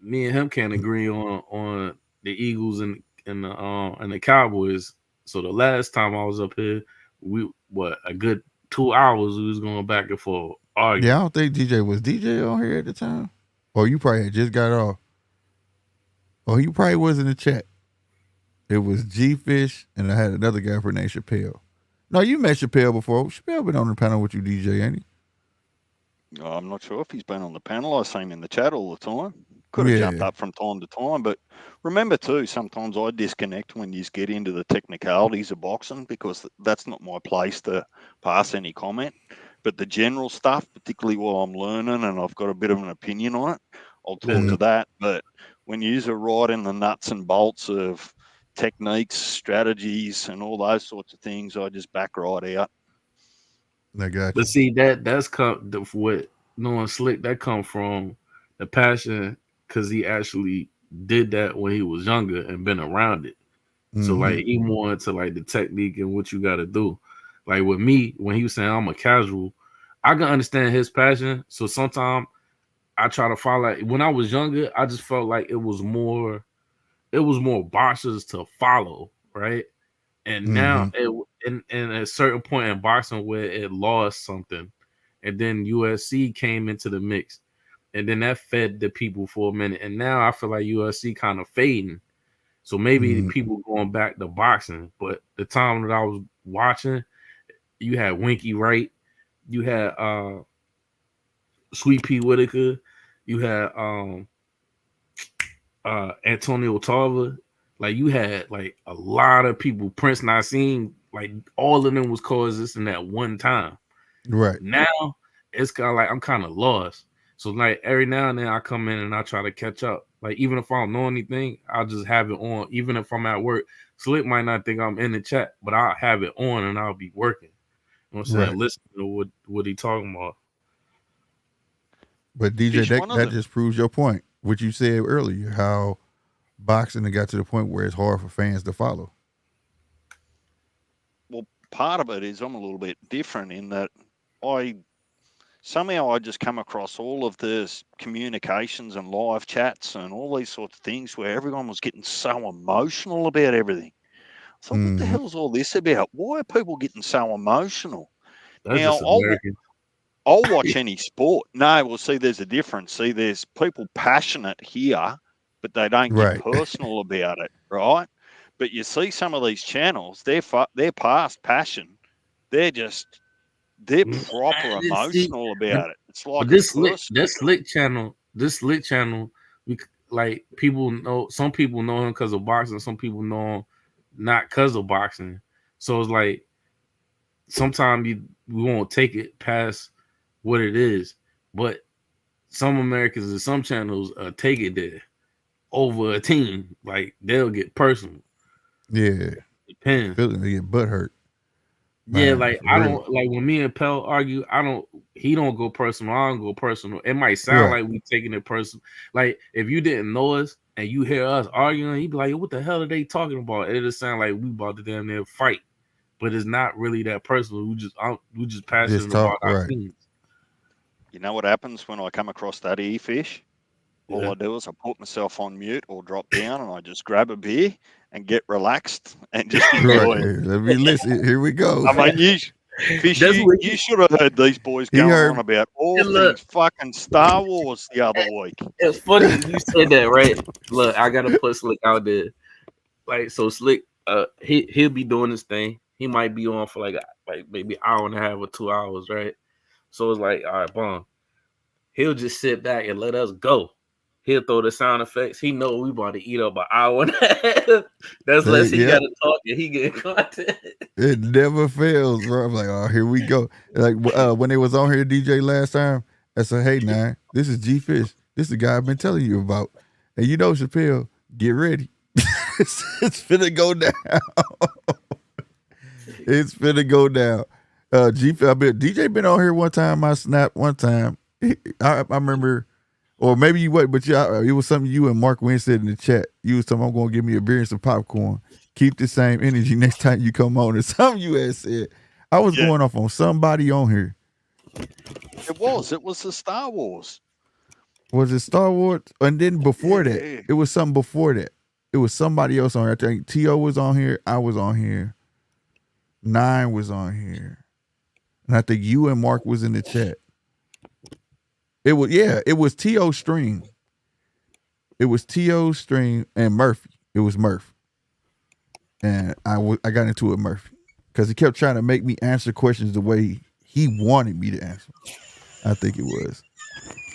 Me and him can't agree on the Eagles and the Cowboys. So the last time I was up here, a good 2 hours we was going back and forth arguing. Yeah, I don't think DJ on here at the time. Or you probably had just got off. Or you probably was in the chat. It was G-Fish, and I had another guy for named Chappelle. No, you met Chappelle before. Chappelle been on the panel with you, DJ, ain't he? I'm not sure if he's been on the panel. I see him in the chat all the time. Could have jumped up from time to time, but remember too, sometimes I disconnect when you get into the technicalities of boxing because that's not my place to pass any comment. But the general stuff, particularly while I'm learning and I've got a bit of an opinion on it, I'll talk to that. But when you're right in the nuts and bolts of techniques, strategies, and all those sorts of things, I just back right out. I got you. But see, that's what knowing Slick, that come from the passion because he actually did that when he was younger and been around it. So like he more into like the technique and what you got to do. Like with me, when he was saying I'm a casual, I can understand his passion. So sometimes I try to follow. When I was younger, I just felt like it was more boxers to follow, right? And now in a certain point in boxing where it lost something, and then USC came into the mix, and then that fed the people for a minute. And now I feel like USC kind of fading. So maybe the people going back to boxing. But the time that I was watching, you had Winky Wright, you had Sweet Pea Whitaker, you had Antonio Tarver. Like you had like a lot of people, Prince Nassim, like all of them was coexisting at one time. Right. Now it's kind of like I'm kind of lost. So like every now and then I come in and I try to catch up. Like even if I don't know anything, I'll just have it on. Even if I'm at work, Slick might not think I'm in the chat, but I'll have it on and I'll be working. You know what I'm saying? Listening to what he talking about. But DJ, that just proves your point, what you said earlier, how boxing got to the point where it's hard for fans to follow. Well, part of it is I'm a little bit different in that I just come across all of this communications and live chats and all these sorts of things where everyone was getting so emotional about everything. So what the hell is all this about? Why are people getting so emotional? That's now, I'll watch any sport. No, well, see, there's a difference. See, there's people passionate here, but they don't get personal about it, right? But you see some of these channels, they're past passion. They're proper emotional about it. It's like this Slick channel, we like people know. Some people know him because of boxing. Some people know him not because of boxing. So it's like sometimes we won't take it past what it is, but some Americans and some channels take it there over a team. Like they'll get personal. Yeah, depends. They get butt hurt. Yeah, like I don't like when me and Pell argue. He don't go personal. I don't go personal. It might sound like we taking it personal. Like if you didn't know us and you hear us arguing, you'd be like, "What the hell are they talking about?" It just sound like we about to damn near fight, but it's not really that personal. We just passionate about our teams. You know what happens when I come across that fish? All I do is I put myself on mute or drop down and I just grab a beer and get relaxed and just enjoy it. Let me listen. Here we go. I mean, you should have heard these boys going on about all things fucking Star Wars the other week. It's funny you said that, right? Look, I gotta put Slick out there. Like, so Slick, he'll be doing this thing he might be on for like maybe hour and a half or 2 hours, right? So it's like, all right, boom. He'll just sit back and let us go. He'll throw the sound effects. He know we about to eat up an hour and a half. That's less he got to talk and he get content. It never fails, bro. I'm like, oh, here we go. Like when they was on here DJ last time, I said, hey, man, this is G Fish. This is the guy I've been telling you about. And you know, Chappelle, get ready. it's finna go down. It's finna go down. DJ been on here one time. I snapped one time. I remember, or maybe you what, but it was something you and Mark Wynn said in the chat. You was talking, I'm going to give me a beer and some popcorn. Keep the same energy next time you come on. Or something you had said. I was going off on somebody on here. It was the Star Wars. Was it Star Wars? And then before that, it was something before that. It was somebody else on here. I think T.O. was on here. I was on here. Nine was on here. And I think you and Mark was in the chat. It was T.O. Stream. It was T.O. Stream and Murphy. It was Murph. And I got into it with Murphy. Because he kept trying to make me answer questions the way he wanted me to answer. I think it was.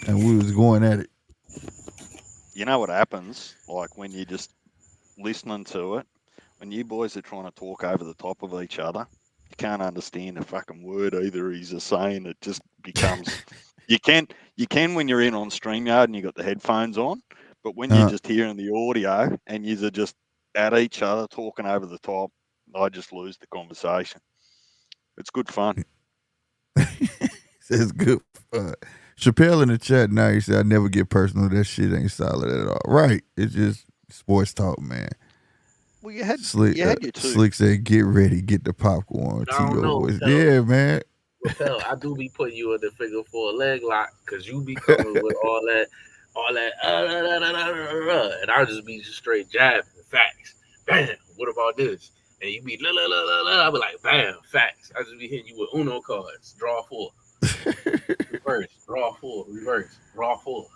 And we was going at it. You know what happens? Like when you're just listening to it, when you boys are trying to talk over the top of each other, you can't understand a fucking word either he's saying. It just becomes you can when you're in on StreamYard and you got the headphones on, but when you're just hearing the audio and you're just at each other talking over the top, I just lose the conversation. It's good fun. It's good fun. Chappelle in the chat now, he said, I never get personal. That shit ain't solid at all. Right. It's just sports talk, man. Well, you had Slick, your two. Slick said, get ready, get the popcorn. I don't know, yeah, man. Rappel, I do be putting you in the figure for a leg lock because you be coming with all that, and I'll just be just straight jabbing facts. Bam, what about this? And you be I'll be like, bam, facts. I just be hitting you with Uno cards. Draw 4. Reverse, draw 4, reverse, draw 4.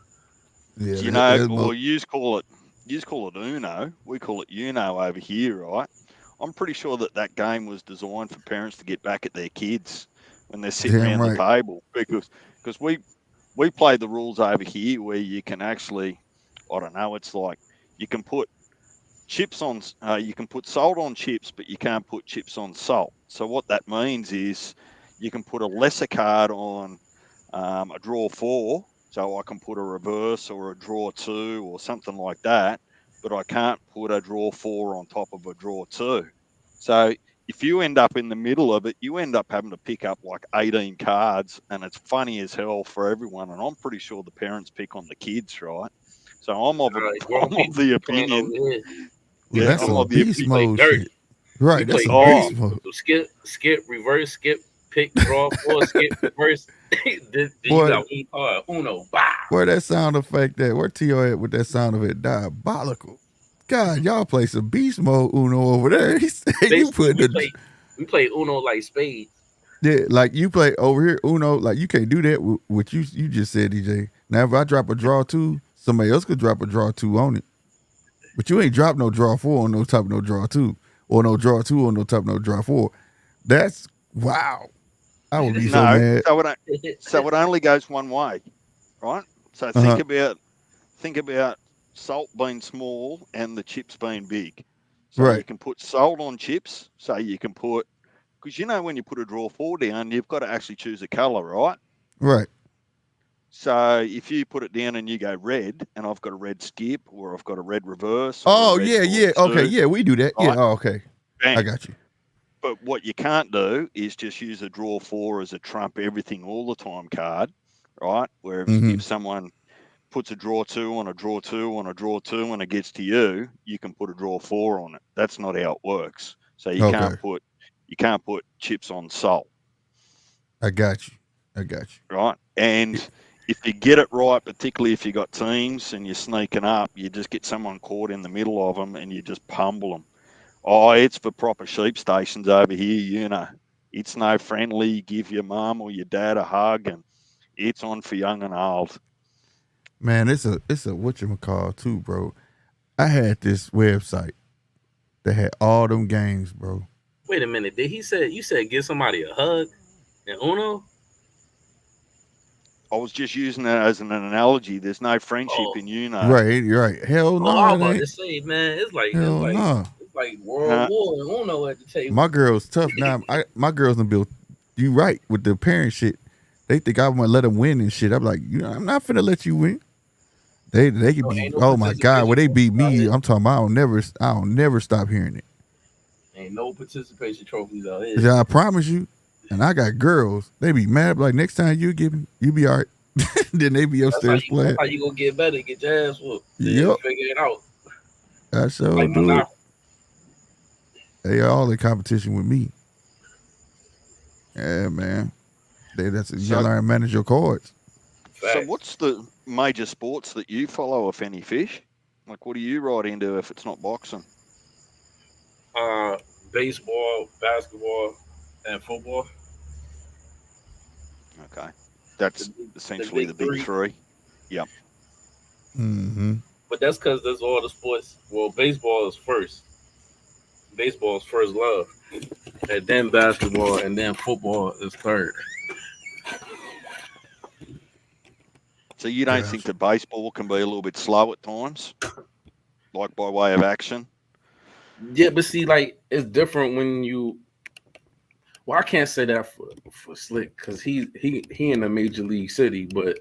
Yeah, you know, well, you call it Uno. We call it Uno over here, right? I'm pretty sure that game was designed for parents to get back at their kids when they're sitting around the table, because we play the rules over here where you can actually, I don't know, it's like you can put chips on, you can put salt on chips, but you can't put chips on salt. So what that means is you can put a lesser card on a draw 4, so I can put a reverse or a draw 2 or something like that, but I can't put a draw 4 on top of a draw 2. So if you end up in the middle of it, you end up having to pick up like 18 cards, and it's funny as hell for everyone. And I'm pretty sure the parents pick on the kids, right? So I'm of the opinion. Well, that's some beast mode shit. Right, that's some beast mode. Skip, reverse, skip, pick, draw 4, skip, reverse. Then you got one card, Uno, bah. Where that sound effect at? Where T.O. at with that sound effect? Diabolical. God, y'all play some beast mode Uno over there. We play Uno like spades. Yeah, like you play over here Uno, like you can't do that with what you just said, DJ. Now if I drop a draw 2, somebody else could drop a draw 2 on it. But you ain't drop no draw 4 on no top of no draw 2. Or no draw 2 on no top of no draw 4. That's wow. I would be so mad. So it only goes one way, right? So think about salt being small and the chips being big. So you can put salt on chips. So you can put, because you know when you put a draw 4 down, you've got to actually choose a color, right? Right. So if you put it down and you go red, and I've got a red skip or I've got a red reverse. Oh yeah. Okay, yeah, we do that. Right? Yeah. Oh, okay. Bang. I got you. But what you can't do is just use a draw 4 as a trump everything all the time card, right? Where if someone puts a draw 2 on a draw 2 on a draw 2 when it gets to you, you can put a draw 4 on it. That's not how it works. So you can't put chips on salt. I got you. Right? And if you get it right, particularly if you got teams and you're sneaking up, you just get someone caught in the middle of them and you just pummel them. Oh, it's for proper sheep stations over here, you know. It's no friendly, give your mum or your dad a hug, and it's on for young and old. Man, it's a whatchamacall too, bro. I had this website that had all them games, bro. Wait a minute. Did he say you said give somebody a hug and Uno? I was just using that as an analogy. There's no friendship Oh, in Uno. Right, you're right. Hell oh, I no, was it about to ain't. say, man, it's like Hell no. it's like World Huh? War and Uno at the My table. girl's tough now. My girls done built. You right with the parent shit. They think I want to let them win and shit. I'm like, I'm not finna let you win. They could No, be. ain't no Oh my god, participation when they beat trophies out me, here. I'm talking. I don't never stop hearing it. Ain't no participation trophies out here. Yeah, I promise you. And I got girls. They be mad. Like next time you give me, you be all right. Then they be upstairs That's playing. how you gonna get better, get your ass whooped. Then Yep, figure it out. I sure Like do it. Monopoly. They all in competition with me. Yeah, man. You gotta So, learn to manage your cards. so Facts. what's the major sports that you follow, if any, Fish? Like, what do you ride into if it's not boxing? Uh, Baseball, basketball, and football. Okay, The that's big, the essentially big the big three. three. Yep. Mm-hmm. But that's because there's all the sports. Well, baseball is first. Baseball is first love, and then basketball, and then football is third. So you don't think Gotcha. that baseball can be a little bit slow at times, like by way of action? Yeah, but see, like it's different when you. Well, I can't say that for Slick because he in a major league city, but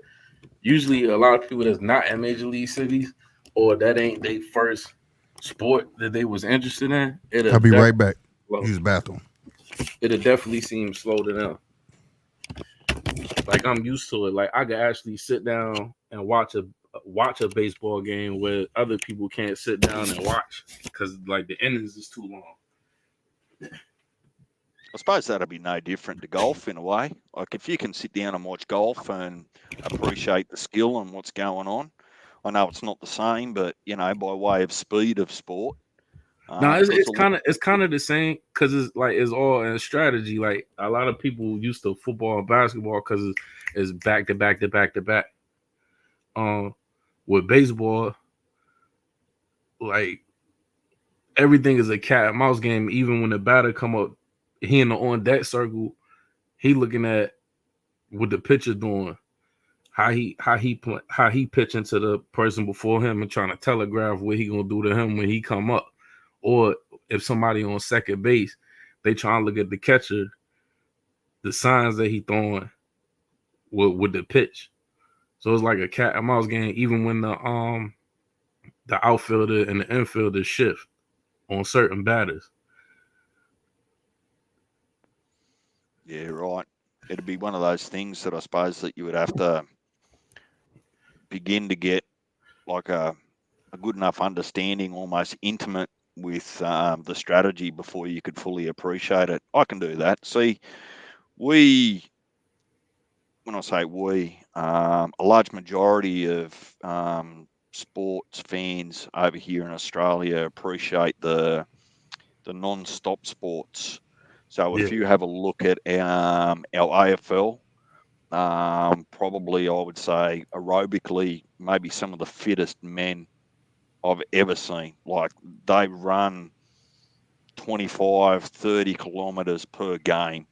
usually a lot of people that's not in major league cities or that ain't their first sport that they was interested in, I'll be right back. slow. Use the bathroom. It'll definitely seem slow to them. Like I'm used to it. Like I could actually sit down and watch a baseball game where other people can't sit down and watch because like the innings is too long. I suppose that'd be no different to golf in a way. Like if you can sit down and watch golf and appreciate the skill and what's going on. I know it's not the same, but by way of speed of sport, No, it's, because it's kind of it's kind of the same because it's like it's all in strategy. Like a lot of people used to football and basketball because it's back to back to back to back. Um, with baseball, like everything is a cat and mouse game. Even when the batter come up, he in the on deck circle, he looking at what the pitcher doing, how he pitching to the person before him and trying to telegraph what he gonna do to him when he come up, or if somebody on second base, they trying to look at the catcher, the signs that he throwing with the pitch. So it's like a cat and mouse game. Even when the outfielder and the infielder shift on certain batters. yeah, right. It'd be one of those things that I suppose that you would have to begin to get like a good enough understanding, almost intimate with the strategy before you could fully appreciate it. I can do that. See, we, when I say we, a large majority of sports fans over here in Australia appreciate the non-stop sports. So Yeah. if you have a look at our AFL, probably I would say aerobically, maybe some of the fittest men I've ever seen. Like they run 25, 30 kilometers per game,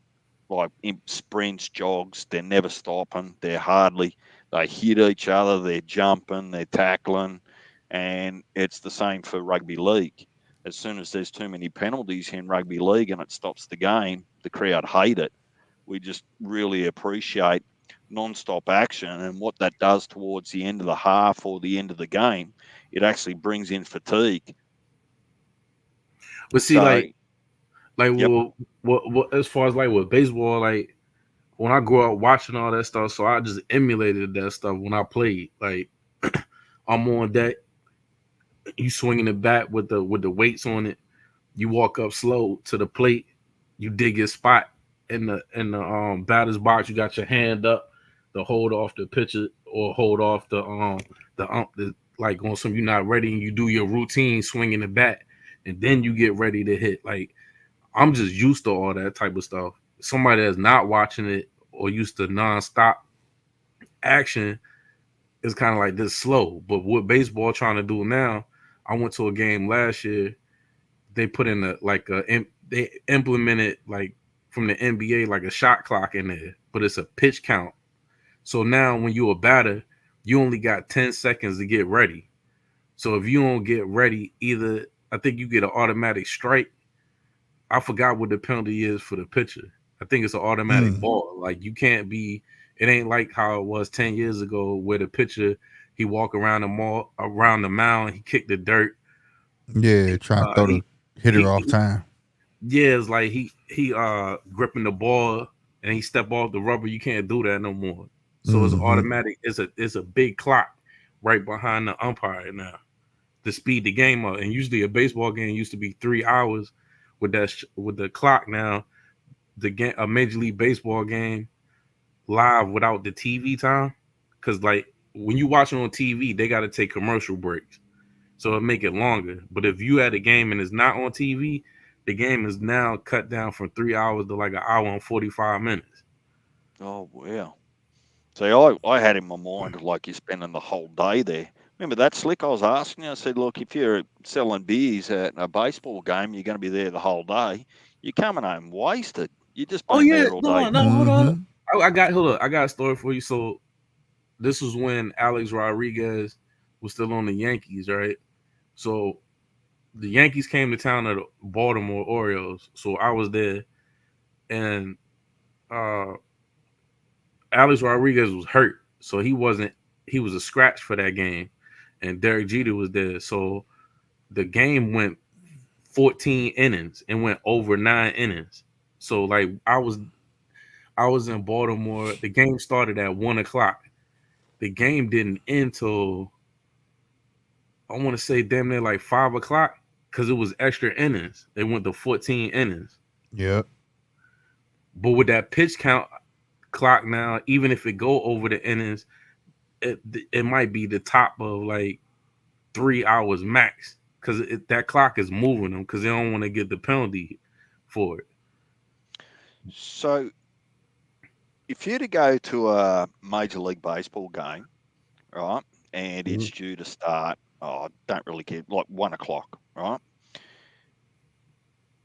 like in sprints, jogs. They're never stopping. They hit each other. They're jumping, they're tackling. And it's the same for rugby league. As soon as there's too many penalties in rugby league and it stops the game, the crowd hate it. We just really appreciate non-stop action and what that does towards the end of the half or the end of the game. It actually brings in fatigue. But see, So, like yep. what as far as like with baseball, like when I grew up watching all that stuff, so I just emulated that stuff when I played. Like I'm on deck, you swinging the bat with the weights on it. You walk up slow to the plate. You dig your spot in the batter's box. You got your hand up to hold off the pitcher or hold off the like on some you're not ready and you do your routine swinging the bat and then you get ready to hit. Like I'm just used to all that type of stuff. Somebody that's not watching it or used to nonstop action is kind of like this slow. But what baseball trying to do now, I went to a game last year. They put in they implemented like from the NBA like a shot clock in there, but it's a pitch count. So now when you're a batter, you only got 10 seconds to get ready. So if you don't get ready, either I think you get an automatic strike. I forgot what the penalty is for the pitcher. I think it's an automatic ball. Like you can't be. It ain't like how it was 10 years ago where the pitcher he walk around around the mound, he kicked the dirt. Yeah, trying to throw the He hitter he off time. Yeah, it's like he gripping the ball and he step off the rubber. You can't do that no more. So it's automatic. It's a big clock right behind the umpire now to speed the game up. And usually a baseball game used to be 3 hours with with the clock. Now a Major League Baseball game live without the TV time, because like when you watch it on TV, they got to take commercial breaks. So it make it longer. But if you had a game and it's not on TV, the game is now cut down from 3 hours to like an hour and 45 minutes. Oh, wow. See, I had in my mind like you're spending the whole day there. Remember that, Slick? I was asking you, I said, look, if you're selling beers at a baseball game, you're going to be there the whole day. You're coming home wasted. You just Oh been yeah, there all day. no, hold on. Hold up. I got a story for you. So this was when Alex Rodriguez was still on the Yankees, right? So the Yankees came to town at the Baltimore Orioles. So I was there, and Alex Rodriguez was hurt, so he wasn't. He was a scratch for that game, and Derek Jeter was there. So the game went 14 innings and went over 9 innings. So like I was in Baltimore. The game started at 1 o'clock. The game didn't end till I want to say damn near like 5 o'clock because it was extra innings. They went to 14 innings. Yep. But with that pitch count clock now, even if it go over the innings, it might be the top of like 3 hours max because that clock is moving them because they don't want to get the penalty for it. So if you're to go to a Major League Baseball game, right, and it's due to start, don't really care, like 1 o'clock, right?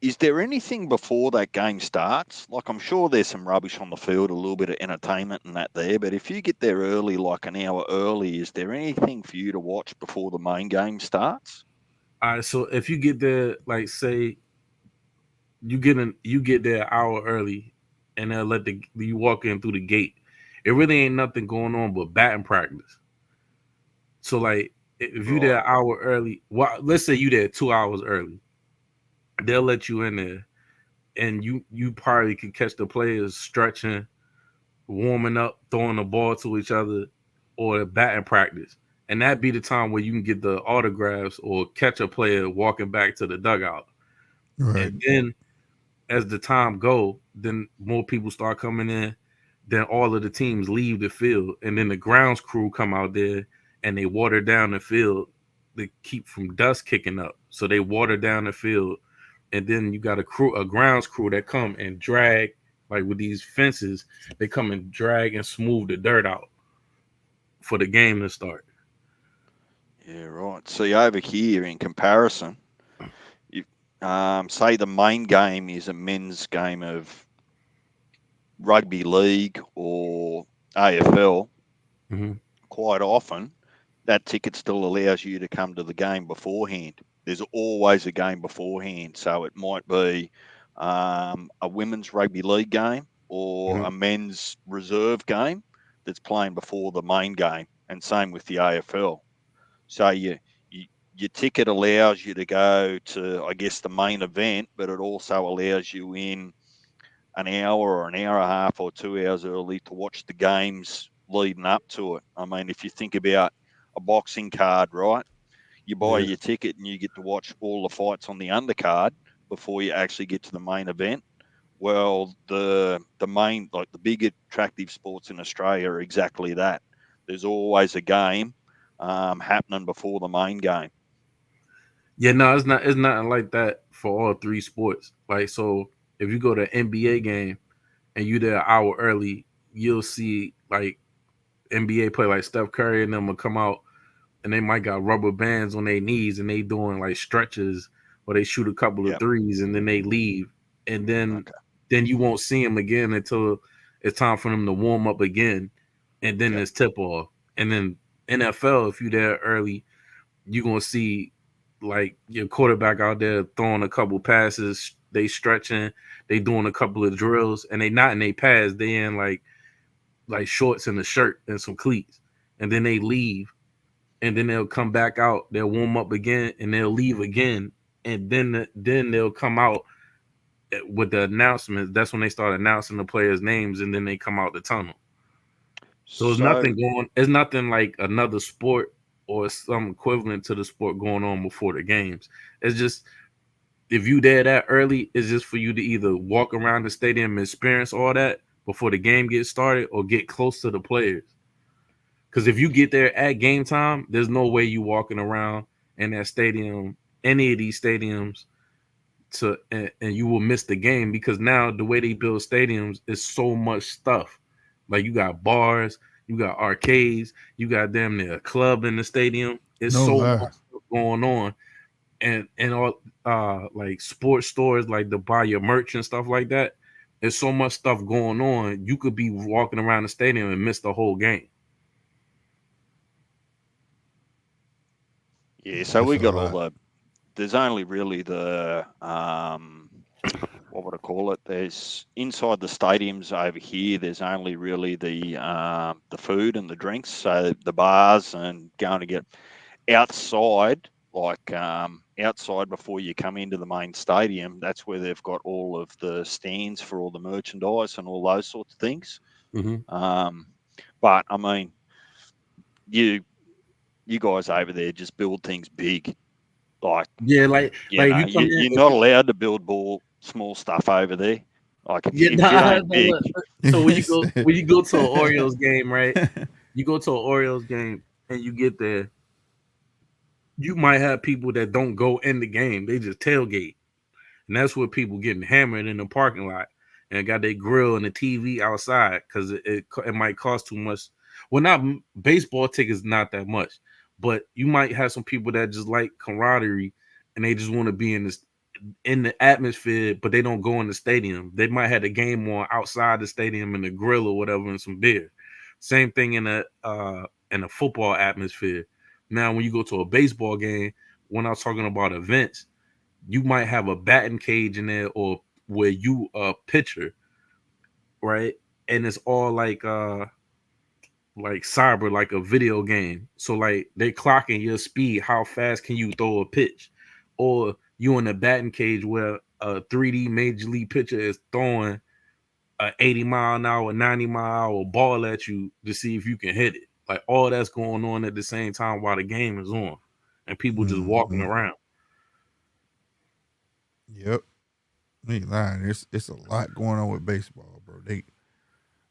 Is there anything before that game starts? Like, I'm sure there's some rubbish on the field, a little bit of entertainment and that there, but if you get there early, like an hour early, is there anything for you to watch before the main game starts? All right, so if you get there, like say you get there an hour early, and they'll let you walk in through the gate. It really ain't nothing going on but batting practice. So like if you there an hour early, well, let's say you there 2 hours early, they'll let you in there, and you probably can catch the players stretching, warming up, throwing the ball to each other, or batting practice. And that'd be the time where you can get the autographs or catch a player walking back to the dugout. Right. And then as the time go, then more people start coming in. Then all of the teams leave the field, and then the grounds crew come out there and they water down the field to keep from dust kicking up. So they water down the field, and then you got a grounds crew that come and drag, like with these fences, they come and drag and smooth the dirt out for the game to start. Yeah, right. See, over here in comparison, you say the main game is a men's game of rugby league or AFL. Quite often, that ticket still allows you to come to the game beforehand. There's always a game beforehand. So it might be a women's rugby league game or a men's reserve game that's playing before the main game, and same with the AFL. So your ticket allows you to go to, I guess, the main event, but it also allows you in an hour or an hour and a half or 2 hours early to watch the games leading up to it. I mean, if you think about a boxing card, right? You buy your ticket and you get to watch all the fights on the undercard before you actually get to the main event. Well, the main, like the big attractive sports in Australia are exactly that. There's always a game happening before the main game. Yeah, no, it's nothing like that for all three sports. Like, so if you go to an NBA game and you there an hour early, you'll see like NBA play like Steph Curry and them will come out and they might got rubber bands on their knees and they doing like stretches or they shoot a couple of threes and then they leave and then you won't see them again until it's time for them to warm up again, and then it's tip off. And then NFL, if you're there early, you're gonna see like your quarterback out there throwing a couple passes, they stretching, they doing a couple of drills, and they not in their pads, they in like shorts and a shirt and some cleats, and then they leave, and then they'll come back out, they'll warm up again, and they'll leave again, and then they'll come out with the announcements. That's when they start announcing the players' names, and then they come out the tunnel. So it's nothing like another sport or some equivalent to the sport going on before the games. It's just, if you there that early, it's just for you to either walk around the stadium and experience all that before the game gets started, or get close to the players. Because if you get there at game time, there's no way you walking around in that stadium, any of these stadiums, and you will miss the game, because now the way they build stadiums is so much stuff. Like, you got bars, you got arcades, you got damn near a club in the stadium. It's No so lie. much stuff going on, and all like sports stores, like to buy your merch and stuff like that. There's so much stuff going on. You could be walking around the stadium and miss the whole game. Yeah, so That's we a got lot. all the. There's only really the what would I call it? There's inside the stadiums over here. There's only really the food and the drinks. So the bars and going to get outside, like outside before you come into the main stadium. That's where they've got all of the stands for all the merchandise and all those sorts of things. Mm-hmm. But I mean, you guys over there just build things big. Like, Yeah, like if you come in, you're not allowed to build small stuff over there. Like, if it ain't big, so when you go to an Orioles game, right? You go to an Orioles game and you get there, you might have people that don't go in the game; they just tailgate, and that's where people getting hammered in the parking lot and got their grill and the TV outside, because it might cost too much. Well, not baseball tickets, not that much, but you might have some people that just like camaraderie and they just want to be in the atmosphere, but they don't go in the stadium. They might have the game on outside the stadium in the grill or whatever, and some beer. Same thing in a football atmosphere. Now, when you go to a baseball game, when I was talking about events, you might have a batting cage in there, or where you a pitcher, right? And it's all like cyber, like a video game. So like they clocking your speed, how fast can you throw a pitch, or you in a batting cage where a 3D major league pitcher is throwing a 80-mile-an-hour, 90-mile-an-hour ball at you to see if you can hit it. Like, all that's going on at the same time while the game is on, and people just walking around. Yep. I ain't lying. It's a lot going on with baseball, bro.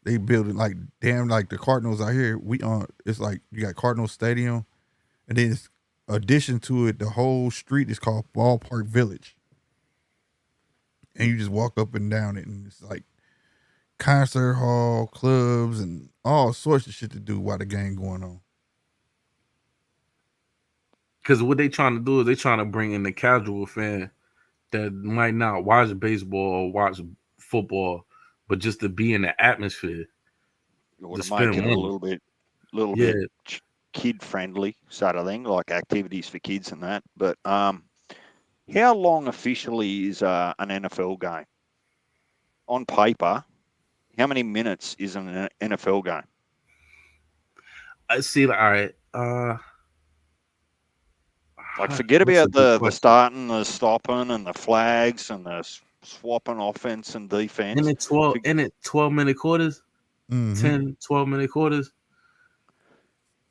They build it like damn, like the Cardinals out here. It's like you got Cardinals Stadium, and then it's addition to it, the whole street is called Ballpark Village, and you just walk up and down it, and it's like concert hall, clubs, and all sorts of shit to do while the game going on. Because what they trying to do is they trying to bring in the casual fan that might not watch baseball or watch football, but just to be in the atmosphere. you want to make it a little bit kid friendly sort of thing, like activities for kids and that. But how long officially is an NFL game? On paper, how many minutes is an NFL game? I see. All right. Like, forget about the starting, the stopping, and the flags, and the swapping offense and defense. In it 12-minute quarters, 10, 12-minute quarters.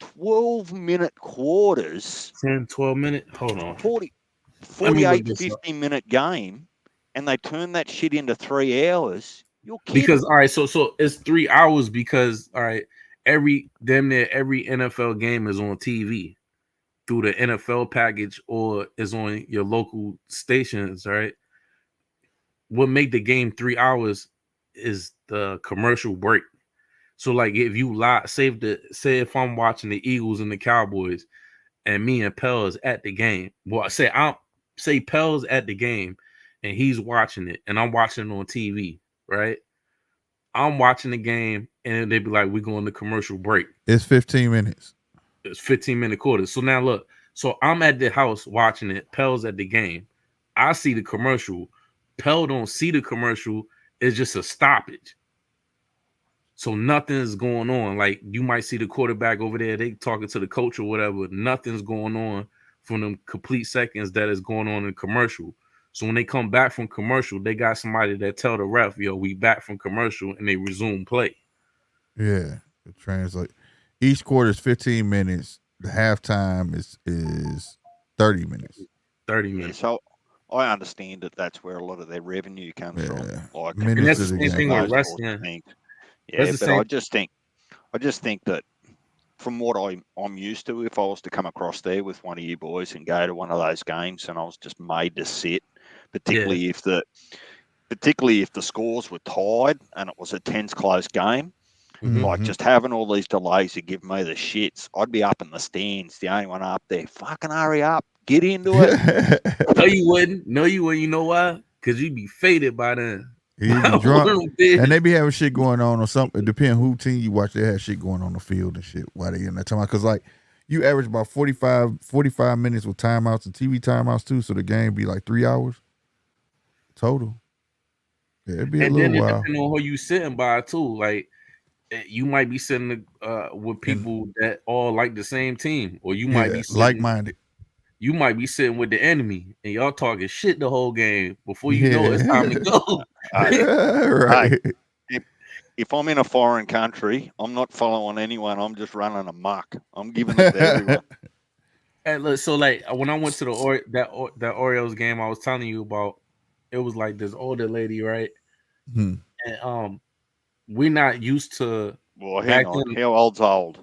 12-minute quarters. 10, 12-minute. Hold on. 48, 50-minute game, and they turn that shit into 3 hours. You're kidding. Because, all right, so it's 3 hours because, all right, damn near every NFL game is on TV through the NFL package, or is on your local stations, right? What make the game 3 hours is the commercial break. So like, if you say if I'm watching the Eagles and the Cowboys, and me and Pell's at the game, well, say Pell's at the game, and he's watching it, and I'm watching it on TV, right? I'm watching the game, and they'd be like, "We're going to commercial break." It's 15 minutes. It's 15-minute quarters. So now look, so I'm at the house watching it. Pell's at the game. I see the commercial. Pell don't see the commercial. It's just a stoppage. So nothing's going on. Like you might see the quarterback over there, they talking to the coach or whatever. Nothing's going on from them complete seconds that is going on in commercial. So when they come back from commercial, they got somebody that tell the ref, "Yo, we back from commercial," and they resume play. Yeah, it translate. Each quarter is 15 minutes. The halftime is 30 minutes. 30 Yeah, minutes. so I understand that that's where a lot of their revenue comes from. Like And Minutes that's the of the same thing game. with those sorts of wrestling. things. Yeah, That's the but same. I just think that from what I'm used to, if I was to come across there with one of you boys and go to one of those games, and I was just made to sit, particularly if the scores were tied and it was a tense, close game. Like just having all these delays to give me the shits. I'd be up in the stands, the only one up there. Fucking hurry up, get into it. No, you wouldn't. No, you wouldn't. You know why? Because you'd be faded by then. He'd be drunk, and they be having shit going on or something. It depends who team you watch. They have shit going on the field and shit while they in that time. Because like you average about 45 minutes with timeouts and TV timeouts too. So the game be like 3 hours total. Yeah, it'd be a And little then it while. depends on who you sitting by too. Like you might be sitting with people that all like the same team, or you might be sitting like-minded. You might be sitting with the enemy, and y'all talking shit the whole game. Before you know it, it's time to go. Right. Hey, if I'm in a foreign country, I'm not following anyone. I'm just running amok. I'm giving it to everyone. And look, so like when I went to that Orioles game I was telling you about, it was like this older lady, right? Hmm. And we're not used to. Well, hang on. Then, How old's old?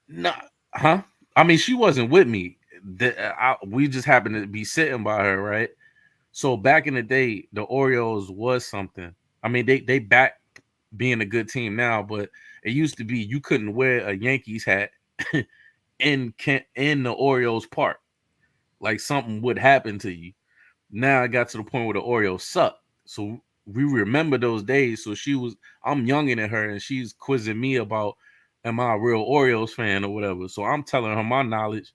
Nah, huh? I mean, she wasn't with me. We just happened to be sitting by her, right? So back in the day, the Orioles was something. I mean, they back being a good team now, but it used to be you couldn't wear a Yankees hat in the Orioles park. Like something would happen to you. Now I got to the point where the Orioles suck. So we remember those days. So I'm younger than her, and she's quizzing me about, am I a real Orioles fan or whatever. So I'm telling her my knowledge.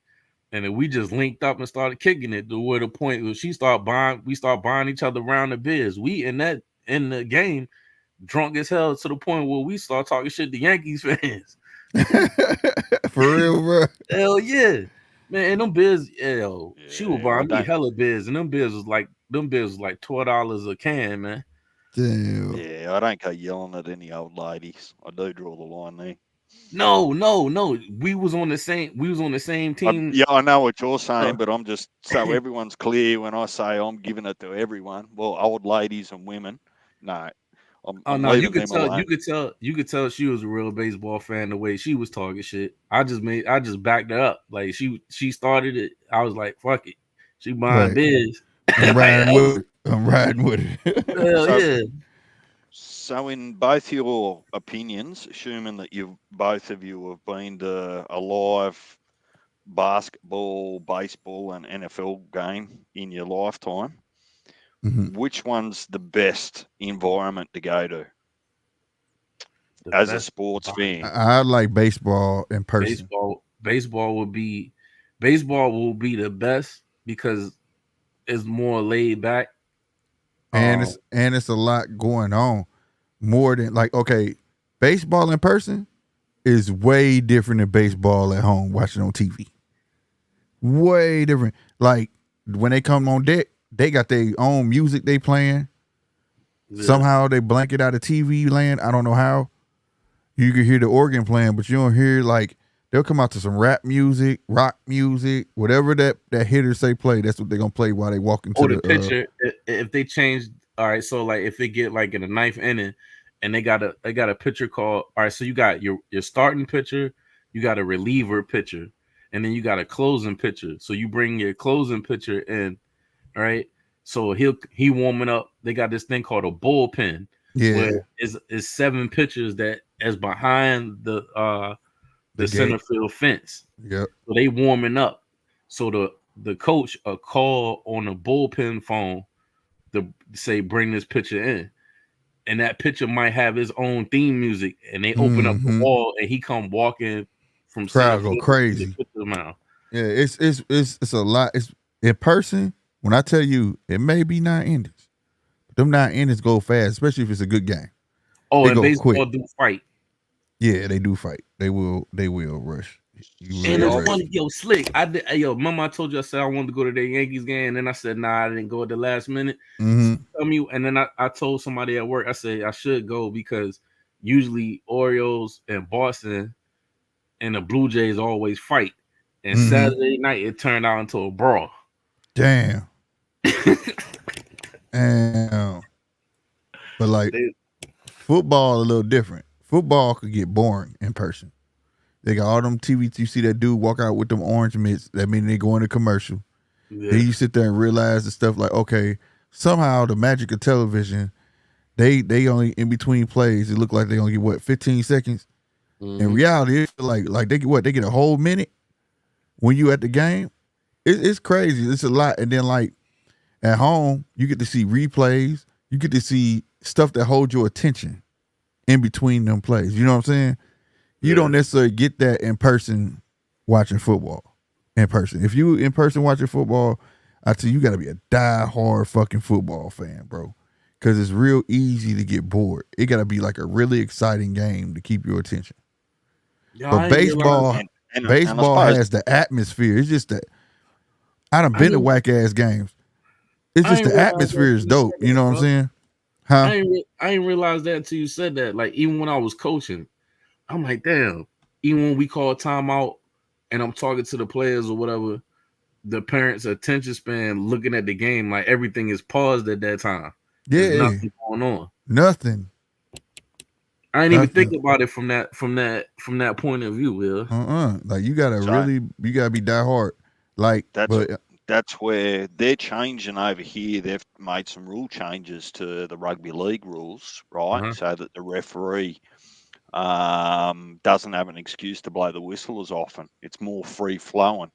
And then we just linked up and started kicking it to where the point where we start buying each other around the beers. We in the game, drunk as hell to the point where we start talking shit to Yankees fans. For real, bro. Hell yeah. Man, and them beers, she was buying me hella beers, and them beers was like $12 a can, man. Damn. Yeah, I don't go yelling at any old ladies. I do draw the line there. No. We was on the same team. Yeah, I know what you're saying, but I'm just so everyone's clear when I say I'm giving it to everyone. Well, old ladies and women. No. I'm No, you leaving could them alone. you could tell she was a real baseball fan the way she was talking shit. I just backed her up. Like she started it. I was like, fuck it. She buying biz. I'm riding with it. Hell yeah. So in both your opinions, assuming that both of you have been to a live basketball, baseball, and NFL game in your lifetime, which one's the best environment to go to as a sports fan? I like baseball in person. Baseball will be the best because it's more laid back. And it's a lot going on. More than like, okay, baseball in person is way different than baseball at home watching on TV. Way different. Like when they come on deck, they got their own music they playing. Yeah. Somehow they blanket out of TV land. I don't know how. You can hear the organ playing, but you don't hear like they'll come out to some rap music, rock music, whatever that hitter say play. That's what they're gonna play while they walk into the pitcher. If they change, all right. So like if they get like in the ninth inning, and they got a pitcher called. All right, so you got your starting pitcher, you got a reliever pitcher, and then you got a closing pitcher. So you bring your closing pitcher in, all right. So he warming up. They got this thing called a bullpen. Yeah, where is 7 pitchers that is behind the center field fence. Yep. So they warming up. So the coach call on the bullpen phone to say bring this picture in, and that picture might have his own theme music, and they open up the wall, and he come walking from center Crowd go field to the crazy. picture mount. Yeah, it's a lot. It's in person. When I tell you, it may be 9 innings. Them 9 innings go fast, especially if it's a good game. Oh, They and go baseball quick. do fight. Yeah, they do fight. They will rush. You And will it's rush. funny, yo, Slick. Remember I told you I said I wanted to go to the Yankees game, and then I said nah, I didn't go at the last minute. Tell me, and then I told somebody at work, I said I should go because usually Orioles and Boston and the Blue Jays always fight. And Saturday night it turned out into a brawl. Damn. Damn. But like football a little different. Football could get boring in person. They got all them TV. You see that dude walk out with them orange mitts. That means they go into commercial. Yeah. Then you sit there and realize the stuff like, okay, somehow the magic of television, they only in between plays. It look like they only get what 15 seconds. In reality, it's like they get what they get a whole minute when you at the game. It's crazy. It's a lot. And then like at home, you get to see replays. You get to see stuff that holds your attention in between them plays. You know what I'm saying? You don't necessarily get that in person watching football. In person. If you in person watching football, I tell you, you got to be a die-hard fucking football fan, bro. Because it's real easy to get bored. It got to be like a really exciting game to keep your attention. Yeah, but baseball has the atmosphere. It's just that I done been to whack-ass games. It's just the atmosphere is dope. You know what I'm saying? Huh? I ain't realized that until you said that. Like, even when I was coaching, I'm like, damn, even when we call timeout and I'm talking to the players or whatever, the parents' attention span looking at the game, like everything is paused at that time. Yeah. There's nothing going on. Nothing. I ain't even think about it from that point of view, Will. Like you gotta be die hard. Like that's where they're changing over here. They've made some rule changes to the rugby league rules, right? So that the referee doesn't have an excuse to blow the whistle as often. It's more free flowing,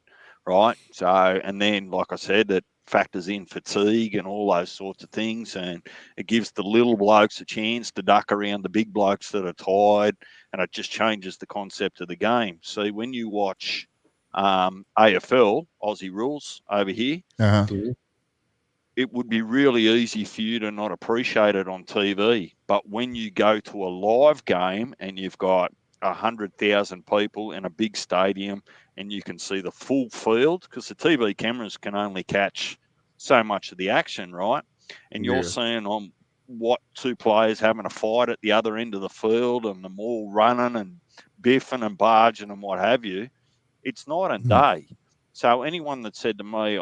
right? So, and then, like I said, it factors in fatigue and all those sorts of things, and it gives the little blokes a chance to duck around the big blokes that are tired, and it just changes the concept of the game. See, when you watch AFL, Aussie rules over here, it would be really easy for you to not appreciate it on TV. But when you go to a live game and you've got 100,000 people in a big stadium and you can see the full field, because the TV cameras can only catch so much of the action, right? And you're seeing on what two players having a fight at the other end of the field and them all running and biffing and barging and what have you. It's night and day. So anyone that said to me,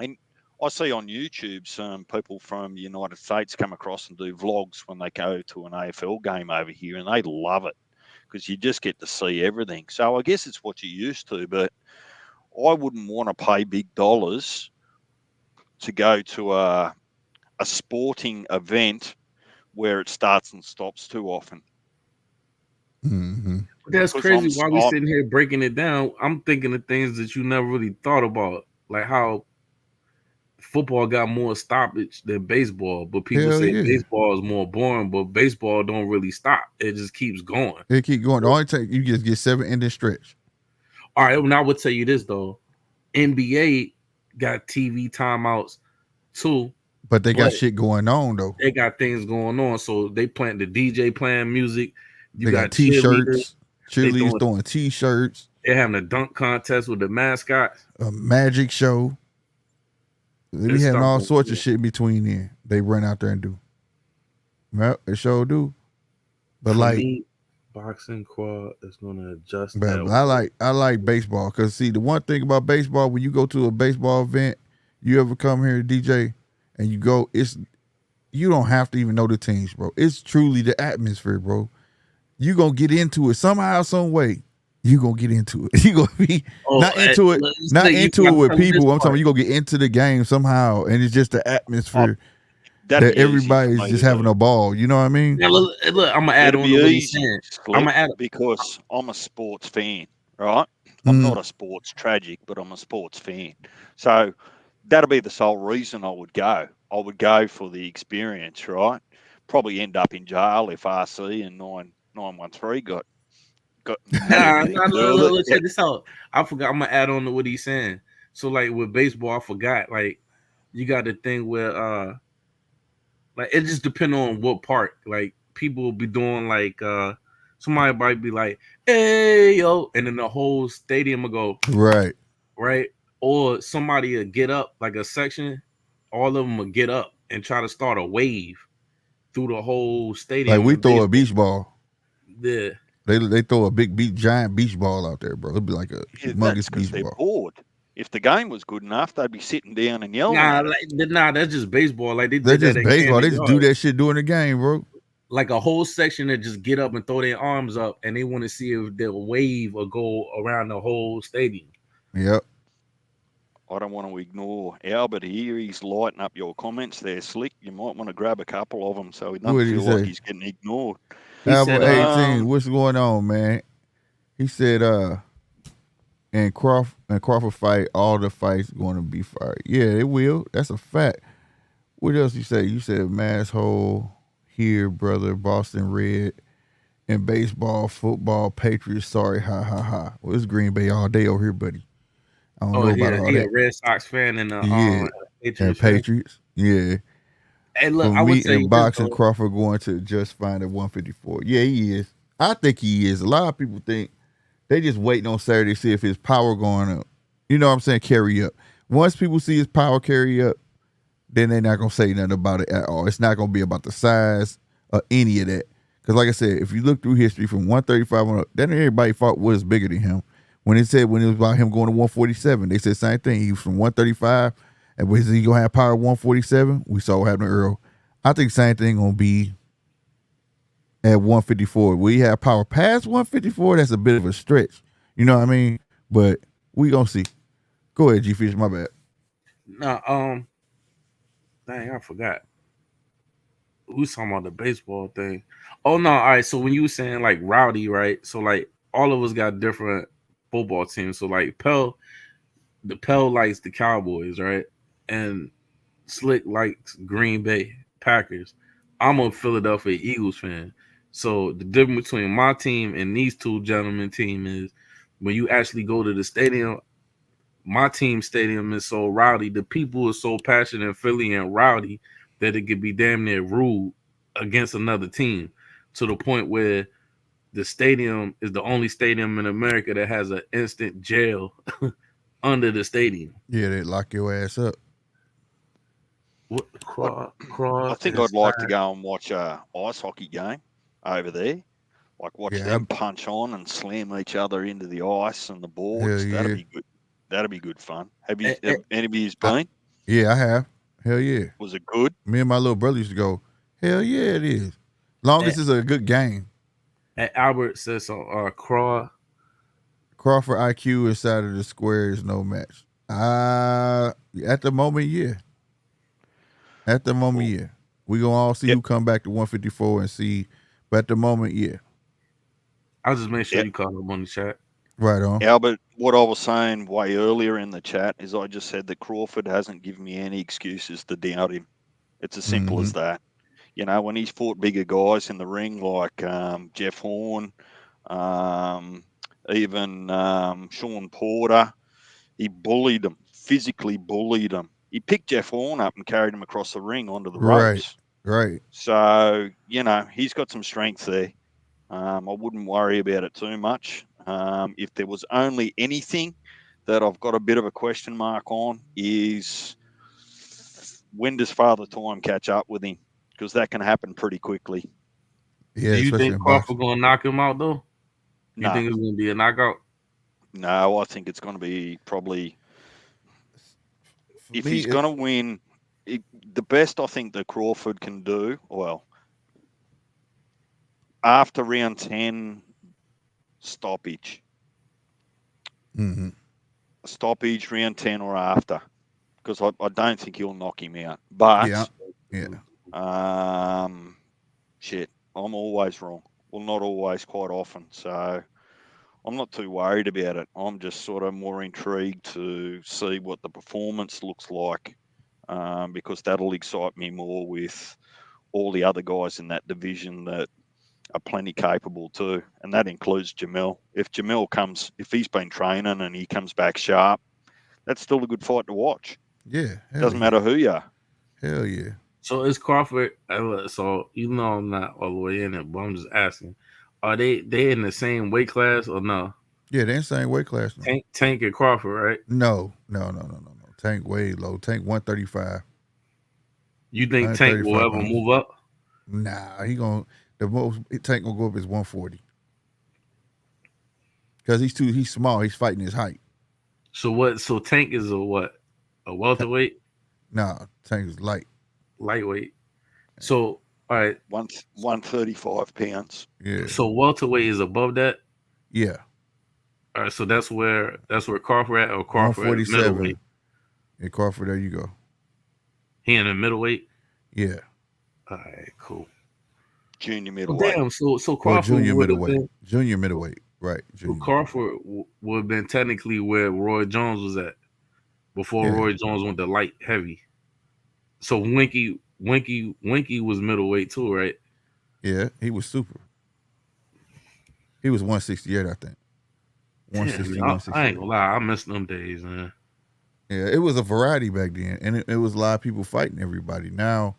and I see on YouTube some people from the United States come across and do vlogs when they go to an AFL game over here, and they love it because you just get to see everything. So I guess it's what you're used to, but I wouldn't want to pay big dollars to go to a sporting event where it starts and stops too often. That's crazy. While we sitting here breaking it down, I'm thinking of things that you never really thought about, like how football got more stoppage than baseball, but people say baseball is more boring, but baseball don't really stop. It just keeps going. It keep going. The only time you just get 7 in this stretch. All right, and I would tell you this though. NBA got TV timeouts too. But they got shit going on though. They got things going on. So they playing the DJ playing music. They got t-shirts. Cheerleaders throwing t-shirts. They're having a dunk contest with the mascots. A magic show. They be having all sorts of shit in between there. They run out there and do. Well, they sure do. But like me, boxing quad is gonna adjust. But I like baseball because see the one thing about baseball, when you go to a baseball event, you ever come here to DJ and you go, you don't have to even know the teams, bro. It's truly the atmosphere, bro. You gonna get into it somehow, some way. You gonna get into it. You gonna be not into it with people. I'm talking. You gonna get into the game somehow, and it's just the atmosphere that everybody's just having a ball. You know what I mean? Now, look, I'm gonna add on to what he's saying. I'm gonna add because I'm a sports fan, right? I'm not a sports tragic, but I'm a sports fan. So that'll be the sole reason I would go. I would go for the experience, right? Probably end up in jail if RC and 913 got had Nah, anything nah, to do look, with look, it. look, check this out. I forgot. I'm gonna add on to what he's saying. So, like with baseball, I forgot. Like you got the thing where, like it just depends on what part. Like people will be doing like, somebody might be like, "Hey yo," and then the whole stadium will go Right. right, or somebody will get up like a section. All of them will get up and try to start a wave through the whole Like stadium we in throw a baseball. beach ball. Yeah, They throw a big giant beach ball out there, bro. It'd be like a Yeah, that's humongous because beach they're ball. bored. If the game was good enough, they'd be sitting down and yelling nah, at it. like, nah, that's just baseball. Like they They're did that just at baseball. They Camden just do Yards. that shit during the game, bro. Like a whole section that just get up and throw their arms up, and they want to see if they'll wave or go around the whole stadium. Yep. I don't want to ignore Albert here. He's lighting up your comments there, Slick. You might want to grab a couple of them so he What doesn't did he feel like say? he's getting ignored. He said, Albert 18. Um, What's going on, man? He said, and Crawford fight, all the fights going to be fired. Yeah, it will. That's a fact. What else you say? You said mass hole here, brother. Boston Red and baseball, football, Patriots. Sorry, ha ha ha. Well, it's Green Bay all day over here, buddy. I don't "Oh, know about all he a that. Red Sox fan and a Yeah, and Patriots fan." Patriots. Yeah. Hey, look, For I would me tell and you this boxing, though. Crawford going to just fine at 154. Yeah, he is. I think he is. A lot of people think they just waiting on Saturday to see if his power going up. You know what I'm saying? Carry up. Once people see his power carry up, then they're not gonna say nothing about it at all. It's not gonna be about the size or any of that. Because like I said, if you look through history from 135 on up, then everybody thought was bigger than him. When it was about him going to 147, they said the same thing. He was from 135, and was he gonna have power 147? We saw what happened to Earl. I think the same thing gonna be at 154. Will he have power past 154? That's a bit of a stretch. You know what I mean? But we gonna see. Go ahead, G Fish. My bad. No, dang, I forgot. We was talking about the baseball thing. Oh no, all right. So when you were saying like rowdy, right? So like all of us got different football teams. So like the Pell likes the Cowboys, right? And Slick likes Green Bay Packers. I'm a Philadelphia Eagles fan. So the difference between my team and these two gentlemen team is when you actually go to the stadium, my team stadium is so rowdy. The people are so passionate in Philly and rowdy that it could be damn near rude against another team to the point where the stadium is the only stadium in America that has an instant jail under the stadium. Yeah, they lock your ass up. What I, I craw think I'd inside? like to go and watch a ice hockey game over there. Like watch Yeah, them punch on and slam each other into the ice and the hell boards. That'd yeah. be good. That'd be good fun. Eh, eh, Have any of you I, been? yeah, I have. Hell yeah. Was it good? Me and my little brother used to go. Hell yeah, it is. Long eh, as it's a good game. Albert says so. Craw. Crawford IQ inside of the square is no match. At the moment, yeah. At the moment, Well, yeah. We gonna all see yep, who come back to 154 and see. But at the moment, yeah. I'll just make sure yep. you call him on the chat. Right on. Albert, what I was saying way earlier in the chat is I just said that Crawford hasn't given me any excuses to doubt him. It's as simple Mm-hmm. as that. You know, when he's fought bigger guys in the ring like Jeff Horn, um, even Sean Porter, he bullied them, physically bullied them. He picked Jeff Horn up and carried him across the ring onto the Right. ropes. Right. So, you know, he's got some strength there. I wouldn't worry about it too much. If there was only anything that I've got a bit of a question mark on is when does Father Time catch up with him? Because that can happen pretty quickly. Yeah, Do you especially think in Crawford boxing. gonna knock him out though? You No, think it's gonna be a knockout? no, I think it's going to be probably, For if me, he's going to win, the best I think that Crawford can do, well, after round 10, stoppage. mm-hmm. Stoppage round 10 or after, because I don't think he'll knock him out. Yeah. But, Yeah. um, shit, I'm always wrong. Well, not always, quite often. So I'm not too worried about it. I'm just sort of more intrigued to see what the performance looks like because that'll excite me more with all the other guys in that division that are plenty capable too, and that includes Jamil. If he's been training and he comes back sharp, that's still a good fight to watch. Yeah, Doesn't matter who you are. Hell yeah. So is Crawford? So you know I'm not all the way in it, but I'm just asking: are they in the same weight class or no? Yeah, they're in the same weight class now. Tank and Crawford, right? No. Tank way low. Tank 135. You think Tank will ever move up? Nah, the most Tank gonna go up is 140. Because he's small. He's fighting his height. So what? So Tank is a what? A welterweight? Nah, Tank is Lightweight. So all right, 135 pounds. Yeah. So welterweight is above that. Yeah. All right, so that's where Crawford at, or Crawford 147. middleweight. Yeah, Crawford, there you go. He in the middleweight. Yeah. All right, cool. Junior middleweight. Damn. So Crawford junior would have middleweight. been. Junior middleweight. Right. So Crawford would have been technically where Roy Jones was at before Roy Jones went to light heavy. So Winky was middleweight too, right? Yeah, he was super. He was 168, I think. 160, Damn, 168. I ain't gonna lie, I miss them days, man. Yeah, it was a variety back then, and it was a lot of people fighting everybody. Now,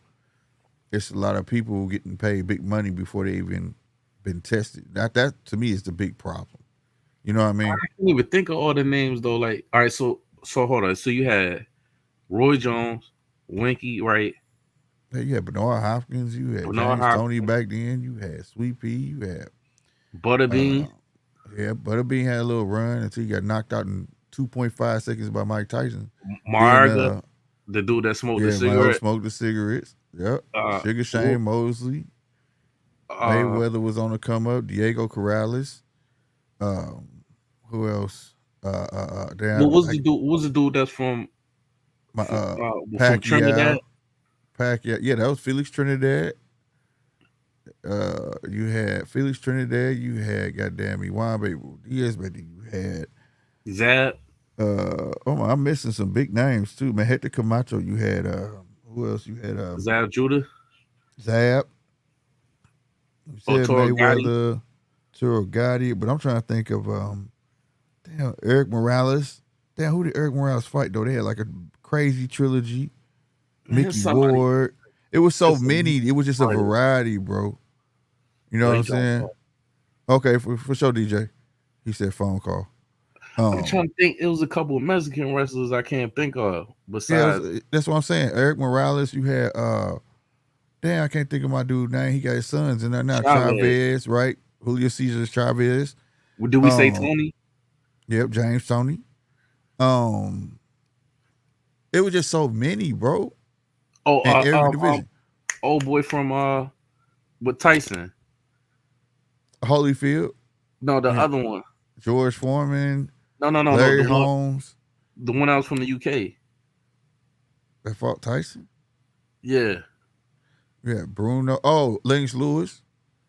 it's a lot of people getting paid big money before they even been tested. That to me is the big problem. You know what I mean? I can't even think of all the names though. Like, all right, so hold on. So you had Roy Jones, Winky, right? Yeah, you had Bernard Hopkins, you had James Toney back then, you had Sweet Pea, you had Butterbean. Butterbean had a little run until he got knocked out in 2.5 seconds by Mike Tyson. Marga, the dude that smoked the cigarette. Smoked the cigarettes. Yep. Sugar Shane Mosley. Mayweather was on the come up. Diego Corrales. Who else? What was the dude that's from Trinidad? Pacquiao. Yeah, that was Felix Trinidad. You had Felix Trinidad. You had goddamn Iwan Diaz, but you had Zab. I'm missing some big names too, man. Hector Camacho. You had who else? You had Zab Judah. Zab. You said Mayweather, Toro Gotti, but I'm trying to think of Eric Morales. Damn, who did Eric Morales fight though? They had like a crazy trilogy. Mickey Ward. It was so many. It was just a variety, bro. You know what I'm saying? Okay, for sure, DJ. He said phone call. I'm trying to think. It was a couple of Mexican wrestlers I can't think of. Besides, that's what I'm saying. Eric Morales. You had I can't think of my dude's name. He got his sons in there now. Chavez, right? Julio Cesar Chavez. Did we say Tony? Yep, James Tony. It was just so many, bro. Oh, every division. Old boy from with Tyson. Holyfield. No, the other one. George Foreman. No. Larry Holmes. The one out from the UK. That fought Tyson? Yeah. Yeah, Bruno. Oh, Lennox Lewis.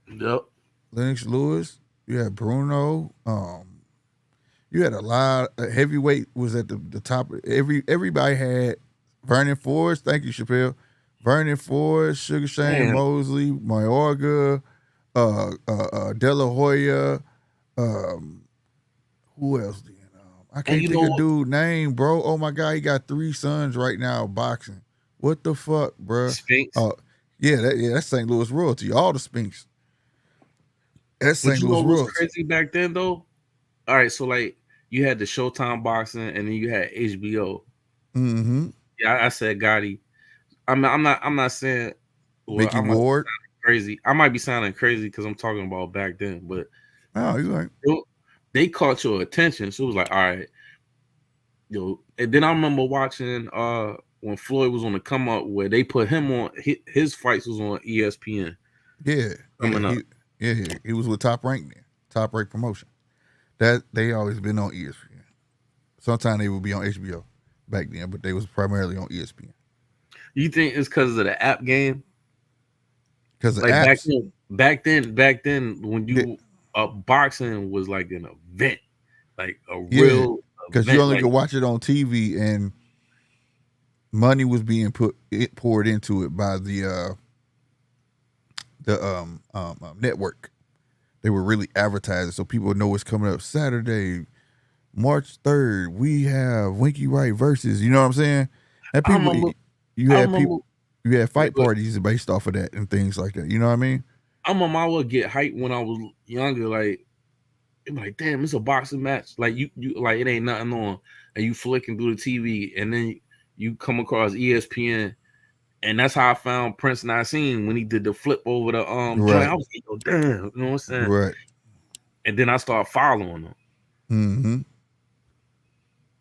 Yep. Lennox Lewis. You had Bruno. You had a lot. Heavyweight was at the top. Everybody had Vernon Forrest. Thank you, Chappelle. Vernon Forrest, Sugar Shane Mosley, Mayorga, De La Hoya. Who else? I can't think of dude's name, bro. Oh my God, he got 3 sons right now boxing. What the fuck, bro? Spinks. That's St. Louis royalty. All the Spinks. That's St. Louis royalty. Was crazy back then, though. All right, so like you had the Showtime boxing, and then you had HBO. Mm-hmm. Yeah, I said Gotti. I'm not saying Mickey Ward. Crazy. I might be sounding crazy because I'm talking about back then, but you're right. They caught your attention, so it was like, all right, And then I remember watching when Floyd was on the come up, where they put him on. His fights was on ESPN. Yeah, coming up. He was with Top Rank then. Top Rank Promotion. That they always been on ESPN. Sometimes they would be on HBO back then, but they was primarily on ESPN. You think it's because of the app game? Because of apps? Back then, when you boxing was like an event, like a real. Because you only could watch it on TV, and money was being poured into it by the network. They were really advertising so people know what's coming up Saturday, March 3rd. We have Winky Wright versus, you know what I'm saying? And I people, remember. you I had remember. people, you had fight But parties based off of that and things like that. You know what I mean? I would get hyped when I was younger. Like, it be like, damn, it's a boxing match. Like you like it ain't nothing on, and you flicking through the TV, and then you come across ESPN, and that's how I found Prince Nassim when he did the flip over the joint. Right. I was like, oh damn, you know what I'm saying? Right. And then I started following him. Mm-hmm.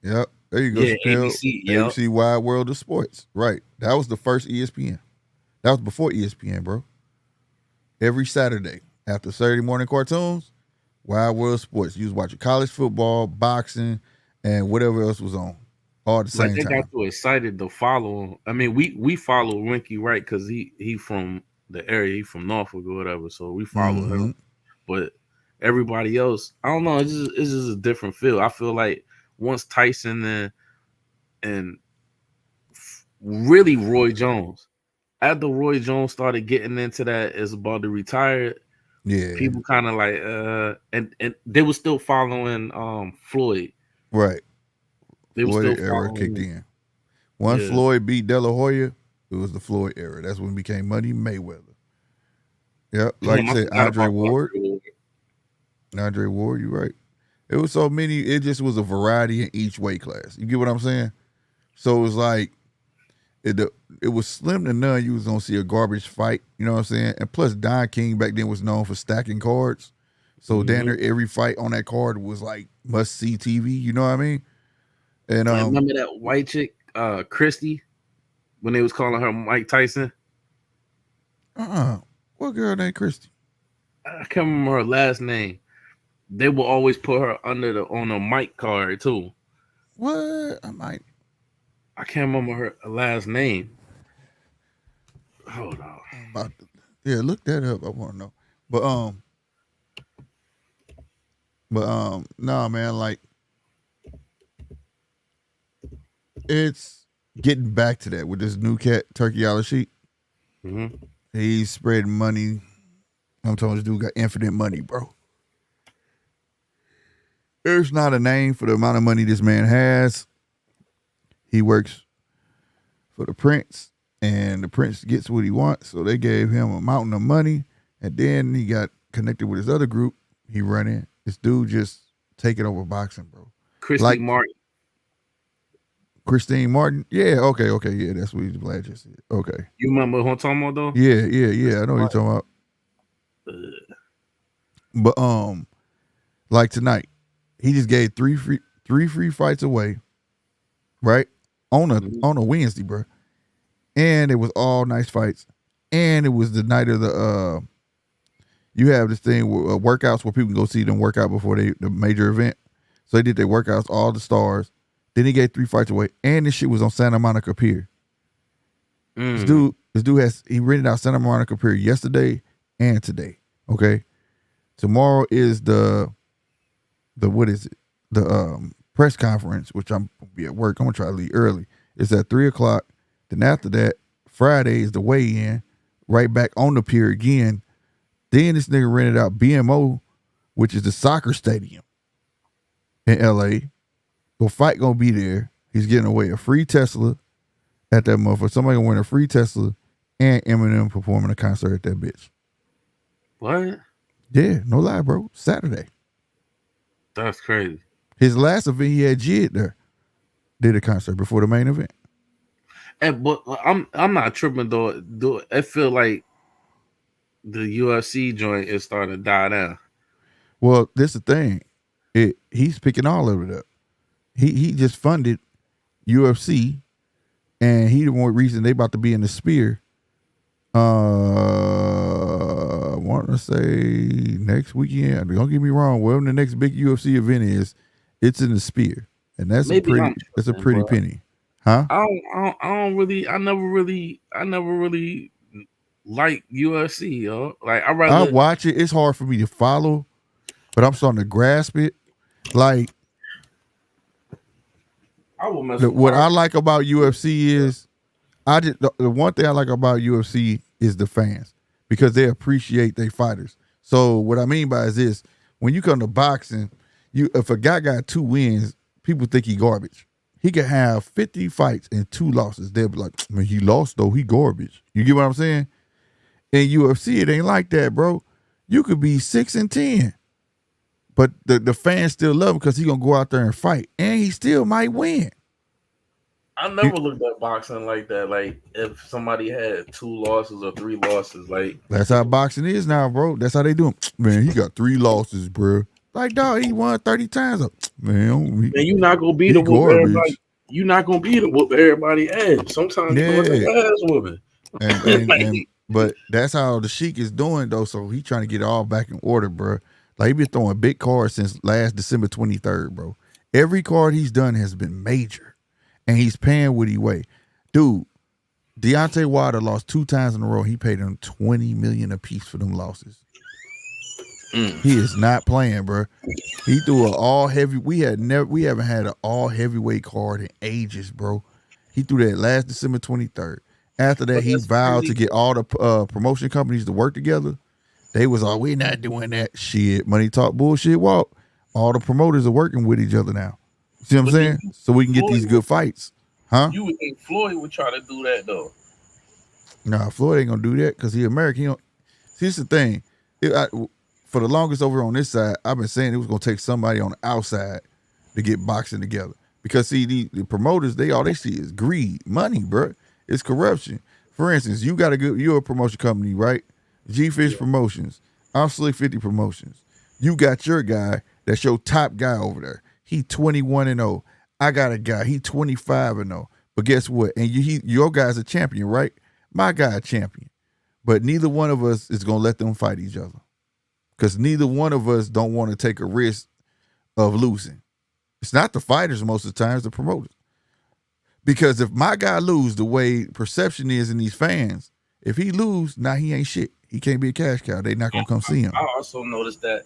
Yep. There you go, Yeah, Chappelle. ABC. Yep. ABC Wide World of Sports. Right. That was the first ESPN. That was before ESPN, bro. Every Saturday after Saturday morning cartoons, Wide World Sports. You was watching college football, boxing, and whatever else was on all at the Like same they got time. so excited to follow him. I mean, we follow Winky Wright because he from the area, he from Norfolk or whatever. So we follow Mm-hmm. him. But everybody else, I don't know. It's just a different feel. I feel like once Tyson and really Roy Jones, after Roy Jones started getting into that is about to retire, Yeah. people kind of like and they were still following Floyd. Right. They were Floyd still era following kicked him. in. Once Yeah. Floyd beat De La Hoya, it was the Floyd era. That's when it became Money Mayweather. Yep. Like you Damn, I said, forgot Andre about Ward. Andre Ward. Andre Ward, you're right. It was so many, it just was a variety in each weight class. You get what I'm saying? So it was like it was slim to none. You was gonna see a garbage fight, you know what I'm saying? And plus Don King back then was known for stacking cards. So damn near every fight on that card was like must see TV, you know what I mean? And Like, remember that white chick, Christy, when they was calling her Mike Tyson? What girl named Christy? I can't remember her last name. They will always put her on a mic card too. What? I can't remember her last name. Hold on. Yeah, look that up. I want to know. No, man, like it's getting back to that with this new cat, Turkey Al-Sheik. Mm-hmm. He's spreading money. I'm telling this dude got infinite money, bro. There's not a name for the amount of money this man has. He works for the prince, and the prince gets what he wants. So they gave him a mountain of money, and then he got connected with his other group. He running. This dude just taking over boxing, bro. Christy Martin. Christine Martin? Yeah, okay, yeah, that's what he's glad just said. Okay. You remember who I'm talking about though? Yeah, I know what you're talking about. But like tonight, he just gave three free fights away, right? On a Wednesday, bro. And it was all nice fights. And it was the night of the you have this thing with workouts where people can go see them work out before the major event. So they did their workouts, all the stars. Then he gave 3 fights away, and this shit was on Santa Monica Pier. This dude he rented out Santa Monica Pier yesterday and today. Okay, tomorrow is the what is it? The press conference, which I'm gonna be at work. I'm gonna try to leave early. It's at 3:00. Then after that, Friday is the weigh-in, right back on the pier again. Then this nigga rented out BMO, which is the soccer stadium in LA. The fight gonna be there. He's getting away a free Tesla at that motherfucker. Somebody gonna win a free Tesla and Eminem performing a concert at that bitch. What? Yeah, no lie, bro. Saturday. That's crazy. His last event, he had Jid there. Did a concert before the main event. But I'm not tripping though. I feel like the UFC joint is starting to die down. Well, this is the thing. He's picking all of it up. He just funded UFC, and he the one reason they about to be in the Sphere. I want to say next weekend. Don't get me wrong. Whatever the next big UFC event is, it's in the Sphere, and that's a pretty penny, huh? I never really like UFC, yo. Like I watch it. It's hard for me to follow, but I'm starting to grasp it. Like I will mess with What I boxing. like about UFC is the one thing I like about UFC is the fans because they appreciate their fighters. So what I mean by is this: when you come to boxing, if a guy got 2 wins, people think he garbage. He could have 50 fights and 2 losses. They'll be like, man, he lost though. He garbage. You get what I'm saying? In UFC, it ain't like that, bro. You could be 6-10, but the fans still love him because he gonna go out there and fight, and he still might win. I never looked at boxing like that. Like if somebody had 2 losses or 3 losses, like That's how boxing is now, bro. That's how they do him. Man, he got 3 losses, bro. Like, dog, he won 30 times. Man, you're not gonna beat him with everybody. You're not gonna beat him with everybody ass. Sometimes you gonna take ass with and but that's how the Sheik is doing though. So he trying to get it all back in order, bro. Like he been throwing big cards since last December 23rd, bro. Every card he's done has been major, and he's paying what he weigh. Dude, Deontay Wilder lost 2 times in a row. He paid him $20 million a piece for them losses. He is not playing, bro. He threw an all heavy. We haven't had an all heavyweight card in ages, bro. He threw that last December 23rd. After that, he vowed to get all the promotion companies to work together. They was all, we're not doing that shit. Money talk, bullshit walk. All the promoters are working with each other now. See what I'm saying? So we can get these good fights. Huh? You would think Floyd would try to do that though. Nah, Floyd ain't gonna do that because he American. He don't. See, this the thing. For the longest over on this side, I've been saying it was gonna take somebody on the outside to get boxing together. Because see, the promoters, all they see is greed, money, bro. It's corruption. For instance, you're a promotion company, right? G-Fish Promotions. I'm Slick 50 Promotions. You got your guy that's your top guy over there. He 21-0. I got a guy, he 25-0. But guess what? And your guy's a champion, right? My guy a champion. But neither one of us is gonna let them fight each other. Because neither one of us don't want to take a risk of losing. It's not the fighters most of the time, it's the promoters. Because if my guy lose the way perception is in these fans, if he lose, now he ain't shit. He can't be a cash cow. They not gonna come see him. I also noticed that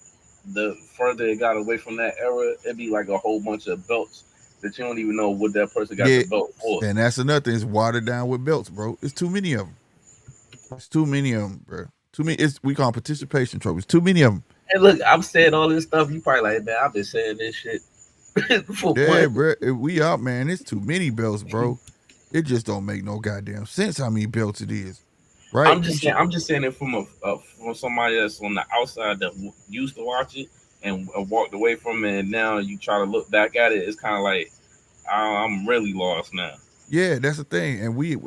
the further it got away from that era, it'd be like a whole bunch of belts that you don't even know what that person got the belt for. And that's another thing. It's watered down with belts, bro. It's too many of them. It's too many of them, bro. Too many. We call them participation trophies. Too many of them. And look, I'm saying all this stuff. You probably like, man, I've been saying this shit. Yeah, bro. If we out, man. It's too many belts, bro. It just don't make no goddamn sense how many belts it is, right? I'm just saying it from somebody that's on the outside that used to watch it and walked away from it, and now you try to look back at it. It's kind of like I'm really lost now. Yeah, that's the thing. And we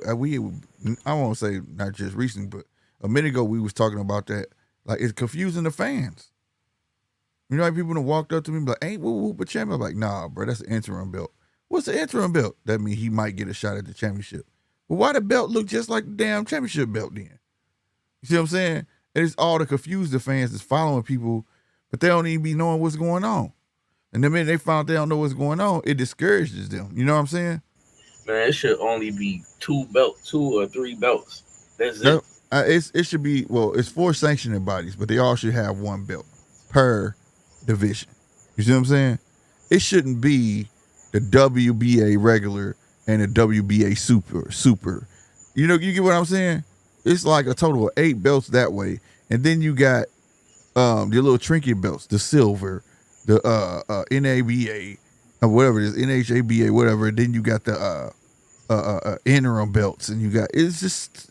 I won't say not just recently, but a minute ago we was talking about that. Like it's confusing the fans. You know, like people that walked up to me like, "Ain't woo but champion." I'm like, nah, bro, that's an interim belt. What's the interim belt? That means he might get a shot at the championship. Well, why the belt look just like the damn championship belt then? You see what I'm saying? And it's all to confuse the fans that's following people, but they don't even be knowing what's going on. And the minute they find out they don't know what's going on, it discourages them. You know what I'm saying? Man, it should only be 2 or 3 belts. That's it. It should be, well, it's 4 sanctioning bodies, but they all should have 1 belt per division. You see what I'm saying? It shouldn't be the WBA regular and the WBA super. You know, you get what I'm saying? It's like a total of 8 belts that way. And then you got the little trinket belts, the silver, the NABA, or whatever it is, NHABA, whatever. Then you got the interim belts, and you got it's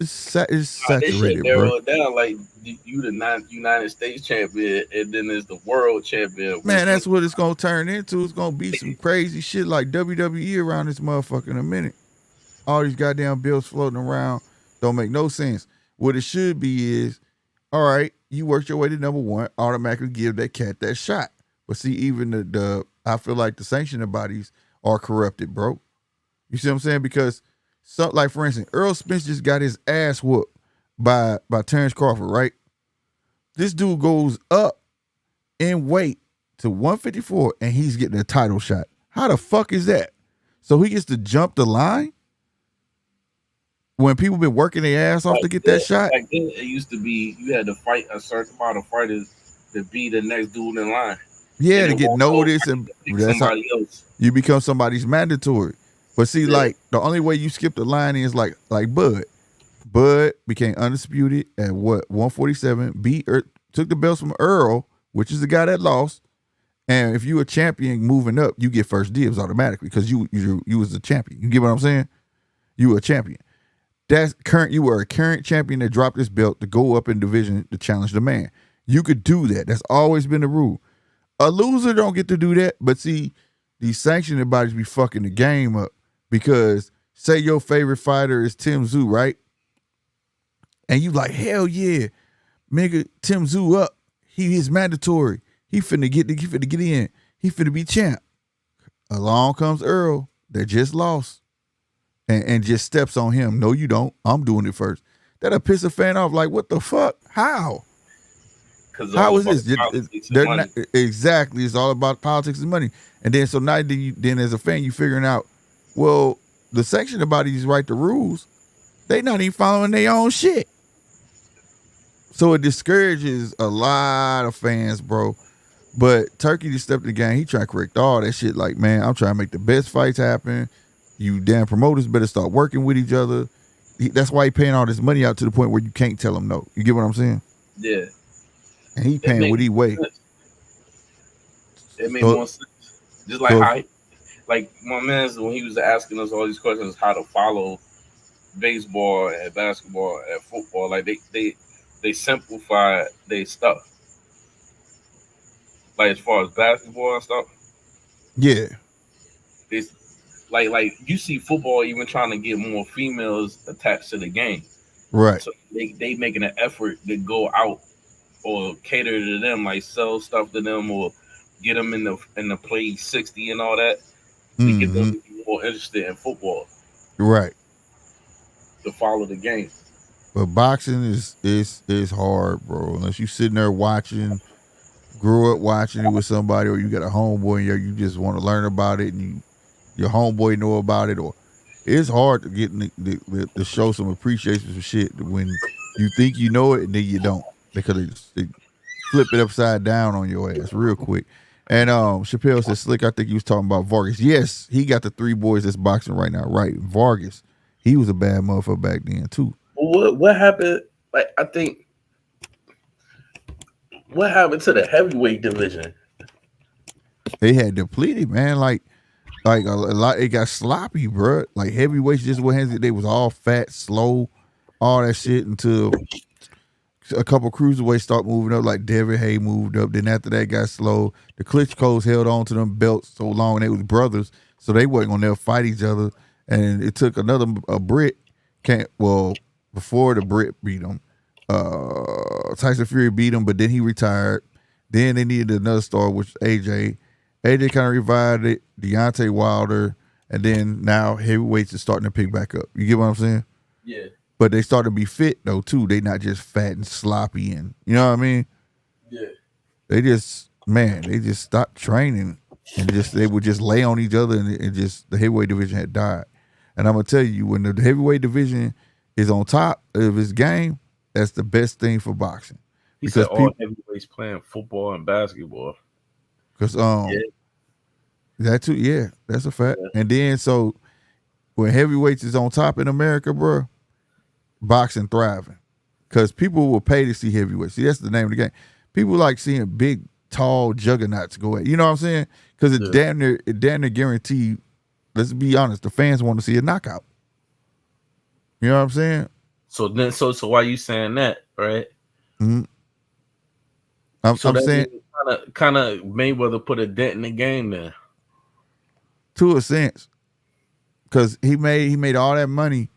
saturated, bro. Down like you the United States champion, and then there's the world champion. Man, that's what it's gonna turn into. It's gonna be some crazy shit like WWE around this motherfucker in a minute. All these goddamn belts floating around don't make no sense. What it should be is, all right, you worked your way to number 1, automatically give that cat that shot. But see, even the I feel like the sanctioning bodies are corrupted, bro. You see what I'm saying? Because like for instance, Earl Spence just got his ass whooped by Terrence Crawford, right? This dude goes up in weight to 154 and he's getting a title shot. How the fuck is that? So he gets to jump the line when people been working their ass off to get that shot? Back then, it used to be you had to fight a certain amount of fighters to be the next dude in line. Yeah, to get noticed, and that's somebody else. You become somebody's mandatory. But see, like the only way you skip the line is like Bud. Bud became undisputed at what 147. Took the belts from Earl, which is the guy that lost. And if you a champion moving up, you get first dibs automatically because you was a champion. You get what I'm saying? You were a champion. That's current. You were a current champion that dropped his belt to go up in division to challenge the man. You could do that. That's always been the rule. A loser don't get to do that. But see, these sanctioning bodies be fucking the game up because say your favorite fighter is Tim Tszyu, right? And you like, hell yeah, nigga, Tim Tszyu up. He is mandatory. He finna get in. He finna be champ. Along comes Earl that just lost and just steps on him. No, you don't. I'm doing it first. That'll piss a fan off. Like, what the fuck? How? How is this? Exactly. It's all about politics and money. And then so now then as a fan, you figuring out, well, the section about these write the rules. They not even following their own shit. So it discourages a lot of fans, bro. But Turkey just stepped in the game. He trying to correct all that shit. Like, man, I'm trying to make the best fights happen. You damn promoters better start working with each other. That's why he paying all this money out to the point where you can't tell him no. You get what I'm saying? Yeah. And he paying what he weigh. It made more sense. Just like like my man, when he was asking us all these questions, how to follow baseball and basketball and football, like they simplify their stuff. Like as far as basketball and stuff. Yeah. It's like you see football even trying to get more females attached to the game. Right. So they making an effort to go out or cater to them, like sell stuff to them or get them in the play 60 and all that to get them to be more interested in football. Right. To follow the game. But boxing is hard, bro. Unless you sitting there watching, grew up watching it with somebody, or you got a homeboy and you just want to learn about it, and your homeboy know about it, or it's hard to get to show some appreciation for shit when you think you know it and then you don't, because they flip it upside down on your ass real quick. And Chappelle said, Slick, I think he was talking about Vargas. Yes, he got the 3 boys that's boxing right now. Right, Vargas. He was a bad motherfucker back then too. What happened? Like, I think what happened to the heavyweight division? They had depleted, man. Like a lot. It got sloppy, bro. Like heavyweights just wasn't. They was all fat, slow, all that shit until a couple cruiserweights start moving up. Like Devin Hay moved up. Then after that got slow. The Klitschko's held on to them belts so long. They was brothers, so they wasn't gonna never fight each other. And it took a Brit. Before the Brit beat him, Tyson Fury beat him, but then he retired. Then they needed another star, which was AJ. AJ kind of revived it. Deontay Wilder, and then now heavyweights is starting to pick back up. You get what I'm saying? Yeah. But they start to be fit though too. They not just fat and sloppy, and you know what I mean? Yeah. They just stopped training and they would just lay on each other, and just the heavyweight division had died. And I'm gonna tell you, when the heavyweight division is on top of his game, that's the best thing for boxing. He said all heavyweights playing football and basketball. Because that too, yeah, that's a fact. Yeah. And then so when heavyweights is on top in America, bro, boxing thriving. Because people will pay to see heavyweights. See, that's the name of the game. People like seeing big, tall juggernauts go at. You know what I'm saying? Because it damn near guaranteed. Let's be honest, the fans want to see a knockout. You know what I'm saying? So then, so why you saying that, right? Mm-hmm. I'm saying kind of Mayweather put a dent in the game there, to a sense, because he made all that money,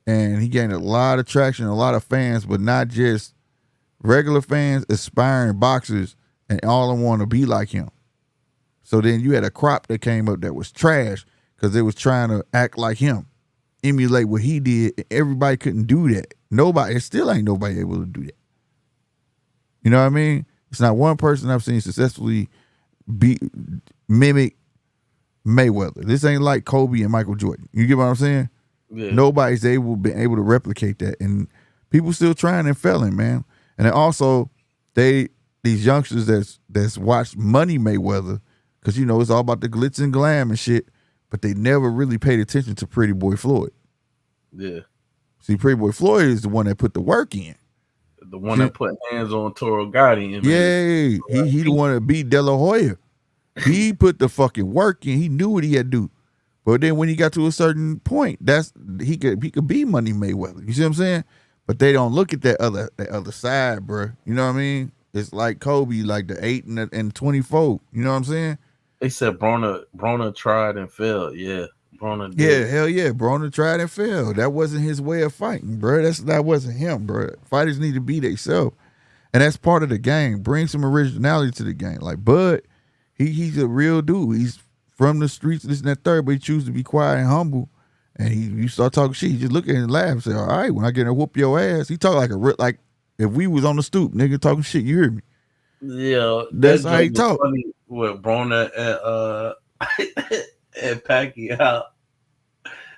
and he gained a lot of traction, a lot of fans, but not just regular fans, aspiring boxers, and all of them want to be like him. So then you had a crop that came up that was trash because they was trying to act like him, emulate what he did. Everybody couldn't do that. Nobody, it still ain't nobody able to do that. You know what I mean? It's not one person I've seen successfully mimic Mayweather. This ain't like Kobe and Michael Jordan. You get what I'm saying? Yeah. Nobody's been able to replicate that, and people still trying and failing, man. And then also, these youngsters that's watched Money Mayweather, because you know it's all about the glitz and glam and shit. but they never really paid attention to Pretty Boy Floyd. Yeah. See, Pretty Boy Floyd is the one that put the work in. The one that put hands on Toro Gotti. Yeah, he the one that beat De La Hoya. He put the fucking work in. He knew what he had to do. But then when he got to a certain point, he could be Money Mayweather. You see what I'm saying? But they don't look at that other side, bro. You know what I mean? It's like Kobe, like the 8 and 24. You know what I'm saying? They said Broner tried and failed. Yeah, Broner did. Yeah, hell yeah. Broner tried and failed. That wasn't his way of fighting, bro. That wasn't him, bro. Fighters need to be themselves. And that's part of the game. Bring some originality to the game. Like Bud, he's a real dude. He's from the streets, this and that third, but he chooses to be quiet and humble. And you start talking shit, he just look at him and laugh and say, all right, when I get in whoop your ass. He talk like if we was on the stoop, nigga talking shit, you hear me? Yeah. That's how he talk. With Broner and Pacquiao.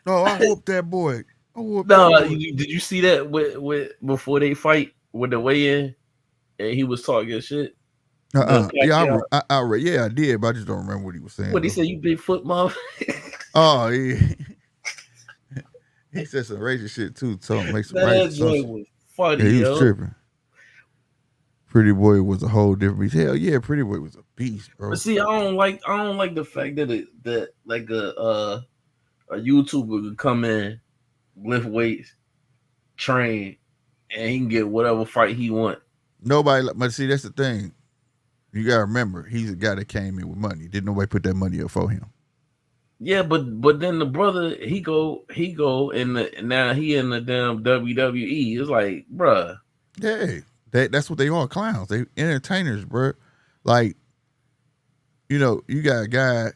Oh, I whooped that boy. Did you see that with before they fight with the weigh-in and he was talking shit? Yeah, I did, but I just don't remember what he was saying. What he said, you big foot mom? Oh, yeah. He said some racist shit too. So make some racist shit. Was funny. Yeah, he was tripping. Pretty Boy was a whole different beast. Hell yeah, Pretty Boy was a beast, bro. But see, I don't like the fact that like a YouTuber could come in, lift weights, train, and he can get whatever fight he want. Nobody, but see, that's the thing. You gotta remember, he's a guy that came in with money. Didn't nobody put that money up for him? Yeah, but then the brother he go now he in the damn WWE. It's like, bruh. Yeah, that's what they are, clowns. They entertainers, bro. Like, you know, you got a guy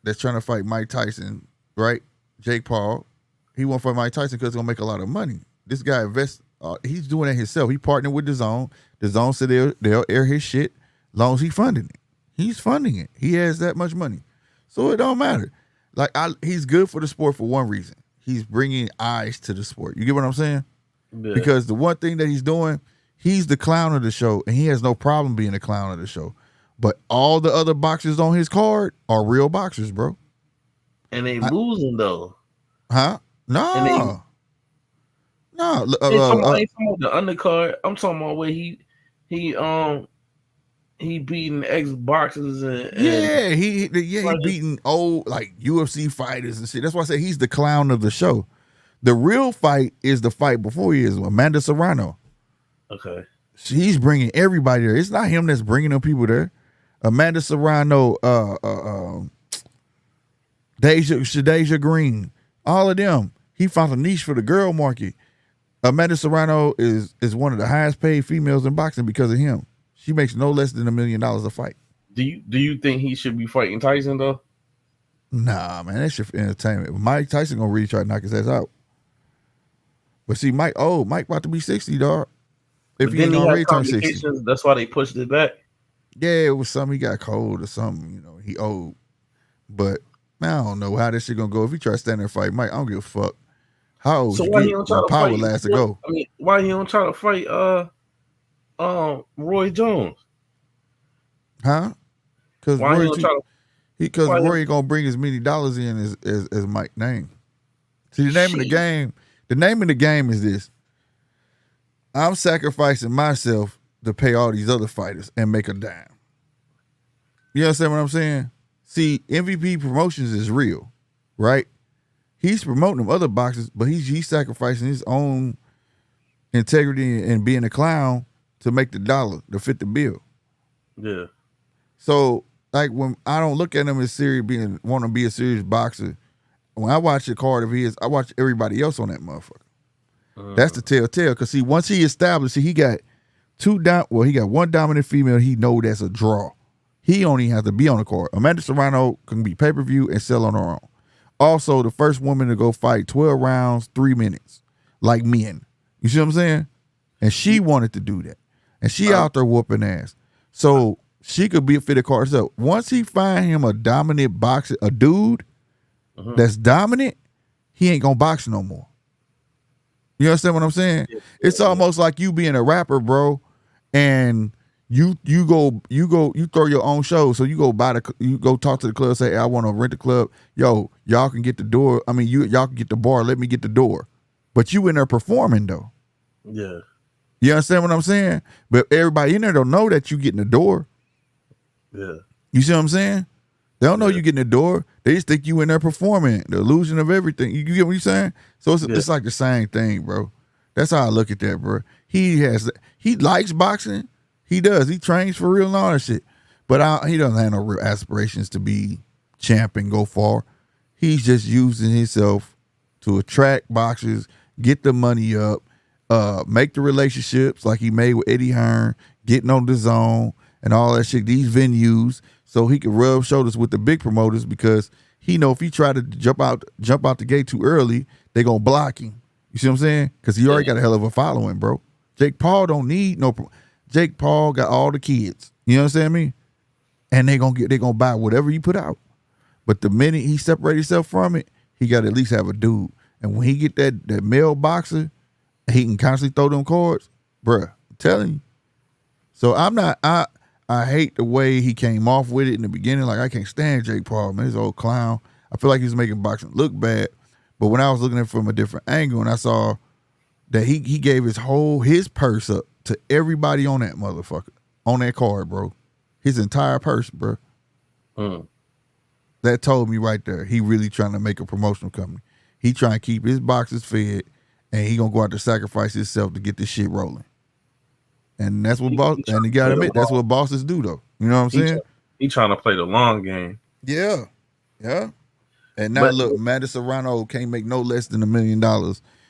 that's trying to fight Mike Tyson, right? Jake Paul. He won't fight Mike Tyson because he's gonna make a lot of money. This guy invests. He's doing it himself. He partnered with DAZN. DAZN said they'll air his shit as long as he's funding it. He's funding it. He has that much money, so it don't matter. Like he's good for the sport for one reason. He's bringing eyes to the sport. You get what I'm saying? Yeah. Because the one thing that he's doing, he's the clown of the show, and he has no problem being the clown of the show. But all the other boxers on his card are real boxers, bro. And they losing though. Huh? No. I'm talking about the undercard. I'm talking about where he beating ex boxers and he beating old like UFC fighters and shit. That's why I say he's the clown of the show. The real fight is the fight before he is Amanda Serrano. Okay, he's bringing everybody there. It's not him that's bringing them people there. Amanda Serrano, Shadeja Green, all of them. He found a niche for the girl market. Amanda Serrano is one of the highest paid females in boxing because of him. She makes no less than $1 million a fight. Do you think he should be fighting Tyson though? Nah, man, that's just entertainment. Mike Tyson gonna really try to knock his ass out. But see, Mike about to be 60, dog. If he ain't already turned 60. That's why they pushed it back. Yeah, it was something he got cold or something, you know, he old. But man, I don't know how this shit gonna go. If he try to stand there and fight Mike, I don't give a fuck. How old? So why he don't try to power fight? Lasts to go. I mean, why he don't try to fight Roy Jones? Huh? Because Roy ain't gonna bring as many dollars in as Mike name. See, the name of the game. The name of the game is this. I'm sacrificing myself to pay all these other fighters and make a dime. You understand what I'm saying? See, MVP Promotions is real, right? He's promoting them other boxers, but he's sacrificing his own integrity and being a clown to make the dollar, to fit the bill. Yeah. So, like, when I don't look at him as serious, want to be a serious boxer, when I watch a card of his, I watch everybody else on that motherfucker. That's the telltale. Because, see, once he established, he got he got one dominant female he know that's a draw. He only has to be on the card. Amanda Serrano can be pay-per-view and sell on her own. Also, the first woman to go fight 12 rounds, 3 minutes, like men. You see what I'm saying? And she wanted to do that. And she out there whooping ass. So she could be a fitted card herself. Once he find him a dominant boxer, a dude that's dominant, he ain't gonna box no more. You understand what I'm saying? Yeah. It's almost like you being a rapper, bro, and You throw your own show. So you go talk to the club, say, hey, I want to rent the club. Yo, y'all can get the door. I mean, y'all can get the bar. Let me get the door. But you in there performing though. Yeah. You understand what I'm saying? But everybody in there don't know that you getting the door. Yeah. You see what I'm saying? They don't know Yeah. you getting the door. They just think you in there performing. The illusion of everything. You get what I'm saying? So it's like the same thing, bro. That's how I look at that, bro. He likes boxing. He does. He trains for real and all that shit. But he doesn't have no real aspirations to be champ and go far. He's just using himself to attract boxers, get the money up, make the relationships like he made with Eddie Hearn, getting on the zone and all that shit, these venues, so he can rub shoulders with the big promoters because he know if he try to jump out the gate too early, they gonna block him. You see what I'm saying? Because he already got a hell of a following, bro. Jake Paul don't need no. Jake Paul got all the kids. You understand me? And they gonna buy whatever you put out. But the minute he separate himself from it, he got to at least have a dude. And when he get that male boxer, he can constantly throw them cards, bruh. I'm telling you. So I hate the way he came off with it in the beginning. Like, I can't stand Jake Paul, man. This old clown. I feel like he's making boxing look bad. But when I was looking at it from a different angle and I saw that he gave his purse up to everybody on that motherfucker, on that card, bro. His entire purse, bro. That told me right there, he really trying to make a promotional company. He trying to keep his boxers fed, and he gonna go out to sacrifice himself to get this shit rolling. And that's what and you gotta admit, that's what bosses do, though. You know what I'm saying? He trying to play the long game. Yeah. And now look, Matt Serrano can't make no less than $1 million.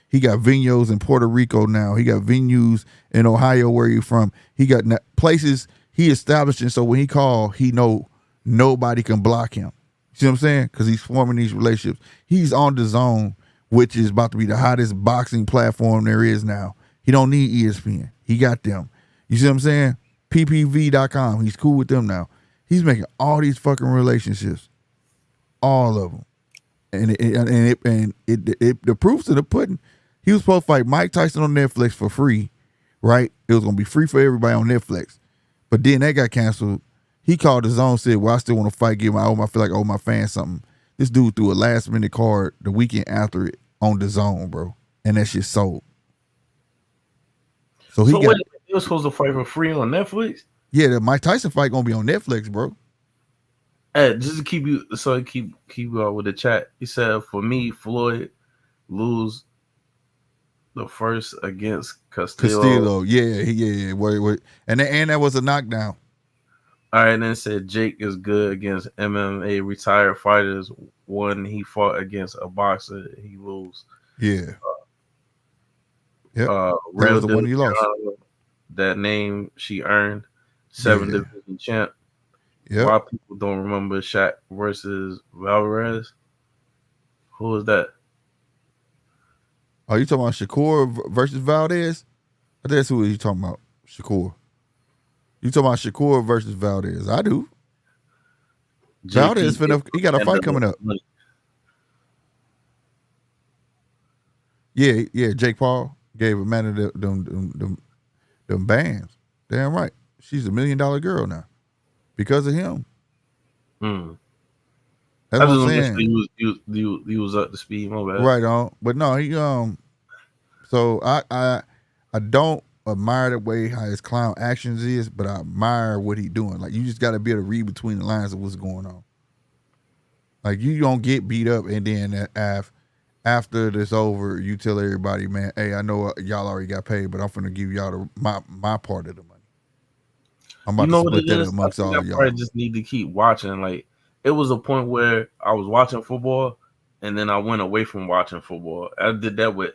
He got venues in Puerto Rico now. He got venues in Ohio, where you from. He got places he establishing, so when he call, he know nobody can block him. You see what I'm saying? Because he's forming these relationships. He's on the zone, which is about to be the hottest boxing platform there is now. He don't need ESPN. He got them. You see what I'm saying? PPV.com. He's cool with them now. He's making all these fucking relationships. All of them. And the proof's in the pudding. He was supposed to fight Mike Tyson on Netflix for free, right? It was gonna be free for everybody on Netflix. But then that got canceled. He called his own, said, well, I still want to fight, I feel like I owe my fans something. This dude threw a last minute card the weekend after it on the zone, bro. And that shit sold. So he was supposed to fight for free on Netflix? Yeah, the Mike Tyson fight gonna be on Netflix, bro. Hey, just to keep with the chat, he said, for me, Floyd lose the first against Castillo. Yeah. Wait. And that was a knockdown. All right, and then said Jake is good against MMA retired fighters. When he fought against a boxer, he lose. Yeah. That was the one he lost. That name she earned, 7 division champ. Yeah. Why people don't remember Shaq versus Alvarez? Who was that? Are you talking about Shakur versus Valdez? I think that's who you talking about. Shakur. You talking about Shakur versus Valdez? I do. Valdez he got a fight coming up. Yeah. Jake Paul gave Amanda them bands. Damn right. She's $1 million girl now because of him. That's what I'm saying. He was up to speed, my bad. Right on, but no, he So I don't admire the way how his clown actions is, but I admire what he doing. Like, you just got to be able to read between the lines of what's going on. Like, you don't get beat up and then after this over, you tell everybody, man, hey, I know y'all already got paid, but I'm finna give y'all my part of the money. I'm about to split that amongst all y'all. I just need to keep watching. Like, it was a point where I was watching football, and then I went away from watching football. I did that with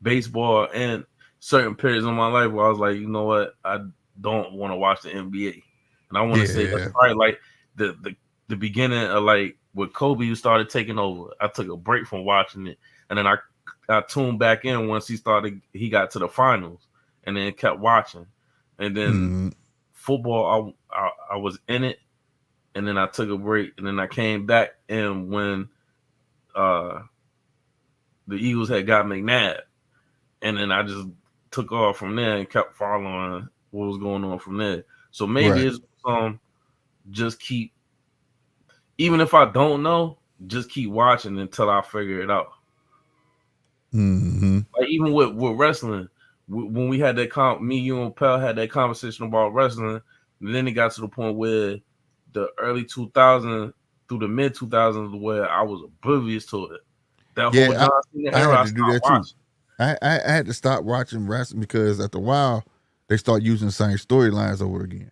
baseball and certain periods of my life where I was like, you know what, I don't want to watch the NBA, and I want to say that's probably like the beginning of like when Kobe started taking over. I took a break from watching it, and then I tuned back in once he got to the finals, and then kept watching, and then football I was in it, and then I took a break, and then I came back, and when the Eagles had got McNabb, and then I just took off from there and kept following what was going on from there. So maybe Right. it's just keep, even if I don't know, just keep watching until I figure it out. Mm-hmm. Like even with wrestling, when we had that me, you, and Pell had that conversation about wrestling, and then it got to the point where the early 2000s through the mid 2000s, where I was oblivious to it. That whole Yeah, John Cena I era, had I to do stopped that too. watching. I had to stop watching wrestling because after a while they start using the same storylines over again,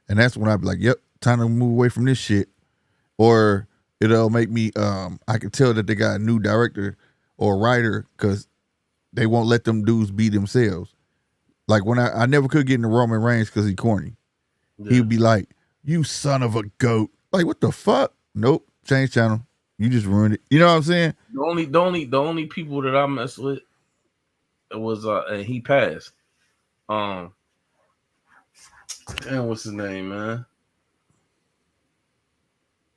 and that's when I'd be like, "Yep, time to move away from this shit." Or it'll make me. I can tell that they got a new director or writer because they won't let them dudes be themselves. Like when I never could get into Roman Reigns because he corny. Yeah. He'd be like, "You son of a goat!" Like what the fuck? Nope, change channel. You just ruined it. You know what I'm saying? The only people that I messed with was and he passed. Damn, what's his name, man?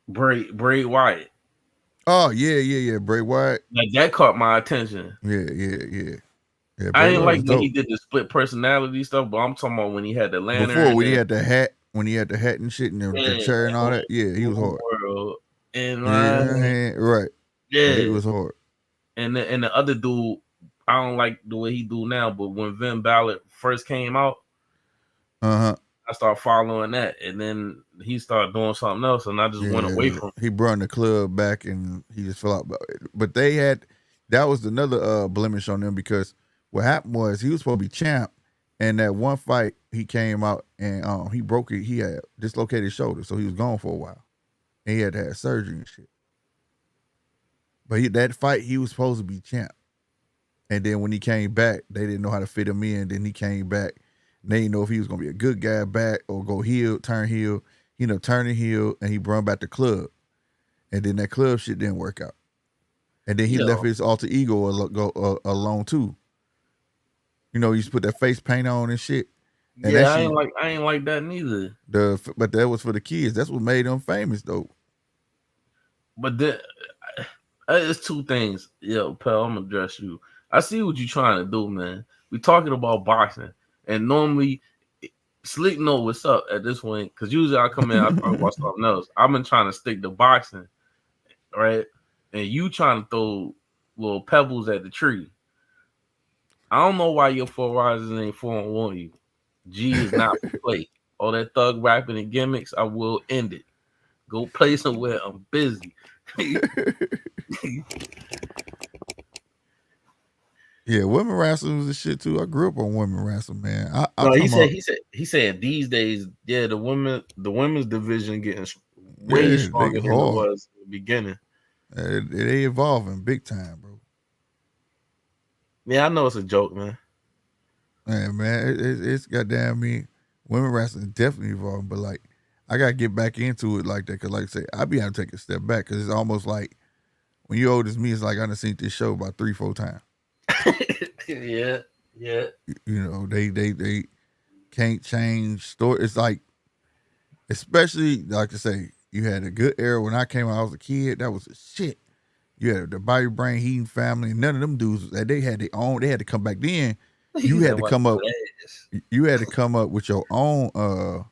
Bray Wyatt. Oh yeah. Bray Wyatt. Like that caught my attention. Yeah. Yeah, I Bray didn't Wyatt like was when he dope. did the split personality stuff, but I'm talking about when he had the Before lantern when he and had the hat, and shit, and the yeah, chair and all that. Yeah, he was whole hard. world. And Yeah, right. Yeah, he yeah, was hard. and the other dude, I don't like the way he do now, but when Vin Balor first came out, Uh-huh. I started following that, and then he started doing something else, and I just went away Yeah, from. he brought the club back, and he just fell out. But they had that was another blemish on them because what happened was he was supposed to be champ, and that one fight he came out and he broke it. He had dislocated his shoulder, so he was gone for a while, and he had to have surgery and shit. But that fight, he was supposed to be champ. And then when he came back, they didn't know how to fit him in. Then he came back. And they didn't know if he was going to be a good guy back or go heel, turn heel. He ended up turning heel, and he brought back the club. And then that club shit didn't work out. And then he left his alter ego alone too. You know, he used to put that face paint on and shit. And Yeah, that I shit, ain't like that neither. but that was for the kids. That's what made them famous though. But then it's two things. Yo, pal, I'm gonna address you. I see what you're trying to do, man. We talking about boxing, and normally Slick know what's up at this point because usually I come in, I talk about something else. I've been trying to stick to boxing, right? And you trying to throw little pebbles at the tree. I don't know why your four risers ain't 4-1 you. G is not for play. All that thug rapping and gimmicks, I will end it. Go play somewhere. I'm busy. Yeah, women wrestling was the shit too. I grew up on women wrestling, man. No, he said these days, yeah, the women's division getting way yeah, they stronger than it hard. was in the beginning. They evolving big time, bro. Yeah, I know it's a joke, man. Man, it's goddamn me. Women wrestling definitely evolving, but like I gotta get back into it like that. Cause like I say, I be having to take a step back because it's almost like when you're old as me, it's like I done seen this show about 3-4 times. yeah. You know, they can't change story. It's like, especially like I say, you had a good era when I came out. I was a kid. That was a shit. You had the Bobby Brain Heaton family, and none of them dudes. They had their own. They had to come back then. You had to come up. You had to come up with your own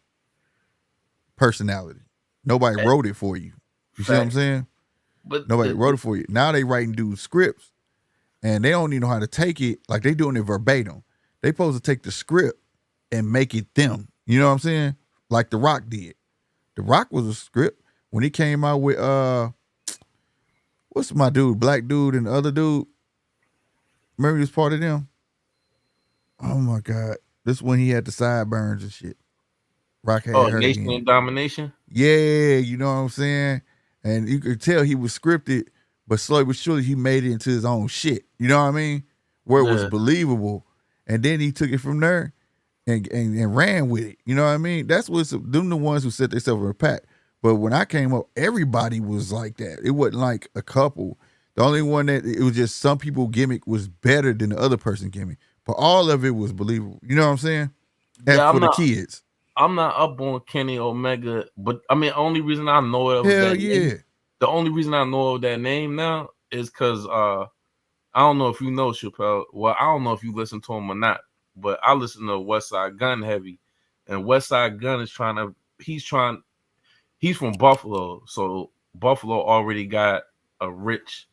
personality. Nobody wrote it for you. You see what I'm saying? But nobody wrote it for you. Now they writing dudes scripts, and they don't even know how to take it. Like they doing it verbatim. They supposed to take the script and make it them. You know what I'm saying? Like The Rock did. The Rock was a script when he came out with what's my dude, black dude, and the other dude. Remember he was part of them. Oh my God. This when he had the sideburns and shit. Rock had her Nation again. and Domination? Yeah, you know what I'm saying? And you could tell he was scripted, but slowly but surely he made it into his own shit. You know what I mean? Where it was believable. And then he took it from there and ran with it. You know what I mean? That's what's them the ones who set themselves in a pack. But when I came up, everybody was like that. It wasn't like a couple. The only one that it was just some people gimmick was better than the other person gimmick. But all of it was believable. You know what I'm saying? And Yeah, for the kids. I'm not up on Kenny Omega, but I mean, only reason I know of Hell that yeah. name, the only reason I know of that name now is because I don't know if you know Chappelle. Well, I don't know if you listen to him or not, but I listen to West Side Gun heavy, and West Side Gun is he's from Buffalo, so Buffalo already got a rich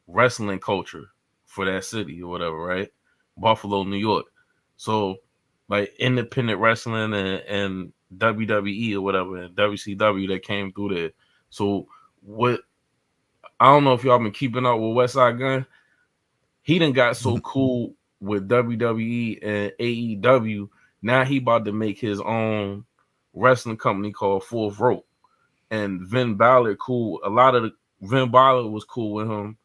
wrestling culture for that city or whatever, right? Buffalo, New York. So like independent wrestling and WWE or whatever and WCW that came through there. So what I don't know if y'all been keeping up with West Side Gun. He done got so cool with WWE and AEW. Now he about to make his own wrestling company called Fourth Rope. And Vin Balor cool. A lot of Vin Balor was cool with him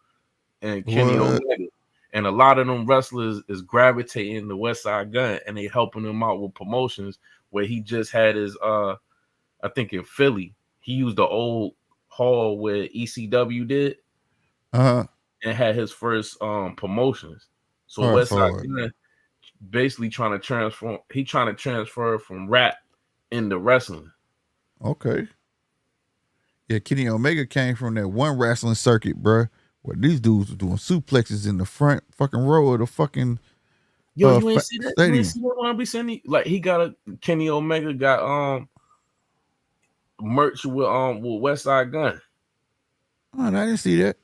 and Kenny Omega. And a lot of them wrestlers is gravitating to West Side Gun and they helping him out with promotions where he just had his I think in Philly, he used the old hall where ECW did and had his first promotions. So West Side Gun basically trying to transfer from rap into wrestling. Okay. Yeah, Kenny Omega came from that one wrestling circuit, bro, where these dudes were doing suplexes in the front fucking row of the fucking you ain't see that? stadium. You ain't see that when I be saying like he got Kenny Omega got merch with West Side Gun. Oh, I didn't see that.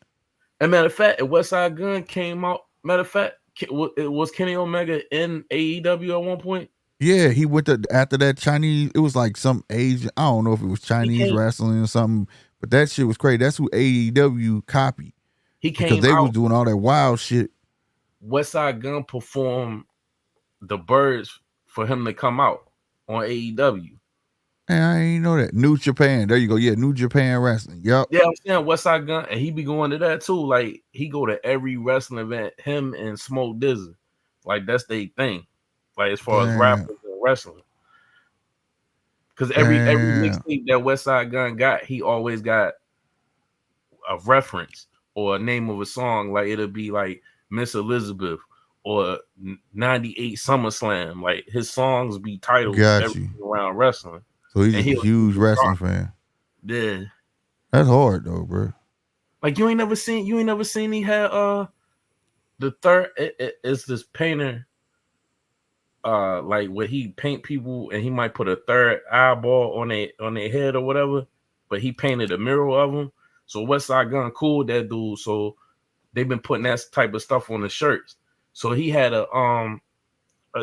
And matter of fact, West Side Gun came out. Matter of fact, it was Kenny Omega in AEW at one point. Yeah, he went to after that Chinese. It was like some Asian. I don't know if it was Chinese wrestling or something, but that shit was crazy. That's who AEW copied. He came because they out, was doing all that wild shit. West Side Gun performed the Birds for him to come out on AEW. Man, I ain't know that. New Japan. There you go. Yeah, New Japan Wrestling. Yep. Yeah, I'm saying West Side Gun, and he be going to that too. Like he go to every wrestling event. Him and Smoke Dizzy, like that's their thing. Like as far as rappers and wrestling, because every mixtape that West Side Gun got, he always got a reference or a name of a song. Like it'll be like Miss Elizabeth or 98 SummerSlam. Like his songs be titled around wrestling. So he's a huge wrestling fan. Yeah. That's hard though, bro. Like you ain't never seen he had the third it's this painter like where he paint people and he might put a third eyeball on their head or whatever, but he painted a mural of them. So West Side Gun cool that dude. So they've been putting that type of stuff on the shirts. So he had a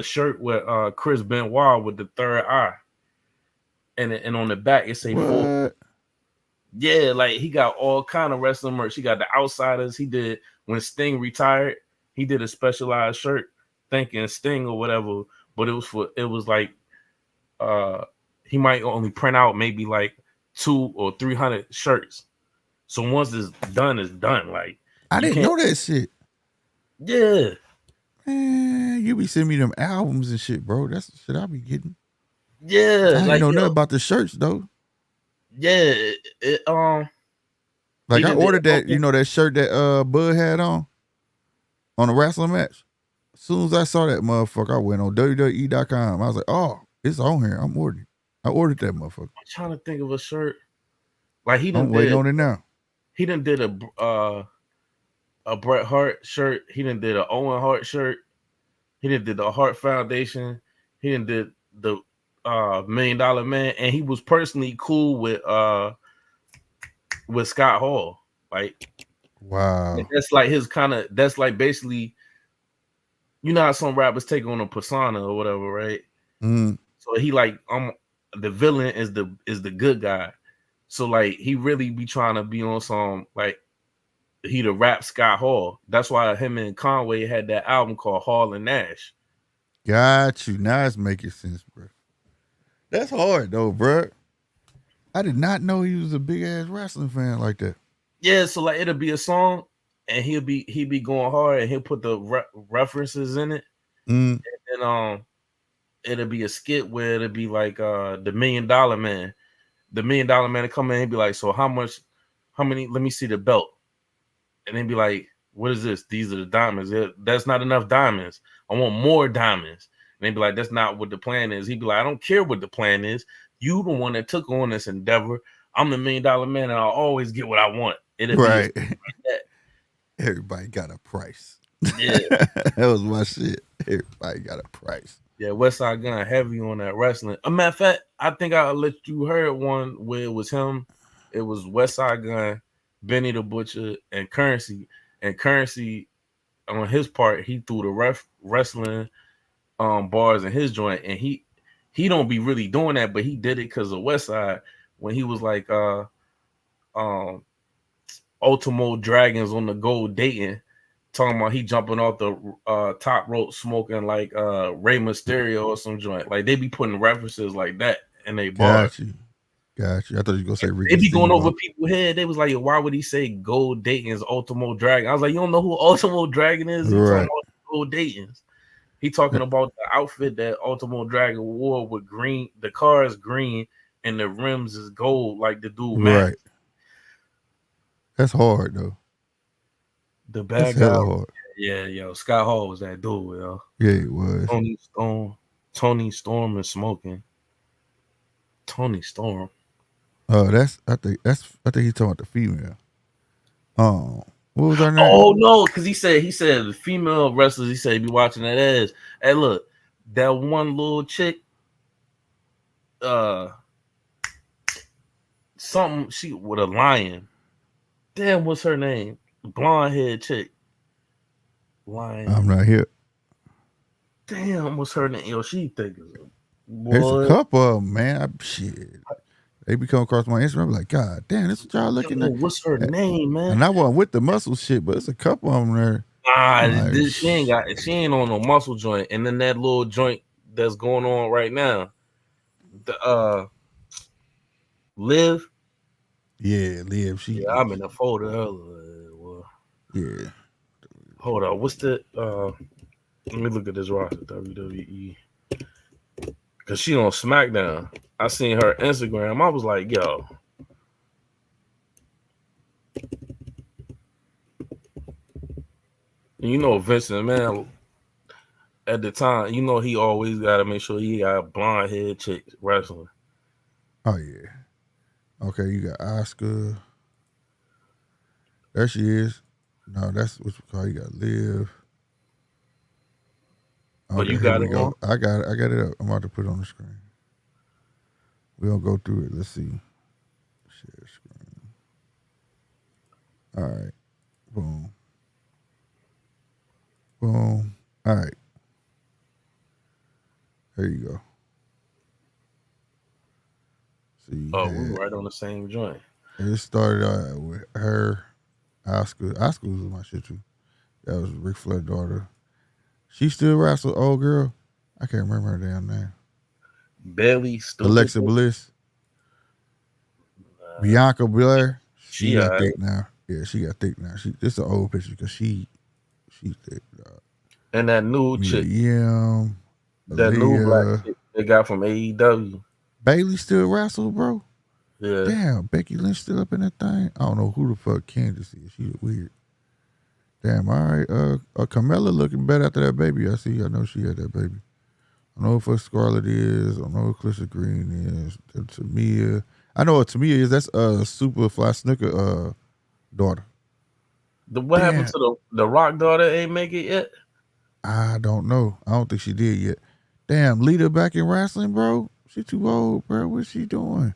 shirt with Chris Benoit with the third eye. And on the back it say full. Yeah, like he got all kind of wrestling merch. He got the Outsiders. He did when Sting retired. He did a specialized shirt, thanking Sting or whatever. But it was like he might only print out maybe like 200 or 300 shirts. So once it's done, it's done. Like I didn't know that shit. Yeah, man, you be sending me them albums and shit, bro. That's the shit I be getting. Yeah, I didn't know nothing about the shirts though. Yeah, like I ordered that, that shirt that Bud had on a wrestling match. As soon as I saw that motherfucker, I went on WWE.com. I was like, oh, it's on here. I'm ordering. I ordered that motherfucker. I'm trying to think of a shirt. Like I'm waiting on it now. He done did a Bret Hart shirt. He done did an Owen Hart shirt. He done did the Hart Foundation. He done did the $1 Million Man, and he was personally cool with Scott Hall. Like, wow, that's like his kind of. That's like basically, you know how some rappers take on a persona or whatever, right? So he like the villain is the good guy. So like he really be trying to be on some like he the rap Scott Hall. That's why him and Conway had that album called Hall and Nash. Got you. Now it's making sense, bro. That's hard though, bro. I did not know he was a big ass wrestling fan like that. Yeah, so like it'll be a song, and he'll be going hard, and he'll put the references in it, and then it'll be a skit where it'll be like the $1 Million Man. The $1 Million Man will come in and be like, so how many? Let me see the belt, and then be like, what is this? These are the diamonds. That's not enough diamonds. I want more diamonds. And they'd be like, that's not what the plan is. He'd be like, I don't care what the plan is. You the one that took on this endeavor. I'm the $1 Million Man, and I'll always get what I want. It'll right. Be like that. Everybody got a price. Yeah. That was my shit. Everybody got a price. Yeah, West Side Gun heavy on that wrestling. A matter of fact, I think I let you heard one where it was him. It was West Side Gun, Benny the Butcher, and Currency. And Currency, on his part, he threw the wrestling bars in his joint, and he don't be really doing that, but he did it because of West Side when he was like um Ultimo Dragons on the Gold dating, talking about he jumping off the top rope smoking like Rey Mysterio or some joint. Like they be putting references like that in they bars. Got you. I thought you were gonna say Ricky They be going over Steamboat. people's head. They was like, why would he say Gold Dayton's Ultimo Dragon? I was like, you don't know who Ultimo Dragon is? He talking Right. about Gold Dayton's. He talking about the outfit that Ultimo Dragon wore with green. The car is green and the rims is gold, like the dude man. Right. That's hard though. The That's bad guy. hella hard. Yeah, yo, Scott Hall was that dude, yo. Yeah, it was. Tony Storm is smoking. Tony Storm. I think he's talking about the female. What was her name? Oh no, because he said the female wrestlers. He said he be watching that ass. Hey, look, that one little chick. Something she with a lion. Damn, what's her name? Blonde head chick. Lion. I'm not here. Damn, what's her name? Yo, she think is a There's a couple of them, man. Shit. They be coming across my Instagram like, God damn, this what y'all looking at. What's her name, man? And I wasn't with the muscle shit, but it's a couple of them there. Nah, she ain't on no muscle joint. And then that little joint that's going on right now. The Liv. Yeah, Liv. I'm in the folder. Yeah. Hold on. What's the let me look at this roster, WWE. Cause she on SmackDown. I seen her Instagram. I was like, yo. And you know Vincent, man, at the time, you know he always gotta make sure he got a blonde head chick wrestling. Oh yeah. Okay, you got Oscar. There she is. No, that's what you call. You got Liv. But you got it on? I got it up. I'm about to put it on the screen. We'll go through it. Let's see. Share screen. All right. Boom. Boom. All right. There you go. See. Oh, we were right on the same joint. It started out with her, Oscar. Oscar was my shit too. That was Ric Flair's daughter. She still wrestled old girl. I can't remember her damn name. Bailey Alexa Bliss. Bianca Belair. She got thick now. Yeah, she got thick now. This is an old picture because she's thick. And that new chick. Yeah. That new black chick they got from AEW. Bailey still wrestle, bro. Yeah. Damn, Becky Lynch still up in that thing. I don't know who the fuck Candace is. She weird. Damn, all right. Carmella looking better after that baby. I know she had that baby. I know who Scarlett is. I know who Clissa Green is. Tamia. I know what Tamia is. That's Superfly Snooker daughter. What happened to the Rock daughter? Ain't make it yet? I don't know. I don't think she did yet. Damn, Lita back in wrestling, bro. She too old, bro. What's she doing?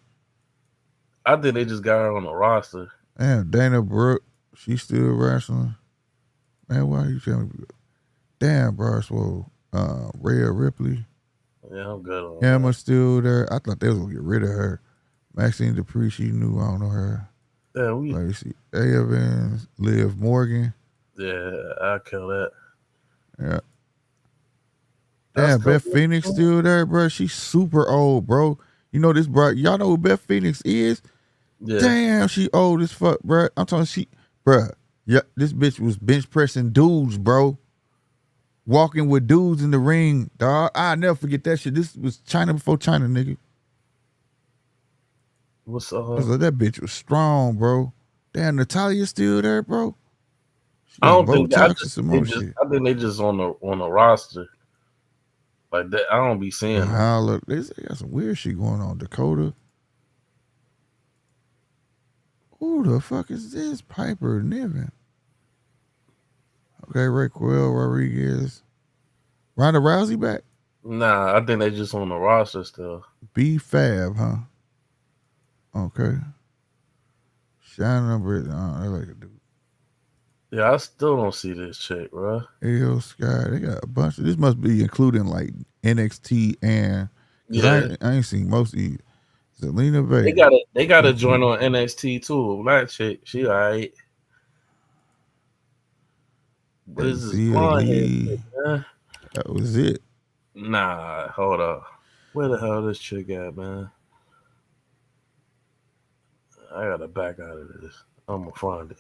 I think they just got her on the roster. Damn, Dana Brooke. She still wrestling. Man, why are you telling me? Damn, bro. So, Rhea Ripley. Yeah, I'm good on Emma still there. I thought they was gonna get rid of her. Maxine Dupree, she knew. I don't know her. Yeah, Like, see, Evans, Liv Morgan. Yeah, I kill that. Yeah. Damn, Beth Phoenix still there, bro. She's super old, bro. You know this, bro. Y'all know who Beth Phoenix is? Yeah. Damn, she old as fuck, bro. I'm talking bro. Yeah, this bitch was bench pressing dudes, bro. Walking with dudes in the ring, dog. I'll never forget that shit. This was China before China, nigga. What's that bitch was strong, bro. Damn, Natalia's still there, bro. I don't think I think they just on the roster. Like that, I don't be seeing them. They got some weird shit going on. Dakota. Who the fuck is this? Piper Niven. Okay, Raquel Rodriguez. Ronda Rousey back? Nah, I think they just on the roster still. B Fab, huh? Okay. Shine number. I like a dude. Yeah, I still don't see this chick, bro. AO Sky. They got a bunch of. This must be including like NXT and because Yeah, I ain't seen most of these. Zelina they Vega. got a joint on NXT too. Black chick, she alright. But it's this Azia blonde hair Lee. chick, man. That was it. Nah, hold up. Where the hell this chick at, man? I gotta back out of this. I'm gonna find it.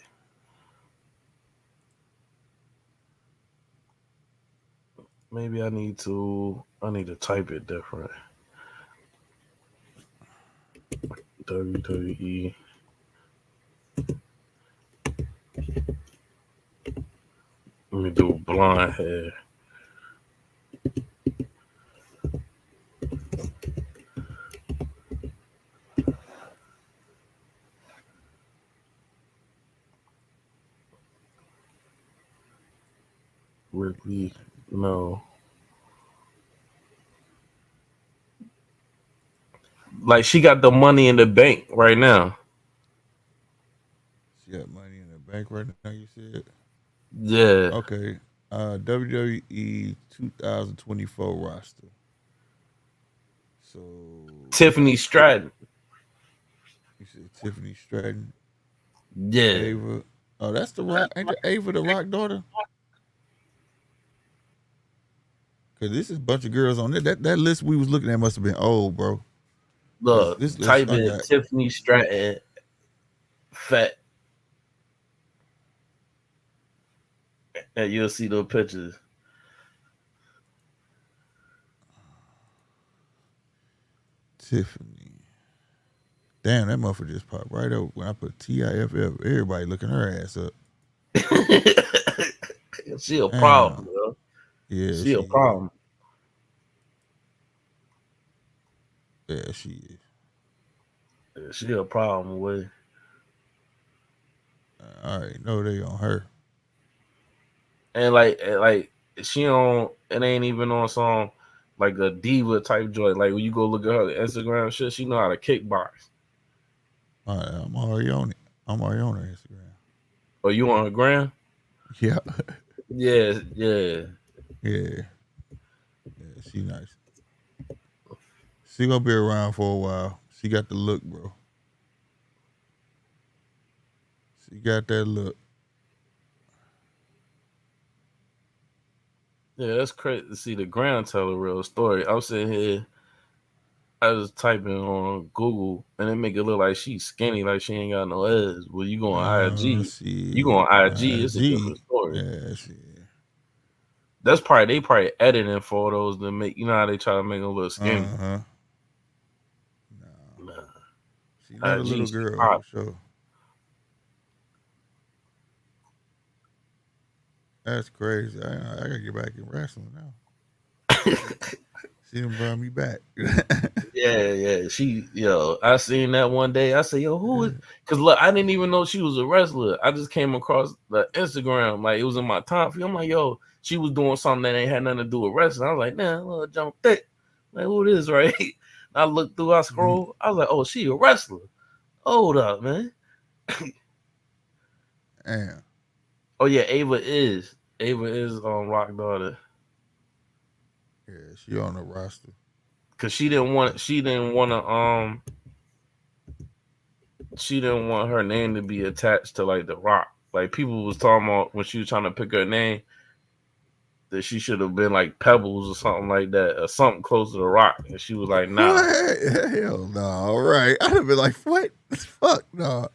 Maybe I need to type it different. WWE. Let me do blonde hair. Ripley. No. Like she got the money in the bank right now. She got money in the bank right now. You said Yeah. okay. WWE 2024 roster. So Tiffany Stratton. you said Tiffany Stratton, Yeah. Ava. Oh, that's the Rock. Ain't the Ava the Rock daughter? Cause this is a bunch of girls on there. That list we was looking at must have been old, bro. Cause Look, this list type I in got Tiffany Stratton fat and you'll see the pictures. Tiffany. Damn, that motherfucker just popped right up when I put TIFF. Everybody looking her ass up. She a problem, Damn. bro. Yeah, She she a is. problem. Yeah, she is. She a problem with. I already know they on her. And like she on it ain't even on some like a diva type joint. Like when you go look at her Instagram shit, she know how to kickbox. All right, I'm already on it. I'm already on her Instagram. Or you on her gram? Yeah, Yeah, yeah. yeah, yeah. She nice. She gonna be around for a while. She got the look, bro. She got that look. Yeah, that's crazy to see the gram tell a real story. I'm sitting here, I was typing on Google and it make it look like she's skinny, like she ain't got no ass. Well, you go on IG, you go She on IG, it's a different G. story. Yeah, she. That's probably they probably editing photos to make you know how they try to make them look skinny. Huh. No, Nah, she not a IG, little she girl pop. for sure. That's crazy. I gotta get back in wrestling now. She done brought me back. Yeah. I seen that one day. I said, yo, who is? Because look, I didn't even know she was a wrestler. I just came across the Instagram, like it was in my top feed. I'm like, yo, she was doing something that ain't had nothing to do with wrestling. I was like, nah, little jump thick. Like, who this, right? I looked through, I scroll. I was like, oh, she a wrestler. Hold up, man. Damn. Oh yeah, Ava is Rock daughter. Yeah, she on the roster. Cause she didn't want her name to be attached to like the Rock. Like people was talking about when she was trying to pick her name that she should have been like Pebbles or something like that or something close to the Rock, and she was like, "Nah." What? Hell no. All right. I'd have been like, what? Fuck no.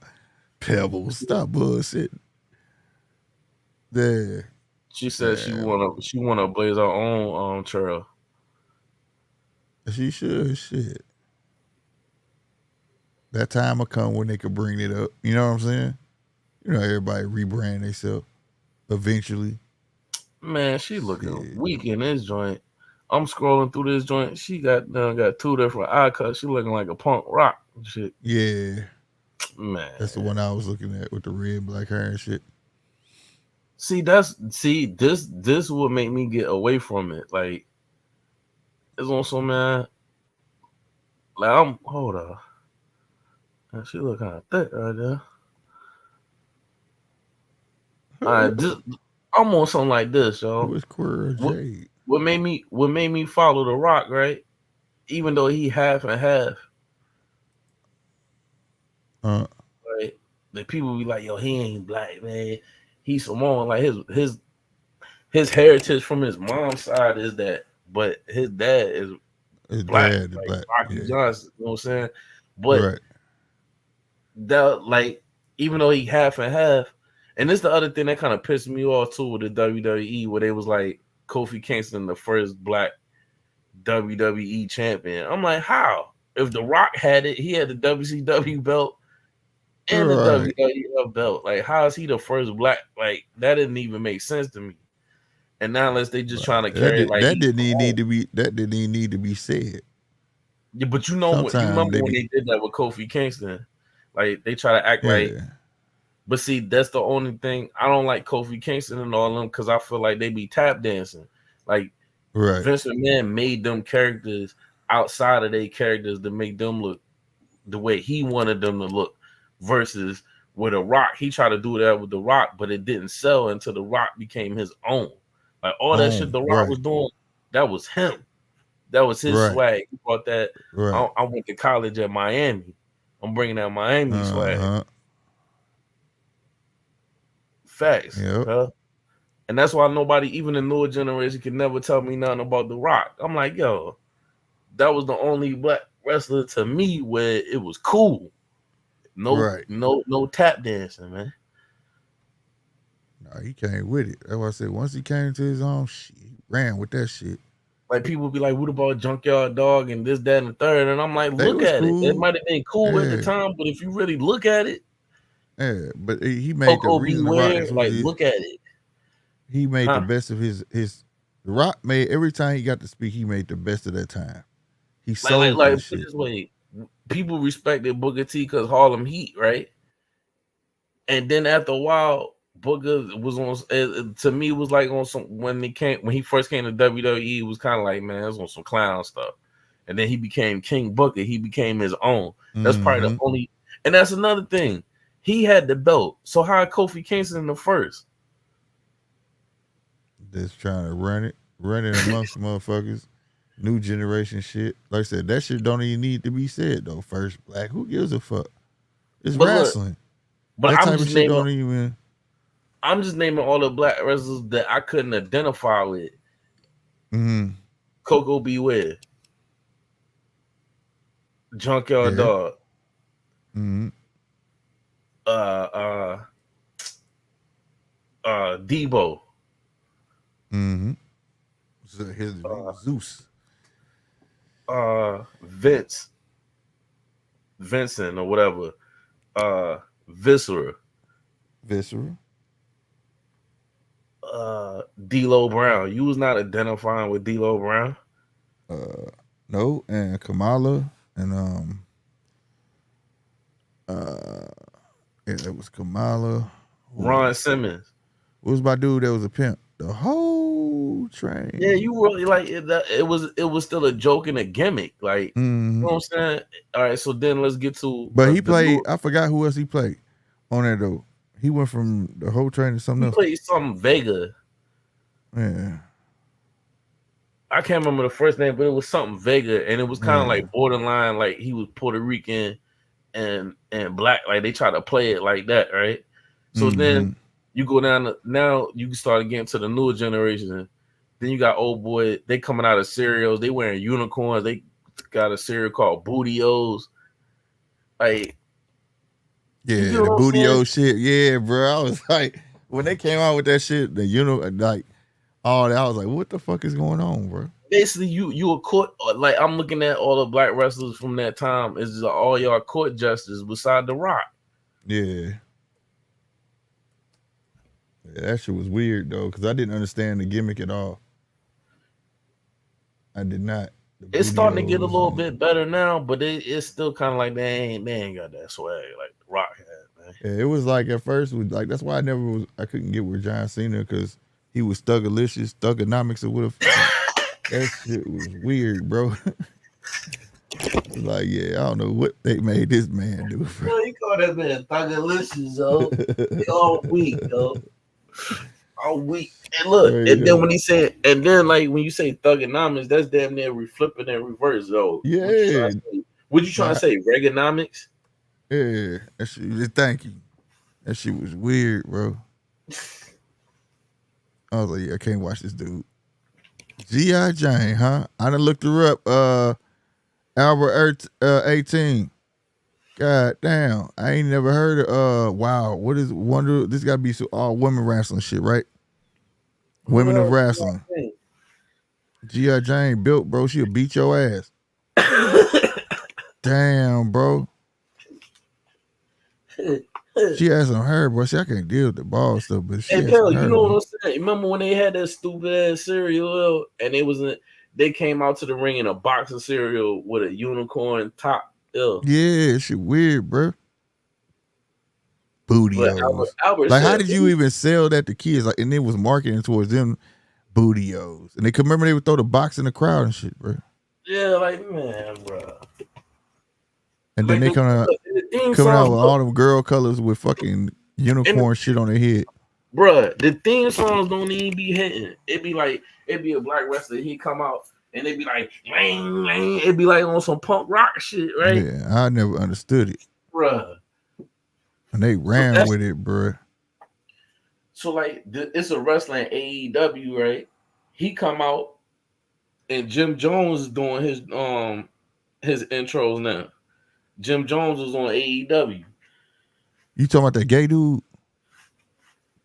Pebbles. Stop bullshit. There. She said Damn. she wanna blaze her own trail. She should. Shit. That time will come when they could bring it up. You know what I'm saying? You know, everybody rebrand themselves eventually. Man, she looking Shit. weak in this joint. I'm scrolling through this joint. She got two different eye cuts. She looking like a punk rock shit. Yeah. Man, That's the one I was looking at with the red, black hair and shit. see this would make me get away from it. Like It's on some man. Like I'm hold up. Man, she look kind of thick right there. All right, just I'm on something like this, Who yo. is Queer What Jade? what made me follow The Rock, right? Even though he half and half, Uh, right? The people be like, yo, he ain't black, man. He's Samoan. Like his heritage from his mom's side is that, but his dad is his black, dad is like black. Rocky Yeah, Johnson. You know what I'm saying? But right. that like even though he half and half, and this the other thing that kind of pissed me off too with the WWE, where they was like Kofi Kingston the first black WWE champion. I'm like, how? If The Rock had it, he had the WCW belt and the Right. WWF belt. Like, how is he the first black? Like, that didn't even make sense to me. And now unless they just trying to carry it like That he's didn't even Samoan. need to be. That didn't even need to be said. Yeah, but you know what? You Sometimes remember they when be. they did that with Kofi Kingston? Like they try to act like. Yeah. But see, that's the only thing I don't like Kofi Kingston and all of them because I feel like they be tap dancing. Like Right. Vince McMahon made them characters outside of their characters to make them look the way he wanted them to look. Versus with a Rock, he tried to do that with the Rock, but it didn't sell until the Rock became his own. Like all that shit the Rock Right. was doing, that was him. That was his Right. swag. He brought that. Right. I went to college at Miami. I'm bringing that Miami swag. Uh-huh. Facts. Yep. Huh? And that's why nobody, even the newer generation, can never tell me nothing about The Rock. I'm like, yo, that was the only black wrestler to me where it was cool. Right. No tap dancing, man. No, he came with it. That's why I said once he came to his own, shit, he ran with that shit. Like people be like, what about Junkyard Dog and this, that, and the third? And I'm like, They look was at it. It cool. might have been cool at the Yeah. time, but if you really look at it, Yeah. But he made the Coco reason the Rock Beware, is who like he is. look at it. He made the Huh? best of his. The Rock made every time he got to speak. He made the best of that time. He Like sold that put shit. it this way, people respected Booker T because Harlem Heat, right? And then after a while, Booker was on. To me, it was like on some when he first came to WWE, it was kind of like, man, it was on some clown stuff. And then he became King Booker. He became his own. That's probably the only. And that's another thing. He had the belt. So how Kofi Kingston the first? Just trying to run it amongst motherfuckers. New generation shit. Like I said, that shit don't even need to be said though. First black, who gives a fuck? It's But look, wrestling. but That I'm type of just shit naming. don't even. I'm just naming all the black wrestlers that I couldn't identify with. Mm-hmm. Coco Beware, Junkyard Yeah. Dog, Mm-hmm. Debo. Mm-hmm. So his Zeus. Vincent or whatever. Viscera. D'Lo Brown. You was not identifying with D'Lo Brown. No, and Kamala and it was Kamala. Ron Simmons. What was my dude that was a pimp? The whole train. Yeah, you really like it. It was still a joke and a gimmick. Like, you know what I'm saying? All right, so then let's get to. But he played. I forgot who else he played on there though. He went from the whole train to something else. He played something Vega. Yeah. I can't remember the first name, but it was something Vega, and it was kind of like borderline, like he was Puerto Rican and black. Like they try to play it like that, right? So then you go down to, now you start getting to the newer generation. Then you got old boy. They coming out of cereals. They wearing unicorns. They got a cereal called Booty-O's. Like, yeah, the Booty-O shit. Yeah, bro. I was like, when they came out with that shit, like all that, I was like, what the fuck is going on, bro? Basically, you a court, like I'm looking at all the black wrestlers from that time is all y'all court justice beside The Rock. Yeah. That shit was weird though, because I didn't understand the gimmick at all. I did not. It's starting to get a little bit better now, but it's still kind of like they ain't got that swag like The Rock had, man. Yeah, it was like at first, like that's why I couldn't get with John Cena, because he was Thuggalicious, Thugonomics, or whatever. That shit was weird, bro. Like, yeah, I don't know what they made this man do, bro. Yo, he called that man Thugalicious, yo. All week, yo. All week. And look, Straight and then up. when he said, and then like when you say thugonomics, that's damn near flipping in reverse, yo. Yeah. What you trying to Nah, say? Reaganomics? yeah. That shit, thank you. That shit was weird, bro. I was like, yeah, I can't watch this dude. G.I. Jane, huh? I done looked her up. Albert 18. God damn. I ain't never heard of wow. What is Wonder? This gotta be all women wrestling shit, right? Who Women of else? wrestling. G.I. Jane built, bro. She'll beat your ass. Damn, bro. She has some hair, bro. See, I can't deal with the ball stuff, but she Hey, has some Pell, you hair, know what bro. I'm saying? Remember when they had that stupid ass cereal and they came out to the ring in a box of cereal with a unicorn top? Ew. Yeah, shit weird, bro. But Albert, Bootios. Albert Like, how said, did you even sell that to kids? Like, and it was marketing towards them bootios. And they could remember they would throw the box in the crowd and shit, bro. yeah, like, man, bro. And then Like they the theme coming out songs, with all them girl colors with fucking and unicorn shit on their head. bruh, the theme songs don't even be hitting. It'd be a black wrestler, he come out, and it'd be like, lang, lang. It'd be like on some punk rock shit, right? Yeah, I never understood it. Bruh. And they So ran that's with it, bro. so like it's a wrestling AEW, right? He come out and Jim Jones is doing his intros now. Jim Jones was on AEW. You talking about that gay dude?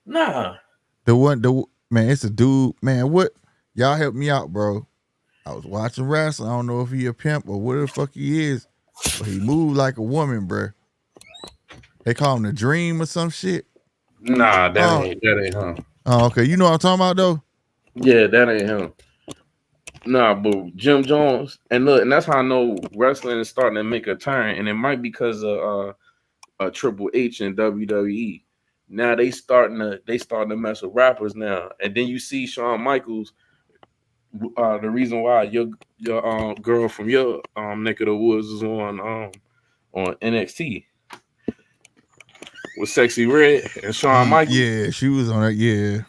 Nah. Man, it's a dude. Man, what? Y'all help me out, bro. I was watching wrestling. I don't know if he a pimp or what the fuck he is, but he moved like a woman, bro. They call him the Dream or some shit. Nah, Oh, that ain't him. oh, okay. You know what I'm talking about though? Yeah, that ain't him. Nah, but Jim Jones, and look, and that's how I know wrestling is starting to make a turn, and it might be because of Triple H and WWE. Now they starting to mess with rappers now, and then you see Shawn Michaels. The reason why your girl from your neck of the woods is on NXT with Sexy Red and Shawn Michaels. Yeah, she was on that. Yeah.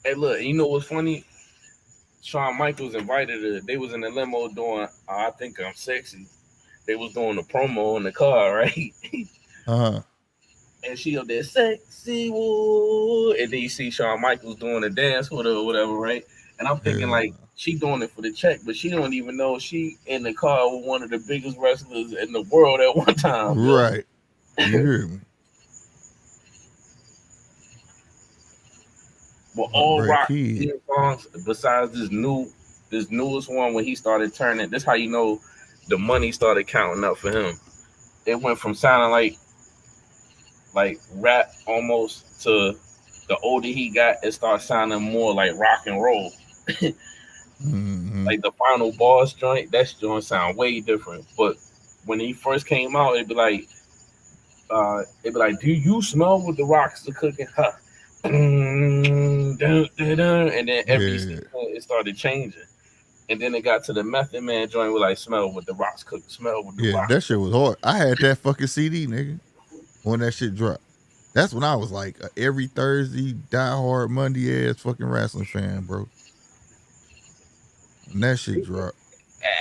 Hey, look, you know what's funny? Shawn Michaels invited her. They was in the limo doing I Think I'm Sexy. They was doing the promo in the car, right? Uh-huh. And she up there, sexy woo. And then you see Shawn Michaels doing a dance with her or whatever, right? And I'm thinking Hell like no. she doing it for the check, but she don't even know she in the car with one of the biggest wrestlers in the world at one time. Right. You hear me? But all Heartbreak rock Kid. theme songs, besides this newest one when he started turning, this how you know the money started counting up for him. It went from sounding like rap almost to the older he got, it started sounding more like rock and roll. Mm-hmm. Like the final boss joint, that joint sound way different. But when he first came out, it'd be like, do you smell what the rocks are cooking? Huh. And then every Yeah. season it started changing. And then it got to the Method Man joint with like smell what the rocks cook, smell what the Yeah, rocks that shit was hard. I had that fucking CD, nigga, when that shit dropped. That's when I was like every Thursday, diehard Monday ass fucking wrestling fan, bro. When that shit dropped.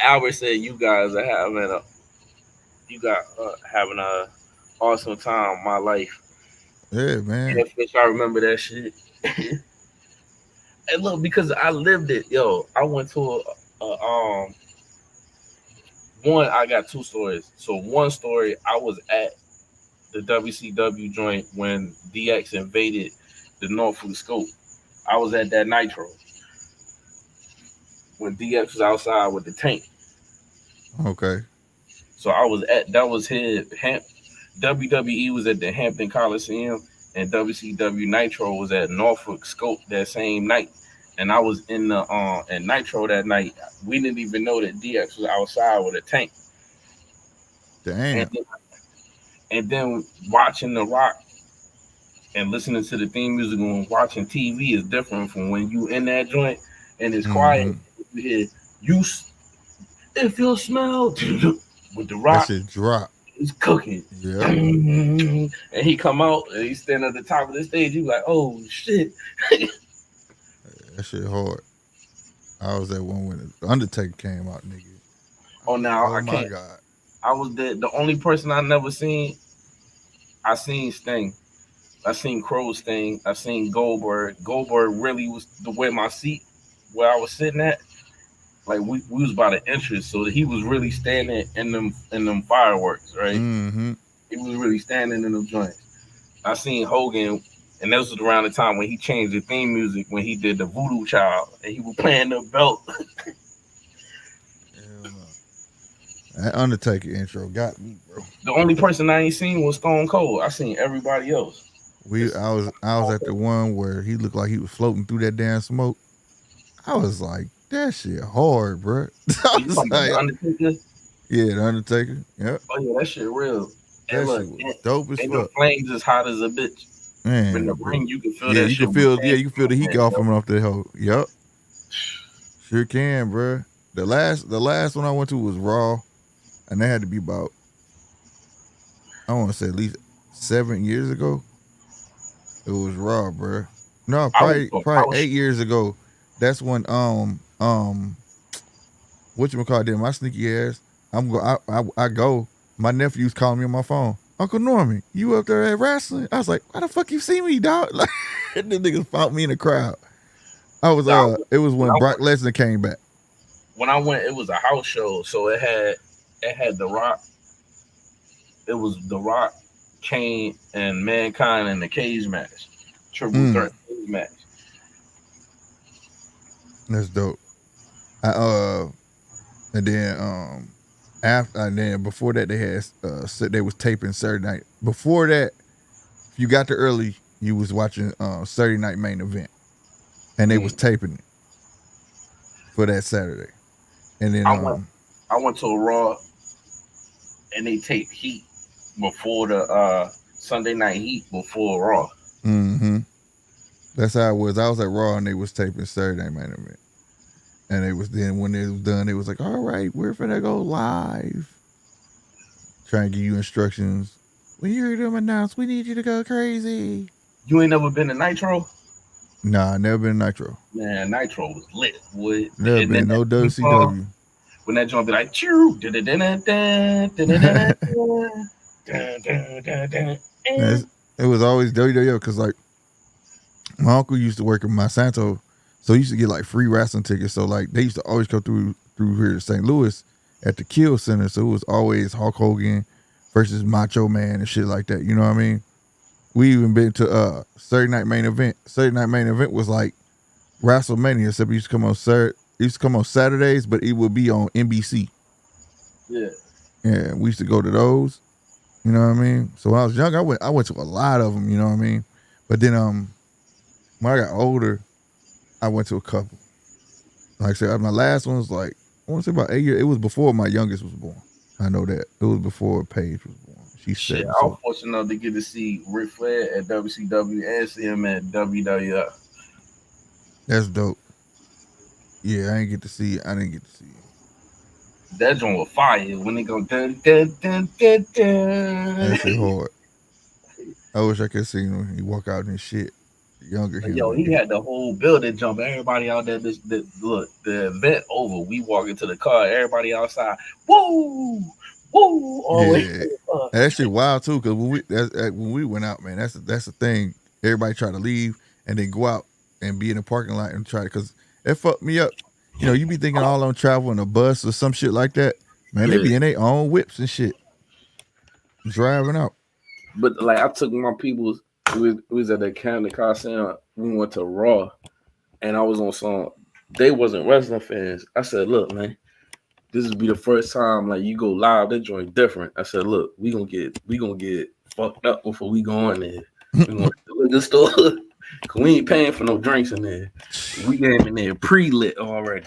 Albert said you guys are having a awesome time in my life. Yeah, man. Yeah, fish, I remember that shit. And look, because I lived it, yo. I went to one. I got two stories. So one story, I was at the WCW joint when DX invaded the Norfolk Scope. I was at that Nitro when DX was outside with the tank. Okay. So I was at that was his WWE was at the Hampton Coliseum and WCW Nitro was at Norfolk Scope that same night. And I was in the in Nitro that night. We didn't even know that DX was outside with a tank. Damn. And then watching The Rock and listening to the theme music and watching TV is different from when you in that joint and it's Mm-hmm. quiet. You hear you if you smell with the That rock shit drop. is cooking. Yep. And he come out and he stand at the top of the stage. You like, oh shit. That shit hard. I was at one when the Undertaker came out, nigga. I Oh, was like, now oh I my can't. god. I was the only person I never seen. I seen Sting. I seen Crow Sting. I seen Goldberg. Goldberg really was the way my seat where I was sitting at. Like we was by the entrance, so he was really standing in them fireworks, right? Mm-hmm. He was really standing in them joints. I seen Hogan, and this was around the time when he changed the theme music when he did the Voodoo Child, and he was playing the belt. Hell no. That Undertaker intro got me, bro. The only person I ain't seen was Stone Cold. I seen everybody else. I was at the one where he looked like he was floating through that damn smoke. I was like, that shit hard, bro. I You was talking about like, the Undertaker? yeah, the Undertaker. Yep. Oh yeah, that shit real. And That look, shit was dope as and the fuck. flames is hot as a bitch. In the Man, bro. ring, you can feel Yeah, that you shit. can feel the heat off him off the hoe. Yep. Sure can, bro. The last one I went to was Raw, and that had to be about, I want to say at least 7 years ago. It was Raw, bro. No, I was, probably 8 years ago. That's when whatchamacallit did my sneaky ass. I go. My nephew's calling me on my phone. Uncle Norman, you up there at wrestling? I was like, why the fuck you see me, dog? Like, the niggas found me in the crowd. It was when Brock Lesnar came back. When I went, it was a house show, so it had The Rock. It was The Rock, Kane, and Mankind in the cage match, triple threat cage match. That's dope. And then before that they had said they was taping Saturday night. Before that, if you got there early, you was watching Saturday Night Main Event, and they was taping it for that Saturday. And then I went to a Raw, and they taped Heat before the Sunday Night Heat before Raw. Mm-hmm. That's how it was. I was at Raw, and they was taping Saturday Night Main Event. And it was then when it was done, it was like, all right, we're finna go live. Trying to give you instructions. When you hear them announce, we need you to go crazy. You ain't never been to Nitro? Nah, never been to Nitro. Man, Nitro was lit. Boy. Never been no WCW. When that joint be like, choo, it was always WWF because like my uncle used to work at Monsanto, so he used to get like free wrestling tickets. So like they used to always go through here to St. Louis at the Kill Center. So it was always Hulk Hogan versus Macho Man and shit like that. You know what I mean? We even been to Saturday Night Main Event. Saturday Night Main Event was like WrestleMania, except it used to come on Saturdays, but it would be on NBC. Yeah. Yeah, we used to go to those. You know what I mean? So when I was young, I went to a lot of them. You know what I mean? But then when I got older, I went to a couple. Like I said, my last one was like, I want to say about 8 years. It was before my youngest was born. I know that. It was before Paige was born. She's shit. 7. I was fortunate enough to get to see Ric Flair at WCW and see him at WWF. That's dope. Yeah, I didn't get to see it. That joint was fire when they go dun dun dun dun dun. That shit hard. I wish I could see him. He walk out and shit. Younger him. Yo, he had the whole building jump. Everybody out there. Look, the event over. We walk into the car. Everybody outside. Woo, woo. Yeah, that shit wild too. Cause when we went out, man, that's the thing. Everybody try to leave and then go out and be in the parking lot and try, cause it fucked me up. You know, you be thinking all on travel in a bus or some shit like that. Man, they be in their own whips and shit, driving out. But like, I took my people's. We was at the Camden Coliseum. We went to Raw, and I was on some. They wasn't wrestling fans. I said, "Look, man, this will be the first time like you go live. That joint different." I said, "Look, we gonna get fucked up before we go in there. We gonna to the liquor store, cause we ain't paying for no drinks in there. We came in there pre-lit already."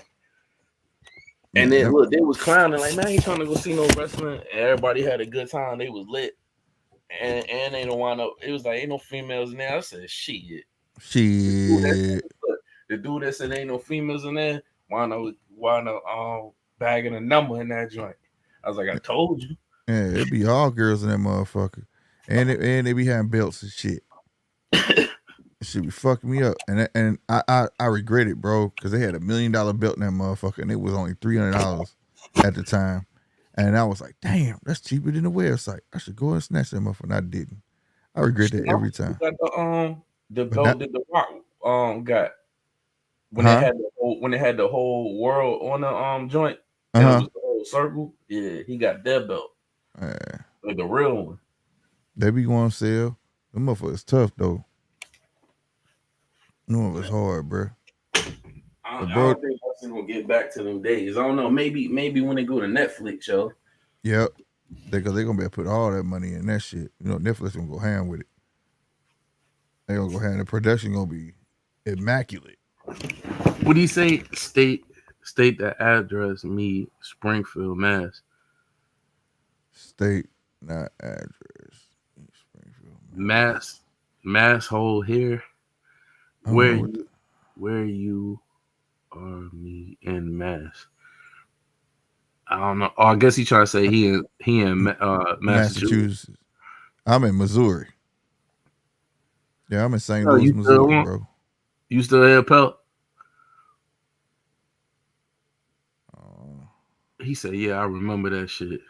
And then look, they was clowning like, "Man, I ain't trying to go see no wrestling." And everybody had a good time. They was lit. and they don't want to. It was like ain't no females in there. I said shit. Shit. The dude that said ain't no females in there. Why no bagging a number in that joint? I was like, I told you. Yeah, it be all girls in that motherfucker, and they be having belts and shit. It should be fucking me up, and I regret it, bro, because they had $1 million belt in that motherfucker, and it was only $300 at the time, and I was like, damn, that's cheaper than the website. I should go and snatch that motherfucker. And I didn't. I regret that every time. Got the But belt not, that the Rock got when huh? they had the whole world on the joint and it Uh was the whole circle. Yeah, he got that belt, huh. like the real one. They be going to sell. The motherfucker's tough though. No, it's hard, bro. I But bro, don't think I'm gonna get back to them days. I don't know. Maybe when they go to Netflix, yo. yep. They gonna be able to put all that money in that shit. You know, Netflix gonna go ham with it. They gonna go ham. The production gonna be immaculate. What do you say? State the address. Me, Springfield, Mass. State, not address. Springfield, Mass hole here. I don't know what. Where you are me in Mass. I don't know. Oh, I guess he trying to say he in Massachusetts. Massachusetts. I'm in Missouri. Yeah, I'm in St. Oh, Louis, Missouri, bro. You still here, Pelt? He said, "Yeah, I remember that shit."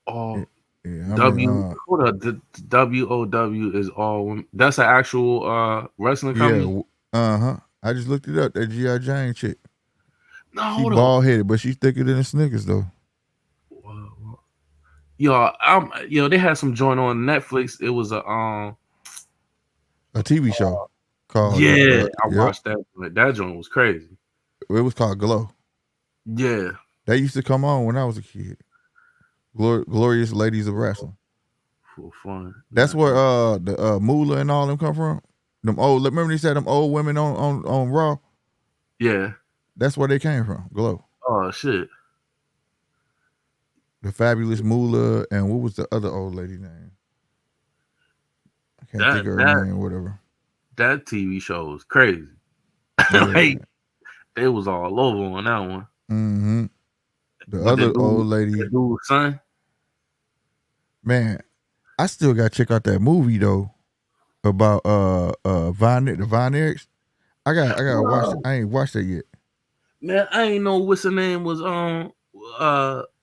Oh, yeah, hold up. The WOW is all women. That's an actual wrestling company. Yeah, I just looked it up. That G.I. Jane chick. No, She hold bald headed, but she's thicker than the Snickers though. Yo, they had some joint on Netflix. It was a TV show called I watched that. That joint was crazy. It was called Glow. Yeah, that used to come on when I was a kid. Glorious Ladies of Wrestling. For fun. That's where the Moolah and all them come from. Them old. Remember they said them old women on Raw. Yeah, that's where they came from. Glow. Oh shit. The fabulous Moolah and what was the other old lady name? I can't think of her name. Whatever. That TV show was crazy. Yeah. Like they was all over on that one. Mm-hmm. The other old lady, the dude's son. Man, I still got to check out that movie though about the Von Erichs. I gotta watch it. I ain't watched that yet. Man, I ain't know what's the name was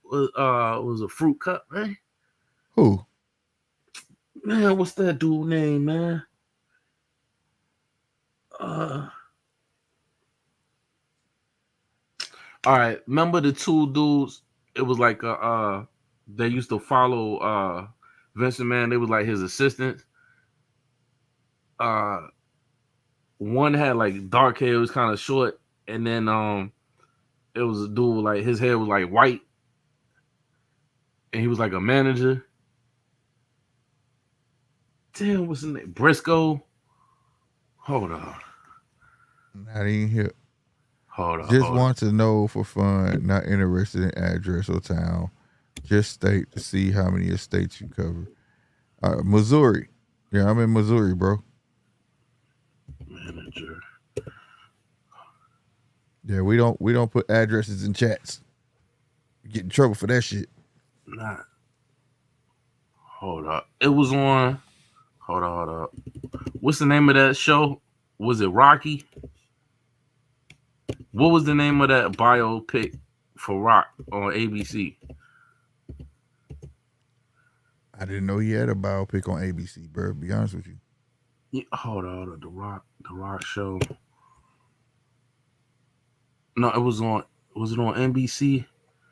was a fruit cup, man. Who? Man, what's that dude name, man? All right, remember the two dudes? It was like they used to follow Vincent Man. They was like his assistants. One had like dark hair, it was kind of short, and then it was a dude like his hair was like white, and he was like a manager. Damn, what's his name? Briscoe. Hold on. Not even here. Hold on. Just want to know for fun, not interested in address or town. Just state to see how many estates you cover. Missouri. Yeah, I'm in Missouri, bro. Manager. Yeah, we don't put addresses in chats. You get in trouble for that shit. Nah. Hold up. It was on. Hold up. What's the name of that show? Was it Rocky? What was the name of that biopic for Rock on ABC? I didn't know he had a biopic on ABC, bro. To be honest with you. Yeah, hold on. The Rock show. No, it was on. Was it on NBC?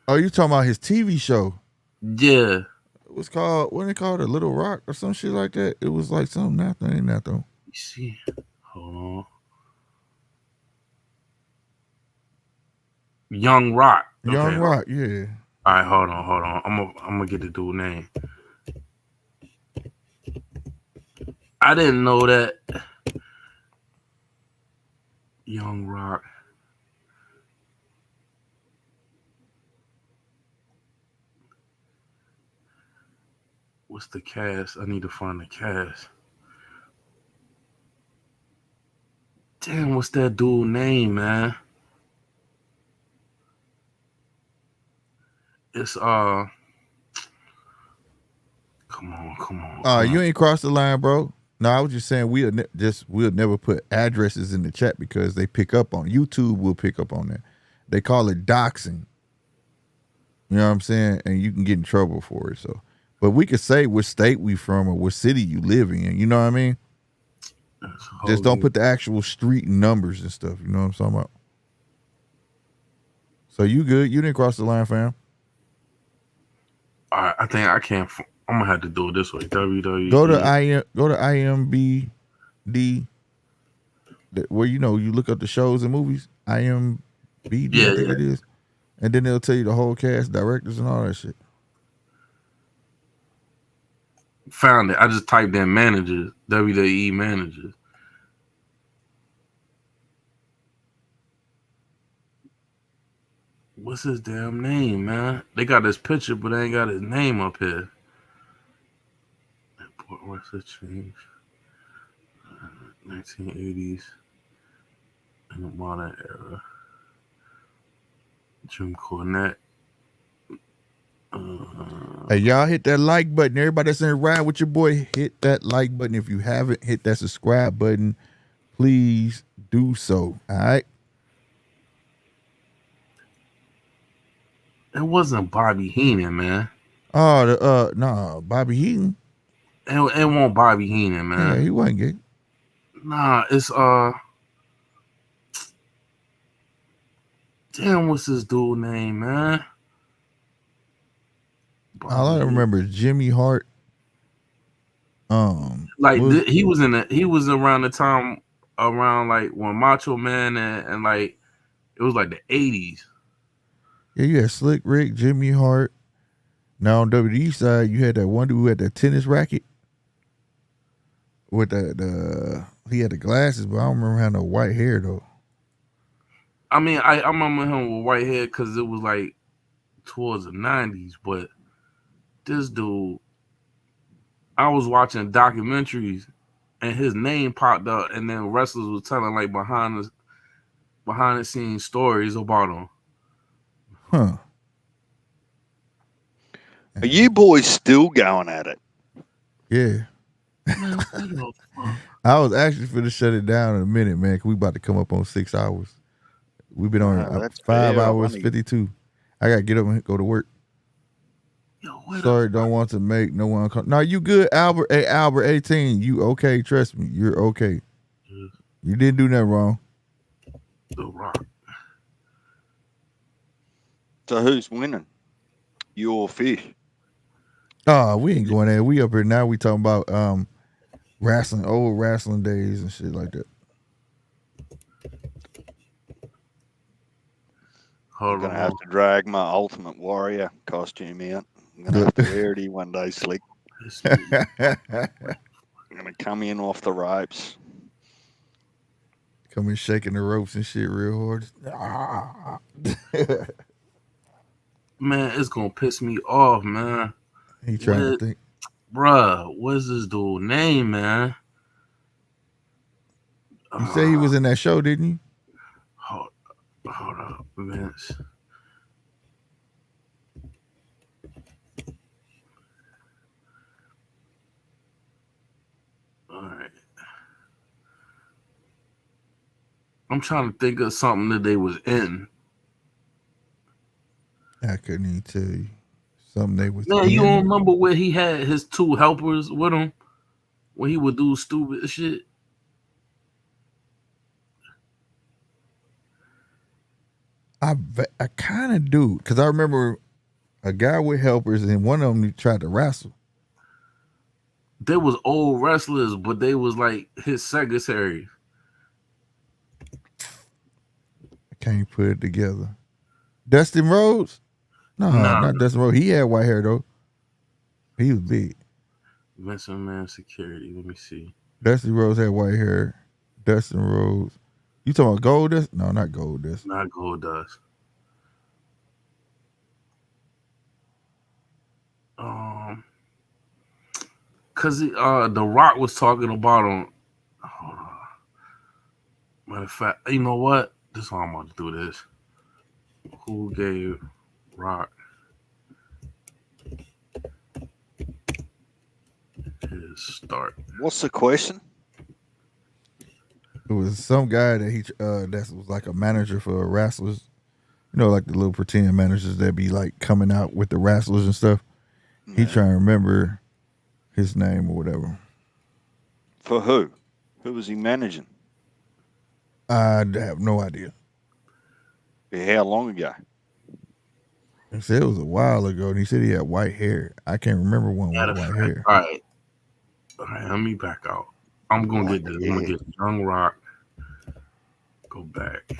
Oh, you talking about his TV show? Yeah. It was called, wasn't it called A Little Rock or some shit like that? It was like something nothing, ain't that though? You see? Hold on. Young Rock. Young Rock, yeah. All right, hold on. I'm gonna get the dude name. I didn't know that. Young Rock. What's the cast? I need to find the cast. Damn, what's that dude name, man? It's come on, come on, come You on. ain't crossed the line, bro. No, I was just saying we'll never put addresses in the chat because they pick up on YouTube. Will pick up on that. They call it doxing. You know what I'm saying? And you can get in trouble for it. So, but we could say what state we from or what city you live in. You know what I mean? Just don't put the actual street numbers and stuff. You know what I'm talking about? So you good? You didn't cross the line, fam. All right, I think I can't. I'm gonna have to do it this way. WWE. Go to IMBD, where you look up the shows and movies. IMBD, I think it is, and then they'll tell you the whole cast, directors, and all that shit. Found it. I just typed in managers, WWE managers. What's his damn name, man? They got his picture, but they ain't got his name up here. What's the change? 1980s in the modern era. Jim Cornette. Hey, y'all hit that like button. Everybody that's in the ride with your boy, hit that like button. If you haven't hit that subscribe button, please do so. All right. It wasn't Bobby Heenan, man. Oh, no, Bobby Heenan. It wasn't Bobby Heenan, man. Yeah, he wasn't gay. Nah, it's damn, what's this dude name, man? All I remember is Jimmy Hart. He was around the time around like when Macho Man and like it was like the 80s. Yeah, you had Slick Rick, Jimmy Hart. Now on WWE side, you had that one dude who had that tennis racket with he had the glasses, but I don't remember having no white hair though. I mean, I remember him with white hair because it was like towards the 90s, but this dude, I was watching documentaries and his name popped up, and then wrestlers was telling like behind the scenes stories about him. Huh. Are you boys still going at it? Yeah. I was actually finna shut it down in a minute, man, because we about to come up on 6 hours. We've been on 5 hours, 52. I got to get up and go to work. Sorry, don't want to make no one come. No, you good, Albert? Hey, Albert, 18. You okay? Trust me, you're okay. You didn't do nothing wrong. The Rock. So who's winning? You or Fish? Oh, we ain't going there. We up here now. We talking about wrestling, old wrestling days and shit like that. I'm gonna have to drag my Ultimate Warrior costume out. I'm gonna have to wear it one day, Slick. I'm gonna come in off the ropes. Come in shaking the ropes and shit real hard. Man, it's gonna piss me off, man. He trying to think. Bruh, what's this dude's name, man? You say he was in that show, didn't you? Hold up, Vince. All right. I'm trying to think of something that they was in. I couldn't even tell you. Something they was Man, in. you don't remember where he had his two helpers with him? When he would do stupid shit? I kind of do, because I remember a guy with helpers and one of them tried to wrestle. They was old wrestlers, but they was like his secretary. I can't put it together. Dustin Rhodes? No, not Dustin Rhodes. He had white hair though. He was big. Vincent Man Security. Let me see. Dustin Rhodes had white hair. Dustin Rhodes. You talking about Goldust? No, not Goldust. Not Goldust. Cause The Rock was talking about him. Hold on. Matter of fact, you know what? This is how I'm about to do this. Who gave Rock his start? What's the question? It was some guy that that was like a manager for wrestlers. You know, like the little pretend managers that be like coming out with the wrestlers and stuff. He Yeah. trying to remember his name or whatever. For who? Who was he managing? I have no idea. Yeah, how long ago? He said it was a while ago, and he said he had white hair. I can't remember one with Matter of white fact, hair. all right, let me back out. I'm gonna White get this. I'm gonna hair. get Young Rock. Go back.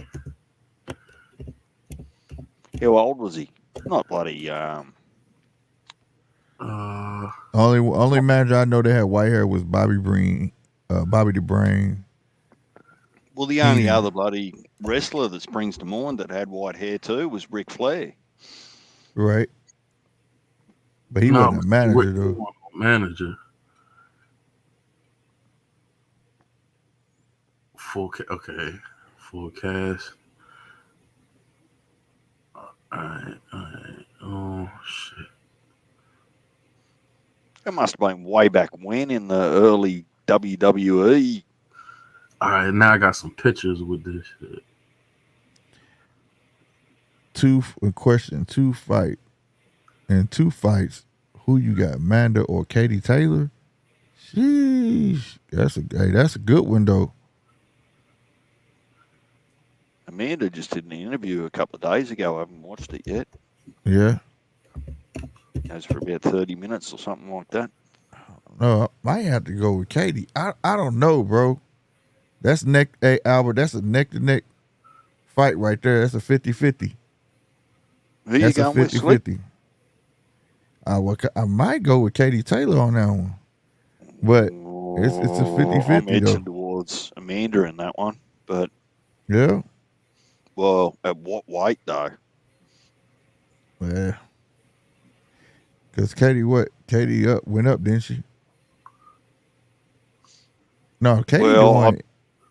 How old was he? Not bloody. Only manager I know that had white hair was Bobby Breen, Bobby the Brain. Well, the only Heenan. other bloody wrestler that springs to mind that had white hair too was Ric Flair. Right. But he No, wasn't a manager though. manager. Okay. Full cast. Alright. Oh shit. It must have been way back when in the early WWE. Alright, now I got some pictures with this shit. Two fight. And 2 fights. Who you got, Manda or Katie Taylor? Sheesh. That's a good one though. Amanda just did an interview a couple of days ago. I haven't watched it yet. Yeah. It goes for about 30 minutes or something like that. No, I might have to go with Katie. I don't know, bro. That's hey Albert, that's a neck to neck fight right there. That's a 50-50. Who you That's a going with, Slick? 50-50. I might go with Katie Taylor on that one. But it's a 50-50 I'm edging though. towards Amanda in that one. But, Yeah. well, at what weight, though? Yeah. Because Katie went up, didn't she? No, Katie doing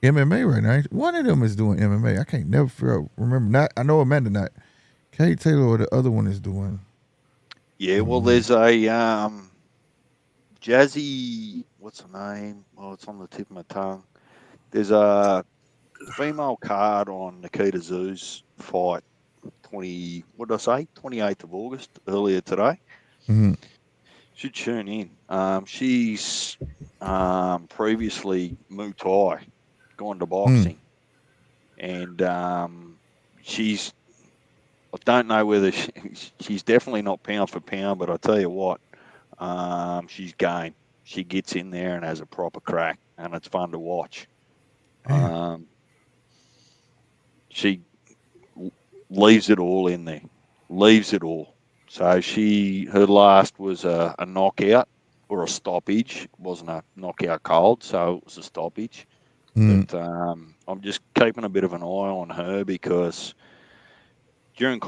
MMA right now. One of them is doing MMA. I can't never remember. I know Amanda not. Katie Taylor or the other one is doing. Yeah, well, there's a Jazzy, what's her name? Oh, it's on the tip of my tongue. There's a female card on Nikita Zoo's fight, 28th of August, earlier today. Mm-hmm. Should tune in. She's previously Muay Thai, gone to boxing. And she's, I don't know whether she's definitely not pound for pound, but I tell you what, she's game. She gets in there and has a proper crack, and it's fun to watch. She leaves it all in there, leaves it all. So her last was a knockout or a stoppage. It wasn't a knockout cold, so it was a stoppage. But I'm just keeping a bit of an eye on her because during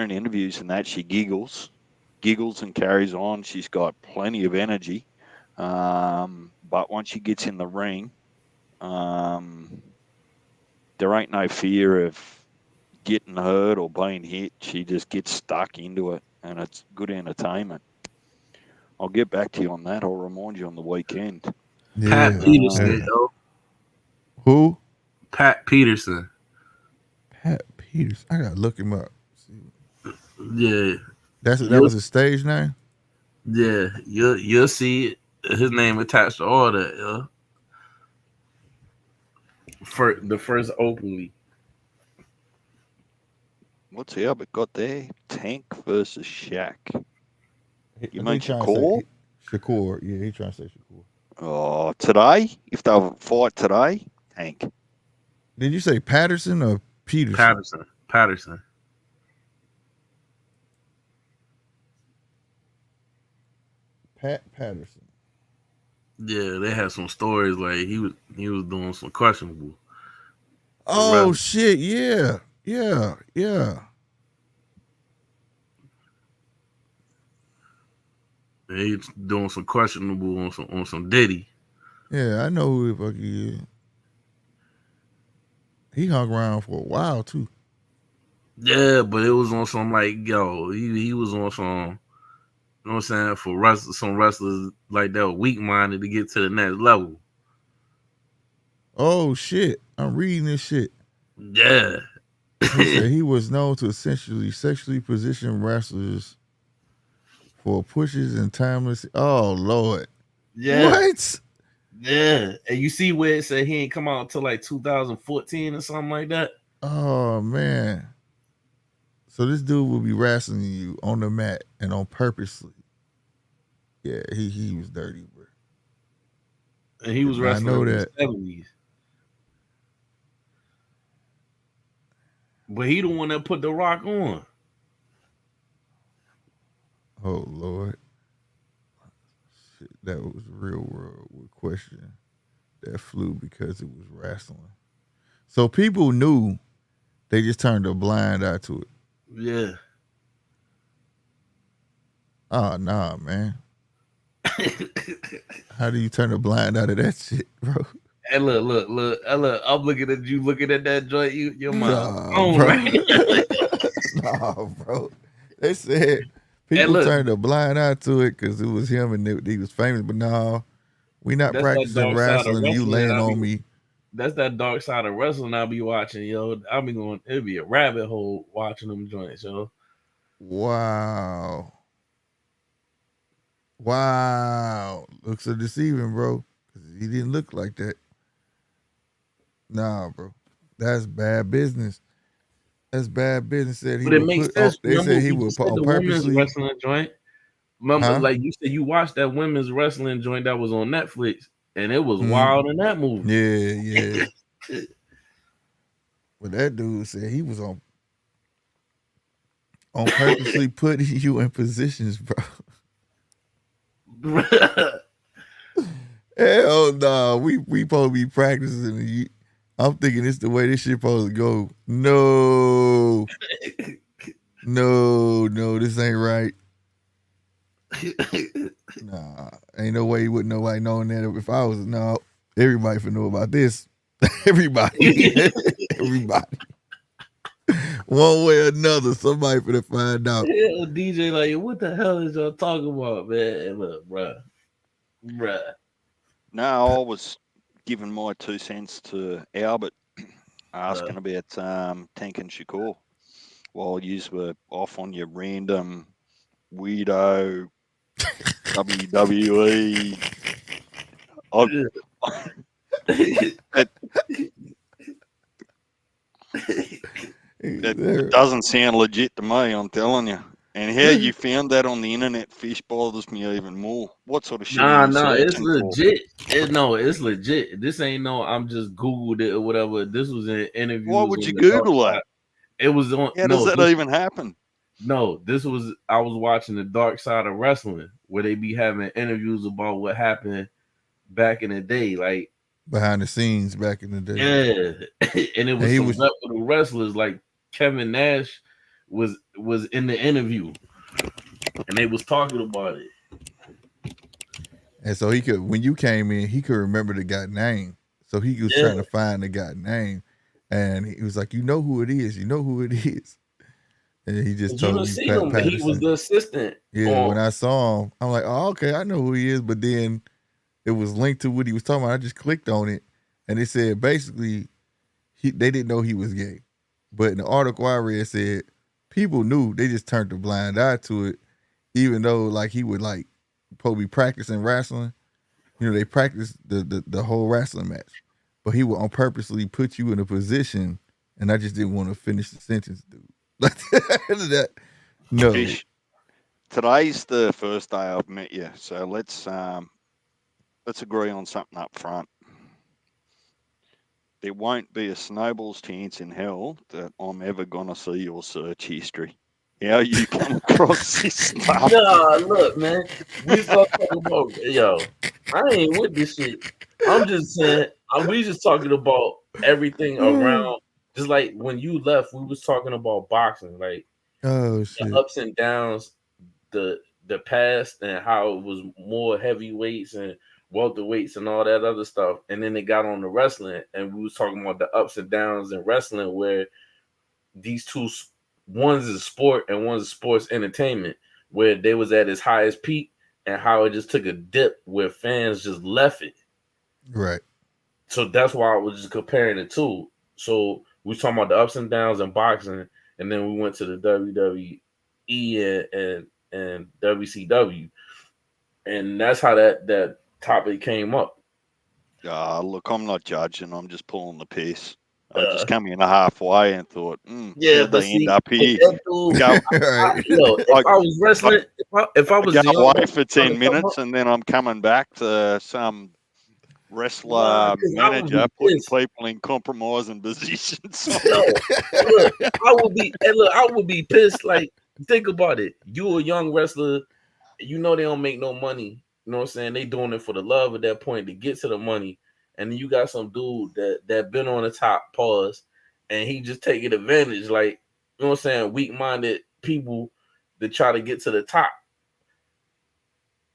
interviews and that, she giggles and carries on. She's got plenty of energy. But once she gets in the ring, there ain't no fear of getting hurt or being hit. She just gets stuck into it, and it's good entertainment. I'll get back to you on that. I'll remind you on the weekend. Yeah. Pat Peterson, yo. Who? Pat Peterson. Pat Peterson. I gotta look him up. Yeah. That was his stage name? Yeah. You'll see his name attached to all that, yo. For the first openly. What's Albert got there? Tank versus Shaq. You mean Shakur? Shakur? Shakur. Yeah, he trying to say Shakur. Oh, today? If they'll fight today, Tank. Did you say Patterson or Peterson? Patterson. Pat Patterson. Yeah, they had some stories like he was doing some questionable. Oh shit! Yeah. And he's doing some questionable on some Diddy. Yeah, I know who the fuck he is. He hung around for a while too. Yeah, but it was on some like he was on some. You know what I'm saying? For some wrestlers like that weak minded to get to the next level. Oh shit! I'm reading this shit. Yeah. He said he was known to essentially sexually position wrestlers for pushes and timeless. Oh Lord! Yeah. What? Yeah. And you see where it said he ain't come out until like 2014 or something like that? Oh man! So this dude will be wrestling you on the mat and on purposely. Yeah, he was dirty, bro. And he was I wrestling know in the that. 70s. But he the one that put the Rock on. Oh Lord! Shit, that was real world with question that flew because it was wrestling. So people knew, they just turned a blind eye to it. Yeah. Oh nah, man. How do you turn a blind eye to that shit, bro? And look. I'm looking at you looking at that joint. Your mind Nah, blown, bro. right? Nah, bro. They said And people look, turned a blind eye to it because it was him and he was famous. But no, we not that's that practicing dark side of wrestling. You wrestling. laying on me. That's that dark side of wrestling I be watching, yo. I be going, it'd be a rabbit hole watching them joints, yo. Wow. Wow. Looks so deceiving, bro. Because he didn't look like that. Nah, bro. That's bad business. That's bad business. Said he But it would makes put. sense. They Remember, said he we would just put said on the women's purposely. wrestling joint. Remember, Huh? like you said, you watched that women's wrestling joint that was on Netflix, and it was Mm. wild in that movie. Yeah. But that dude said he was on purposely putting you in positions, bro. Hell no, we supposed to be practicing. I'm thinking it's the way this shit supposed to go. No, this ain't right. Nah, ain't no way you wouldn't nobody knowing that if I was. No, everybody for know about this. Everybody. One way or another, somebody finna find out. Yeah, DJ, like, what the hell is y'all talking about, man? Look, bruh. No, I was giving my 2 cents to Albert asking about Tank and Shakur while you were off on your random weirdo WWE. It doesn't sound legit to me, I'm telling you. And how you found that on the internet fish bothers me even more. What sort of shit are you Nah, it's searching for? legit. It's legit. This ain't no, I'm just Googled it or whatever. This was in interviews. Why would you on the Google that? It was on. How does that even happen? No, I was watching the dark side of wrestling where they be having interviews about what happened back in the day, like behind the scenes back in the day. Yeah, and it was reputable wrestlers like Kevin Nash was in the interview, and they was talking about it. And so he could, when you came in, he could remember the guy's name. So he was trying to find the guy's name, and he was like, "You know who it is? You know who it is." And he just told me he was the assistant. Yeah, when I saw him, I'm like, "Oh, okay, I know who he is." But then it was linked to what he was talking about. I just clicked on it, and it said basically they didn't know he was gay. But in the article I read, it said people knew, they just turned a blind eye to it, even though like he would like probably practicing wrestling. You know, they practiced the whole wrestling match, but he would on purposely put you in a position, and I just didn't want to finish the sentence, dude. No. Fish, today's the first day I've met you, so let's agree on something up front. There won't be a snowball's chance in hell that I'm ever gonna see your search history. How you come across this stuff? Nah, look, man. We start talking about I ain't with this shit. I'm just saying, we just talking about everything around. Just like when you left, we was talking about boxing, like oh shit, the ups and downs, the the past and how it was more heavyweights and welterweights and all that other stuff, and then they got on the wrestling, and we was talking about the ups and downs in wrestling, where these two, one's a sport and one's a sports entertainment, where they was at its highest peak and how it just took a dip where fans just left it. Right. So that's why I was just comparing the two. So we was talking about the ups and downs in boxing, and then we went to the WWE and WCW, and that's how that topic came up. Look, I'm not judging. I'm just pulling the piece. I just come in halfway and thought, yeah, but see, end up here. If I was wrestling, if I was go young, away for 10 minutes and then I'm coming back to some wrestler manager putting people in compromising positions. I would be pissed. Like, think about it. You a young wrestler, you know they don't make no money. You know what I'm saying? They doing it for the love at that point to get to the money. And then you got some dude that been on the top, pause, and he just taking advantage, like, you know what I'm saying, weak-minded people that try to get to the top.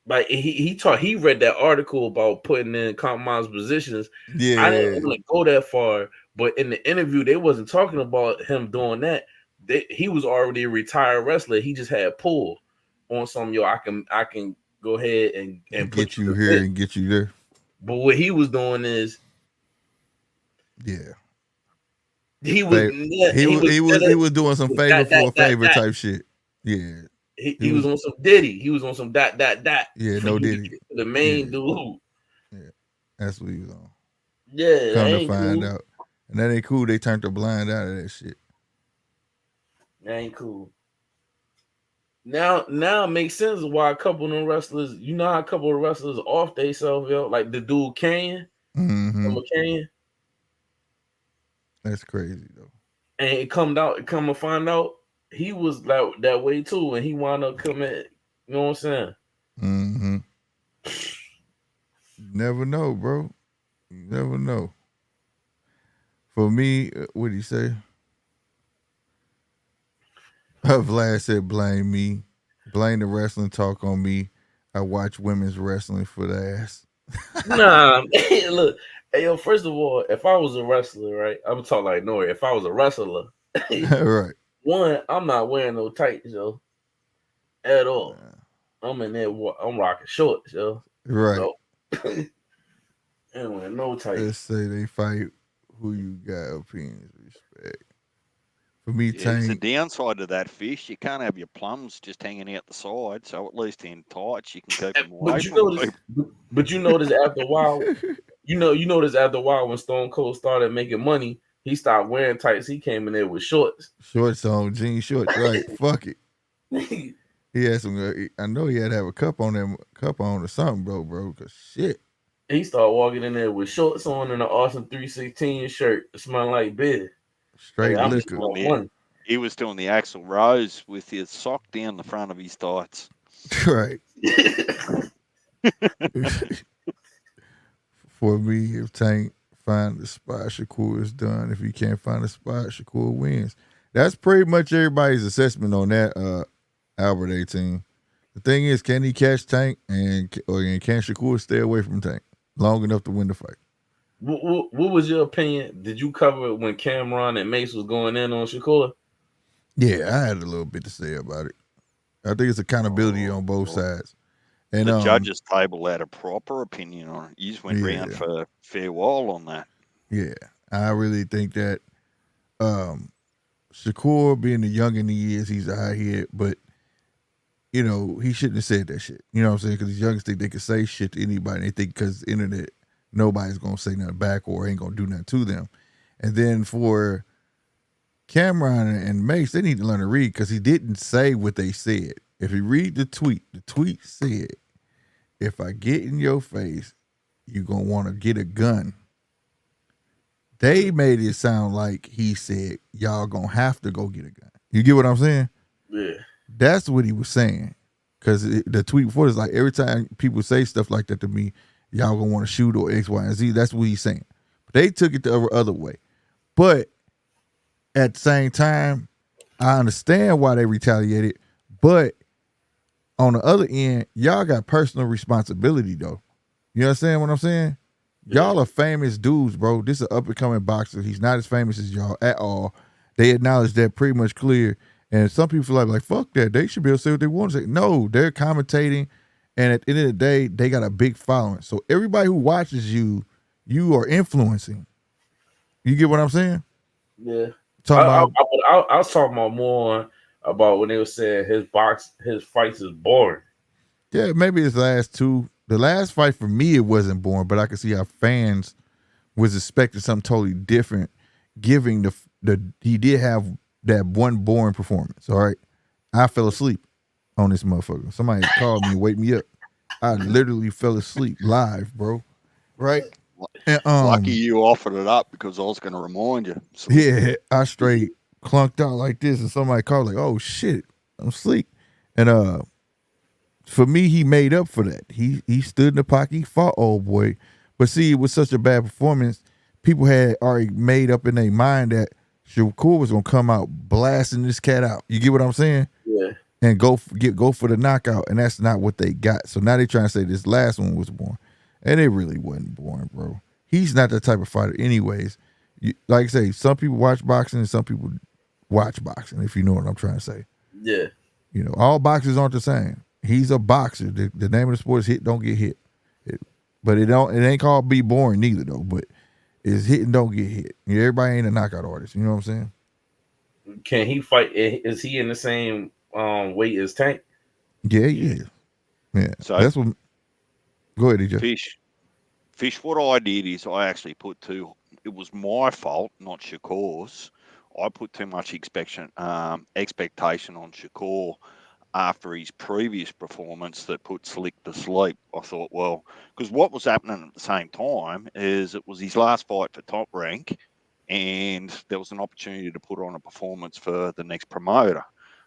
Like he read that article about putting in compromised positions. Yeah. I didn't want to go that far, but in the interview, they wasn't talking about him doing that. He was already a retired wrestler. He just had pull on some, I can go ahead and get you here and get you there. But what he was doing is, he was doing some favor for a favor type shit. Yeah. He was on some Diddy. He was on some dot. Yeah, no Diddy. The main dude. Yeah, that's what he was on. Yeah, come to find out, and that ain't cool. They turned the blind out of that shit. That ain't cool. Now it makes sense why a couple of them wrestlers, you know how a couple of wrestlers off they self, yo, like the dude Canyon, from Canyon. That's crazy though. And it come to find out, he was like that way too, and he wound up coming. You know what I'm saying? Mm-hmm. You never know, bro. You never know. For me, what did he say? Vlad said, blame me. Blame the wrestling talk on me. I watch women's wrestling for the ass. Nah, look. Hey, yo, first of all, if I was a wrestler, right? I'm talking like Nori. If I was a wrestler, right. One, I'm not wearing no tights, yo. At all. I'm in there, I'm rocking shorts, yo. Right. So, anyway, no tights. Let's say they fight who you got opinions, respect. For me, There's a downside to that fish. You can't have your plums just hanging out the side. So at least in tights, you can keep them away from people. But you notice after a while, you notice after a while when Stone Cold started making money, he stopped wearing tights. He came in there with shorts. Shorts on, jean shorts, right? Fuck it. He had some. I know he had to have a cup on or something, bro. Cause shit. He started walking in there with shorts on and an awesome 316 shirt, smelling like beer. Straight liquor. He was doing the Axl Rose with his sock down the front of his tights. Right. For me, if Tank find the spot, Shakur is done. If he can't find a spot, Shakur wins. That's pretty much everybody's assessment on that Albert 18. The thing is, can he catch Tank and can Shakur stay away from Tank long enough to win the fight? What was your opinion? Did you cover it when Cameron and Mace was going in on Shakur? Yeah, I had a little bit to say about it. I think it's accountability on both sides. And the judges' table had a proper opinion on it. You just went round for a fair while on that. Yeah, I really think that Shakur, being the youngin' he is, he's out here, but he shouldn't have said that shit. You know what I'm saying? Because these youngins think they can say shit to anybody. They think because the internet, nobody's gonna say nothing back or ain't gonna do nothing to them. And then for Cameron and Mace, they need to learn to read because he didn't say what they said. If you read the tweet said, if I get in your face, you're going to want to get a gun. They made it sound like he said, y'all going to have to go get a gun. You get what I'm saying? Yeah. That's what he was saying. Because the tweet before is like, every time people say stuff like that to me, y'all going to want to shoot or X, Y, and Z. That's what he's saying. But they took it the other way. But at the same time, I understand why they retaliated, but on the other end, y'all got personal responsibility though. You understand what I'm saying? Yeah. Y'all are famous dudes, bro. This is an up and coming boxer. He's not as famous as y'all at all. They acknowledge that pretty much clear. And some people feel like fuck that. They should be able to say what they want to say. No, they're commentating. And at the end of the day, they got a big following. So everybody who watches you, you are influencing. You get what I'm saying? Yeah. Talking about I was talking about more about when they were saying his fights is boring. yeah, maybe his last two. The last fight for me, it wasn't boring, but I could see how fans was expecting something totally different, giving the he did have that one boring performance. All right, I fell asleep on this motherfucker. Somebody called me and wake me up. I literally fell asleep live, bro. Right, and Lucky you offered it up because I was going to remind you. So yeah, I straight clunked out like this, and somebody called like, "Oh shit, I'm asleep," and for me, he made up for that. He stood in the pocket, he fought old boy. But see, it was such a bad performance. People had already made up in their mind that Shakur was gonna come out blasting this cat out. You get what I'm saying? Yeah. And go for the knockout, and that's not what they got. So now they trying to say this last one was boring, and it really wasn't boring, bro. He's not that type of fighter, anyways. Like I say, some people watch boxing and some people watch boxing. If you know what I'm trying to say. Yeah. You know, all boxers aren't the same. He's a boxer. The name of the sport is hit, don't get hit. But it ain't called be boring neither though. But it's hit and don't get hit. Everybody ain't a knockout artist. You know what I'm saying? Can he fight? Is he in the same weight as Tank? Yeah, he is. Yeah. So that's what. Go ahead, DJ. Fish. What I did is I actually put it was my fault, not Shakur's. I put too much expectation on Shakur after his previous performance that put Slick to sleep. I thought, well, because what was happening at the same time is it was his last fight for Top Rank, and there was an opportunity to put on a performance for the next promoter.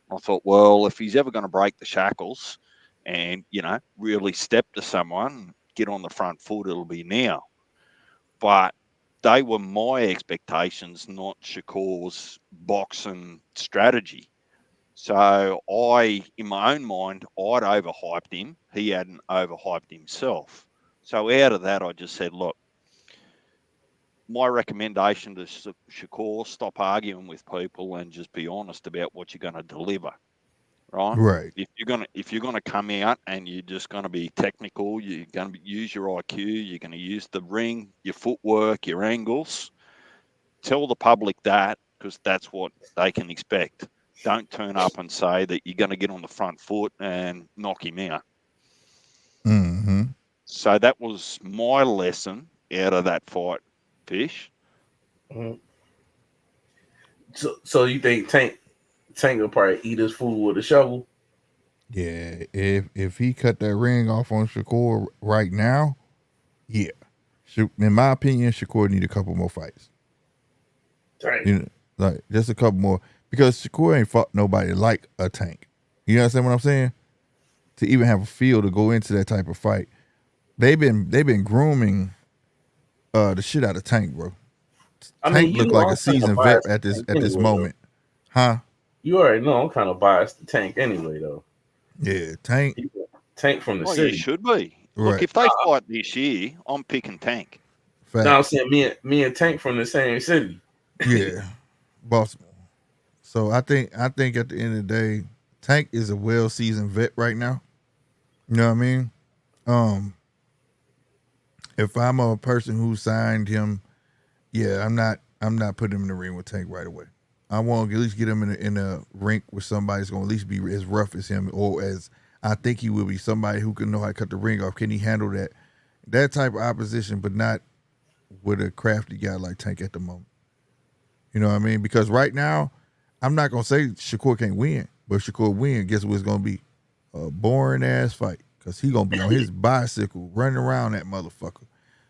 I thought, well, if he's ever going to break the shackles and, really step to someone, get on the front foot, it'll be now. But they were my expectations, not Shakur's boxing strategy. So in my own mind, I'd overhyped him. He hadn't overhyped himself. So out of that, I just said, look, my recommendation to Shakur, stop arguing with people and just be honest about what you're going to deliver. Right? Right. If you're gonna come out and you're just gonna be technical, you're gonna use your IQ, you're gonna use the ring, your footwork, your angles. Tell the public that, because that's what they can expect. Don't turn up and say that you're gonna get on the front foot and knock him out. Mm-hmm. So that was my lesson out of that fight, Fish. Mm-hmm. So you think Tank will probably eat his food with a shovel? Yeah. If he cut that ring off on Shakur right now, yeah. In my opinion, Shakur need a couple more fights. Dang. Like just a couple more, because Shakur ain't fought nobody like a Tank. You understand what I'm saying? To even have a feel to go into that type of fight, they've been grooming the shit out of Tank, bro. Tank looked like a seasoned vet at this moment, huh? You already know I'm kind of biased to Tank anyway, though. Yeah, Tank from the city. You should be. Right. Look, if they fight this year, I'm picking Tank. Now I'm saying me and Tank from the same city. Yeah, Baltimore. So I think at the end of the day, Tank is a well seasoned vet right now. You know what I mean? If I'm a person who signed him, yeah, I'm not putting him in the ring with Tank right away. I want to at least get him in a rink with somebody that's going to at least be as rough as him, or as I think he will be, somebody who can know how to cut the ring off. Can he handle that type of opposition, but not with a crafty guy like Tank at the moment? You know what I mean? Because right now, I'm not going to say Shakur can't win, but if Shakur win, guess what? It's going to be a boring ass fight, because he going to be on his bicycle running around that motherfucker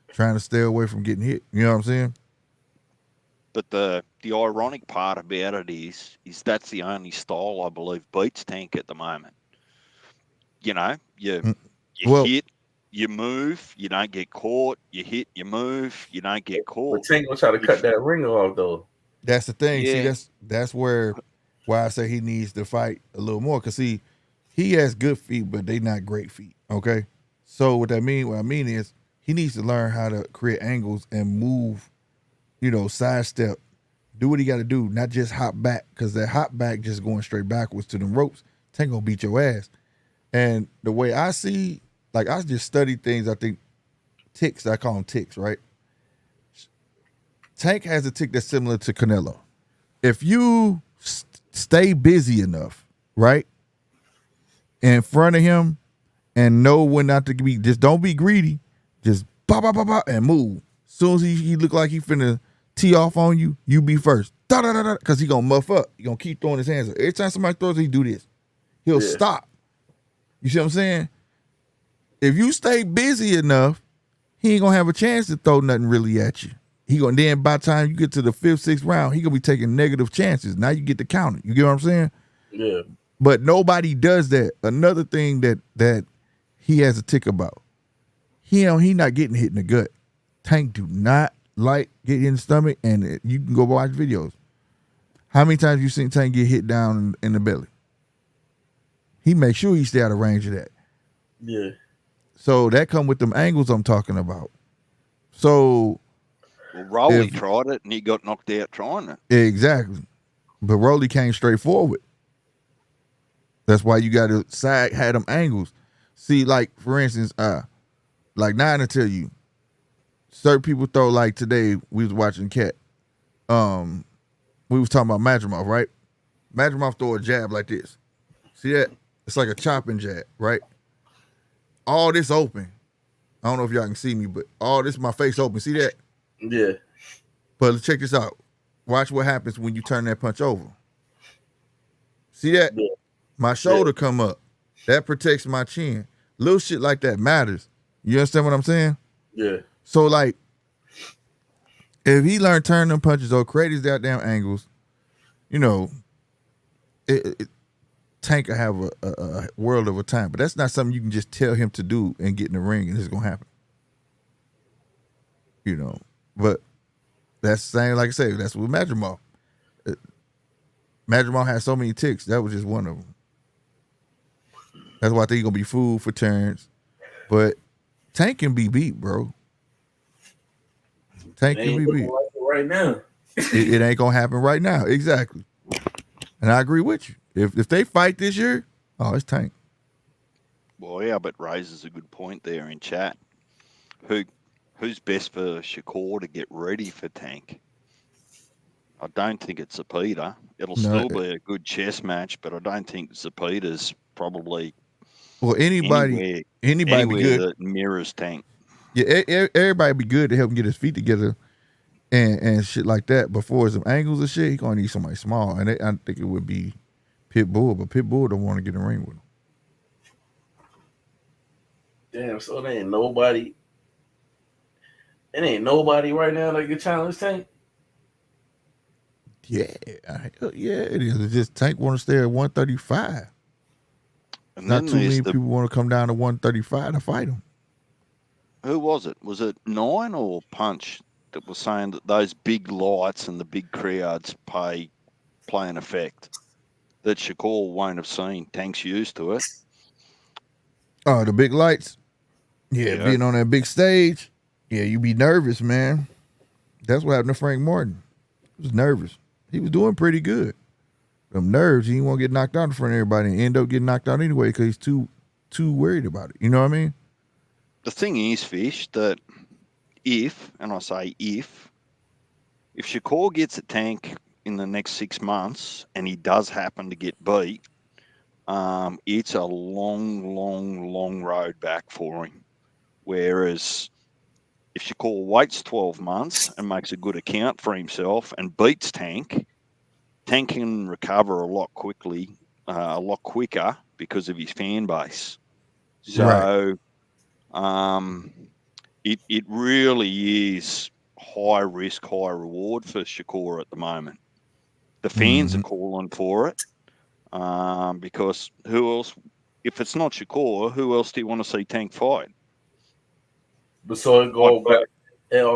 trying to stay away from getting hit. You know what I'm saying? But the ironic part about it is that's the only style I believe beats Tank at the moment. You hit, you move, you don't get caught. You hit, you move, you don't get caught. But Tank gonna try to cut that ring off though. That's the thing. Yeah. See, that's why I say he needs to fight a little more. Cause see, he has good feet, but they not great feet. Okay, so what I mean is he needs to learn how to create angles and move. Sidestep, do what he got to do, not just hop back, because that hop back just going straight backwards to them ropes, Tank gonna beat your ass. And the way I see, like I just study things. I think ticks. I call them ticks, right? Tank has a tick that's similar to Canelo. If you stay busy enough, right, in front of him, and know when not to be, just don't be greedy. Just pop, pop, pop, pop, and move. Soon as he look like he finna tee off on you, you be first. Da da da da, because he gonna muff up. He gonna keep throwing his hands up. Every time somebody throws, he do this. He'll stop. You see what I'm saying? If you stay busy enough, he ain't gonna have a chance to throw nothing really at you. He gonna then by the time you get to the 5th, 6th round, he gonna be taking negative chances. Now you get the counter. You get what I'm saying? Yeah. But nobody does that. Another thing that he has a tick about. He not getting hit in the gut. Tank do not like getting in the stomach, and you can go watch videos. How many times you seen Tank get hit down in the belly? He makes sure he stay out of range of that. Yeah. So that come with them angles I'm talking about. So Rowley tried it and he got knocked out trying it. Exactly. But Rowley came straight forward. That's why you got to had them angles. See, like for instance, like now I tell you, certain people throw, like today we was watching Cat. We was talking about Madrimov, right? Madrimov throw a jab like this. See that? It's like a chopping jab, right? All this open. I don't know if y'all can see me, but all this, my face open. See that? Yeah. But let's check this out. Watch what happens when you turn that punch over. See that? Yeah. My shoulder come up. That protects my chin. Little shit like that matters. You understand what I'm saying? Yeah. So like, if he learned turn them punches or create his goddamn angles, Tank will have a world of a time. But that's not something you can just tell him to do and get in the ring and it's gonna happen. But that's the same, like I say, that's with Madrimov. Madrimov has so many ticks. That was just one of them. That's why I think he's gonna be food for turns. But Tank can be beat, bro. Tank can be beat. Like right now. It ain't gonna happen right now. Exactly. And I agree with you. If they fight this year, it's Tank. Well, Albert raises a good point there in chat. Who's best for Shakur to get ready for Tank? I don't think it's Zapita. It'll still be a good chess match, but I don't think Zapita's probably anybody be good that mirrors Tank. Yeah, everybody be good to help him get his feet together and shit like that. Before some angles and shit, he gonna need somebody small, and I think it would be Pitbull, but Pitbull don't want to get in the ring with him. Damn, so there ain't nobody. It ain't nobody right now that can challenge Tank. Yeah, it is. It's just Tank want to stay at 135. And not too many people want to come down to 135 to fight him. Who was it? Was it Nine or Punch that was saying that those big lights and the big crowds play an effect that Shakur won't have seen? Tank's used to it. Oh, the big lights? Yeah, being on that big stage. Yeah, you be nervous, man. That's what happened to Frank Martin. He was nervous. He was doing pretty good. Them nerves, he didn't want to get knocked out in front of everybody and end up getting knocked out anyway because he's too worried about it. You know what I mean? The thing is, Fish, that if Shakur gets a Tank in the next 6 months and he does happen to get beat, it's a long road back for him. Whereas if Shakur waits 12 months and makes a good account for himself and beats Tank can recover a lot quicker because of his fan base. So it really is high risk, high reward for Shakur at the moment. The fans are calling for it because who else? If it's not Shakur, who else do you want to see Tank fight? But so it all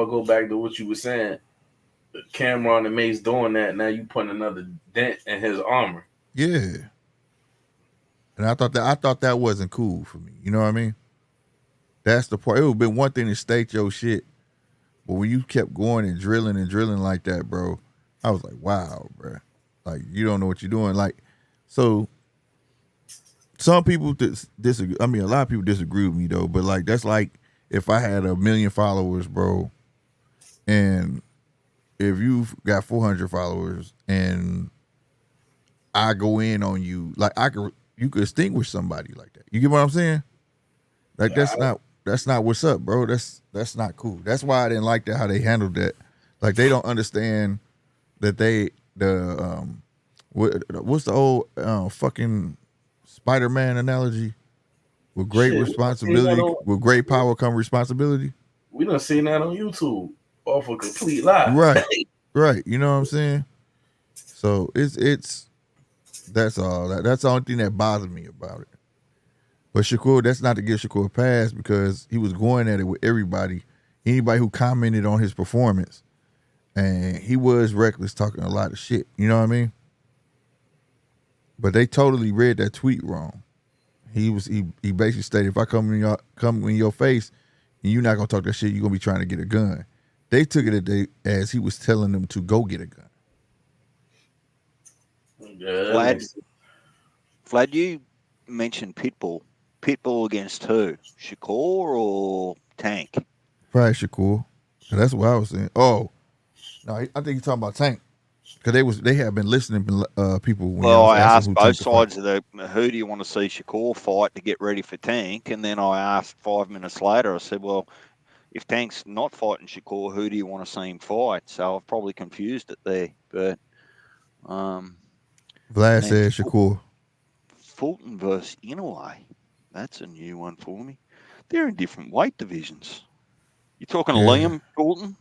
go back to what you were saying. Cameron and Mace doing that. Now you putting another dent in his armor. Yeah. And And I thought that wasn't cool for me. You know what I mean? That's the part. It would have been one thing to state your shit, but when you kept going and drilling like that, bro, I was like, wow, bro. Like, you don't know what you're doing. Like, so some people disagree. I mean, a lot of people disagree with me though. But like, that's like if I had 1 million followers, bro, and if you've got 400 followers, and I go in on you, like you could extinguish somebody like that. You get what I'm saying? Like that's not what's up, bro. That's not cool. That's why I didn't like that how they handled that. Like they don't understand that what's the old fucking Spider-Man analogy? With great responsibility, with great power come responsibility. We done seen that on YouTube off a complete lie. Right. You know what I'm saying? So it's that's all. That's the only thing that bothered me about it. But Shakur, that's not to give Shakur a pass because he was going at it with everybody, anybody who commented on his performance, and he was reckless, talking a lot of shit. You know what I mean? But they totally read that tweet wrong. He basically stated, if I come in your face and you're not gonna talk that shit, you're gonna be trying to get a gun. They took it as he was telling them to go get a gun. Yeah, Vlad, you mentioned Pitbull. Pitbull against who? Shakur or Tank? Probably Shakur. That's what I was saying. Oh, no, I think you're talking about Tank. Because they have been listening to people. When I asked both sides of who do you want to see Shakur fight to get ready for Tank? And then I asked 5 minutes later, I said, well, if Tank's not fighting Shakur, who do you want to see him fight? So I've probably confused it there. But Vlad said Shakur. Fulton versus Inoue. That's a new one for me. They're in different weight divisions. You talking Liam Fulton?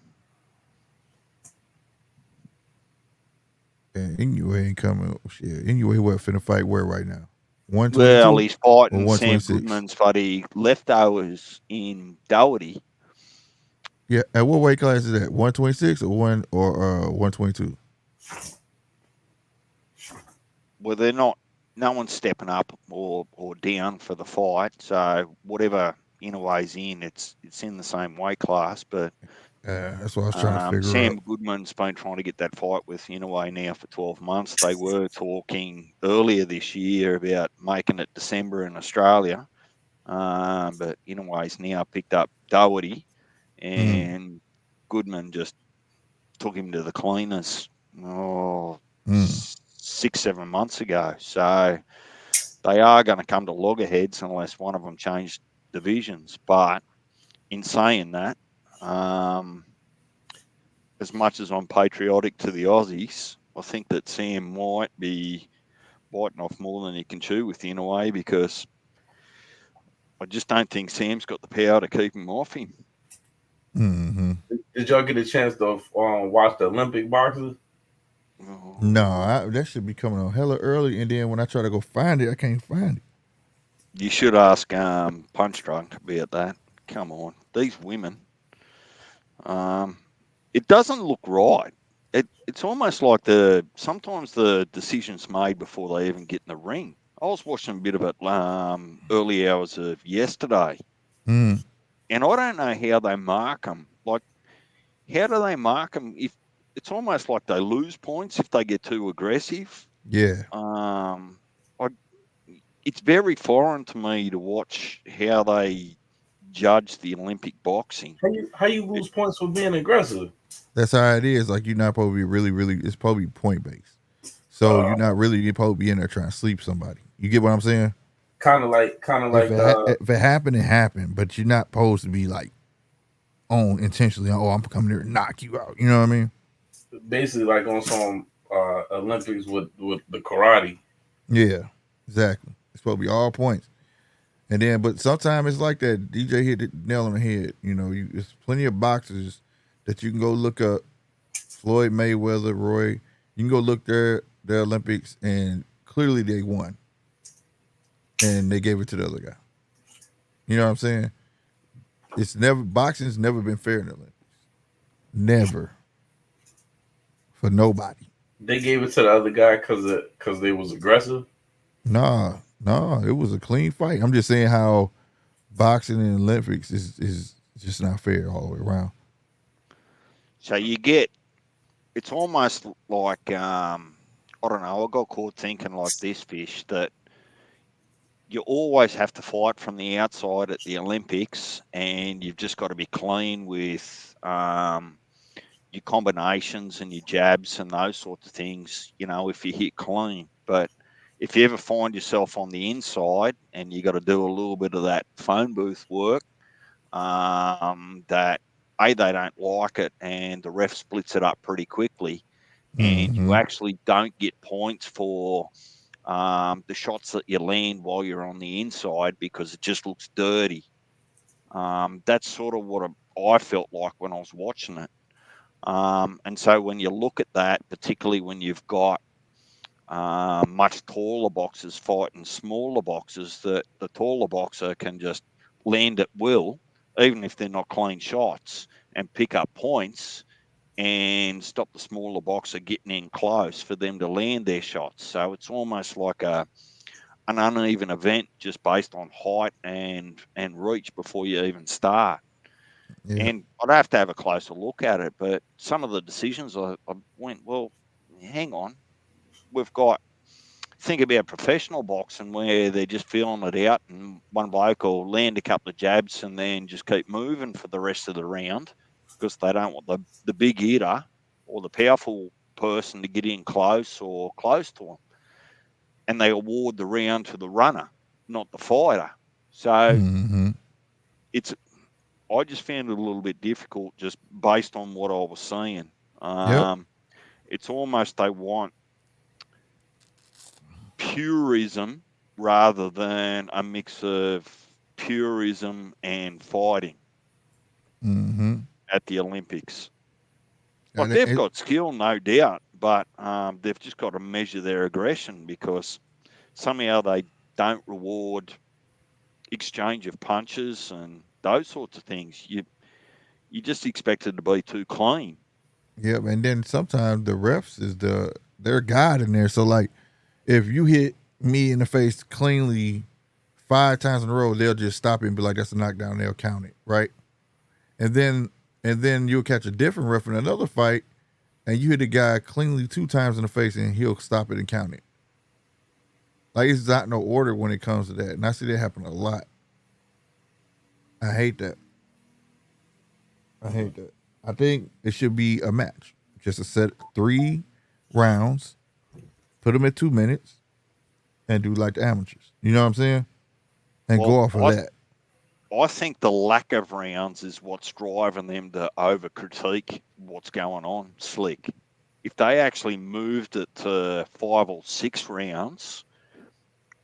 Yeah, Inoue ain't coming. Shit, Inoue what finna fight where right now? 122. Well, he's fighting Sam Goodman's buddy leftovers in Doherty. Yeah, at what weight class is that? 126 or 122? Well, they're not. No one's stepping up or down for the fight. So whatever Inoue's in, it's in the same weight class. But that's what I was trying to figure Sam out. Goodman's been trying to get that fight with Inoue now for 12 months. They were talking earlier this year about making it December in Australia. But Inoue's now picked up Doherty, and Goodman just took him to the cleaners 6-7 months ago. So they are going to come to loggerheads unless one of them changed divisions. But in saying that, as much as I'm patriotic to the Aussies, I think that Sam might be biting off more than he can chew with Inoue because I just don't think Sam's got the power to keep him off him. Mm-hmm. Did y'all get a chance to watch the Olympic boxers? No, that should be coming on hella early, and then when I try to go find it, I can't find it. You should ask Punch Drunk about that. Come on, these women. It doesn't look right. It's almost like sometimes the decision's made before they even get in the ring. I was watching a bit of it early hours of yesterday, and I don't know how they mark them. Like, how do they mark them? If it's almost like they lose points if they get too aggressive. Yeah. It's very foreign to me to watch how they judge the Olympic boxing. How you lose points for being aggressive? That's how it is. Like, you're not supposed to be really. It's probably point based. So you're not really supposed to be in there trying to sleep somebody. You get what I'm saying? Kind of like. If it happened, it happened. But you're not supposed to be like on intentionally. Oh, I'm coming here to knock you out. You know what I mean? Basically, like on some Olympics with the karate. Yeah, exactly. It's supposed to be all points. And then, but sometimes it's like that. DJ hit the nail on the head. You know, there's plenty of boxers that you can go look up. Floyd Mayweather, Roy. You can go look their Olympics, and clearly they won. And they gave it to the other guy. You know what I'm saying? Boxing's never been fair in the Olympics. Never. For nobody. They gave it to the other guy because they was aggressive? Nah. No, it was a clean fight. I'm just saying how boxing and Olympics is just not fair all the way around. So you get, it's almost like, I don't know, I got caught thinking like this, Fish, that you always have to fight from the outside at the Olympics, and you've just got to be clean with your combinations and your jabs and those sorts of things, if you hit clean. But if you ever find yourself on the inside and you got to do a little bit of that phone booth work, that they don't like it, and the ref splits it up pretty quickly, and you Mm-hmm. actually don't get points for the shots that you land while you're on the inside because it just looks dirty. That's sort of what I felt like when I was watching it. And so when you look at that, particularly when you've got much taller boxers fighting smaller boxers, that the taller boxer can just land at will, even if they're not clean shots, and pick up points and stop the smaller boxer getting in close for them to land their shots. So it's almost like an uneven event just based on height and reach before you even start. Yeah. And I'd have to have a closer look at it, but some of the decisions I went, well, hang on, we've got, think about professional boxing where they're just feeling it out, and one bloke will land a couple of jabs and then just keep moving for the rest of the round because they don't want the big hitter or the powerful person to get in close or close to them. And they award the round to the runner, not the fighter. So Mm-hmm. it's, I just found it a little bit difficult just based on what I was seeing. Yep. It's almost they want purism rather than a mix of purism and fighting Mm-hmm. at the Olympics. Like And they've got skill, no doubt, but they've just got to measure their aggression because somehow they don't reward exchange of punches and those sorts of things. You just expect it to be too clean. yep. And then sometimes the refs is their guide in there. So like if you hit me in the face cleanly 5 times in a row, they'll just stop it and be like, "That's a knockdown." They'll count it, right? And then you'll catch a different ref in another fight, and you hit a guy cleanly 2 times in the face, and he'll stop it and count it. Like it's not no order when it comes to that, and I see that happen a lot. I hate that. I hate that. I think it should be a match, just a set 3 rounds, put them at 2 minutes, and do like the amateurs. You know what I'm saying? And go Well, off of that. I think the lack of rounds is what's driving them to over critique what's going on, Slick. If they actually moved it to 5 or 6 rounds,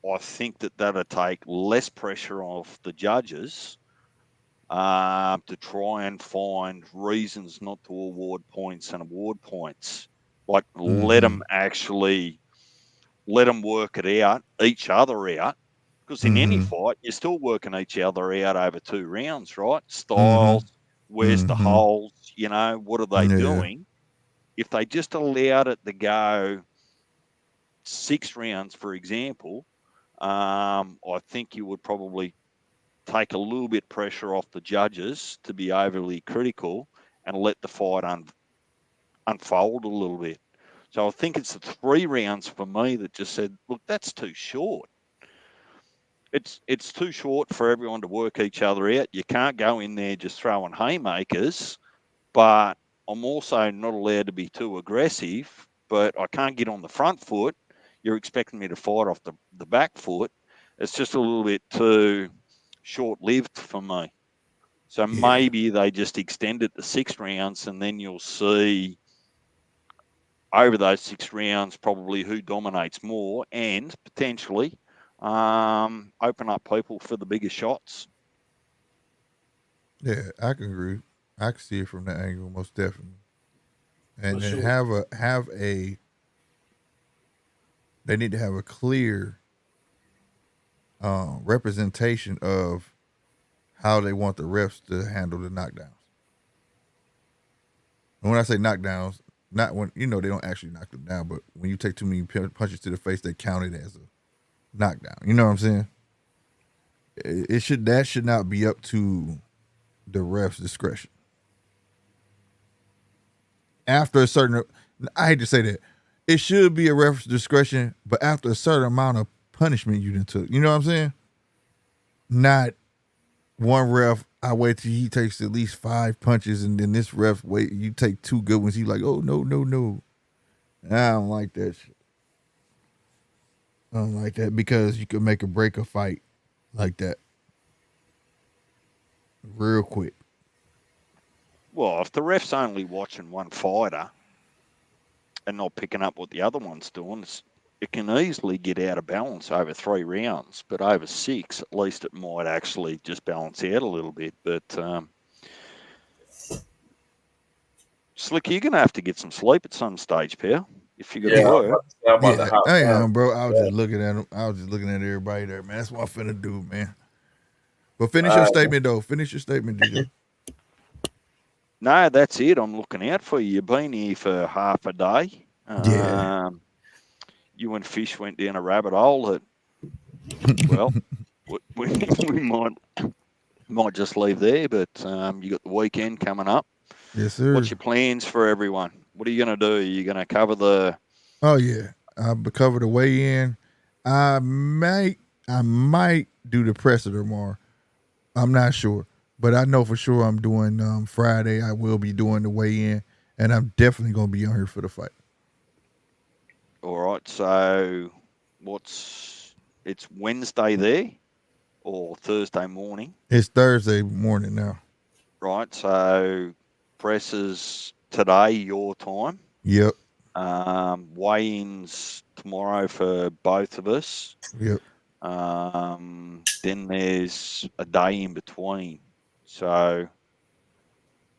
I think that that'd take less pressure off the judges to try and find reasons not to award points and award points. Like Mm-hmm. let them work it out, each other out. Because in any Mm-hmm. fight, you're still working each other out over 2 rounds, right? Mm-hmm. Styles, where's the Mm-hmm. holes, what are they Yeah. doing? If they just allowed it to go 6 rounds, for example, I think you would probably take a little bit pressure off the judges to be overly critical and let the fight unfold a little bit. So I think it's the 3 rounds for me that just said, look, that's too short. It's too short for everyone to work each other out. You can't go in there just throwing haymakers, but I'm also not allowed to be too aggressive, but I can't get on the front foot. You're expecting me to fight off the back foot. It's just a little bit too short lived for me. So Yeah. maybe they just extend it to 6 rounds, and then you'll see over those 6 rounds probably who dominates more, and potentially open up people for the bigger shots. Yeah, I can agree. I can see it from that angle, most definitely. For And then sure. have a they need to have a clear representation of how they want the refs to handle the knockdowns. And when I say knockdowns, not when they don't actually knock them down, but when you take too many punches to the face, they count it as a knockdown. You know what I'm saying? That should not be up to the ref's discretion. After a certain, I hate to say that, it should be a ref's discretion, but after a certain amount of punishment you done took, you know what I'm saying? Not one ref, I wait till he takes at least 5 punches, and then this ref wait, you take 2 good ones. He like, oh no, no, no. I don't like that shit. I don't like that because you could make or break a fight like that real quick. Well, if the ref's only watching one fighter and not picking up what the other one's doing, it can easily get out of balance over 3 rounds. But over 6, at least it might actually just balance out a little bit. But Slick, you're going to have to get some sleep at some stage, pal, if you're going to work. I am, bro. I was just looking at him. I was just looking at everybody there, man. That's what I'm finna do, man. But finish your statement, though. Finish your statement, DJ. No, that's it. I'm looking out for you. You've been here for half a day. Yeah. You and Fish went down a rabbit hole that, well, we might just leave there, but you got the weekend coming up. Yes, sir. What's your plans for everyone? What are you going to do? Are you going to cover the... Oh, yeah. I'll cover the weigh-in. I might do the presser tomorrow. I'm not sure. But I know for sure I'm doing Friday. I will be doing the weigh-in, and I'm definitely going to be on here for the fight. All right. So it's Wednesday there or Thursday morning? It's Thursday morning now. Right. So presses today, your time. Yep. Weigh-ins tomorrow for both of us. Yep. Then there's a day in between. So,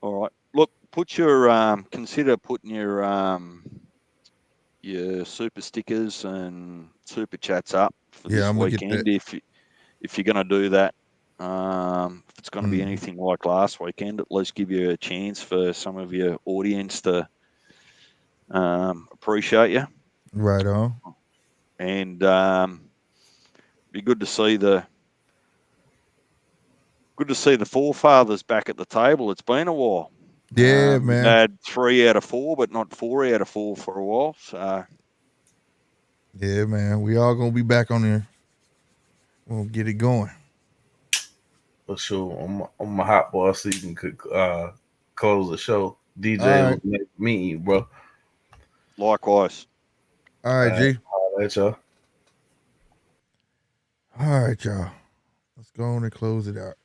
all right. Look, put your consider putting your super stickers and super chats up for this weekend if you're going to do that. If it's going to be anything like last weekend, at least give you a chance for some of your audience to appreciate you. Right on. And be good to see the forefathers back at the table. It's been a while. Yeah, man. We had 3 out of 4, but not 4 out of 4 for a while. So yeah, man. We all gonna be back on there. We'll get it going. For sure. On my hot ball season could close the show. DJ right. was me, bro. Likewise. All right, G. All right, y'all. All right, y'all. Let's go on and close it out.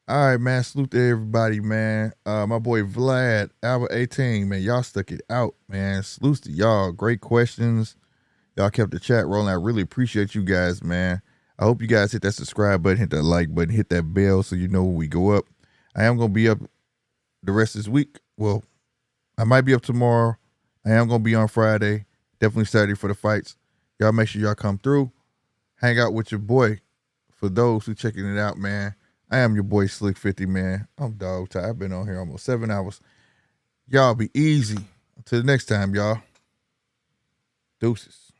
All right, man. Salute to everybody, man. My boy Vlad, Albert 18, man. Y'all stuck it out, man. Salute to y'all. Great questions. Y'all kept the chat rolling. I really appreciate you guys, man. I hope you guys hit that subscribe button, hit that like button, hit that bell so you know when we go up. I am going to be up the rest of this week. Well, I might be up tomorrow. I am going to be on Friday. Definitely Saturday for the fights. Y'all make sure y'all come through. Hang out with your boy. For those who checking it out, man, I am your boy Slick 50, man. I'm dog tired. I've been on here almost 7 hours. Y'all be easy. Until the next time, y'all. Deuces.